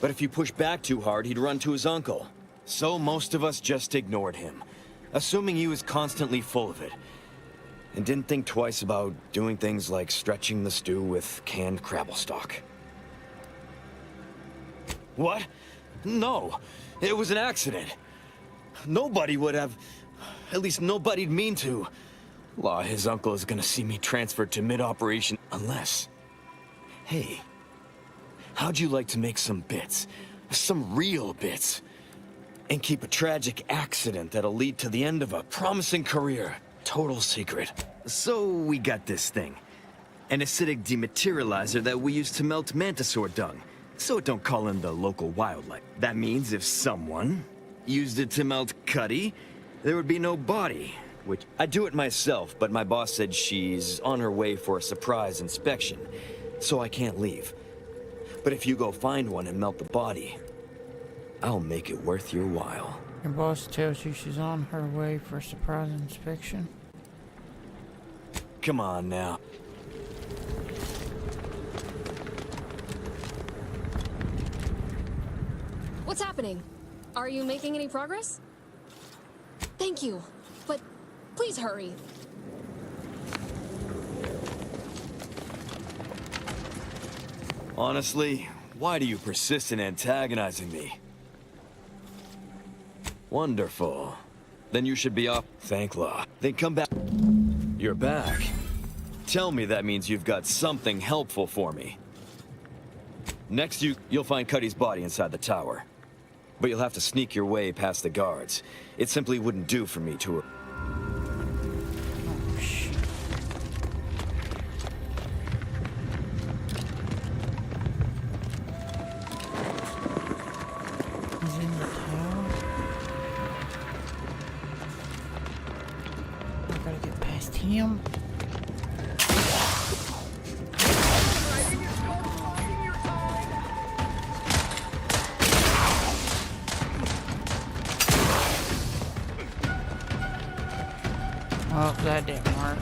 But if you push back too hard, he'd run to his uncle. So most of us just ignored him, assuming he was constantly full of it. And didn't think twice about doing things like stretching the stew with canned crabble stock. What? No. It was an accident. Nobody would have... At least nobody'd mean to. Law, his uncle is gonna see me transferred to mid-operation unless... Hey, how'd you like to make some bits? Some real bits? And keep a tragic accident that'll lead to the end of a promising career. Total secret. So we got this thing. An acidic dematerializer that we use to melt mantisaur dung. So it don't call in the local wildlife. That means if someone used it to melt Cuddy, there would be no body. Which, I'd do it myself, but my boss said she's on her way for a surprise inspection, so I can't leave. But if you go find one and melt the body, I'll make it worth your while. Your boss tells you she's on her way for a surprise inspection? Come on now. What's happening? Are you making any progress? Thank you, but please hurry. Honestly, why do you persist in antagonizing me? Wonderful. Then you should be off. Thank Law. Then come back. You're back. Tell me that means you've got something helpful for me. Next, you'll find Cuddy's body inside the tower. But you'll have to sneak your way past the guards. It simply wouldn't do for me to... past him. Oh, that didn't work.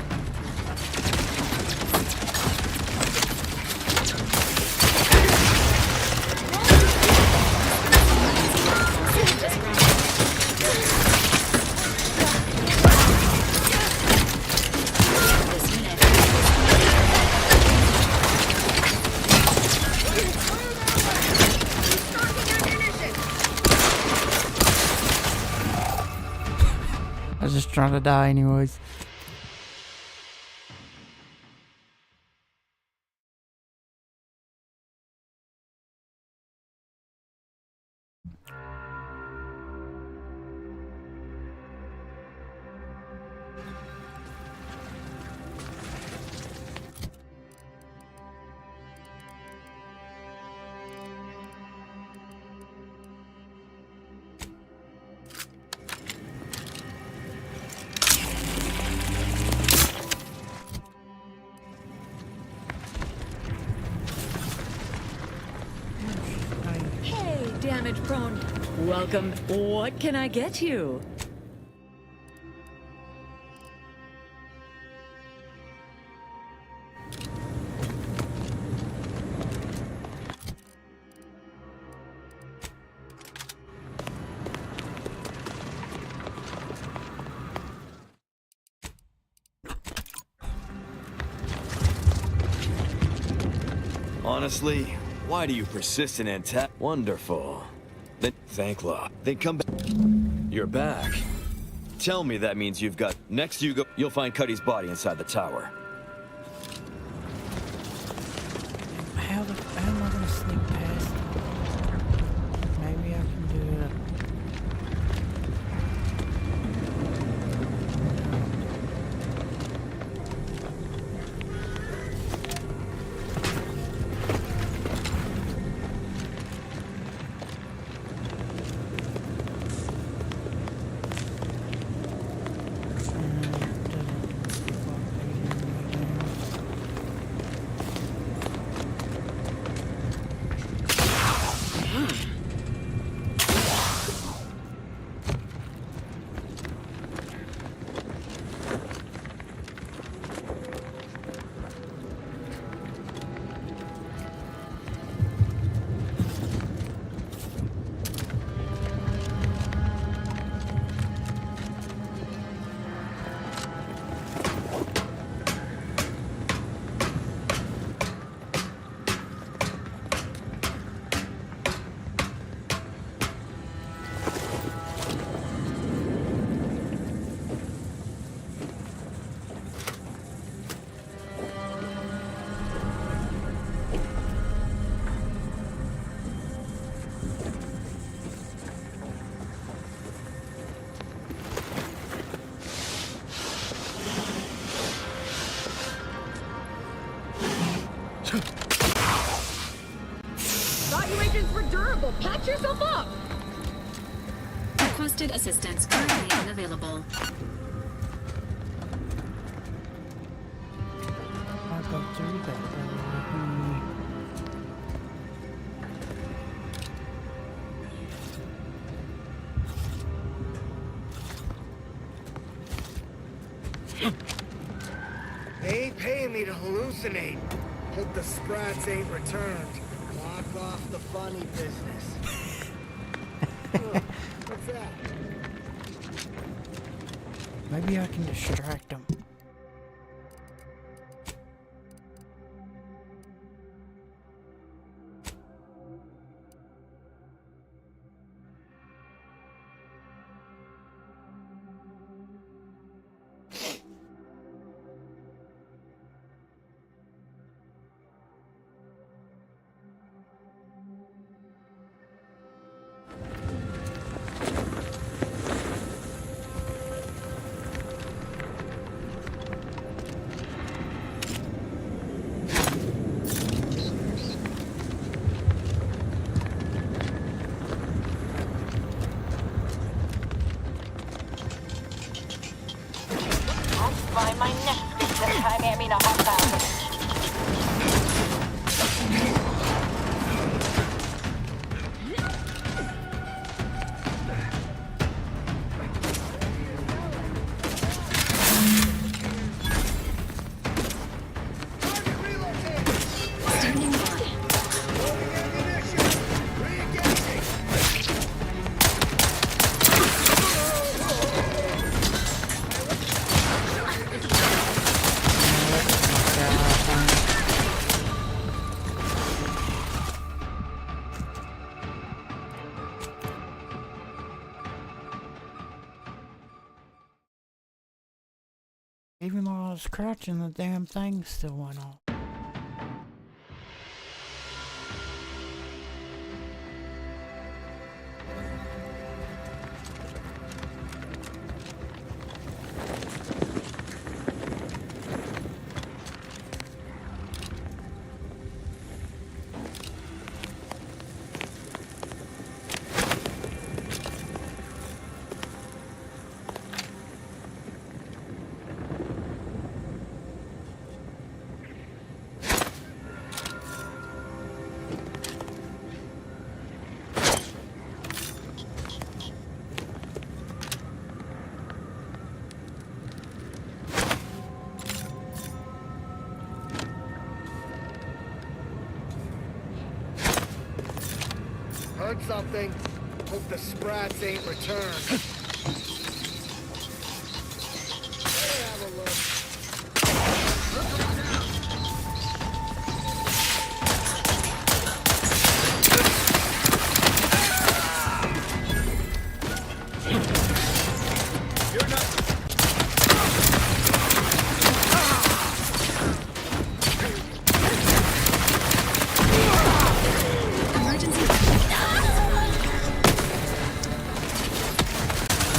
I was just trying to die anyways. Hey, damage prone. Welcome. What can I get you? Honestly, why do you persist in attack? Wonderful. Then thank law. Then come back. You're back. Tell me that means you've got... Next you go, you'll find Cuddy's body inside the tower. How am I gonna sneak past? Maybe I can do it. Evaluations were durable. Patch yourself up. Requested assistance currently unavailable. I'll go through that. They ain't paying me to hallucinate. Hope the Sprats ain't returned. Lock off the funny business. Oh, what's that? Maybe I can distract them. You'll find my next victim time, I mean a hostile. Even while I was crouching, the damn thing still went off. Heard something. Hope the sprats ain't returned. Hey, have a look.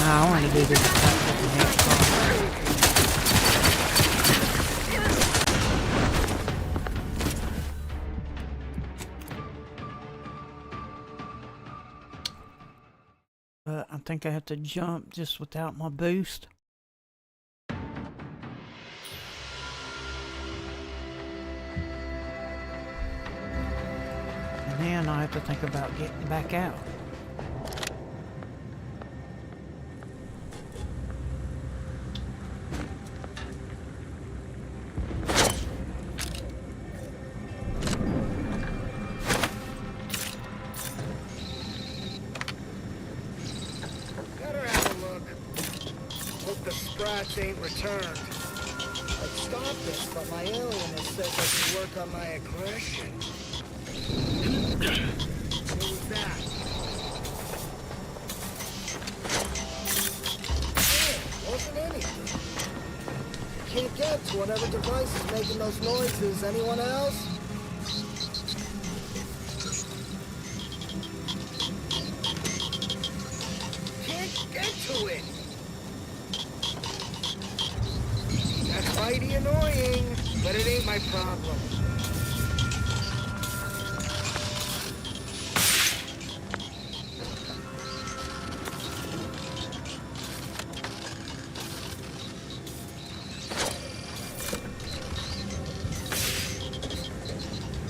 I want to do this attack with the next one. But I think I have to jump just without my boost. And then I have to think about getting back out. Ain't returned. I'd stop this, but my alienist says I can work on my aggression. What was that? Yeah, wasn't anything. Can't get to whatever device is making those noises. Anyone else? Can't get to it. Mighty annoying, but it ain't my problem.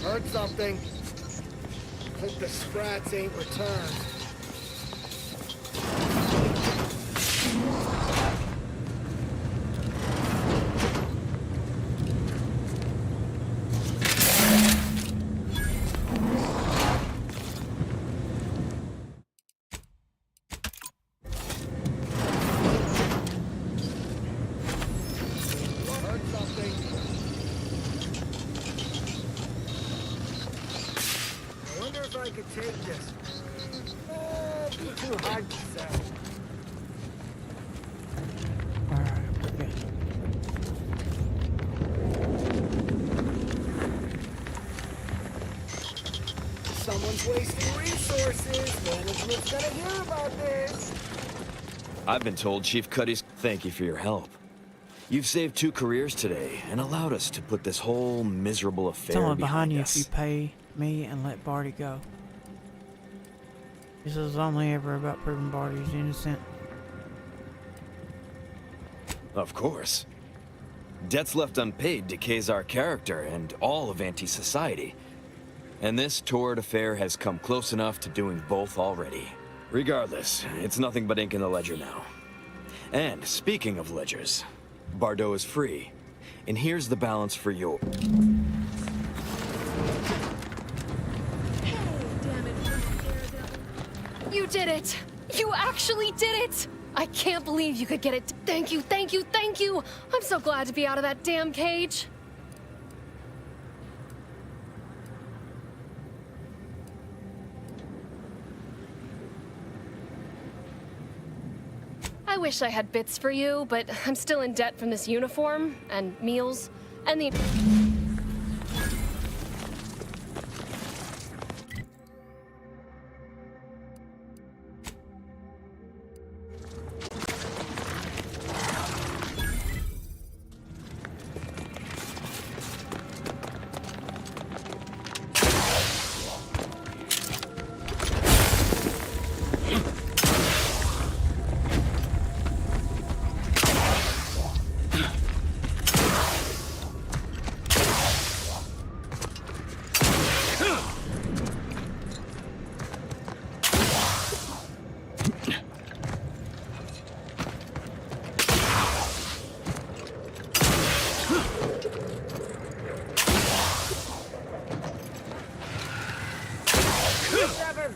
Heard something. Hope the sprats ain't returned. I could take this. It'd be too hard to sell. Someone's wasting resources. Management's gonna hear about this. I've been told Chief Cuddy's... Thank you for your help. You've saved 2 careers today and allowed us to put this whole miserable affair Someone behind you us. if you pay me and let Barty go. This is only ever about proving Barty's innocent. Of course. Debts left unpaid decays our character and all of anti-society. And this Torrid affair has come close enough to doing both already. Regardless, it's nothing but ink in the ledger now. And speaking of ledgers, Bardot is free. And here's the balance for your... You did it! You actually did it! I can't believe you could get it. Thank you, thank you, thank you! I'm so glad to be out of that damn cage. I wish I had bits for you, but I'm still in debt from this uniform, and meals, and the...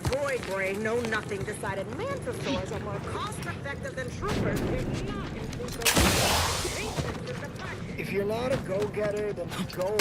Voidbrain know-nothing decided Mantisaurs are more cost-effective than troopers did not include those in the budget. If you're not a go-getter, then go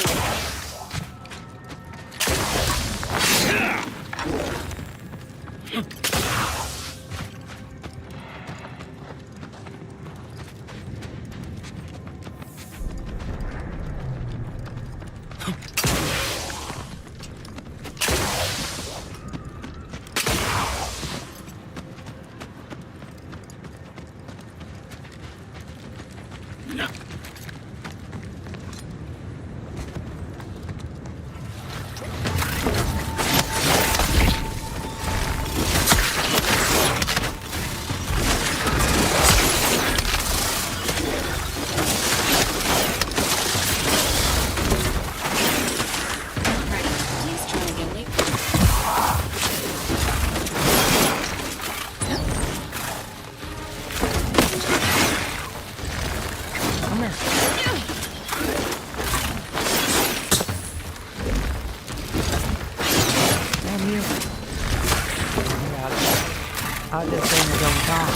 I just saying it over time.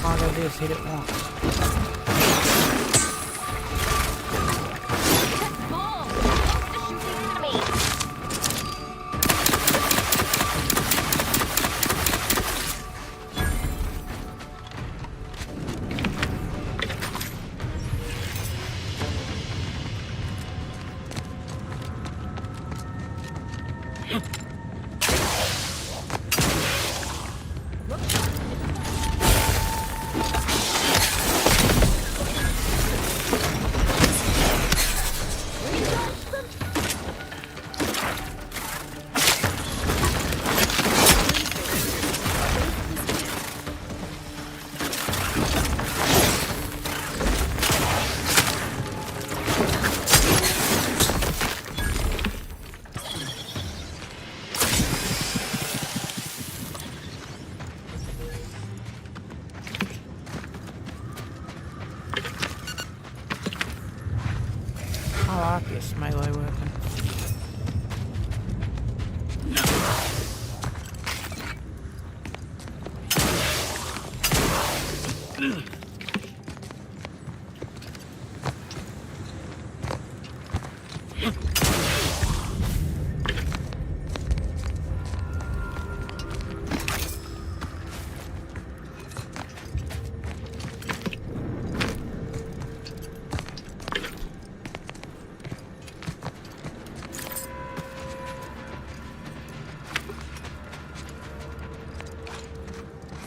All I gotta do is hit it once. I like this melee weapon.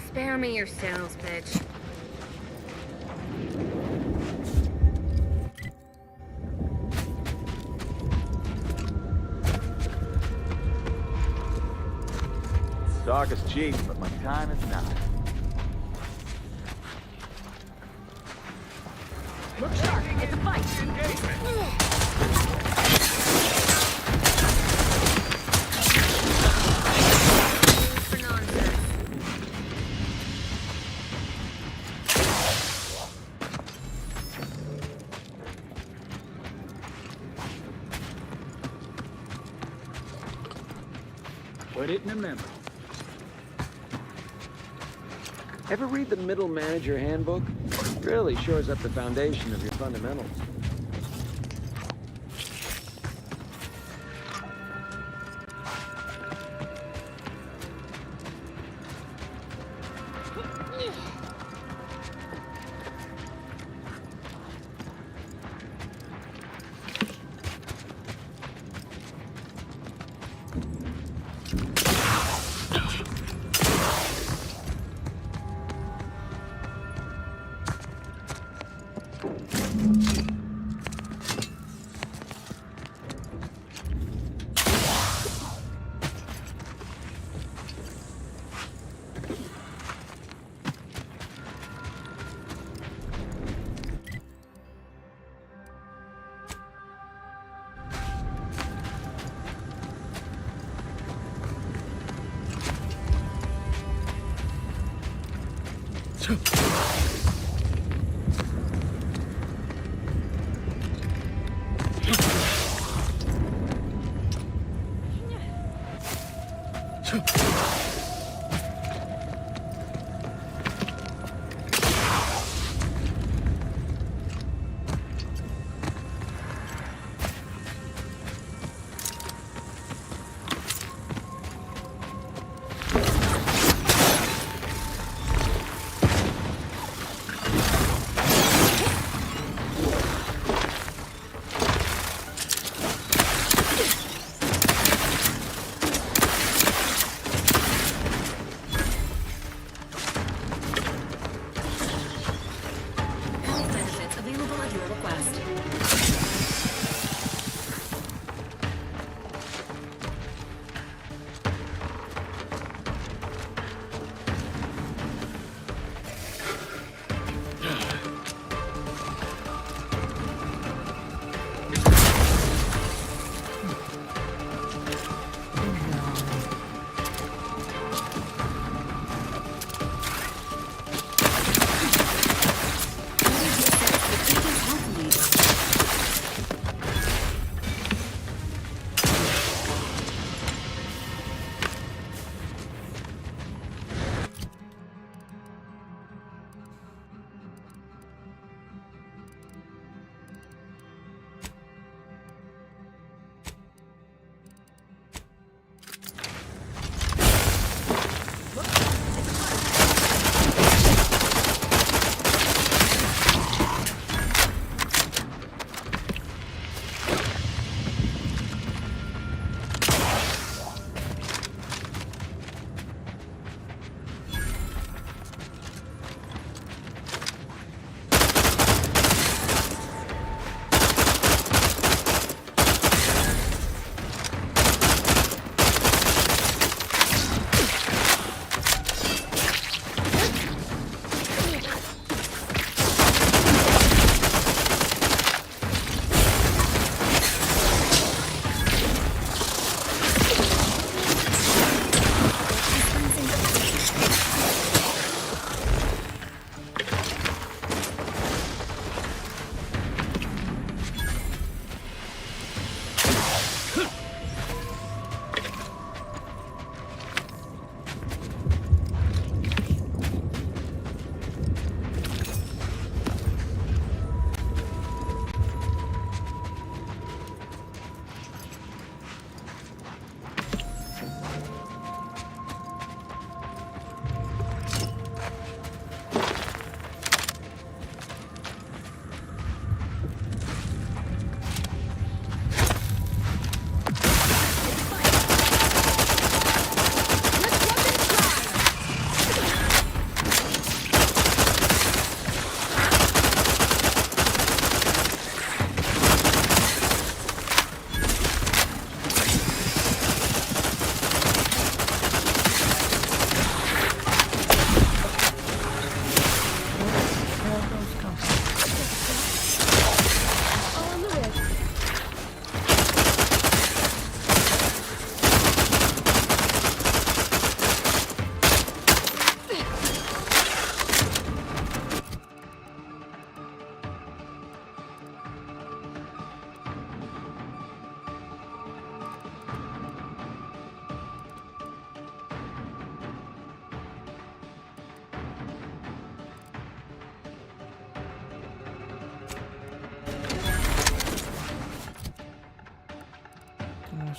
Spare me your sales pitch. Stock is cheap, but my time is not. Look sharp. It's a fight. Put it in a memo. Ever read the Middle Manager Handbook? Really shores up the foundation of your fundamentals.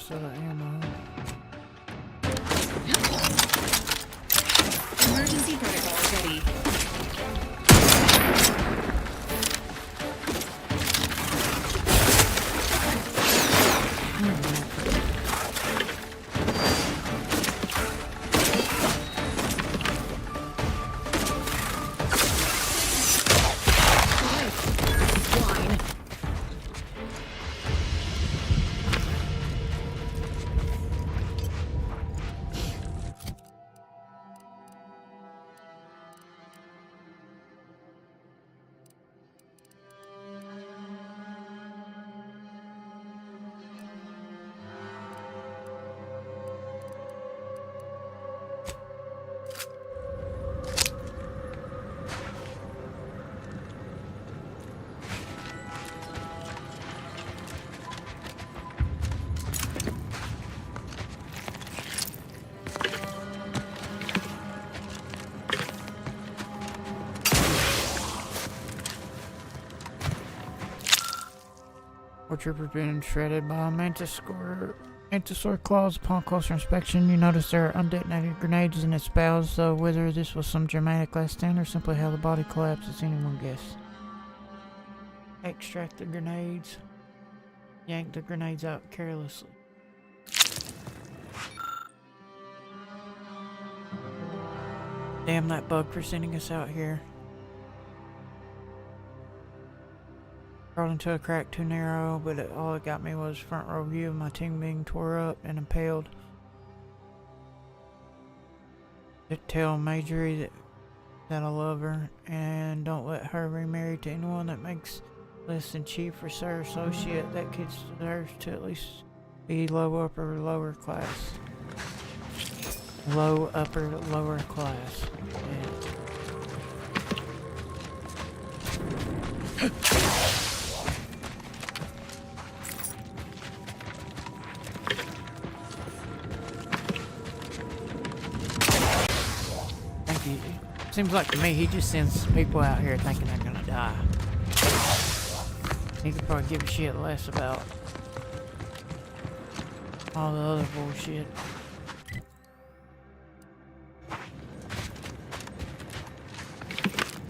set of ammo. Emergency protocol ready. Trooper being shredded by Mantisaur claws. Upon closer inspection, you notice there are undetonated grenades in its bowels, though whether this was some dramatic last stand or simply how the body collapsed is anyone guess. Extract the grenades. Yank the grenades out carelessly. Damn that bug for sending us out here. Crawled into a crack too narrow, but all it got me was front row view of my team being tore up and impaled. Tell Marjorie that I love her and don't let her remarry to anyone that makes less than chief or sir associate. That kid deserves to at least be low upper lower class. Low upper lower class. Yeah. Seems like to me he just sends people out here thinking they're gonna die. He could probably give a shit less about all the other bullshit.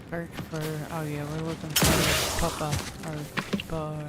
Search for, oh yeah, we're looking for Papa or Pupa.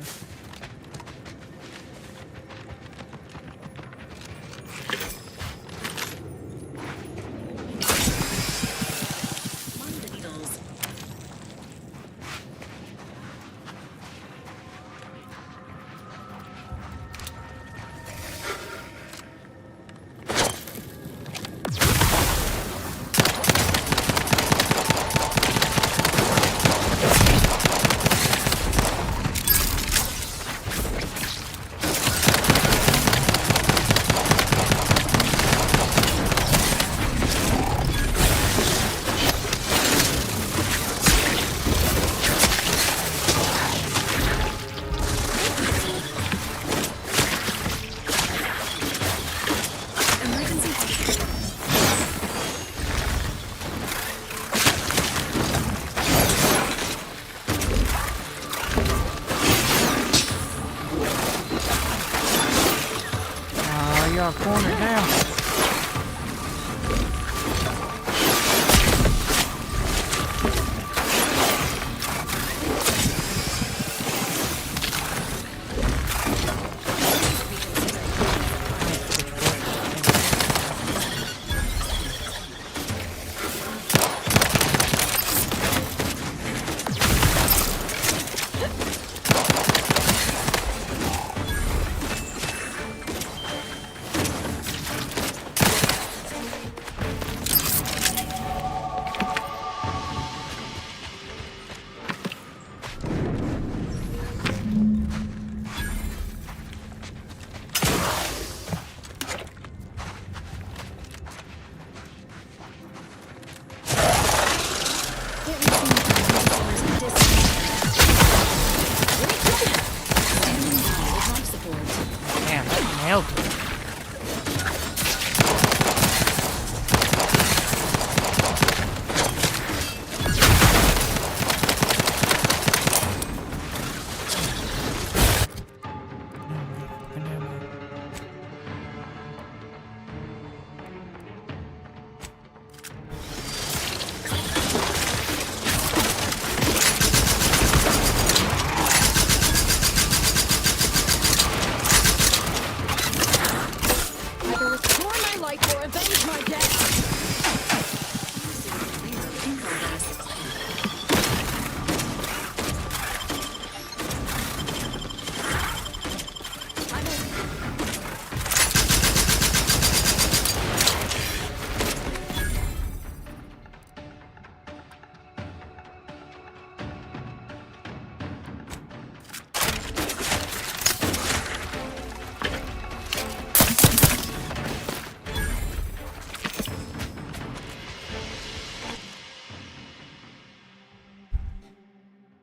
Corner now.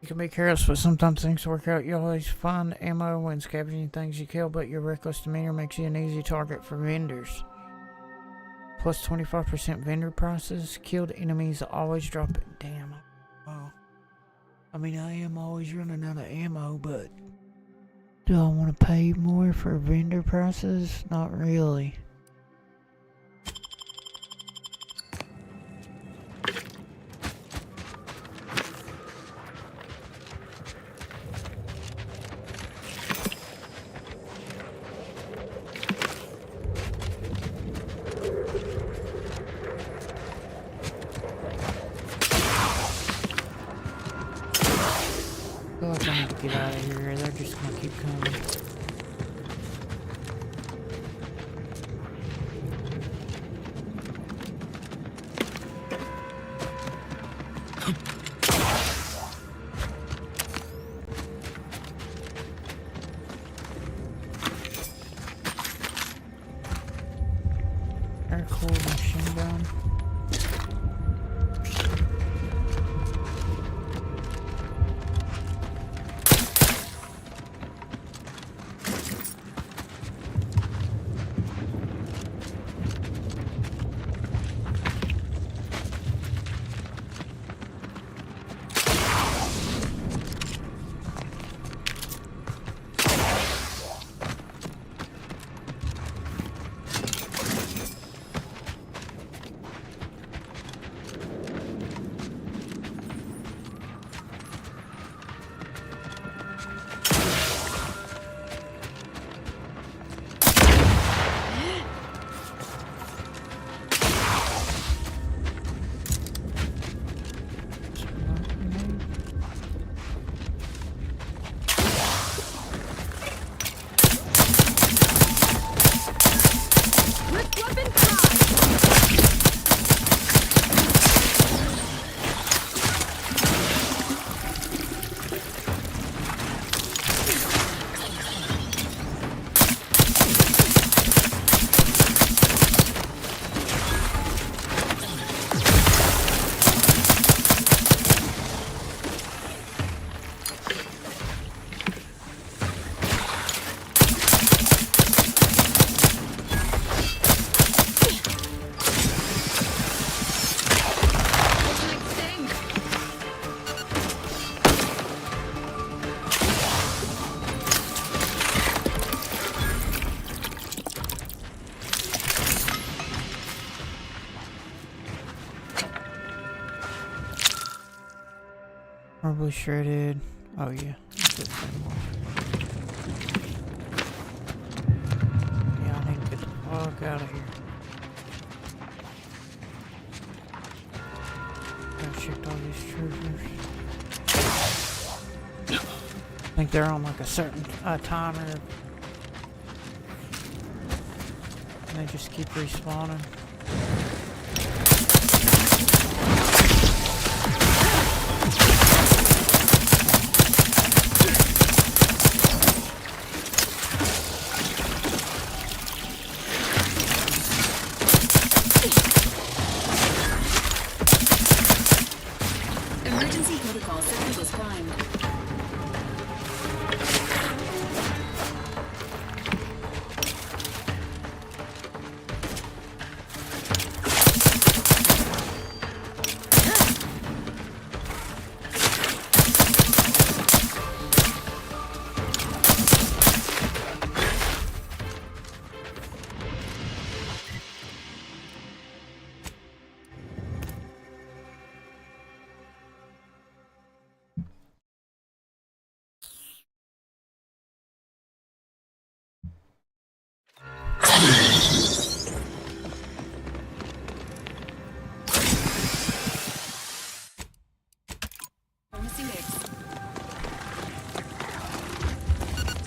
You can be careless, but sometimes things work out. You always find ammo when scavenging things you kill, but your reckless demeanor makes you an easy target for vendors. Plus 25% vendor prices. Killed enemies always drop it. Damn. Wow. I mean, I am always running out of ammo, but do I want to pay more for vendor prices? Not really. I feel like I need to get out of here. They're just gonna keep coming. Air cooled machine gun. Probably shredded. Oh yeah. That's it. Yeah, I need to get the fuck out of here. I checked all these troopers. I think they're on like a certain timer. And they just keep respawning. Emergency protocol circuit was primed.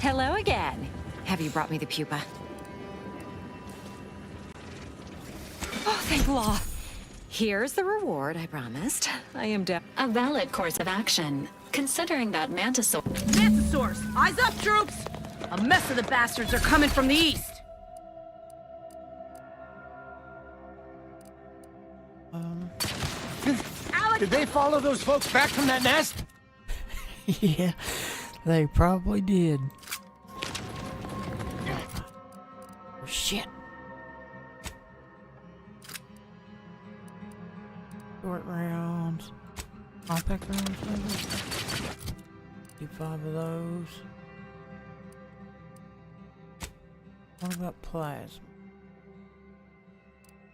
Hello again. Have you brought me the pupa? Oh, thank law. Here's the reward I promised. I am down. A valid course of action, considering that Mantisaur... Mantisaurs! Eyes up, troops! A mess of the bastards are coming from the east! Did they follow those folks back from that nest? Yeah, they probably did. Oh, shit. Short rounds. Compact rounds, maybe? Do 5 of those. What about plasma?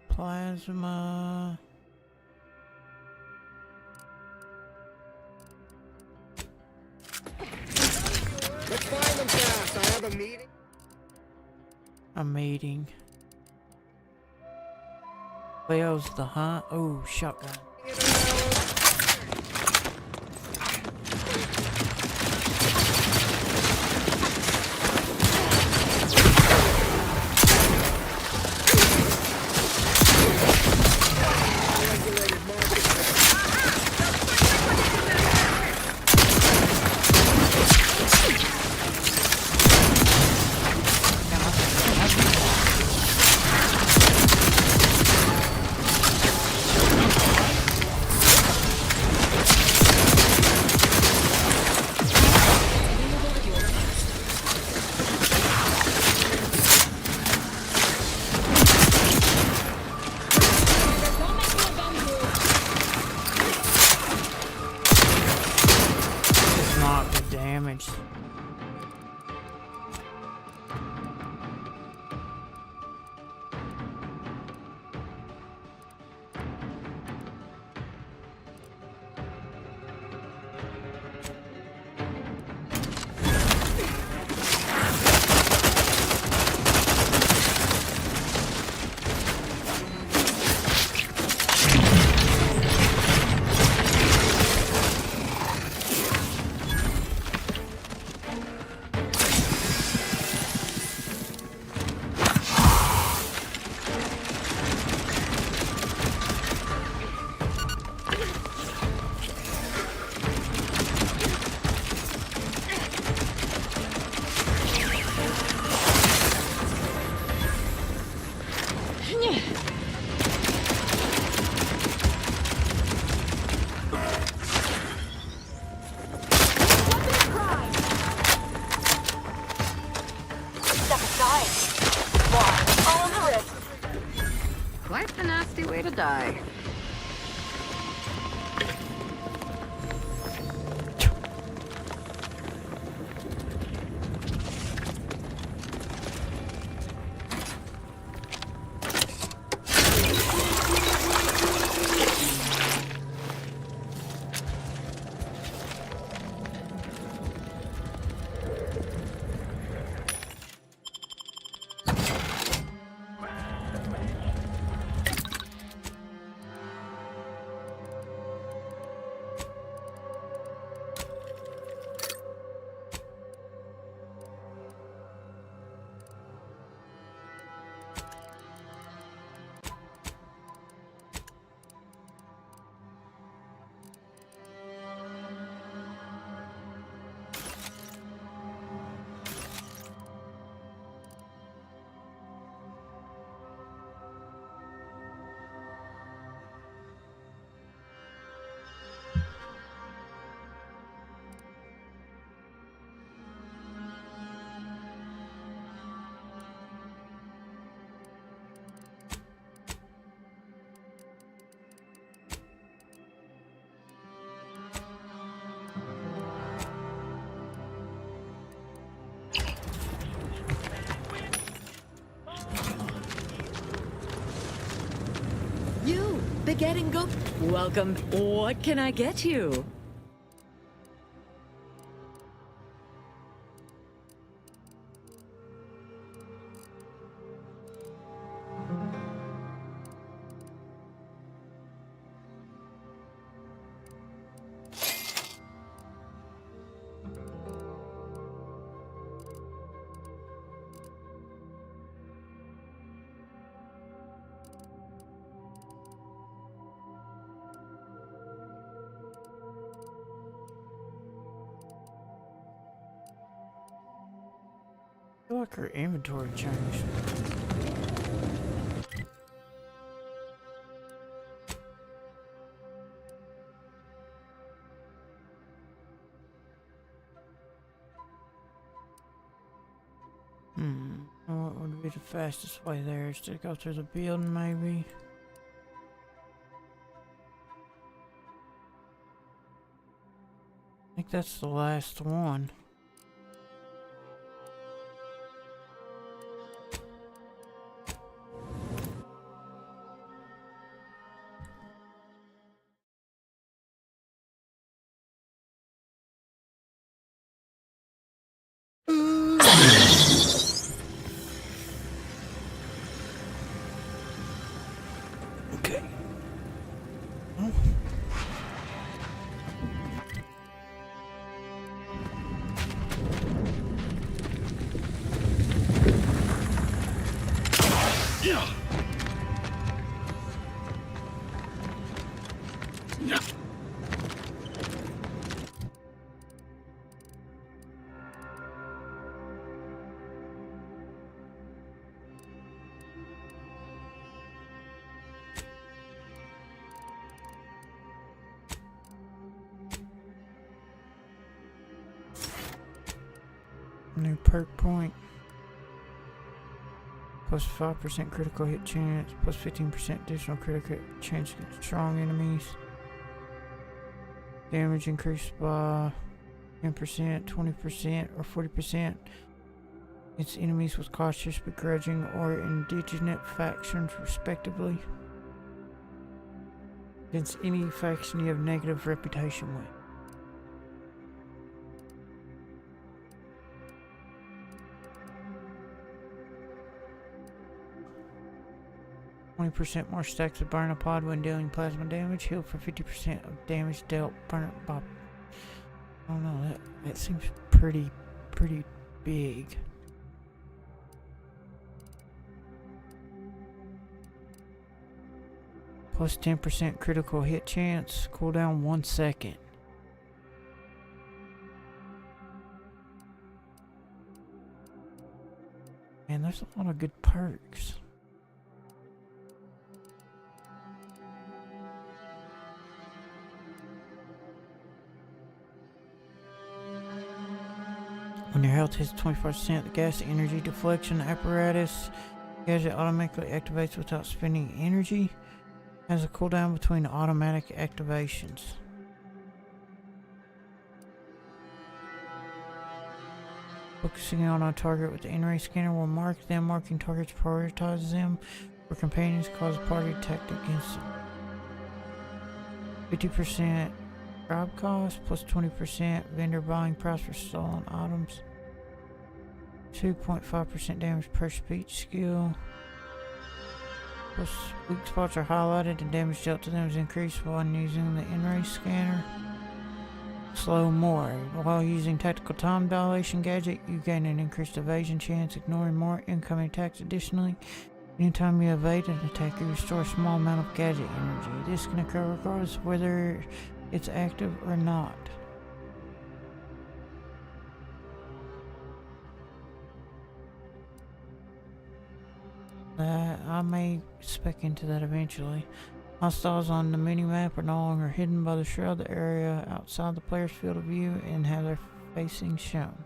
Plasma. Let's find them fast. I have a meeting. A meeting. Leo's the hunt. Oh, shotgun. Quite the nasty way to die. You, the Get and Go. Welcome. What can I get you? I feel like her inventory changed. Be the fastest way there is to go through the building, maybe. I think that's the last one. Okay. Yeah. New perk point. Plus 5% critical hit chance. Plus 15% additional critical hit chance against strong enemies. Damage increased by 10%, 20%, or 40%. Against enemies with cautious, begrudging, or indigenous factions, respectively. Against any faction you have negative reputation with. 20% more stacks of burn applied when dealing plasma damage. Heal for 50% of damage dealt. Burn by... I don't know, that seems pretty big. Plus 10% critical hit chance. Cooldown 1 second. Man, there's a lot of good perks. When your health hits 25%, the gas energy deflection apparatus gadget automatically activates without spending energy. Has a cooldown between automatic activations. Focusing on a target with the N-ray scanner will mark them. Marking targets prioritizes them for companions, cause party attack against them. 50% grab cost plus 20% vendor buying price for stolen items. 2.5% damage per speech skill. Plus weak spots are highlighted and damage dealt to them is increased while using the N-ray scanner. Slow more. While using tactical time dilation gadget, you gain an increased evasion chance, ignoring more incoming attacks. Additionally, anytime you evade an attack, you restore a small amount of gadget energy. This can occur regardless of whether it's active or not. I may spec into that eventually. Hostiles on the minimap are no longer hidden by the shroud. The area outside the player's field of view and have their facing shown.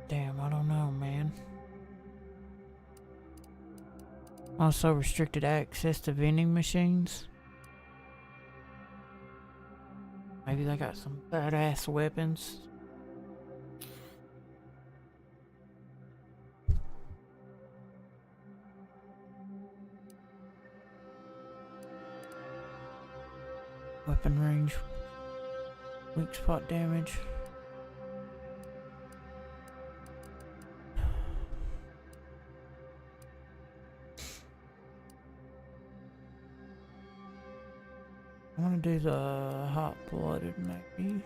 Damn, I don't know, man. Also restricted access to vending machines. Maybe they got some badass weapons. Weapon range, weak spot damage. I want to do the hot-blooded maybe.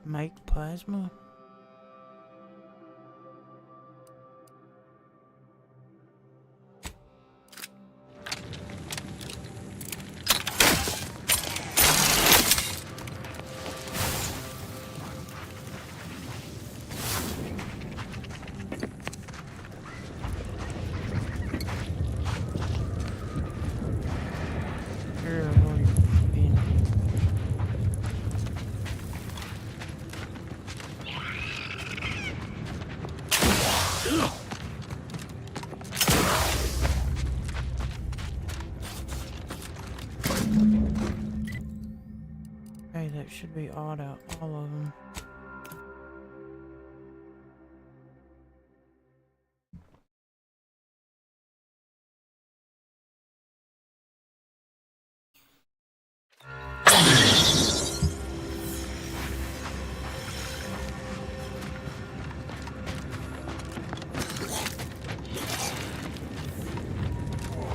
make plasma? Okay, that should be odd out all of them.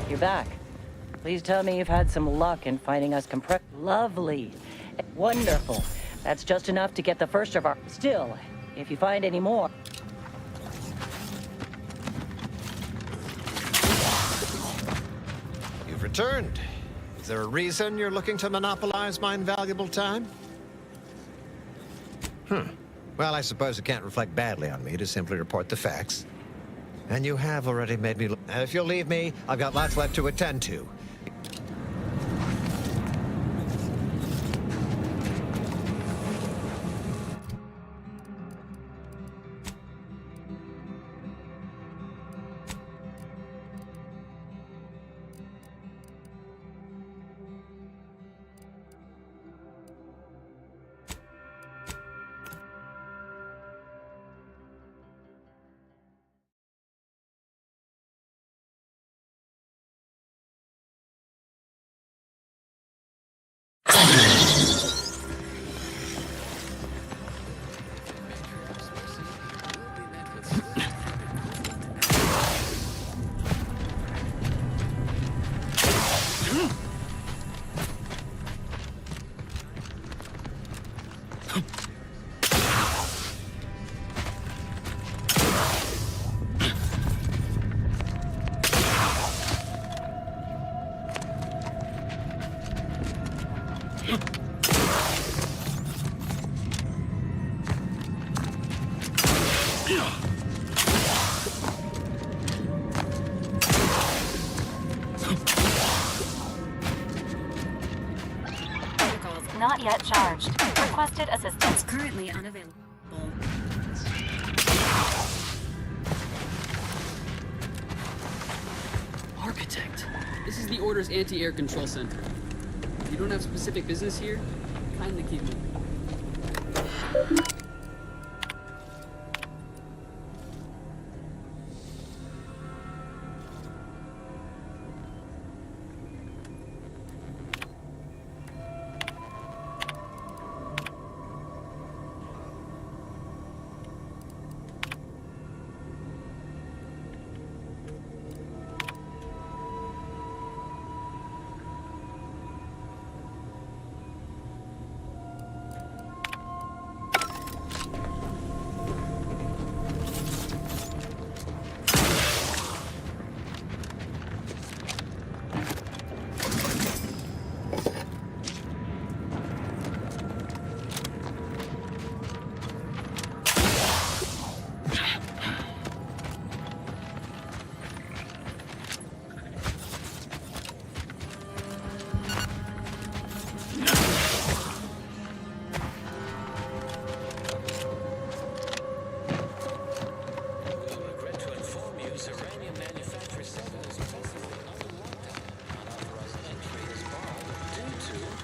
You're back. Please tell me you've had some luck in finding us Lovely. Wonderful. That's just enough to get the first of our... Still, if you find any more... You've returned. Is there a reason you're looking to monopolize my invaluable time? Well, I suppose it can't reflect badly on me to simply report the facts. And you have already made me... If you'll leave me, I've got lots left to attend to. Not yet charged. Requested assistance. Currently unavailable. Architect, this is the Order's anti-air control center. If you don't have specific business here, kindly keep moving.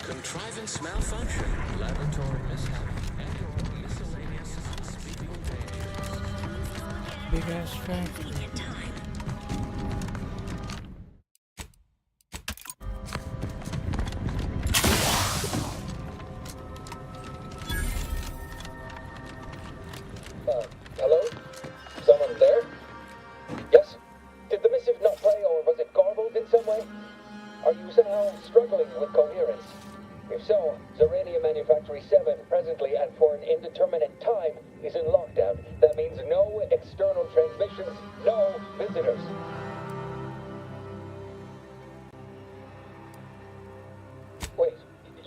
Contrivance malfunction, laboratory mishap, and miscellaneous unspeakable dangers. Big ass factory. Hello? Someone there? Yes? Did the missive not play, or was it garbled in some way? Are you somehow struggling with coherence? If so, Zerania Manufactory 7 presently and for an indeterminate indeterminate time is in lockdown. That means no external transmissions, no visitors. Wait,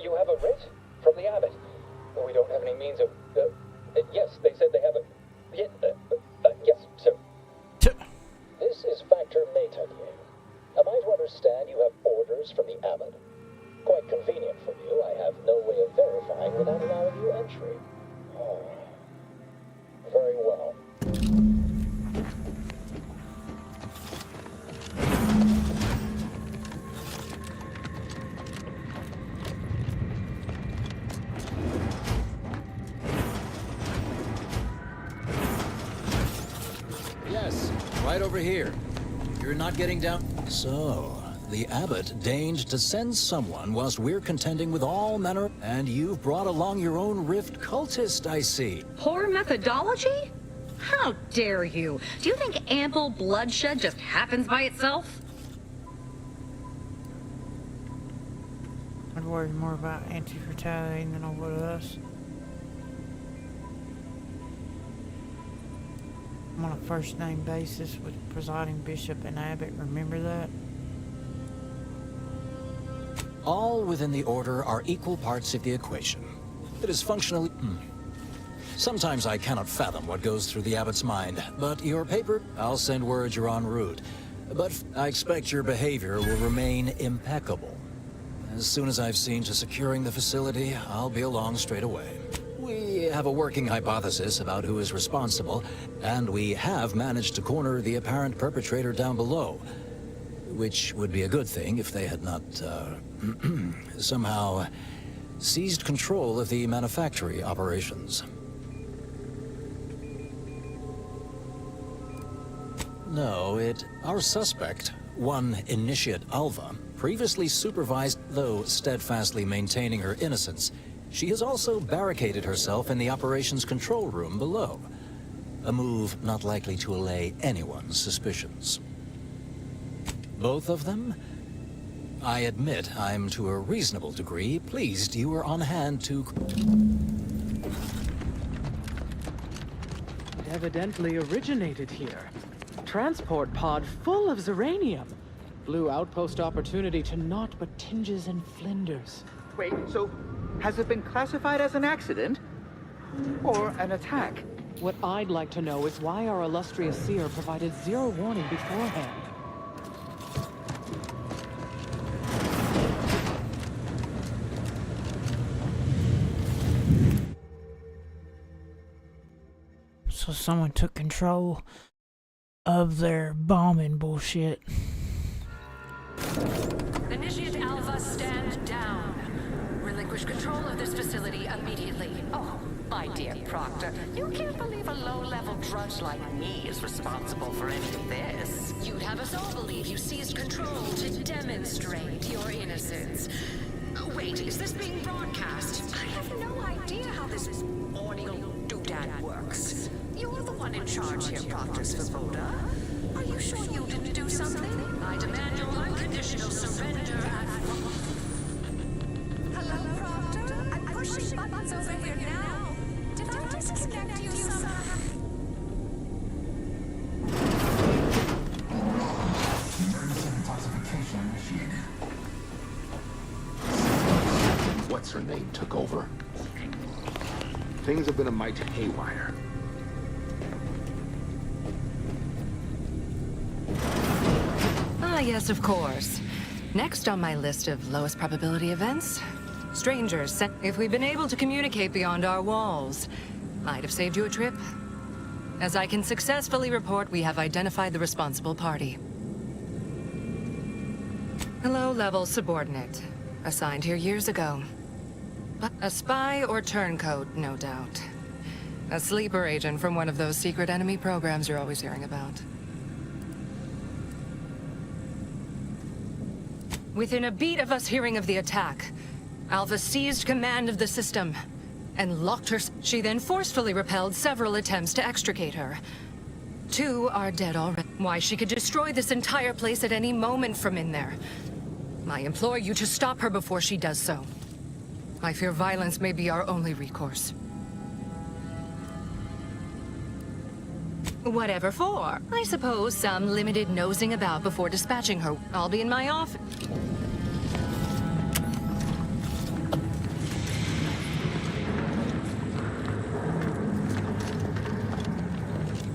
you have a writ? From the abbot? We don't have any means of... yes, they said they have a... yes, sir. This is Factor Métayer. Am I to understand you have orders from the abbot? Quite convenient for you. I have no way of verifying without allowing you entry. Oh. Very well. Yes, right over here. You're not getting down. So, the abbot deigned to send someone whilst we're contending with all manner, and you've brought along your own Rift cultist, I see. Poor methodology? How dare you? Do you think ample bloodshed just happens by itself? I'd worry more about anti-retaliating than I would us. I'm on a first-name basis with presiding bishop and abbot, remember that? All within the order are equal parts of the equation. It is functionally... Sometimes I cannot fathom what goes through the abbot's mind, but your paper, I'll send word you're en route. But I expect your behavior will remain impeccable. As soon as I've seen to securing the facility, I'll be along straight away. We have a working hypothesis about who is responsible, and we have managed to corner the apparent perpetrator down below. Which would be a good thing if they had not, somehow seized control of the manufactory operations. No, our suspect, one Initiate Alva, previously supervised, though steadfastly maintaining her innocence. She has also barricaded herself in the operations control room below. A move not likely to allay anyone's suspicions. Both of them? I admit I'm to a reasonable degree pleased you were on hand to... It evidently originated here. Transport pod full of Zeranium. Blue outpost opportunity to naught but tinges and flinders. Wait, so has it been classified as an accident? Or an attack? What I'd like to know is why our illustrious seer provided zero warning beforehand. So someone took control of their bombing bullshit. Initiate Alpha, stand down. Relinquish control of this facility immediately. Oh, my dear Proctor, you can't believe a low-level drudge like me is responsible for any of this. You'd have us all believe you seized control to demonstrate your innocence. Wait, is this being broadcast? I have no idea how this audio doodad works. You're the one in charge here, Proctor Svoboda. Are you sure you didn't do something? I demand your unconditional surrender at... Hello, Proctor? I'm pushing buttons over here now. Did I disconnect you somehow? What's her name took over. Things have been a mite haywire. Ah, yes, of course. Next on my list of lowest probability events, strangers. If we'd been able to communicate beyond our walls, might have saved you a trip. As I can successfully report, we have identified the responsible party. A low-level subordinate, assigned here years ago. A spy or turncoat, no doubt. A sleeper agent from one of those secret enemy programs you're always hearing about. Within a beat of us hearing of the attack, Alpha seized command of the system and locked her. She then forcefully repelled several attempts to extricate her. 2 are dead already. Why, she could destroy this entire place at any moment from in there. I implore you to stop her before she does so. I fear violence may be our only recourse. Whatever for. I suppose some limited nosing about before dispatching her. I'll be in my office.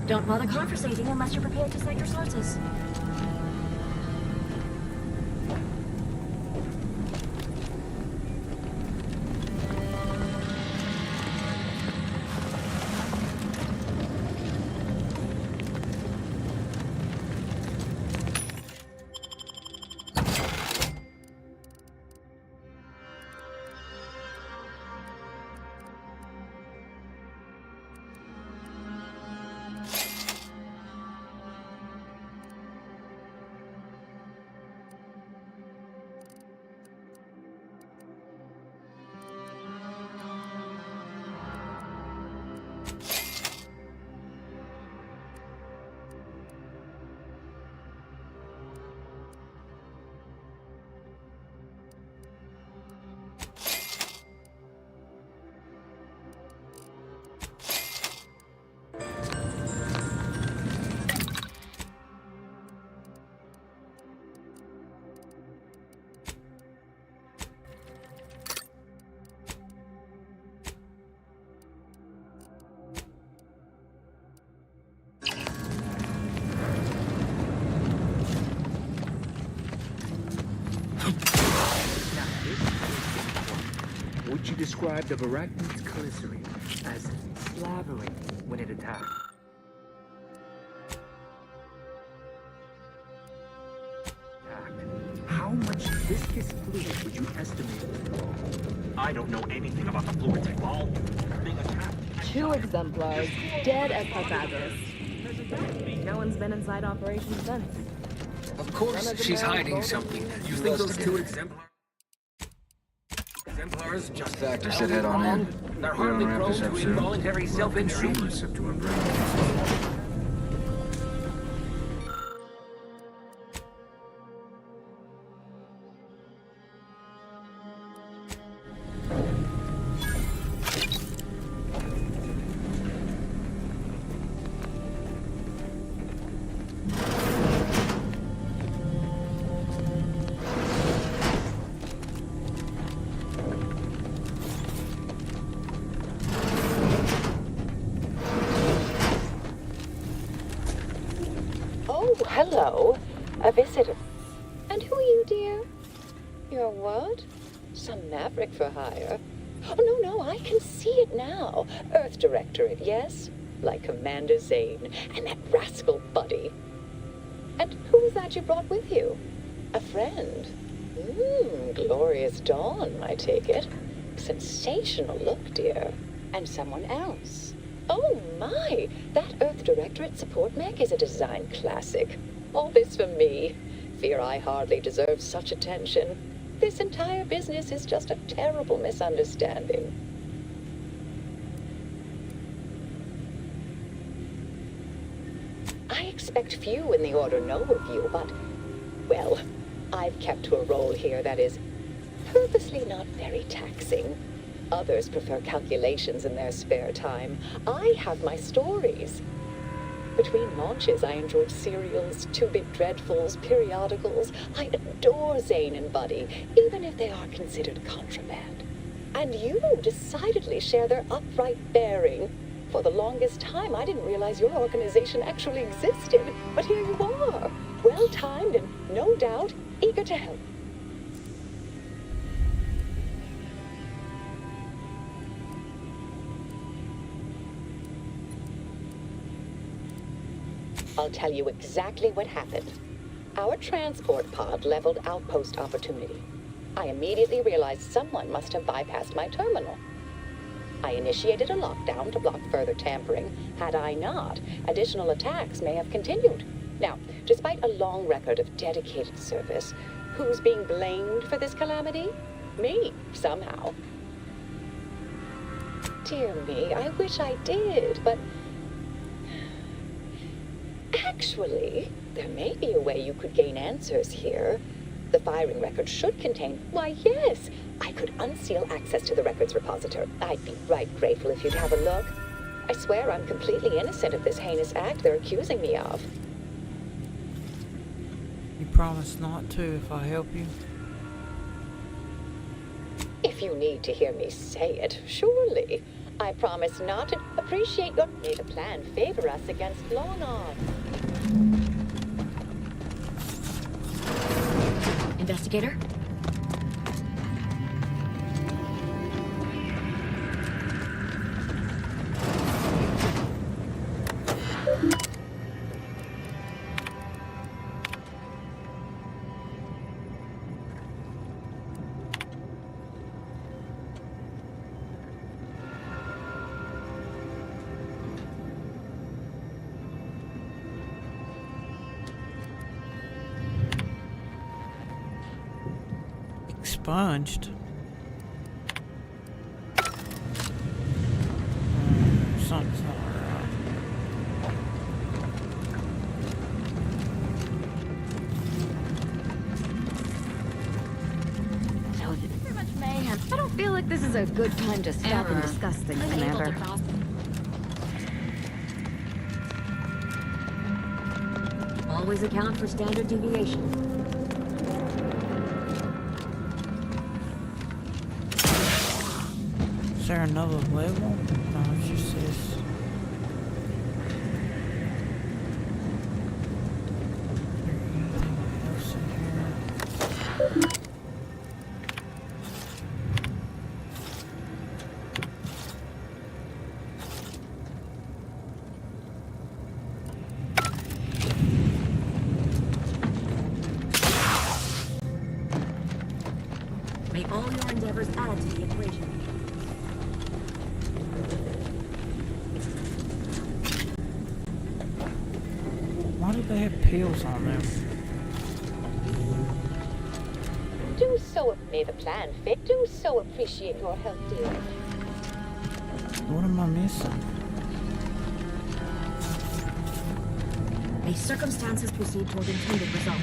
Don't bother conversating unless you're prepared to cite your sources. Would you describe the Varachid's Calicity as slavering when it attacked? How much viscous fluid would you estimate it to flow? I don't know anything about the fluids involved. Being attacked. 2 exemplars, dead at Pythagoras. No one's been inside operation since. Of course, she's hiding something. You think those 2 exemplars just Factor said head on in. They're We hardly don't wrap Oh, this prone up to soon. involuntary self-injury. Up to embrace. Oh, hello. A visitor. And who are you, dear? You're what? Some maverick for hire? Oh, no, I can see it now. Earth Directorate, yes? Like Commander Zane and that rascal Buddy. And who was that you brought with you? A friend? Glorious dawn, I take it. Sensational look, dear. And someone else. Oh my! That Earth Directorate support mech is a design classic. All this for me. Fear I hardly deserve such attention. This entire business is just a terrible misunderstanding. I expect few in the Order know of you, but, well, I've kept to a role here that is purposely not very taxing. Others prefer calculations in their spare time. I have my stories. Between launches, I enjoyed serials, Two Big Dreadfuls, periodicals. I adore Zane and Buddy, even if they are considered contraband. And you decidedly share their upright bearing. For the longest time, I didn't realize your organization actually existed. But here you are, well-timed and, no doubt, eager to help. I'll tell you exactly what happened. Our transport pod leveled Outpost Opportunity. I immediately realized someone must have bypassed my terminal. I initiated a lockdown to block further tampering. Had I not, additional attacks may have continued. Now, despite a long record of dedicated service, who's being blamed for this calamity? Me, somehow. Dear me, I wish I did, but... Actually, there may be a way you could gain answers here. The firing record should contain... Why, yes! I could unseal access to the records repository. I'd be right grateful if you'd have a look. I swear I'm completely innocent of this heinous act they're accusing me of. You promise not to if I help you? If you need to hear me say it, surely. I promise not to appreciate your... May the plan favor us against long odds. Investigator? Expunged. Something's not right. So pretty much mayhem. I don't feel like this is a good time to stop and discuss things, Commander. Always account for standard deviation. Is there another level? No, it's just this. Is there anything else in here? May all your endeavors add to the equation. Why do they have pills on them? Do so... May the plan fit. Do so appreciate your help, dear. What am I missing? May circumstances proceed toward intended results.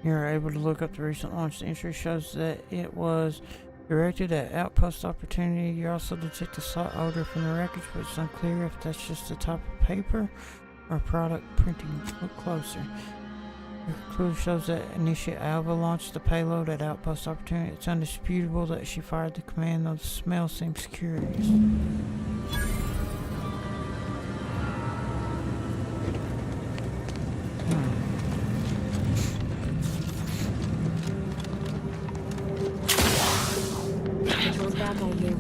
You're able to look up the recent launch. The entry shows that it was directed at Outpost Opportunity. You also detect a slight odor from the wreckage, but it's unclear if that's just the type of paper or product printing. Look closer. The clue shows that Anicia Alva launched the payload at Outpost Opportunity. It's undisputable that she fired the command, though the smell seems curious. Control's back, I hear.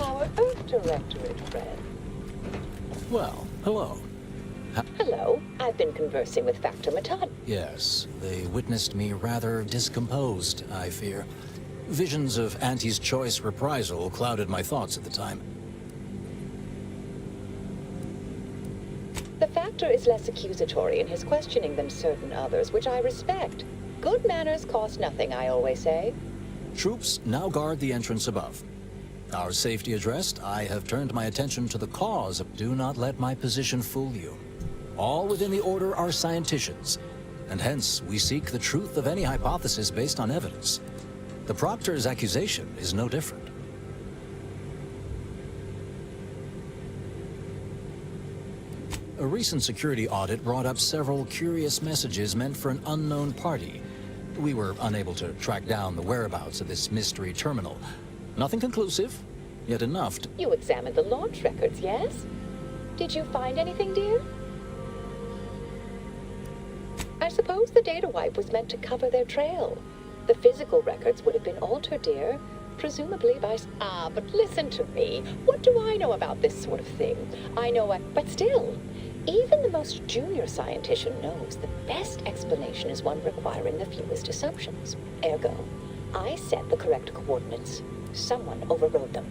Our Earth Directorate friend. Well, hello. Hello. I've been conversing with Factor Matad. Yes, they witnessed me rather discomposed, I fear. Visions of Auntie's choice reprisal clouded my thoughts at the time. The Factor is less accusatory in his questioning than certain others, which I respect. Good manners cost nothing, I always say. Troops now guard the entrance above. Our safety addressed, I have turned my attention to the cause of... Do not let my position fool you. All within the Order are scienticians, and hence we seek the truth of any hypothesis based on evidence. The Proctor's accusation is no different. A recent security audit brought up several curious messages meant for an unknown party. We were unable to track down the whereabouts of this mystery terminal. Nothing conclusive, yet enough to... You examined the launch records, yes? Did you find anything, dear? I suppose the data wipe was meant to cover their trail. The physical records would have been altered, dear. Presumably by... Ah, but listen to me. What do I know about this sort of thing? I know But still, even the most junior scientician knows the best explanation is one requiring the fewest assumptions. Ergo, I set the correct coordinates. Someone overrode them.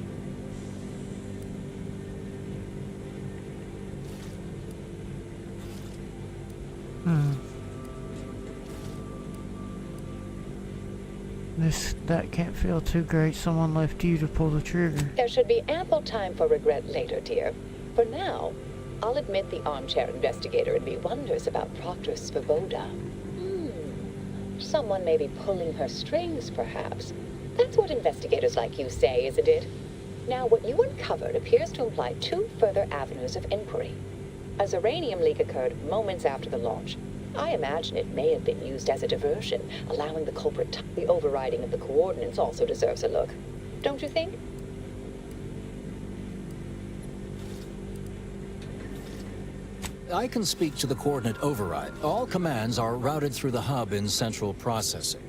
That can't feel too great. Someone left you to pull the trigger. There should be ample time for regret later, dear. For now, I'll admit the armchair investigator in me wonders about Proctor Svoboda. Someone may be pulling her strings, perhaps. That's what investigators like you say, isn't it? Now, what you uncovered appears to imply 2 further avenues of inquiry. A Zeranium leak occurred moments after the launch. I imagine it may have been used as a diversion, allowing the culprit to... The overriding of the coordinates also deserves a look. Don't you think? I can speak to the coordinate override. All commands are routed through the hub in central processing.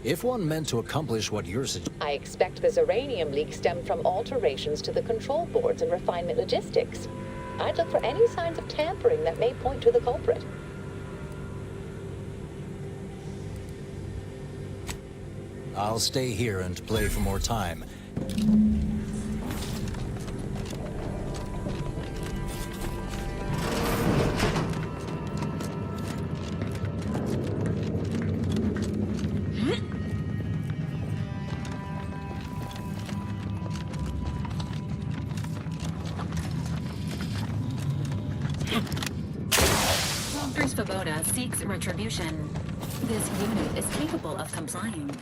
If one meant to accomplish what you're suggesting... I expect the Zeranium leak stemmed from alterations to the control boards and refinement logistics. I'd look for any signs of tampering that may point to the culprit. I'll stay here and play for more time. Dr. Svoboda seeks retribution. This unit is capable of complying.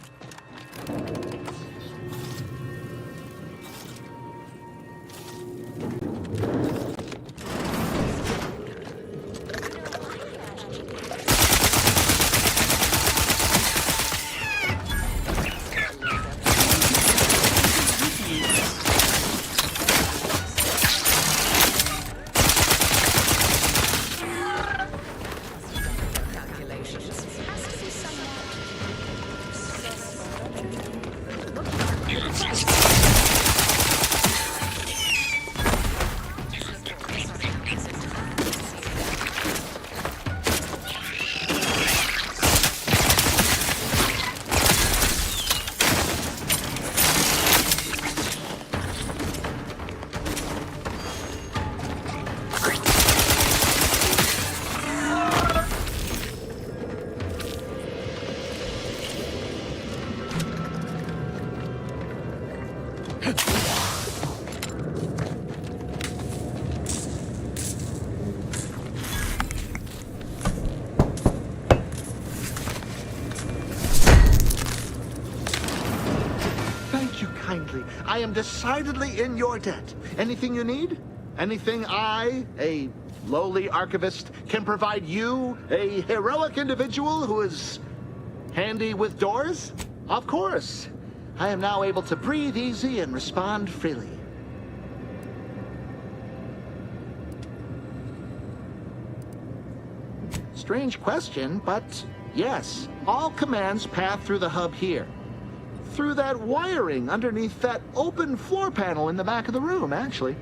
I am decidedly in your debt. Anything you need? Anything I, a lowly archivist, can provide you, a heroic individual who is handy with doors? Of course. I am now able to breathe easy and respond freely. Strange question, but yes, all commands pass through the hub here. Through that wiring underneath that open floor panel in the back of the room, actually.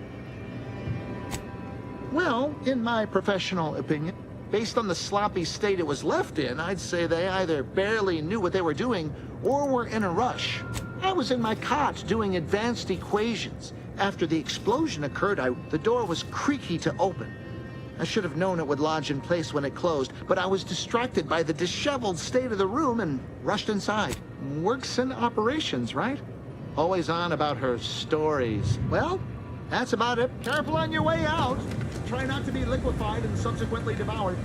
Well, in my professional opinion, based on the sloppy state it was left in, I'd say they either barely knew what they were doing or were in a rush. I was in my cot doing advanced equations. After the explosion occurred, the door was creaky to open. I should have known it would lodge in place when it closed, but I was distracted by the disheveled state of the room and rushed inside. Works in operations, right? Always on about her stories. Well, that's about it. Careful on your way out. Try not to be liquefied and subsequently devoured.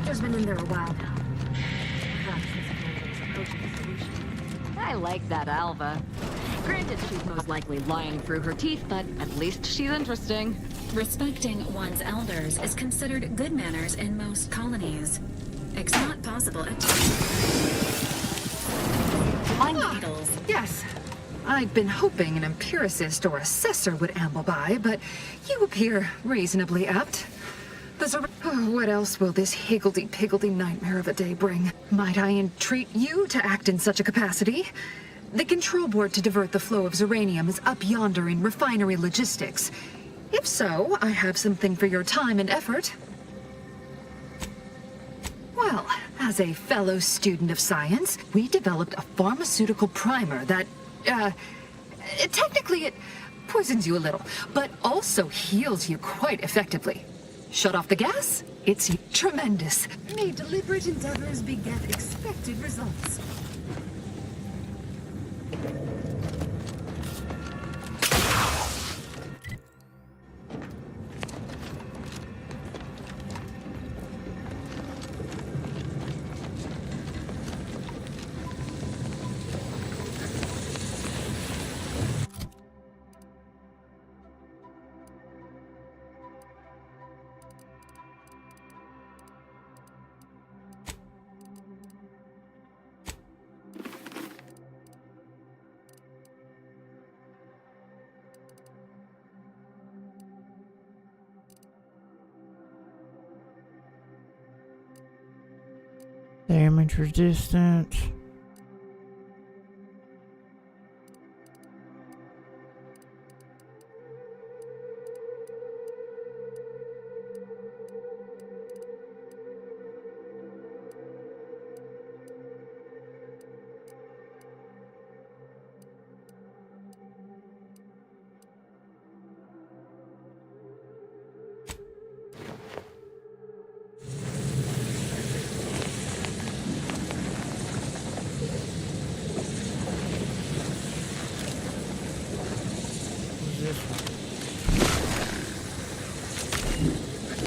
Doctor's been in there a while now. Perhaps it's approaching a solution. I like that Alva. Granted, she's most likely lying through her teeth, but at least she's interesting. Respecting one's elders is considered good manners in most colonies. It's not possible at needles. Yes. I'd been hoping an empiricist or assessor would amble by, but you appear reasonably apt. What else will this higgledy-piggledy nightmare of a day bring? Might I entreat you to act in such a capacity? The control board to divert the flow of Zeranium is up yonder in refinery logistics. If so, I have something for your time and effort. Well, as a fellow student of science, we developed a pharmaceutical primer that, technically it poisons you a little, but also heals you quite effectively. Shut off the gas? It's tremendous. May deliberate endeavors beget expected results. Damage resistance.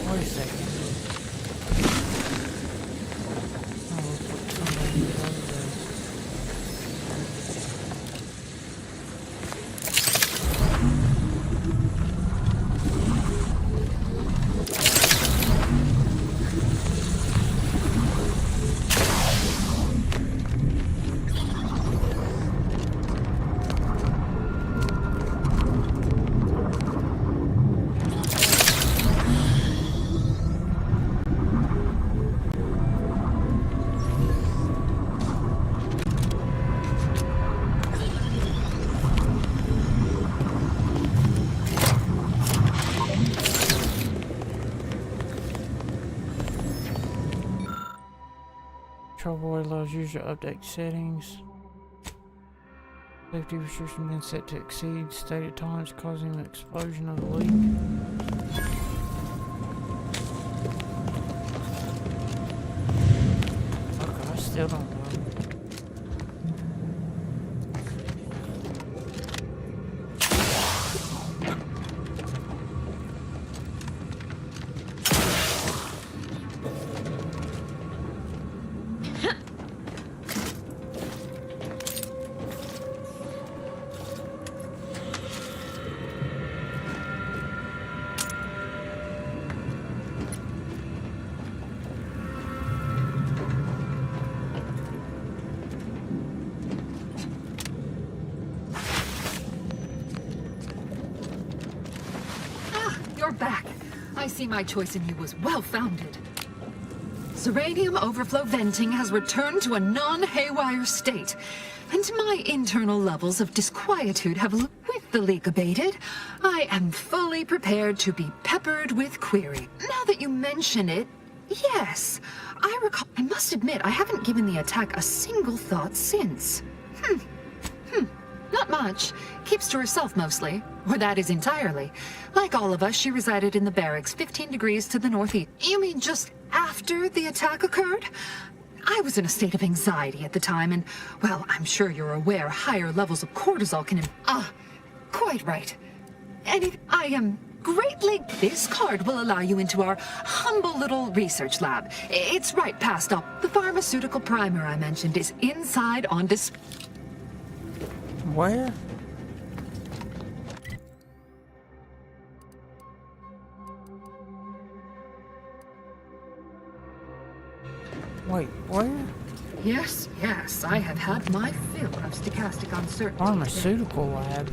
Wait a second. Control board allows user to update settings. Safety restriction been set to exceed stated tolerance, causing the explosion of the leak. Okay, I still don't know. You're back. I see my choice in you was well-founded. Zeranium overflow venting has returned to a non-haywire state, and my internal levels of disquietude have with the leak abated. I am fully prepared to be peppered with query. Now that you mention it, yes, I recall. I must admit, I haven't given the attack a single thought since. Not much. Keeps to herself mostly. Or that is entirely. Like all of us, she resided in the barracks 15 degrees to the northeast. You mean just after the attack occurred? I was in a state of anxiety at the time, and, well, I'm sure you're aware higher levels of cortisol can... quite right. And I am greatly. This card will allow you into our humble little research lab. It's right past up. The pharmaceutical primer I mentioned is inside on display. Where? Wait, where? Yes, yes, I have had my fill of stochastic uncertainty. Pharmaceutical lab?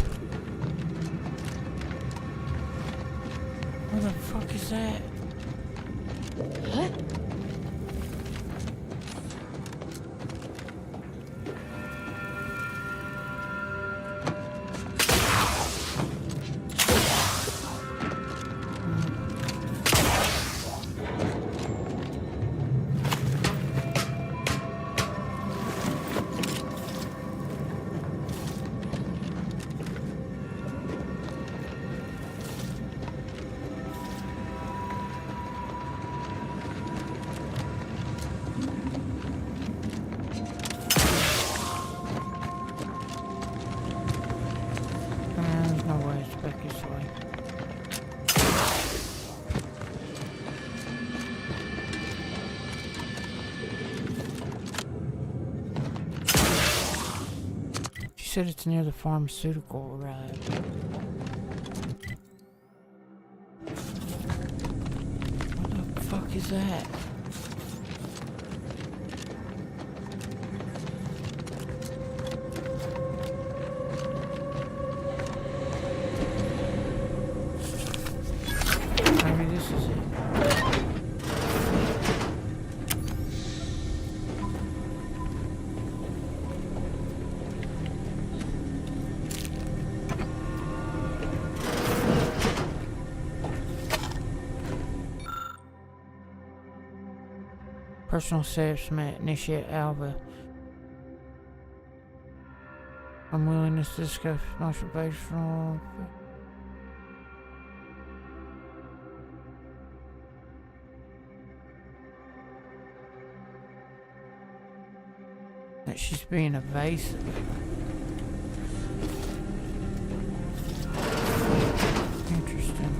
Where the fuck is that? Huh? There's no way it's back this way. She said it's near the pharmaceutical lab. What the fuck is that? Maybe this is it. Personal assessment, initiate Alva. Unwillingness to discuss motivational. That she's being evasive. Interesting.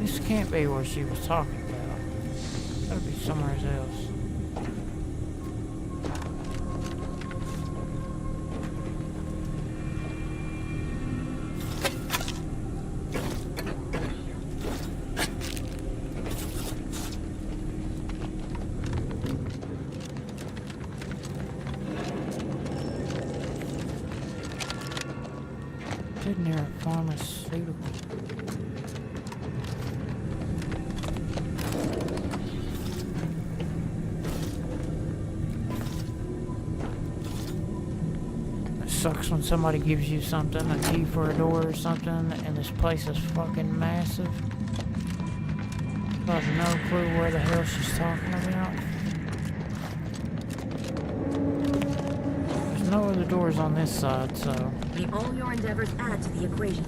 This can't be where she was talking about. Gotta be somewhere else. Good near a pharmaceutical. Sucks when somebody gives you something, a key for a door or something, and this place is fucking massive. I have no clue where the hell she's talking about. There's no other doors on this side, so. May all your endeavors add to the equation.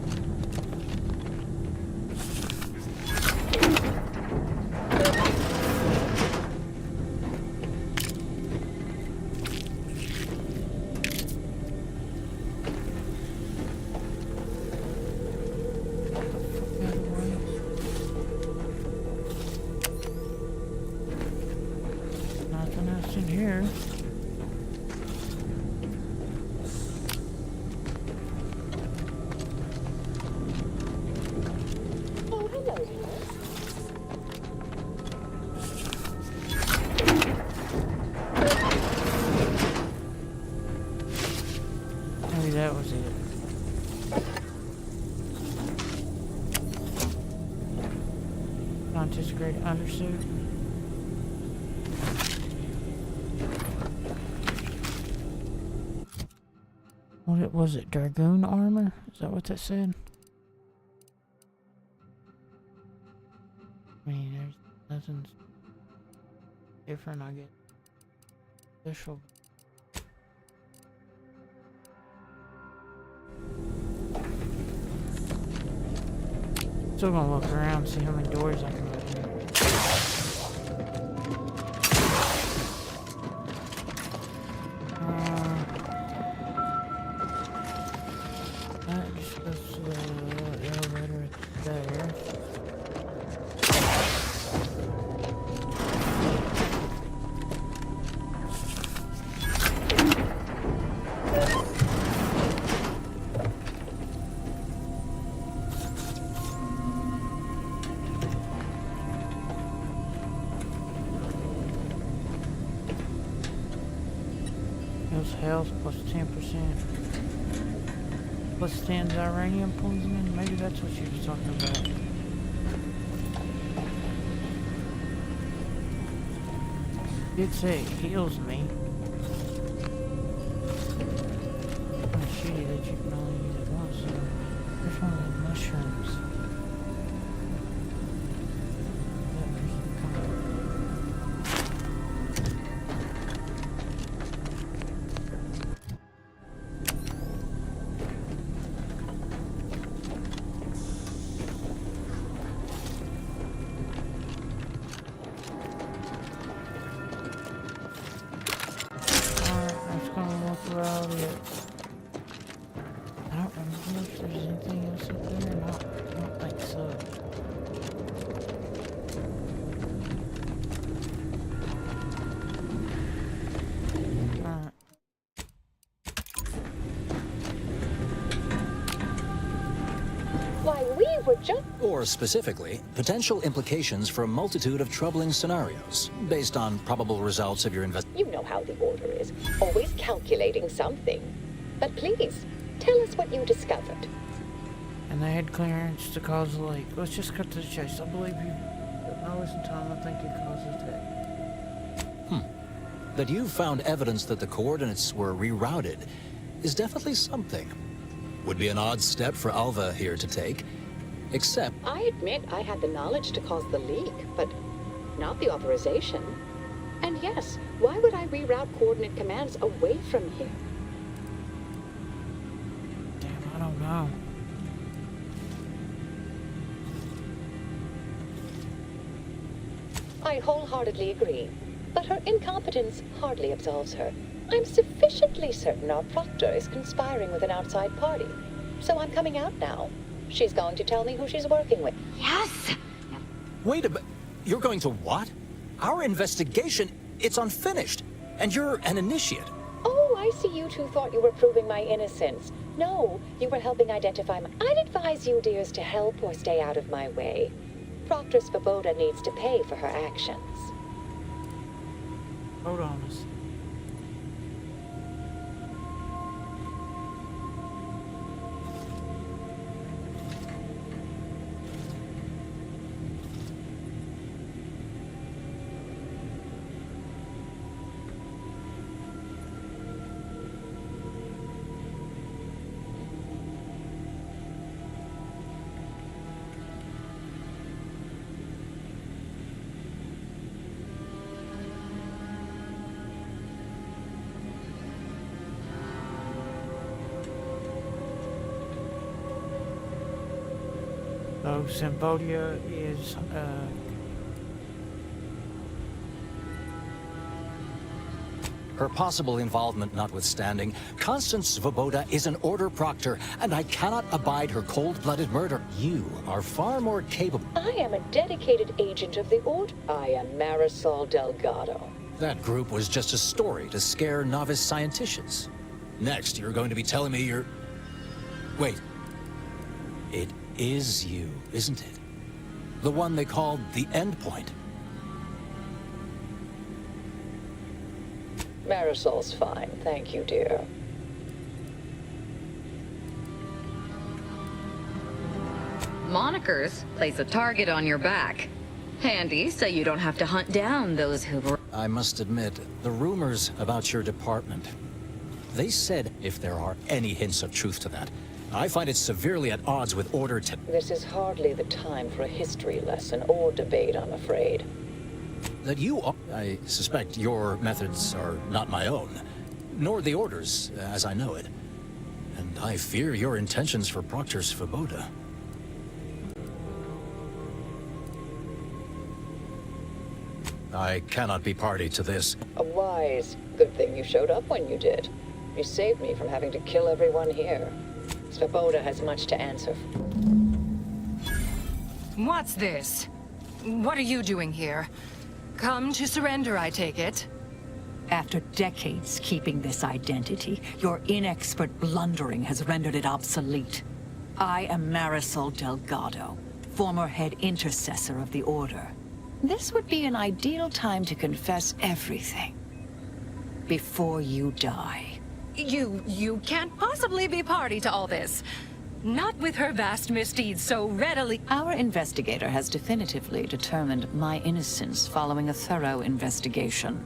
Nothing else in here. Oh, hello. Maybe that was it. Non-disintegrated undersuit. What was it? Dragoon armor? Is that what that said? I mean, there's nothing different, I guess. Special. Still gonna look around and see how many doors I can open. That just goes to the elevator right there. Health plus 10%. Plus 10 Ziranium poisoning? Maybe that's what she was talking about. Did say it heals me. It's shitty that you can only use it once, so there's one of the mushrooms. Or specifically, potential implications for a multitude of troubling scenarios, based on probable results of your investigation. You know how the Order is, always calculating something. But please, tell us what you discovered. And they had clearance to cause the leak. Let's just cut to the chase. I believe you. No, listen, Tom, I think it causes that. That you found evidence that the coordinates were rerouted is definitely something. Would be an odd step for Alva here to take. Except... I admit I had the knowledge to cause the leak, but not the authorization. And yes, why would I reroute coordinate commands away from here? Damn, I don't know. I wholeheartedly agree, but her incompetence hardly absolves her. I'm sufficiently certain our proctor is conspiring with an outside party, so I'm coming out now. She's going to tell me who she's working with. Yes! Wait a minute. You're going to what? Our investigation, it's unfinished. And you're an initiate. Oh, I see you two thought you were proving my innocence. No, you were helping identify my... I'd advise you, dears, to help or stay out of my way. Proctor Svoboda needs to pay for her actions. Hold on a second. So Cambodia is Her possible involvement notwithstanding, Constance Svoboda is an Order proctor, and I cannot abide her cold-blooded murder. You are far more capable. I am a dedicated agent of the Order. I am Marisol Delgado. That group was just a story to scare novice scienticians. Next, you're going to be telling me you're... Wait. It is you, isn't it? The one they called the Endpoint. Marisol's fine, thank you, dear. Monikers place a target on your back. Handy, so you don't have to hunt down those who were... I must admit, the rumors about your department. They said if there are any hints of truth to that, I find it severely at odds with Order This is hardly the time for a history lesson or debate, I'm afraid. that you are... I suspect your methods are not my own, nor the Order's, as I know it. And I fear your intentions for Proctor Svoboda. I cannot be party to this. A wise. Good thing you showed up when you did. You saved me from having to kill everyone here. Svoboda has much to answer for. What's this? What are you doing here? Come to surrender, I take it? After decades keeping this identity, your inexpert blundering has rendered it obsolete. I am Marisol Delgado, former head intercessor of the Order. This would be an ideal time to confess everything. Before you die. You can't possibly be party to all this. Not with her vast misdeeds so readily. Our investigator has definitively determined my innocence following a thorough investigation.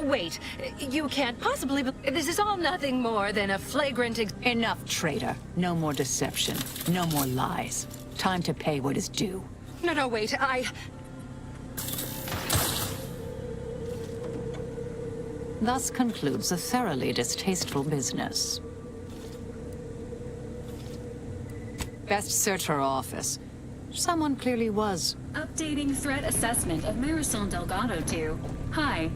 Wait, you can't possibly this is all nothing more than a flagrant Enough, traitor. No more deception. No more lies. Time to pay what is due. No, wait, Thus concludes a thoroughly distasteful business. Best search her office. Someone clearly was. Updating threat assessment of Marisol Delgado to high.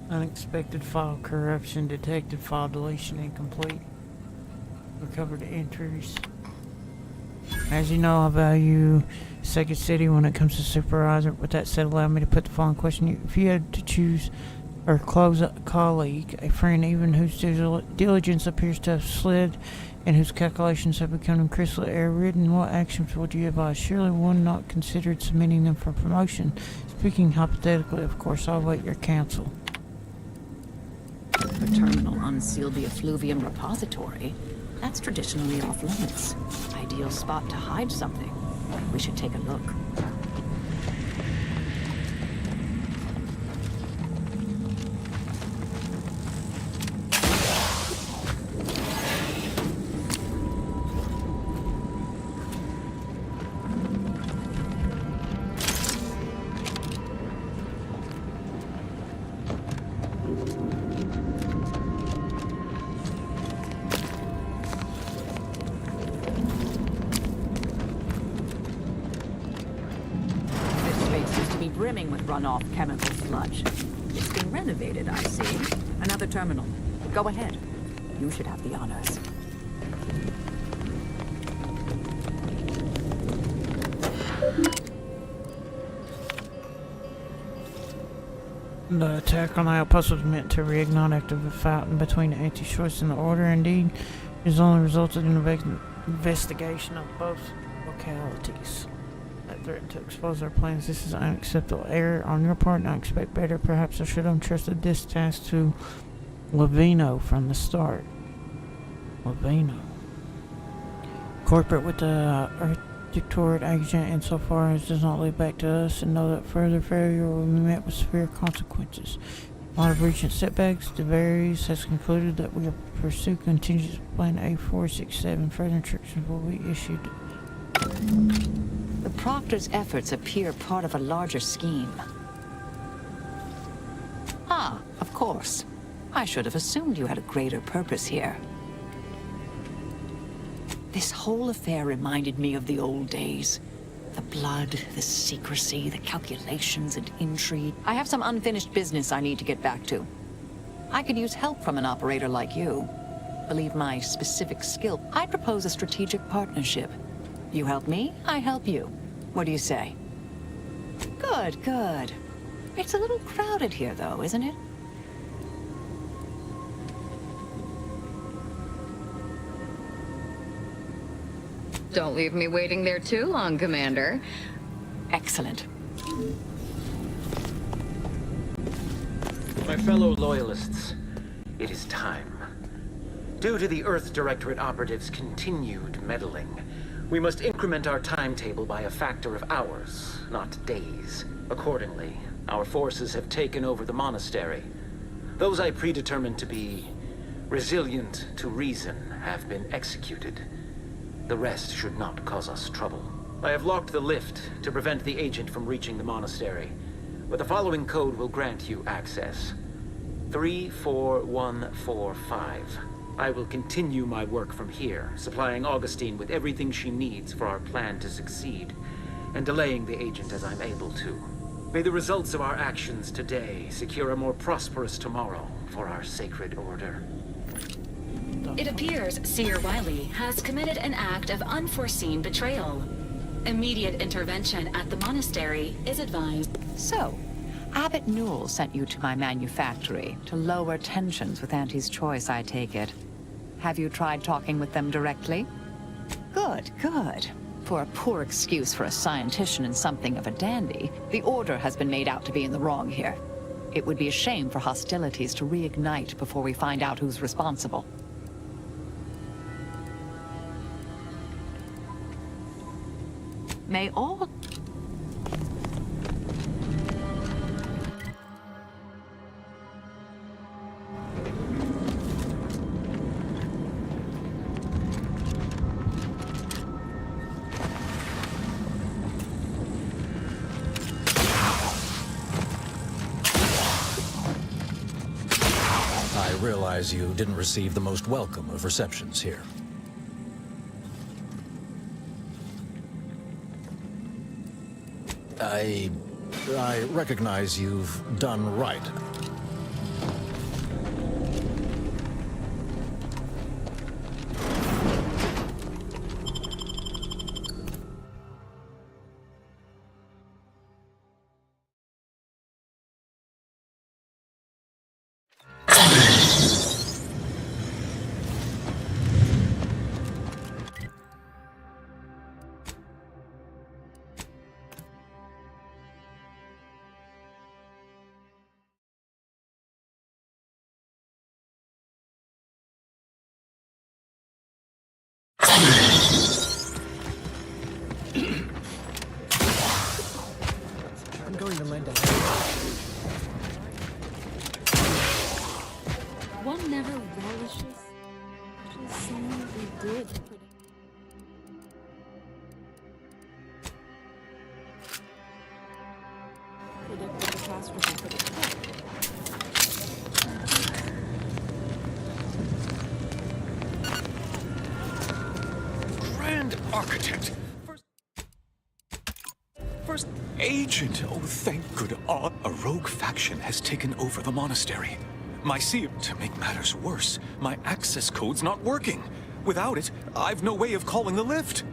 Unexpected file corruption detected, file deletion incomplete. Recovered entries. As you know, I value Second City when it comes to supervisor. With that said, allow me to put the following question. If you had to choose or close a colleague, a friend even whose diligence appears to have slid and whose calculations have become increasingly error-ridden, what actions would you advise? Surely one not considered submitting them for promotion. Speaking hypothetically, of course, I'll await your counsel. The terminal unsealed the effluvium repository. That's traditionally off limits. Ideal spot to hide something. We should take a look. Brimming with runoff chemical sludge. It's been renovated, I see. Another terminal. Go ahead. You should have the honors. The attack on the outpost was meant to reignite active fighting between the anti-choice and the Order. Indeed, it has only resulted in an investigation of both localities. Threatened to expose our plans. This is an unacceptable error on your part, and I expect better. Perhaps I should have entrusted this task to Lavino from the start. Lavino. Corporate with the Arctic agent insofar as does not lead back to us, and know that further failure will be met with severe consequences. In light of recent setbacks, DeVaries has concluded that we will pursue contingency plan A467. Further instructions will be issued. The Proctor's efforts appear part of a larger scheme. Ah, of course. I should have assumed you had a greater purpose here. This whole affair reminded me of the old days. The blood, the secrecy, the calculations and intrigue. I have some unfinished business I need to get back to. I could use help from an operator like you. Believe my specific skill. I'd propose a strategic partnership. You help me, I help you. What do you say? Good, good. It's a little crowded here, though, isn't it? Don't leave me waiting there too long, Commander. Excellent. My fellow Loyalists, it is time. Due to the Earth Directorate operatives' continued meddling, We must increment our timetable by a factor of hours, not days. Accordingly, our forces have taken over the monastery. Those I predetermined to be resilient to reason have been executed. The rest should not cause us trouble. I have locked the lift to prevent the agent from reaching the monastery, but the following code will grant you access. 34145. I will continue my work from here, supplying Augustine with everything she needs for our plan to succeed, and delaying the agent as I'm able to. May the results of our actions today secure a more prosperous tomorrow for our sacred order. It appears Seer Wiley has committed an act of unforeseen betrayal. Immediate intervention at the monastery is advised. So, Abbot Newell sent you to my manufactory to lower tensions with Auntie's Choice, I take it. Have you tried talking with them directly? Good, good. For a poor excuse for a scientician and something of a dandy, the Order has been made out to be in the wrong here. It would be a shame for hostilities to reignite before we find out who's responsible. May all... I realize you didn't receive the most welcome of receptions here. I recognize you've done right. I'm going to lend a One never relishes just saying we did put it. Predicted the catastrophe for the Grand Architect! First Agent! Oh, thank good God. A rogue faction has taken over the monastery. My seer, to make matters worse, my access code's not working. Without it, I've no way of calling the lift.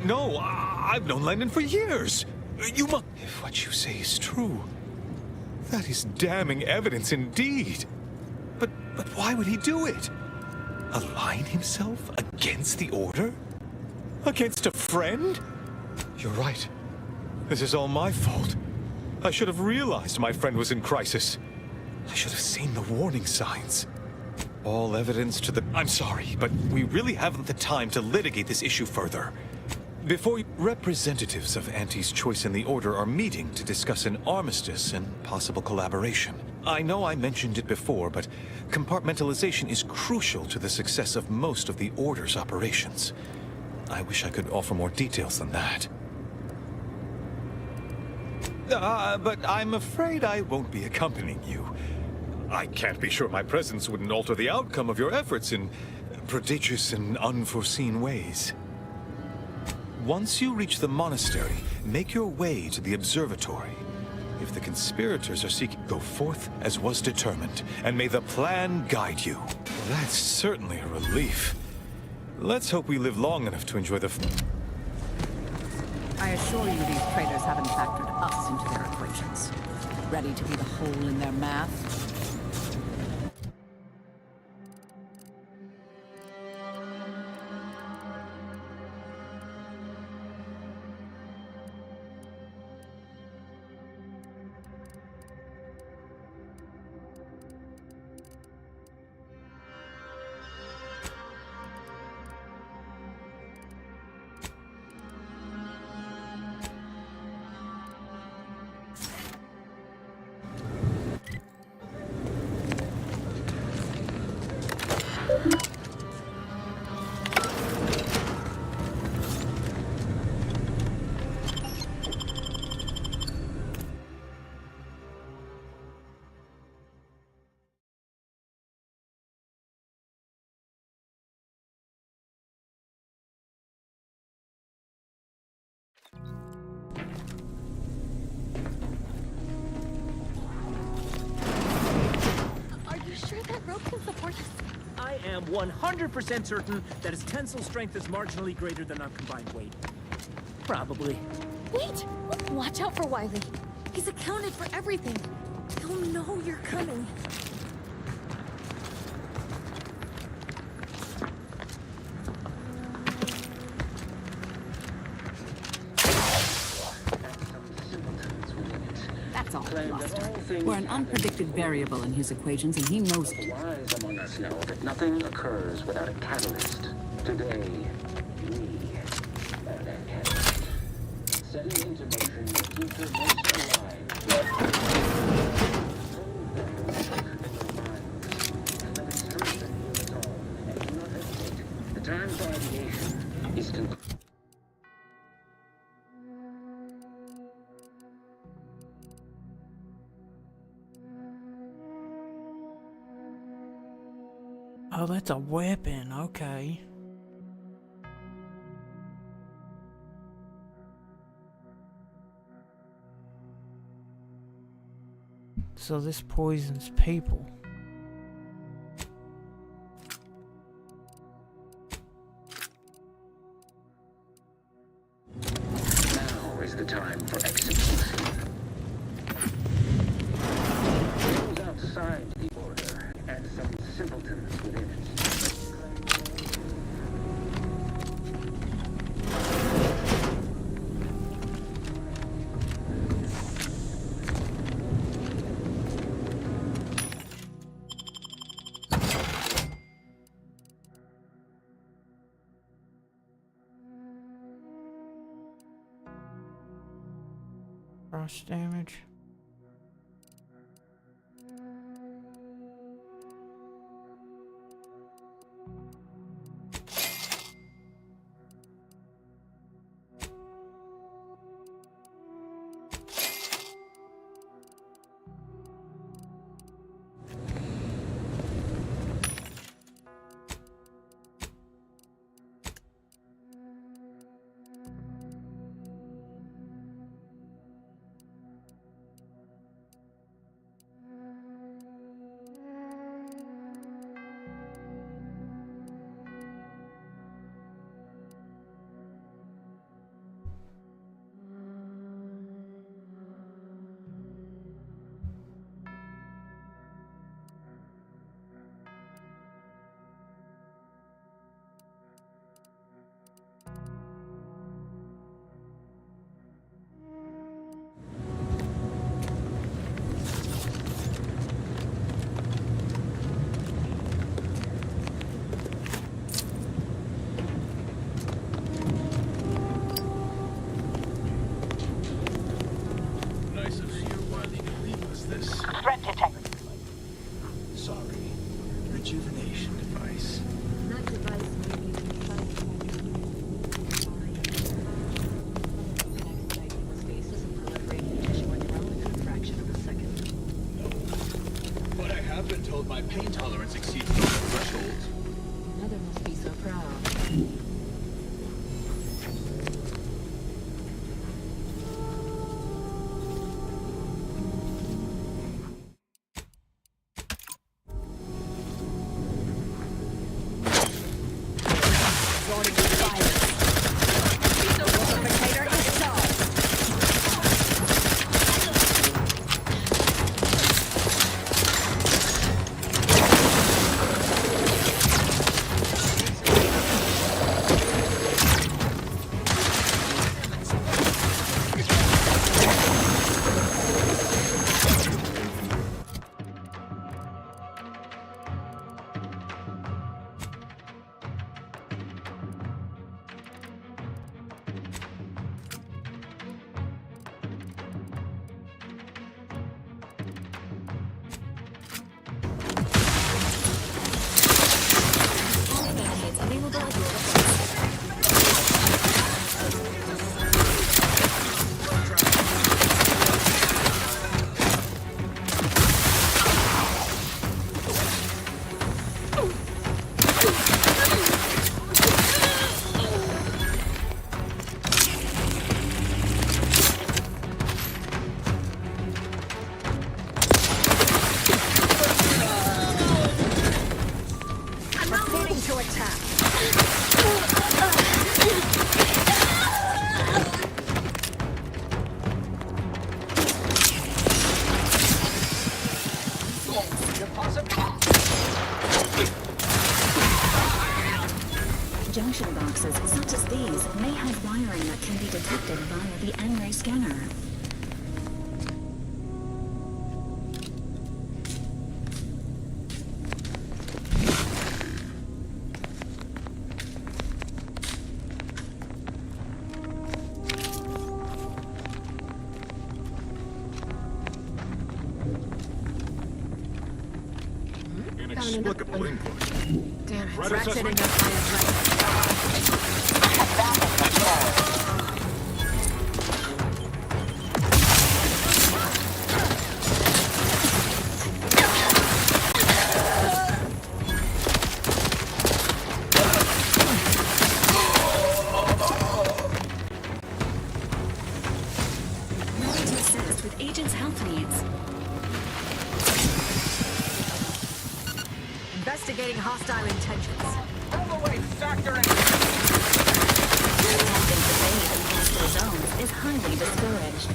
No, I've known Landon for years. You must... If what you say is true, that is damning evidence indeed. But why would he do it? Align himself against the Order? Against a friend? You're right. This is all my fault. I should have realized my friend was in crisis. I should have seen the warning signs. All evidence to the... I'm sorry, but we really haven't the time to litigate this issue further. Before representatives of Auntie's Choice and the Order are meeting to discuss an armistice and possible collaboration. I know I mentioned it before, but compartmentalization is crucial to the success of most of the Order's operations. I wish I could offer more details than that. But I'm afraid I won't be accompanying you. I can't be sure my presence wouldn't alter the outcome of your efforts in prodigious and unforeseen ways. Once you reach the monastery, make your way to the observatory. If the conspirators are seeking, go forth as was determined, and may the plan guide you. That's certainly a relief. Let's hope we live long enough to enjoy the... I assure you these traitors haven't factored us into their equations. Ready to be the hole in their math? rope can support this. I am 100% certain that his tensile strength is marginally greater than our combined weight. Probably. Wait! Watch out for Wiley. He's accounted for everything. He'll know you're coming. That's all bluster. We're an unpredicted variable in his equations, and he knows it. Wise among us know that nothing occurs without a catalyst. Today, we are that catalyst. Setting into motion the future most alive. The time for ideation is concluded. Oh, that's a weapon. Okay. So this poisons people. Now is the time for execution. Those outside the order and some simpletons within it. Cross damage. Nice of you, Wiley, to leave us this. Threat detected. Sorry. Rejuvenation device. That device may be But I have been told my pain tolerance exceeds the threshold. Mother must be so proud. Junction boxes such as these may have wiring that can be detected via the N-ray scanner. Inexplicable input. Damn it. Red Ratchet assessment. and your fire Ready to assist with agents' health needs. Investigating hostile intentions. Overweight factor in. Attempting to bathe in hostile zones is highly discouraged.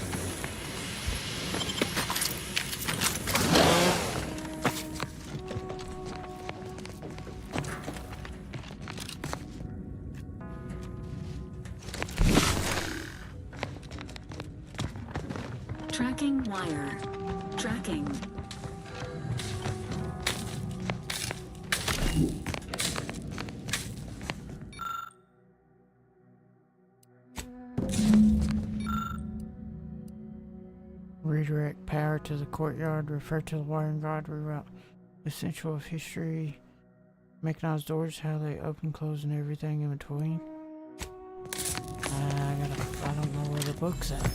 Tracking wire. Tracking. Redirect power to the courtyard. Refer to the wiring guide. Reroute essential of history. Mechanized doors, how they open, close, and everything in between. I don't know where the book's at.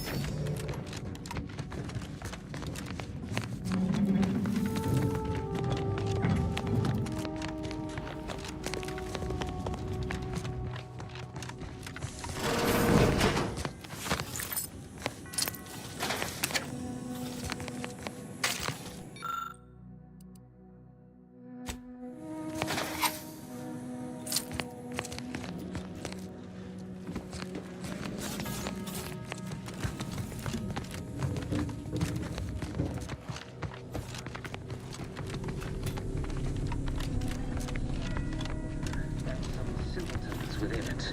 Within it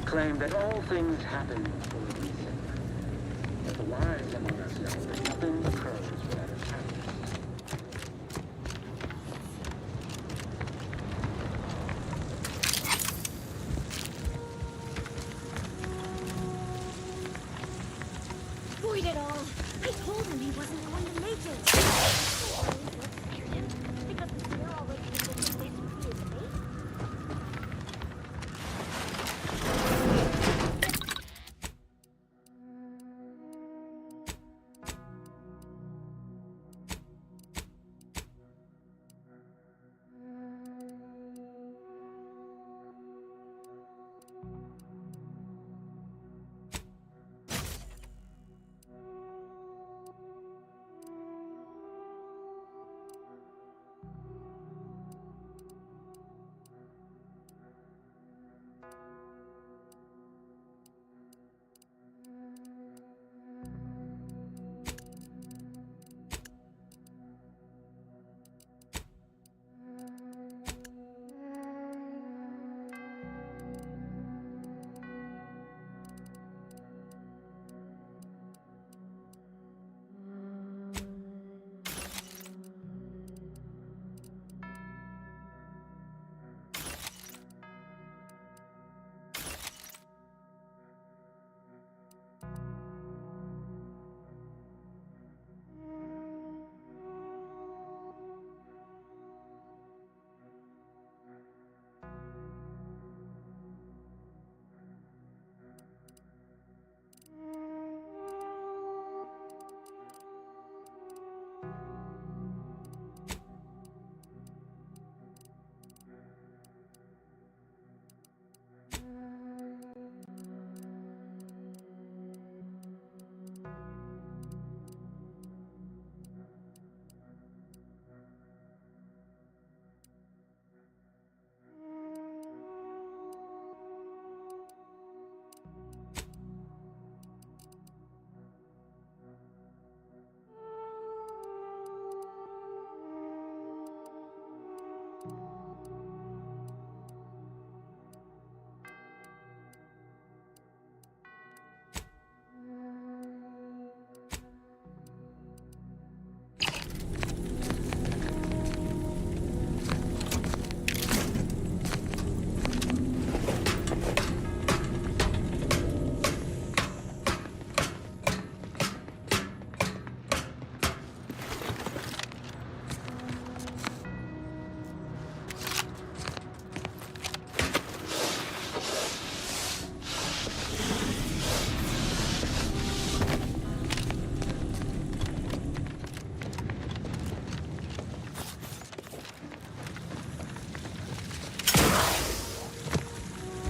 claim that all things happen for a reason. But the wise among us know that nothing occurs without a catalyst. Void it all. I told him he wasn't going to make it. Because we're already in the place we is, right?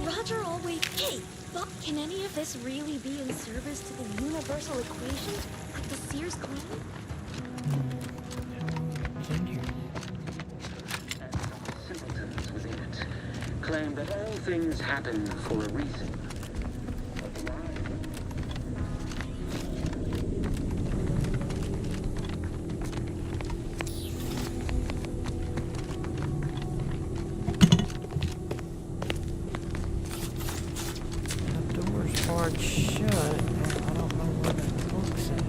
Roger always... Hey, but can any of this really be in service to the universal equation? Like the Sears claim? Simpletons within it claim that all things happen for a reason. But why? The door's barred shut. I don't know where the book's at.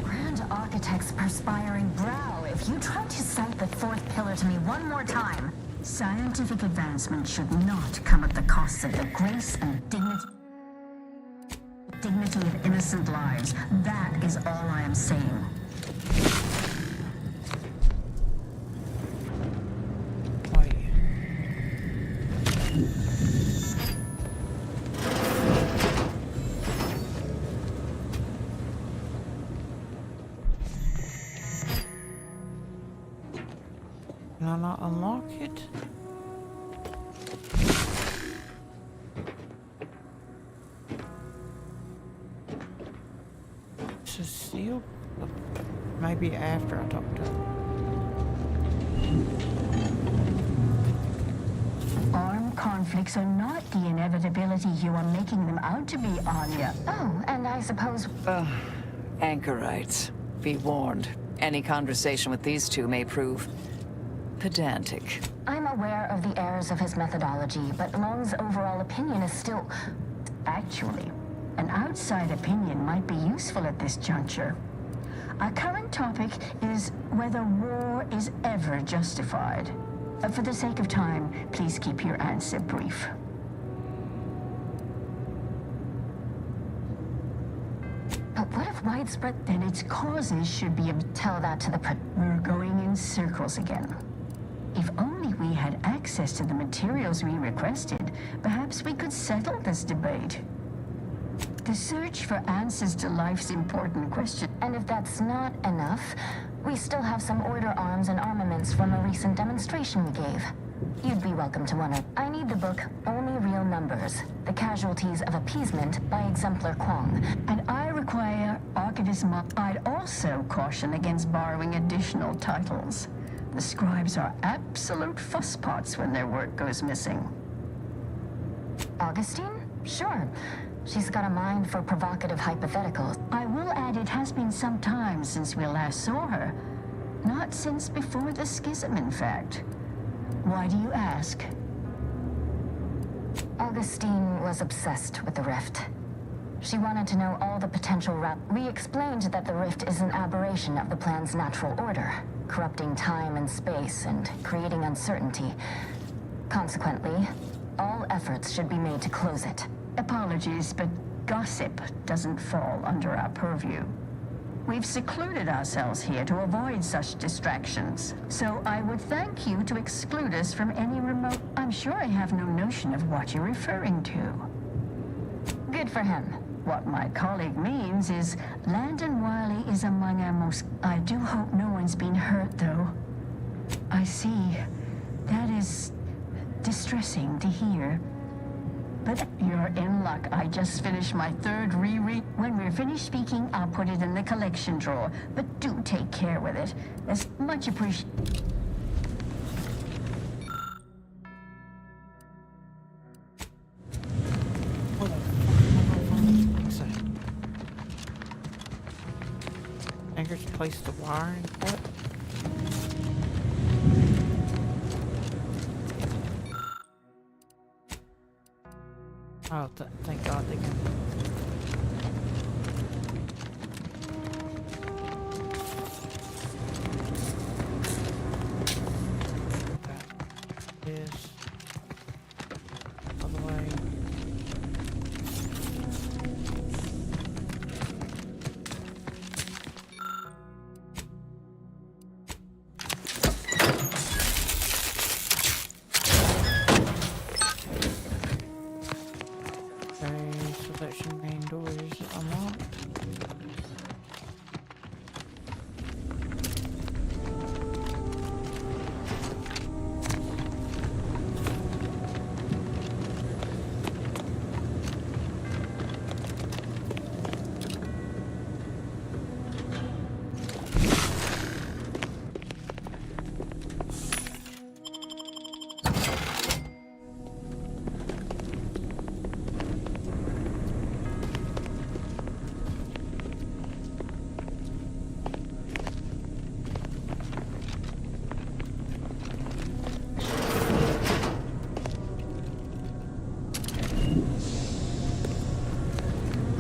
Grand Architect's perspiring brow, if you try to cite the fourth pillar to me one more time, scientific advancement should not come at the cost of the grace and dignity of innocent lives. That is all I am saying. Can I not unlock it? This is sealed? Maybe after I talk to her. Armed conflicts are not the inevitability you are making them out to be, Anya. Oh, and I suppose... Anchorites. Be warned. Any conversation with these two may prove pedantic. I'm aware of the errors of his methodology, but Long's overall opinion is still... Actually, an outside opinion might be useful at this juncture. Our current topic is whether war is ever justified. For the sake of time, please keep your answer brief. But what if widespread... Then its causes should be... Tell that to the... We're going in circles again. If only we had access to the materials we requested, perhaps we could settle this debate. The search for answers to life's important questions. And if that's not enough, we still have some order arms and armaments from a recent demonstration we gave. You'd be welcome to one of... I need the book Only Real Numbers, The Casualties of Appeasement by Exemplar Kwong. And I require Archivist I'd also caution against borrowing additional titles. The scribes are absolute fusspots when their work goes missing. Augustine? Sure. She's got a mind for provocative hypotheticals. I will add it has been some time since we last saw her. Not since before the schism, in fact. Why do you ask? Augustine was obsessed with the Rift. She wanted to know all the potential We explained that the Rift is an aberration of the plan's natural order, corrupting time and space and creating uncertainty. Consequently, all efforts should be made to close it. Apologies, but gossip doesn't fall under our purview. We've secluded ourselves here to avoid such distractions, so I would thank you to exclude us from any remote... I'm sure I have no notion of what you're referring to. Good for him. What my colleague means is Landon Wiley is among our most... I do hope no one's been hurt, though. I see. That is distressing to hear. But you're in luck. I just finished my third reread. When we're finished speaking, I'll put it in the collection drawer. But do take care with it. That's much appreciated. Here's a place to wiring. What? Oh, thank God they can. This all the way. Selection main door is unlocked.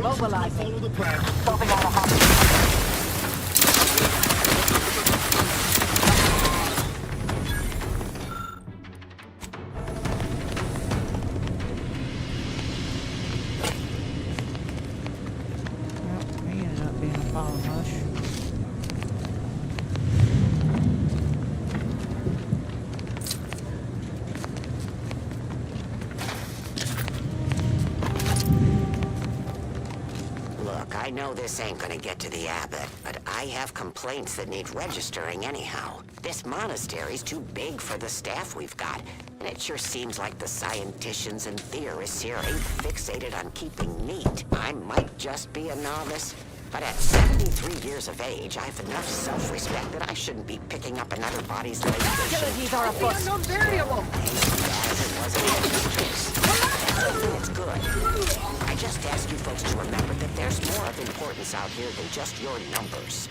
Mobilizing. Follow the plan. Stopping all the hostiles. Yep, he ended up being a follow mush. I know this ain't gonna get to the abbot, but I have complaints that need registering anyhow. This monastery's too big for the staff we've got, and it sure seems like the scienticians and theorists here ain't fixated on keeping neat. I might just be a novice, but at 73 years of age, I've enough self-respect that I shouldn't be picking up another body's Facilities are afoot. As it was in the Matrix. It's good. I just ask you folks to remember that there's more of importance out here than just your numbers.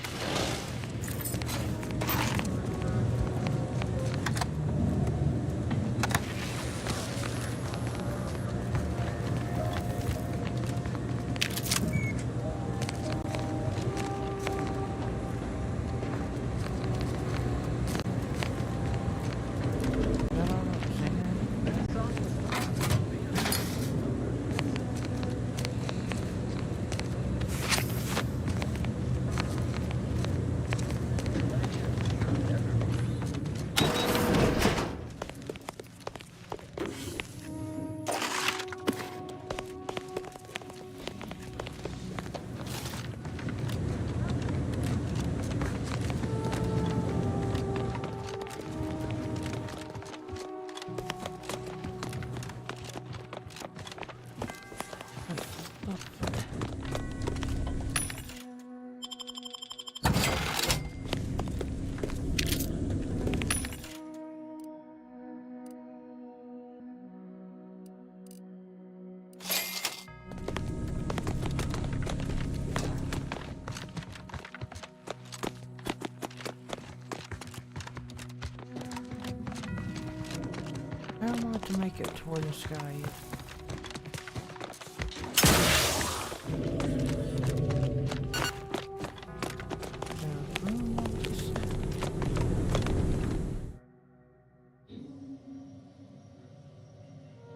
I want to make it toward the sky.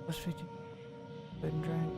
What's 50? Food and drink.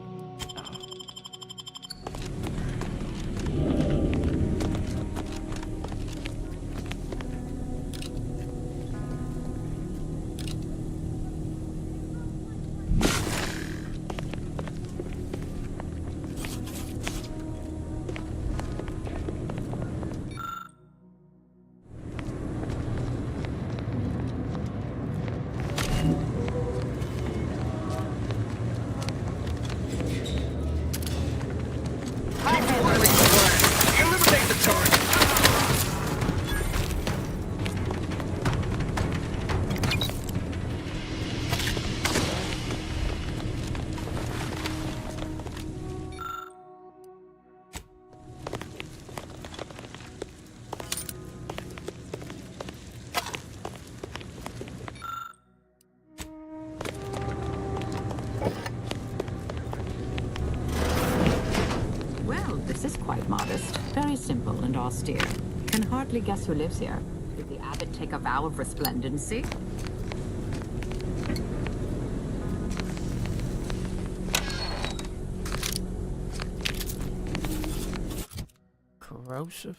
quite modest. Very simple and austere. Can hardly guess who lives here. Did the abbot take a vow of resplendency? Corrosive.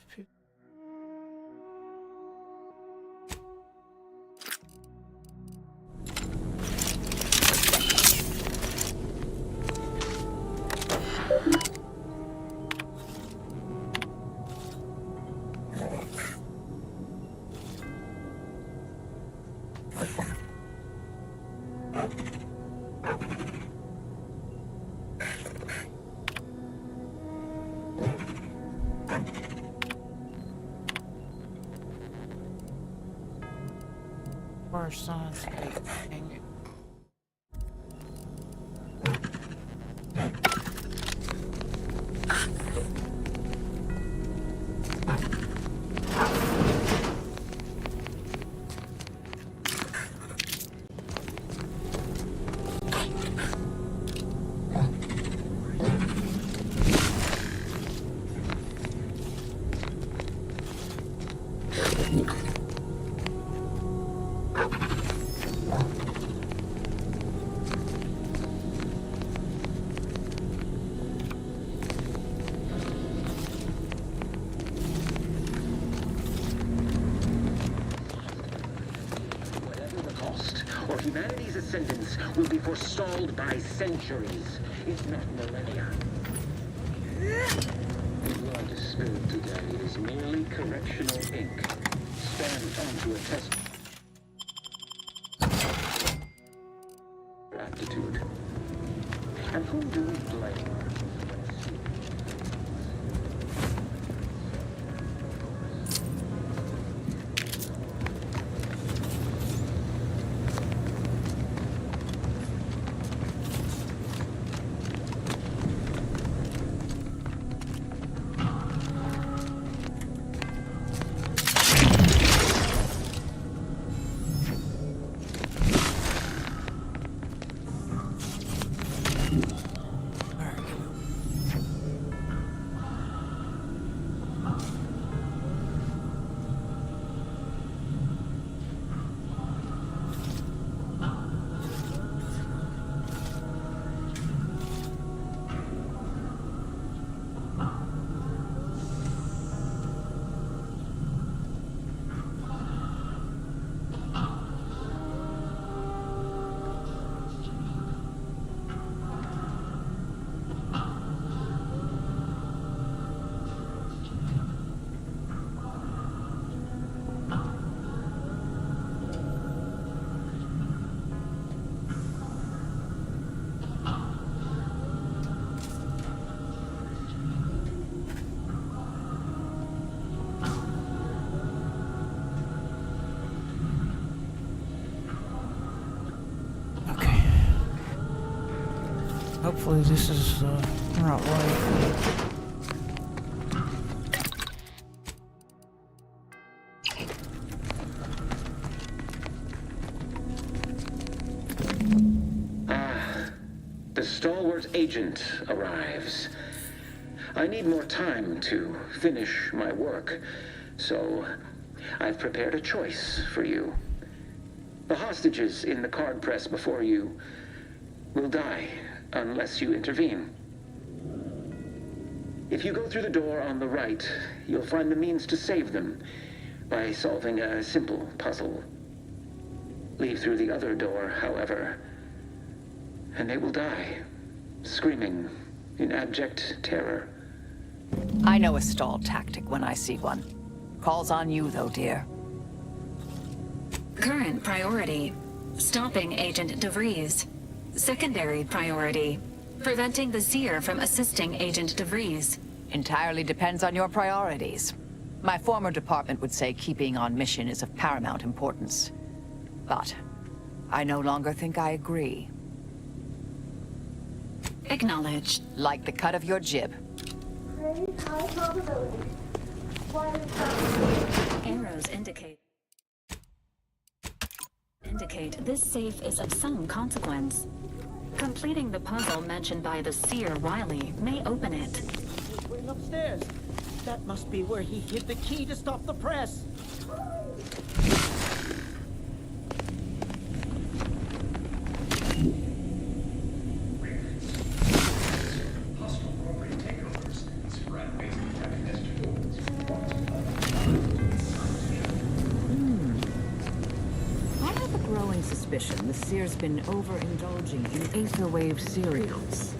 Our sons. Dang it. Or humanity's ascendance will be forestalled by centuries, if not millennia. The blood spilled today is merely correctional ink, stamped onto a test aptitude. And whom do we blame? Hopefully this is the right way. The stalwart agent arrives. I need more time to finish my work, so I've prepared a choice for you. The hostages in the card press before you will die unless you intervene. If you go through the door on the right, you'll find the means to save them by solving a simple puzzle. Leave through the other door, however, and they will die, screaming in abject terror. I know a stall tactic when I see one. Calls on you, though, dear. Current priority, stopping Agent DeVries. Secondary priority, preventing the Seer from assisting Agent DeVries. Entirely depends on your priorities. My former department would say keeping on mission is of paramount importance. But I no longer think I agree. Acknowledged. Like the cut of your jib. High probability. Arrows indicate this safe is of some consequence. Completing the puzzle mentioned by the Seer Wiley may open it. hiding upstairs. That must be where he hid the key to stop the press. I have a growing suspicion the Seer's been overindulging in Aetherwave cereals.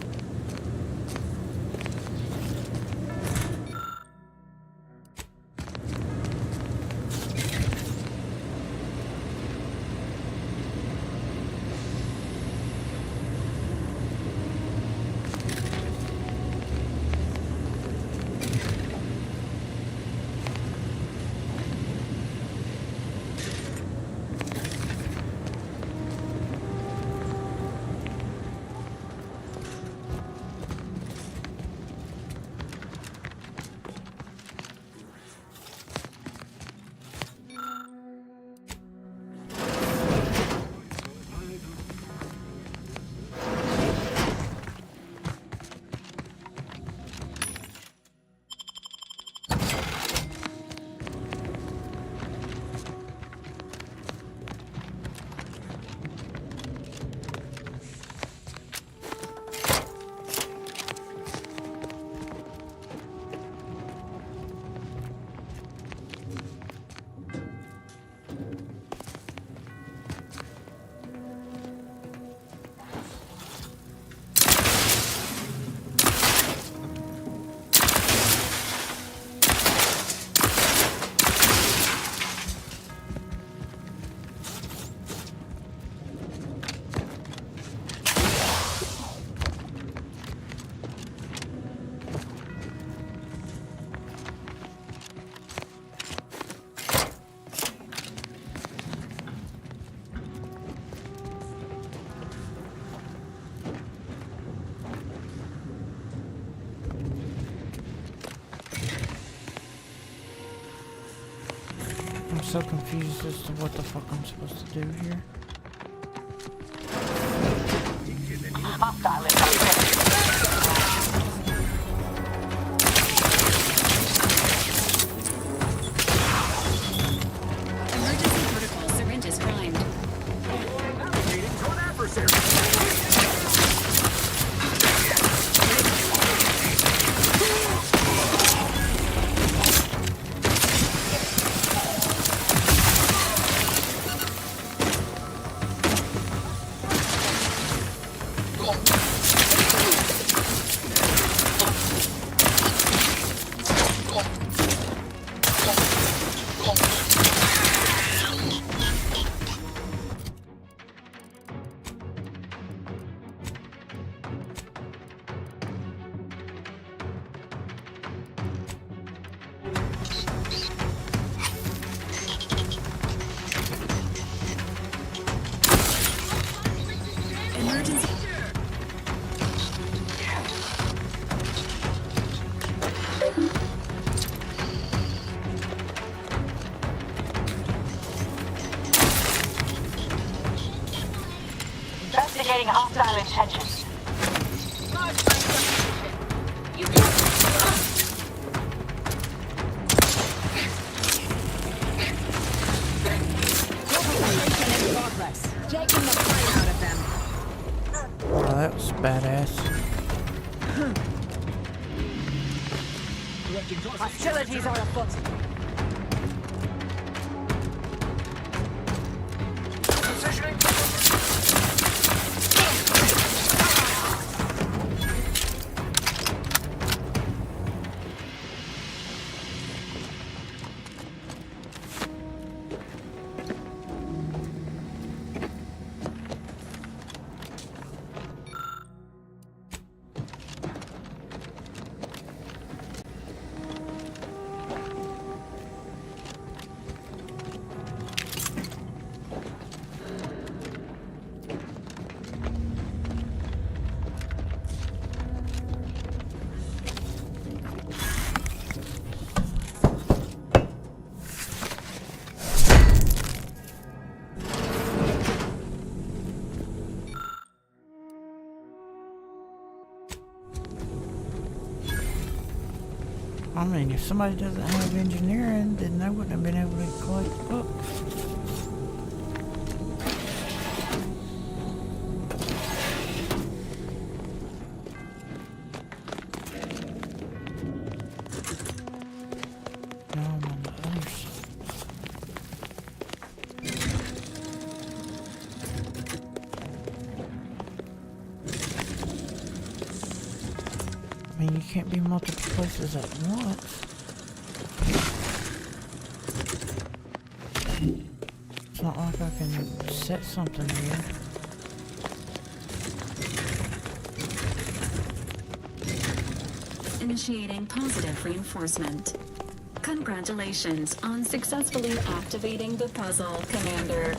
I'm so confused as to what the fuck I'm supposed to do here. Emergency protocol syringe is primed. Navigating to an adversary. Investigating hostile intentions. Taking the fight out of them. Oh, that was badass. Hostilities are afoot. I mean, if somebody doesn't have engineering, then they wouldn't have been able to collect the books. Now I'm on the other side. I mean, you can't be multiple places at once. It's not like I can set something here. Initiating positive reinforcement. Congratulations on successfully activating the puzzle, Commander.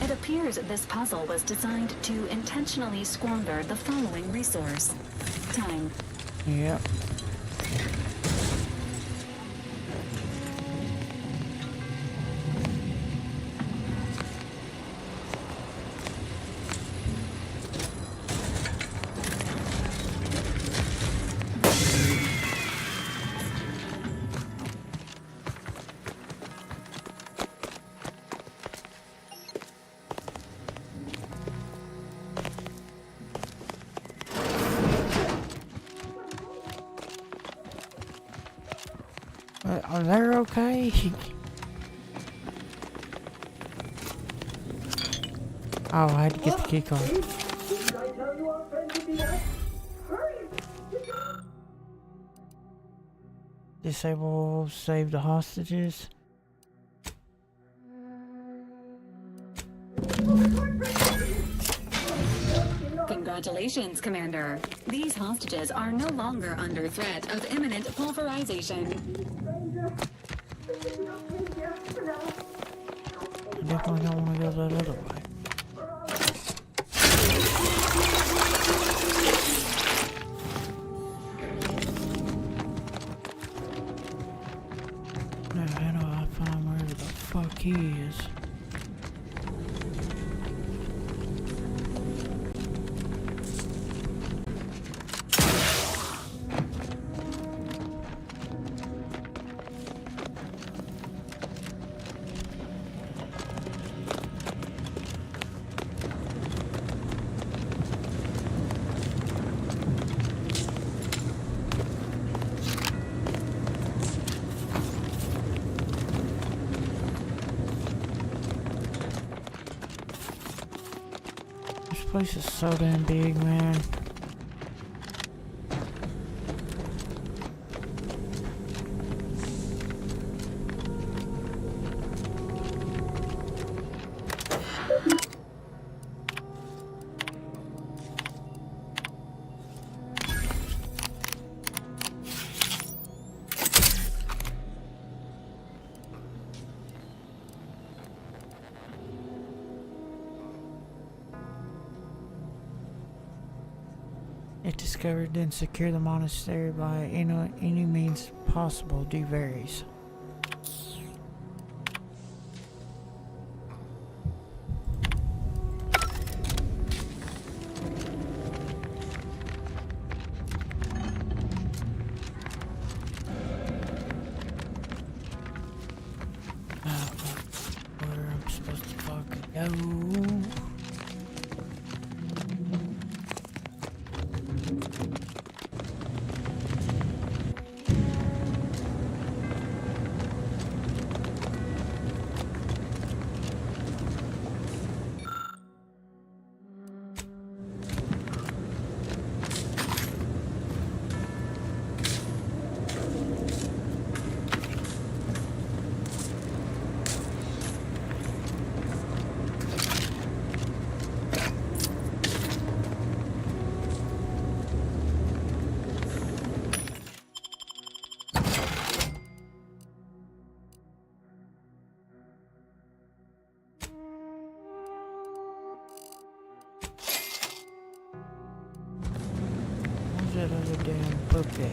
It appears this puzzle was designed to intentionally squander the following resource: time. Yep. Are they okay? Oh, I had to get the key card. Disable, save the hostages. Congratulations, Commander. These hostages are no longer under threat of imminent pulverization. I definitely don't want to go that other way. Now, how do I find where the fuck he is? This place is so damn big, man. If discovered, then secure the monastery by any means possible. D varies. Where I'm supposed to fucking go. that other damn book at?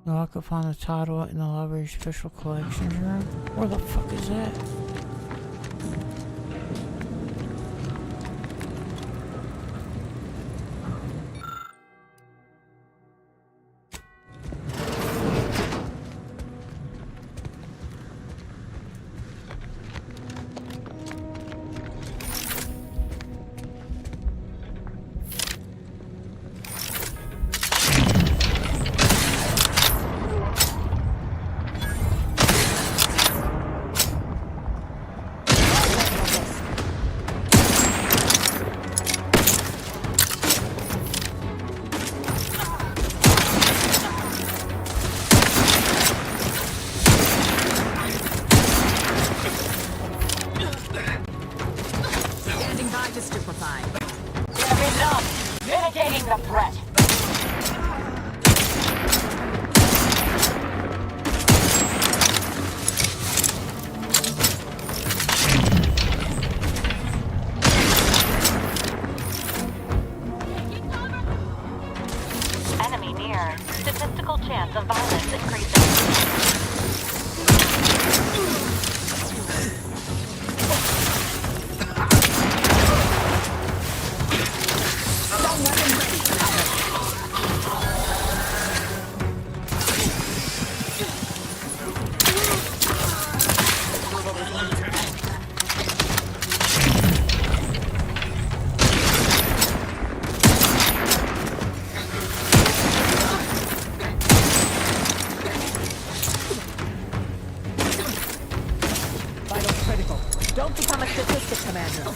Lock upon the title in the library's special collections room. Where the fuck is that? Mitigating the threat. Enemy near. Statistical chance of violence increasing. Don't become a statistic, Commander.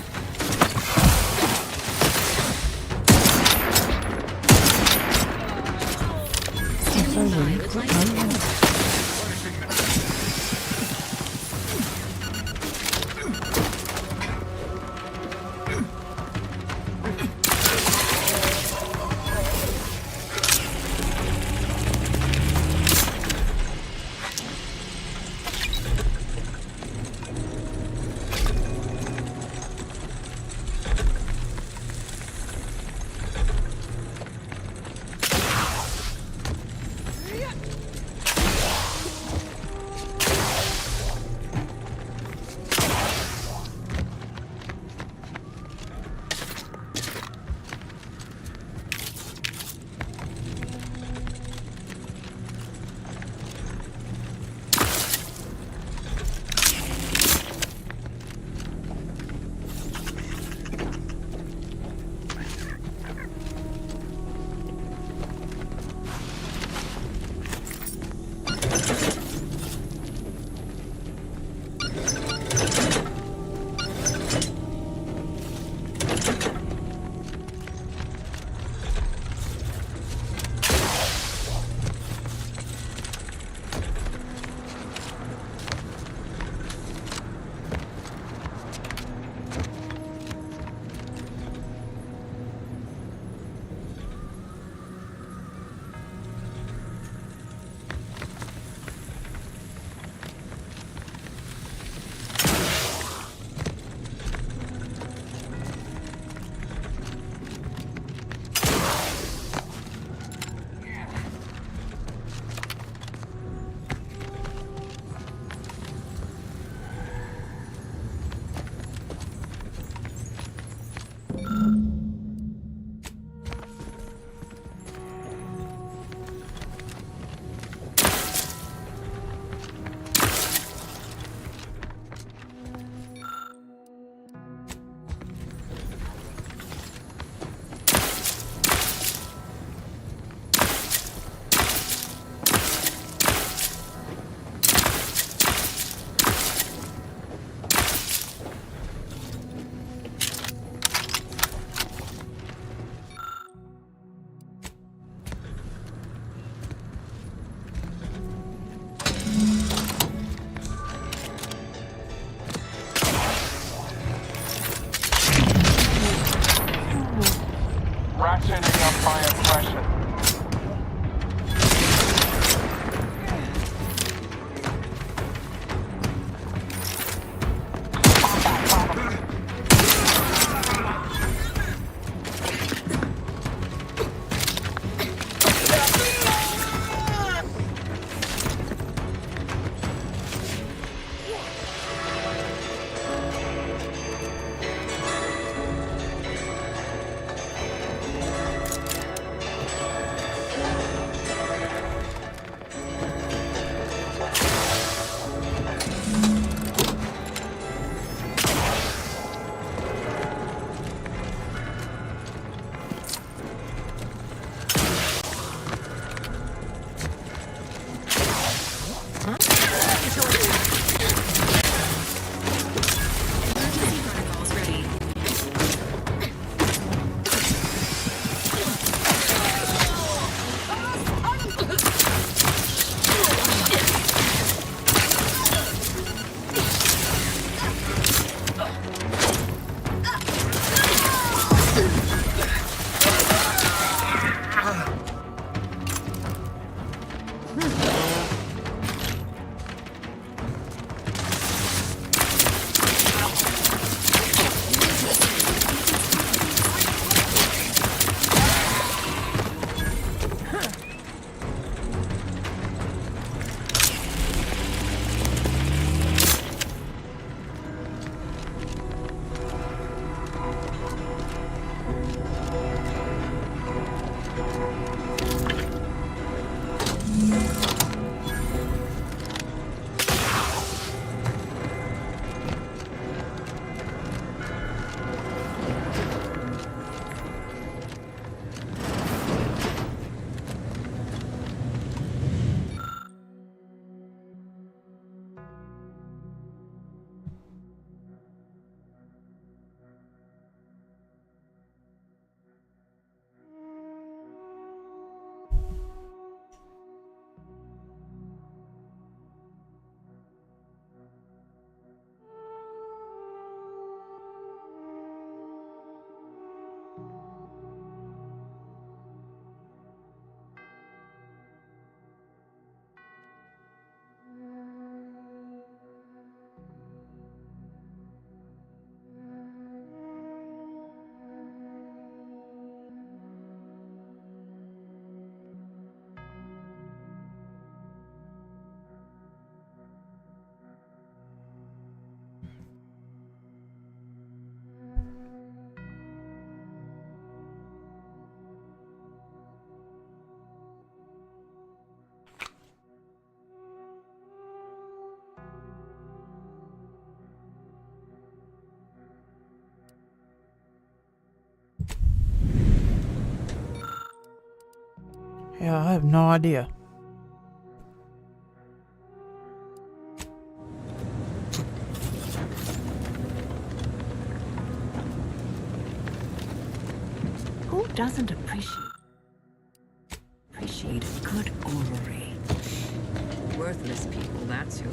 Yeah, I have no idea. Who doesn't appreciate a good orrery? Worthless people, that's who.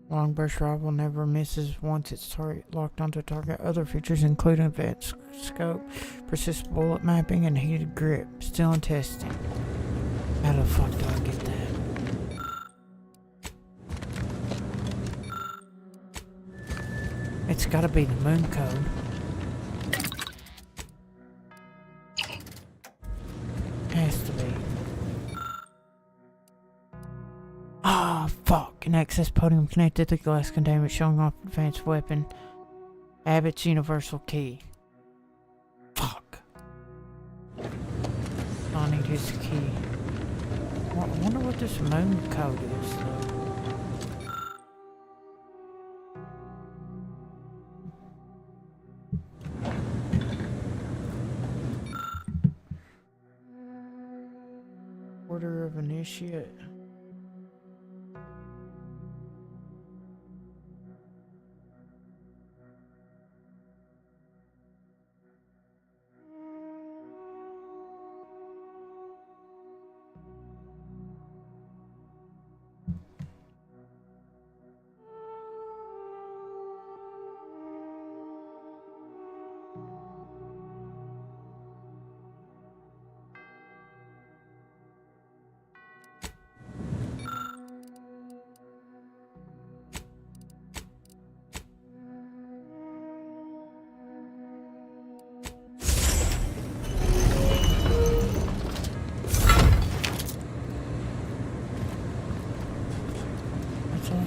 Long burst rifle never misses once it's locked onto target. Other features include advanced scope, persistent bullet mapping, and heated grip. Still in testing. How the fuck do I get that? It's gotta be the moon code. Has to be. Ah, fuck. An access podium connected to glass containment showing off advanced weapon. Abbott's universal key. Fuck. I need his key. I wonder what this moon code is, though. Order of Initiate.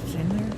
What's in there?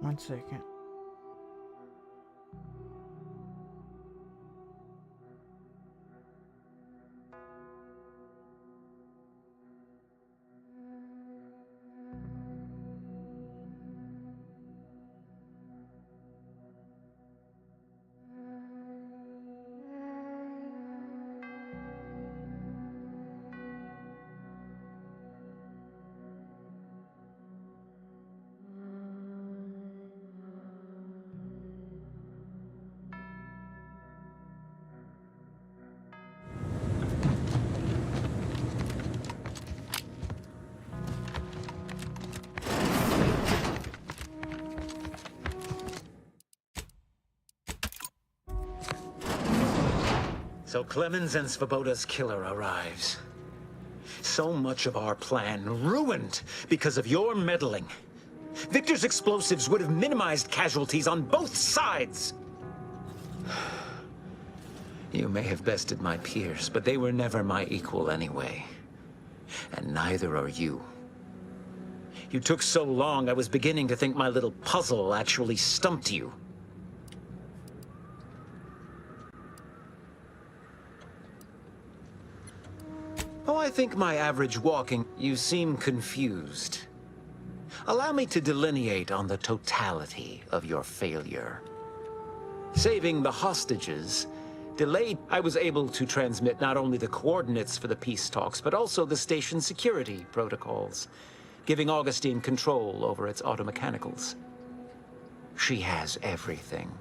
One second. So Clemens and Svoboda's killer arrives. So much of our plan ruined because of your meddling. Victor's explosives would have minimized casualties on both sides. You may have bested my peers, but they were never my equal anyway. And neither are you. You took so long, I was beginning to think my little puzzle actually stumped you. think my average walking... You seem confused. Allow me to delineate on the totality of your failure. Saving the hostages delayed. I was able to transmit not only the coordinates for the peace talks, but also the station security protocols, giving Augustine control over its automechanicals. She has everything.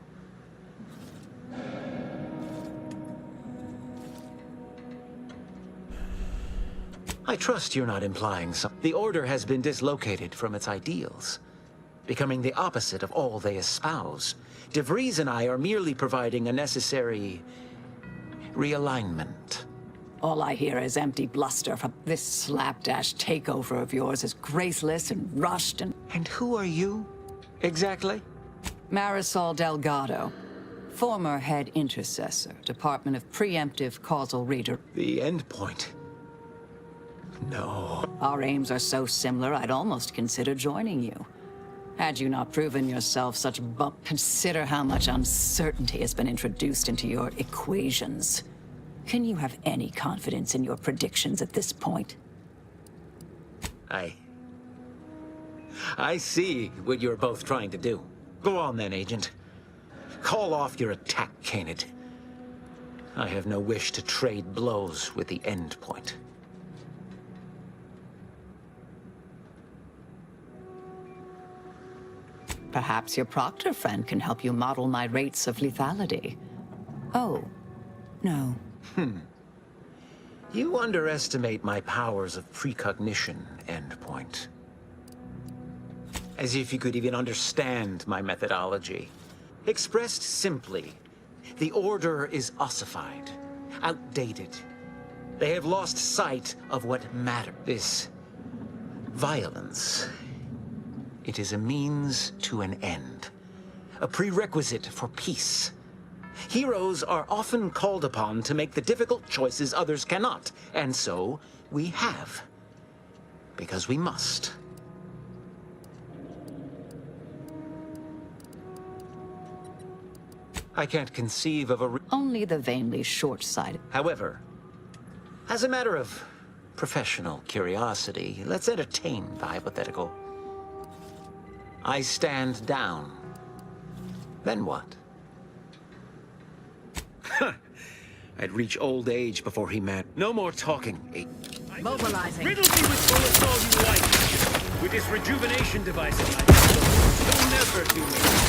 I trust you're not implying some... The Order has been dislocated from its ideals, becoming the opposite of all they espouse. DeVries and I are merely providing a necessary realignment. All I hear is empty bluster from this slapdash takeover of yours is graceless and rushed and... And who are you, exactly? Marisol Delgado, former head intercessor, Department of Preemptive Causal Reader. The endpoint. No. Our aims are so similar, I'd almost consider joining you. Had you not proven yourself such consider how much uncertainty has been introduced into your equations. Can you have any confidence in your predictions at this point? I see what you're both trying to do. Go on then, Agent. Call off your attack, Canid. I have no wish to trade blows with the endpoint. Perhaps your Proctor friend can help you model my rates of lethality. Oh, no. You underestimate my powers of precognition, endpoint. As if you could even understand my methodology. Expressed simply, the Order is ossified, outdated. They have lost sight of what matters. This violence. It is a means to an end, a prerequisite for peace. Heroes are often called upon to make the difficult choices others cannot, and so we have, because we must. I can't conceive of a... Only the vainly short-sighted. However, as a matter of professional curiosity, let's entertain the hypothetical. I stand down. Then what? I'd reach old age before he met. No more talking. Mobilizing. Riddle me with bullets all you like. With this rejuvenation device, you'll never do me.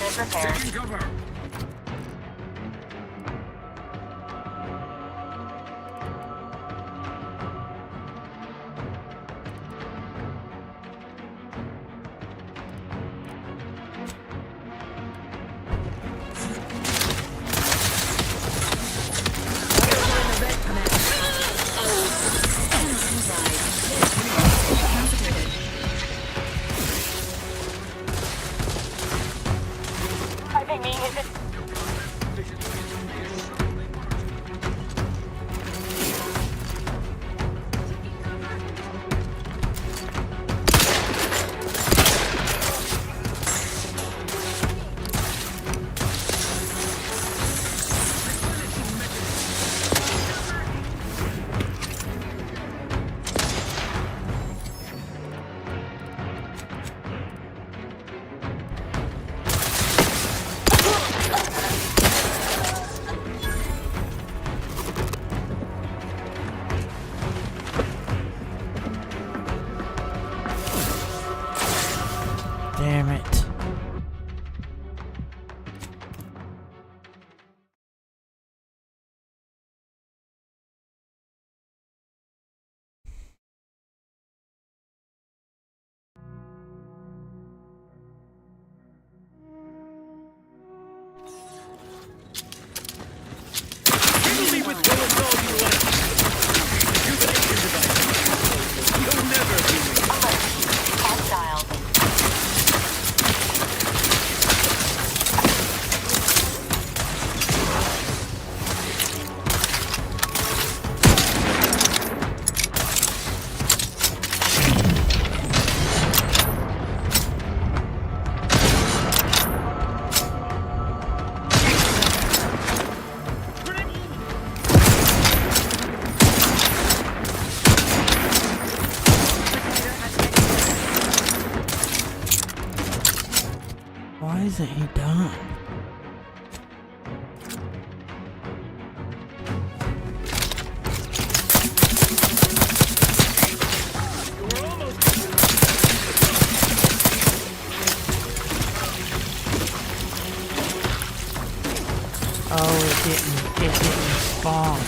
unit repairs. Taking cover. Damn it. Riddle me with bullets all you like. Euthanasia device. You'll never be me. Hostile. Why isn't he done? Oh, it didn't spawn.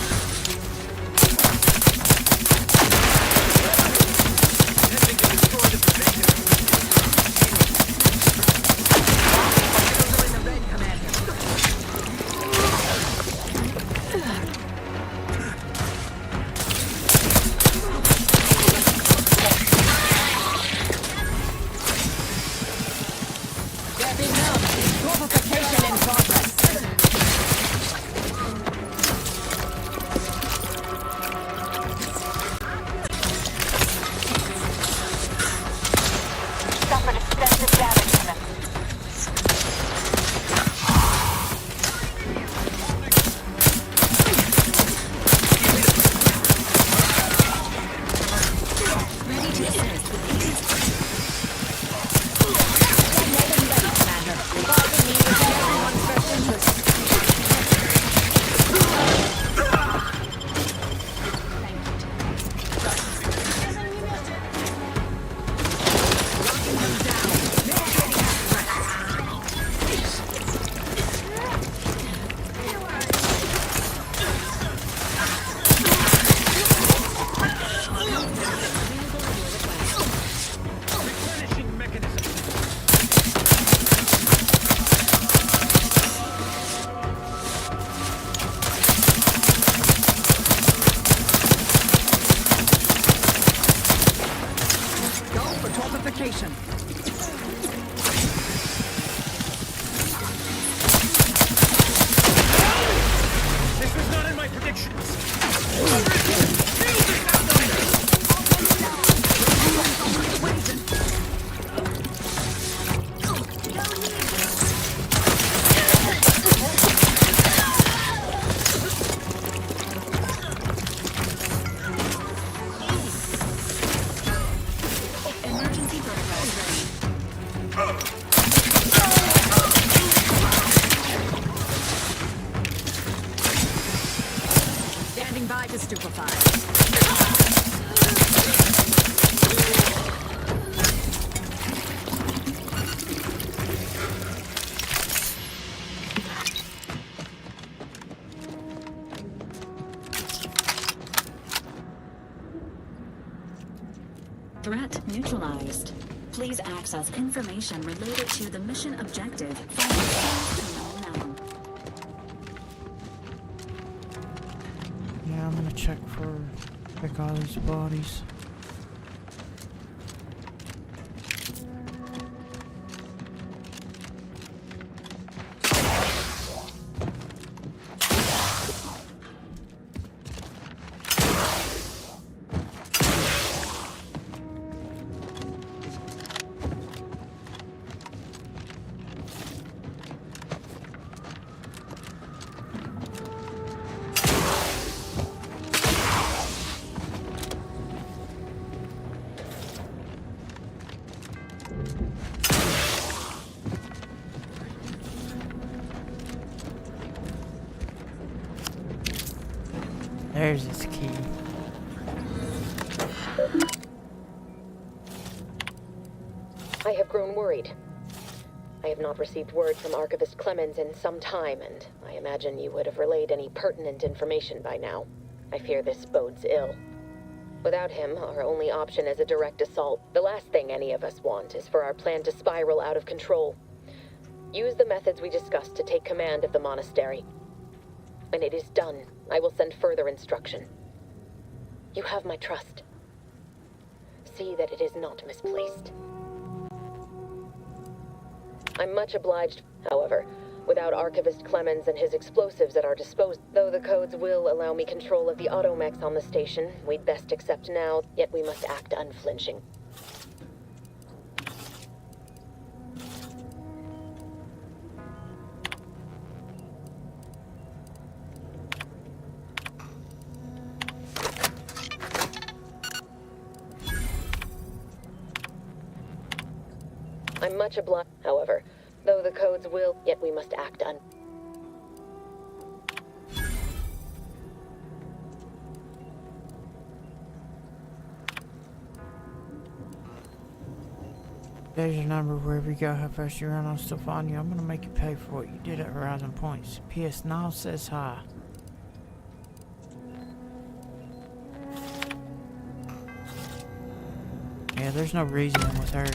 Suffered extensive damage from it. Fortification. This was not in my predictions. Emergency protocols ready. Standing by to stupefy. placed. Please access information related to the mission objective from the Sears Terminal now. Yeah, I'm gonna check all these bodies. There's his key. I have grown worried. I have not received word from Archivist Clemens in some time, and I imagine you would have relayed any pertinent information by now. I fear this bodes ill. Without him, our only option is a direct assault. The last thing any of us want is for our plan to spiral out of control. Use the methods we discussed to take command of the monastery. When it is done, I will send further instruction. You have my trust. See that it is not misplaced. I'm much obliged, however, without Archivist Clemens and his explosives at our disposal. Though the codes will allow me control of the automechs on the station, we'd best accept now, yet we must act unflinching. I'm much obliged, however, though the codes will, yet we must act There's your number wherever you go, how fast you run, I'll still find you. I'm gonna make you pay for what you did at Horizon Points. P.S. Niall says hi. Yeah, there's no reasoning with her.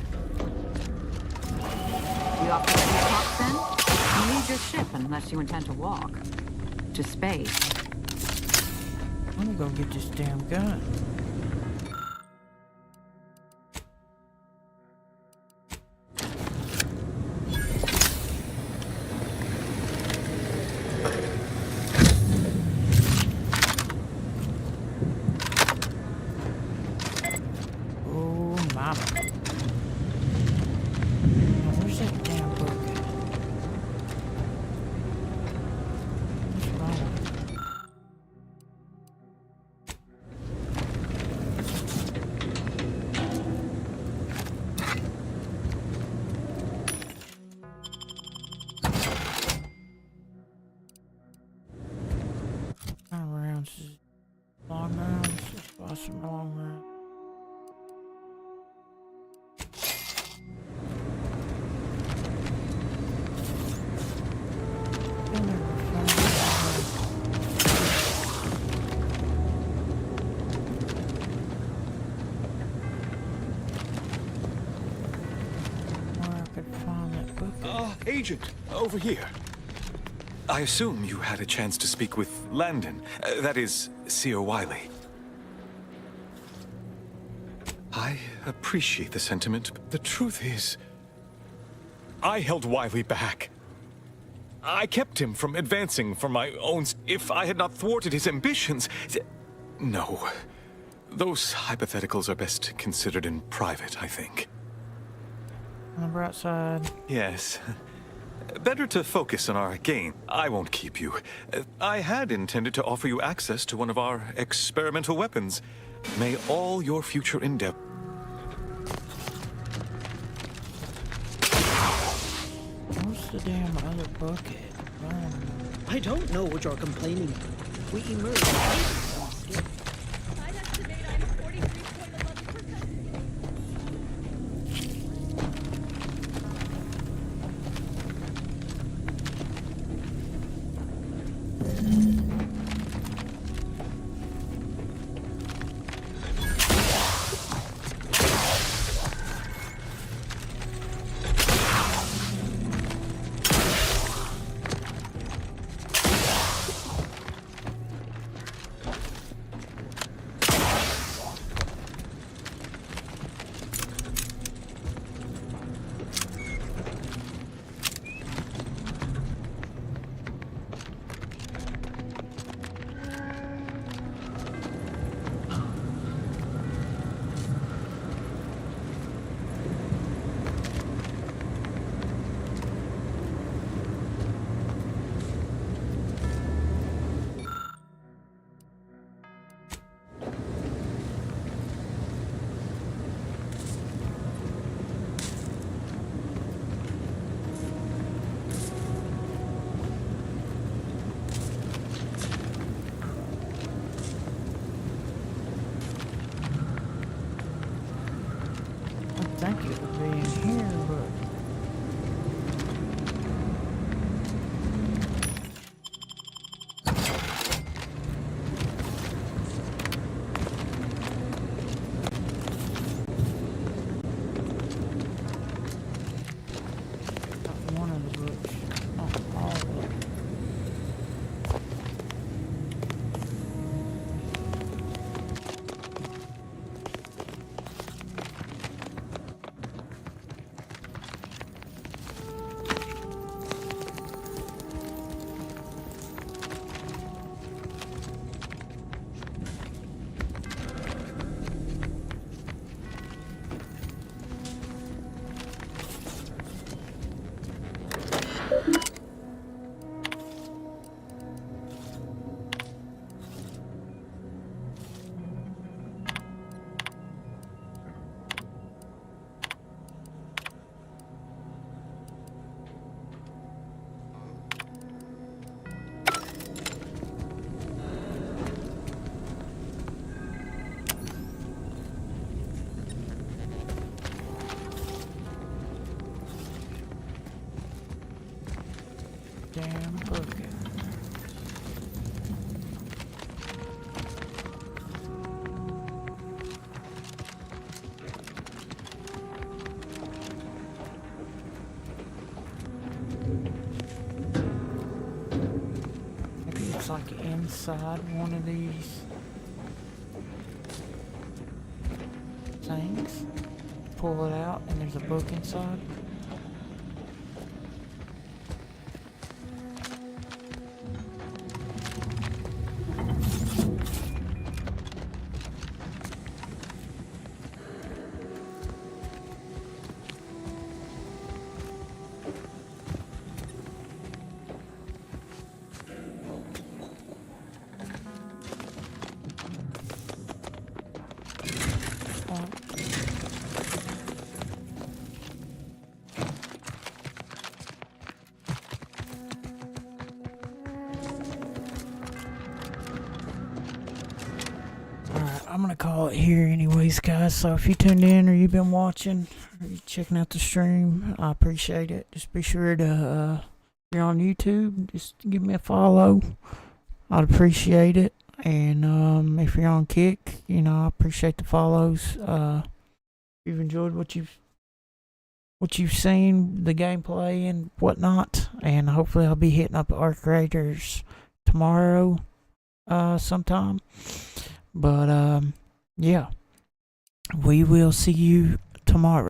You off to the top then? You need your ship unless you intend to walk. To space. I'm gonna go get this damn gun. Long rounds, let's buy some long rounds. Agent, over here. I assume you had a chance to speak with Landon, that is, Seer Wiley. I appreciate the sentiment, but the truth is, I held Wiley back. I kept him from advancing for my own... If I had not thwarted his ambitions... No. Those hypotheticals are best considered in private, I think. On the bright side. Yes. Better to focus on our gain. I won't keep you. I had intended to offer you access to one of our experimental weapons. May all your future endeavors... What's the damn other bucket? I don't know what you're complaining of. We emerged. damn bucket. Maybe it's like inside one of these things. Pull it out and there's a book inside. I'm gonna call it here anyways, guys. So if you tuned in or you've been watching or you checking out the stream, I appreciate it. Just be sure to if you're on YouTube, just give me a follow. I'd appreciate it. And if you're on Kick, you know, I appreciate the follows. If you've enjoyed what you've seen, the gameplay and whatnot, and hopefully I'll be hitting up Arc Raiders tomorrow sometime. But yeah, we will see you tomorrow.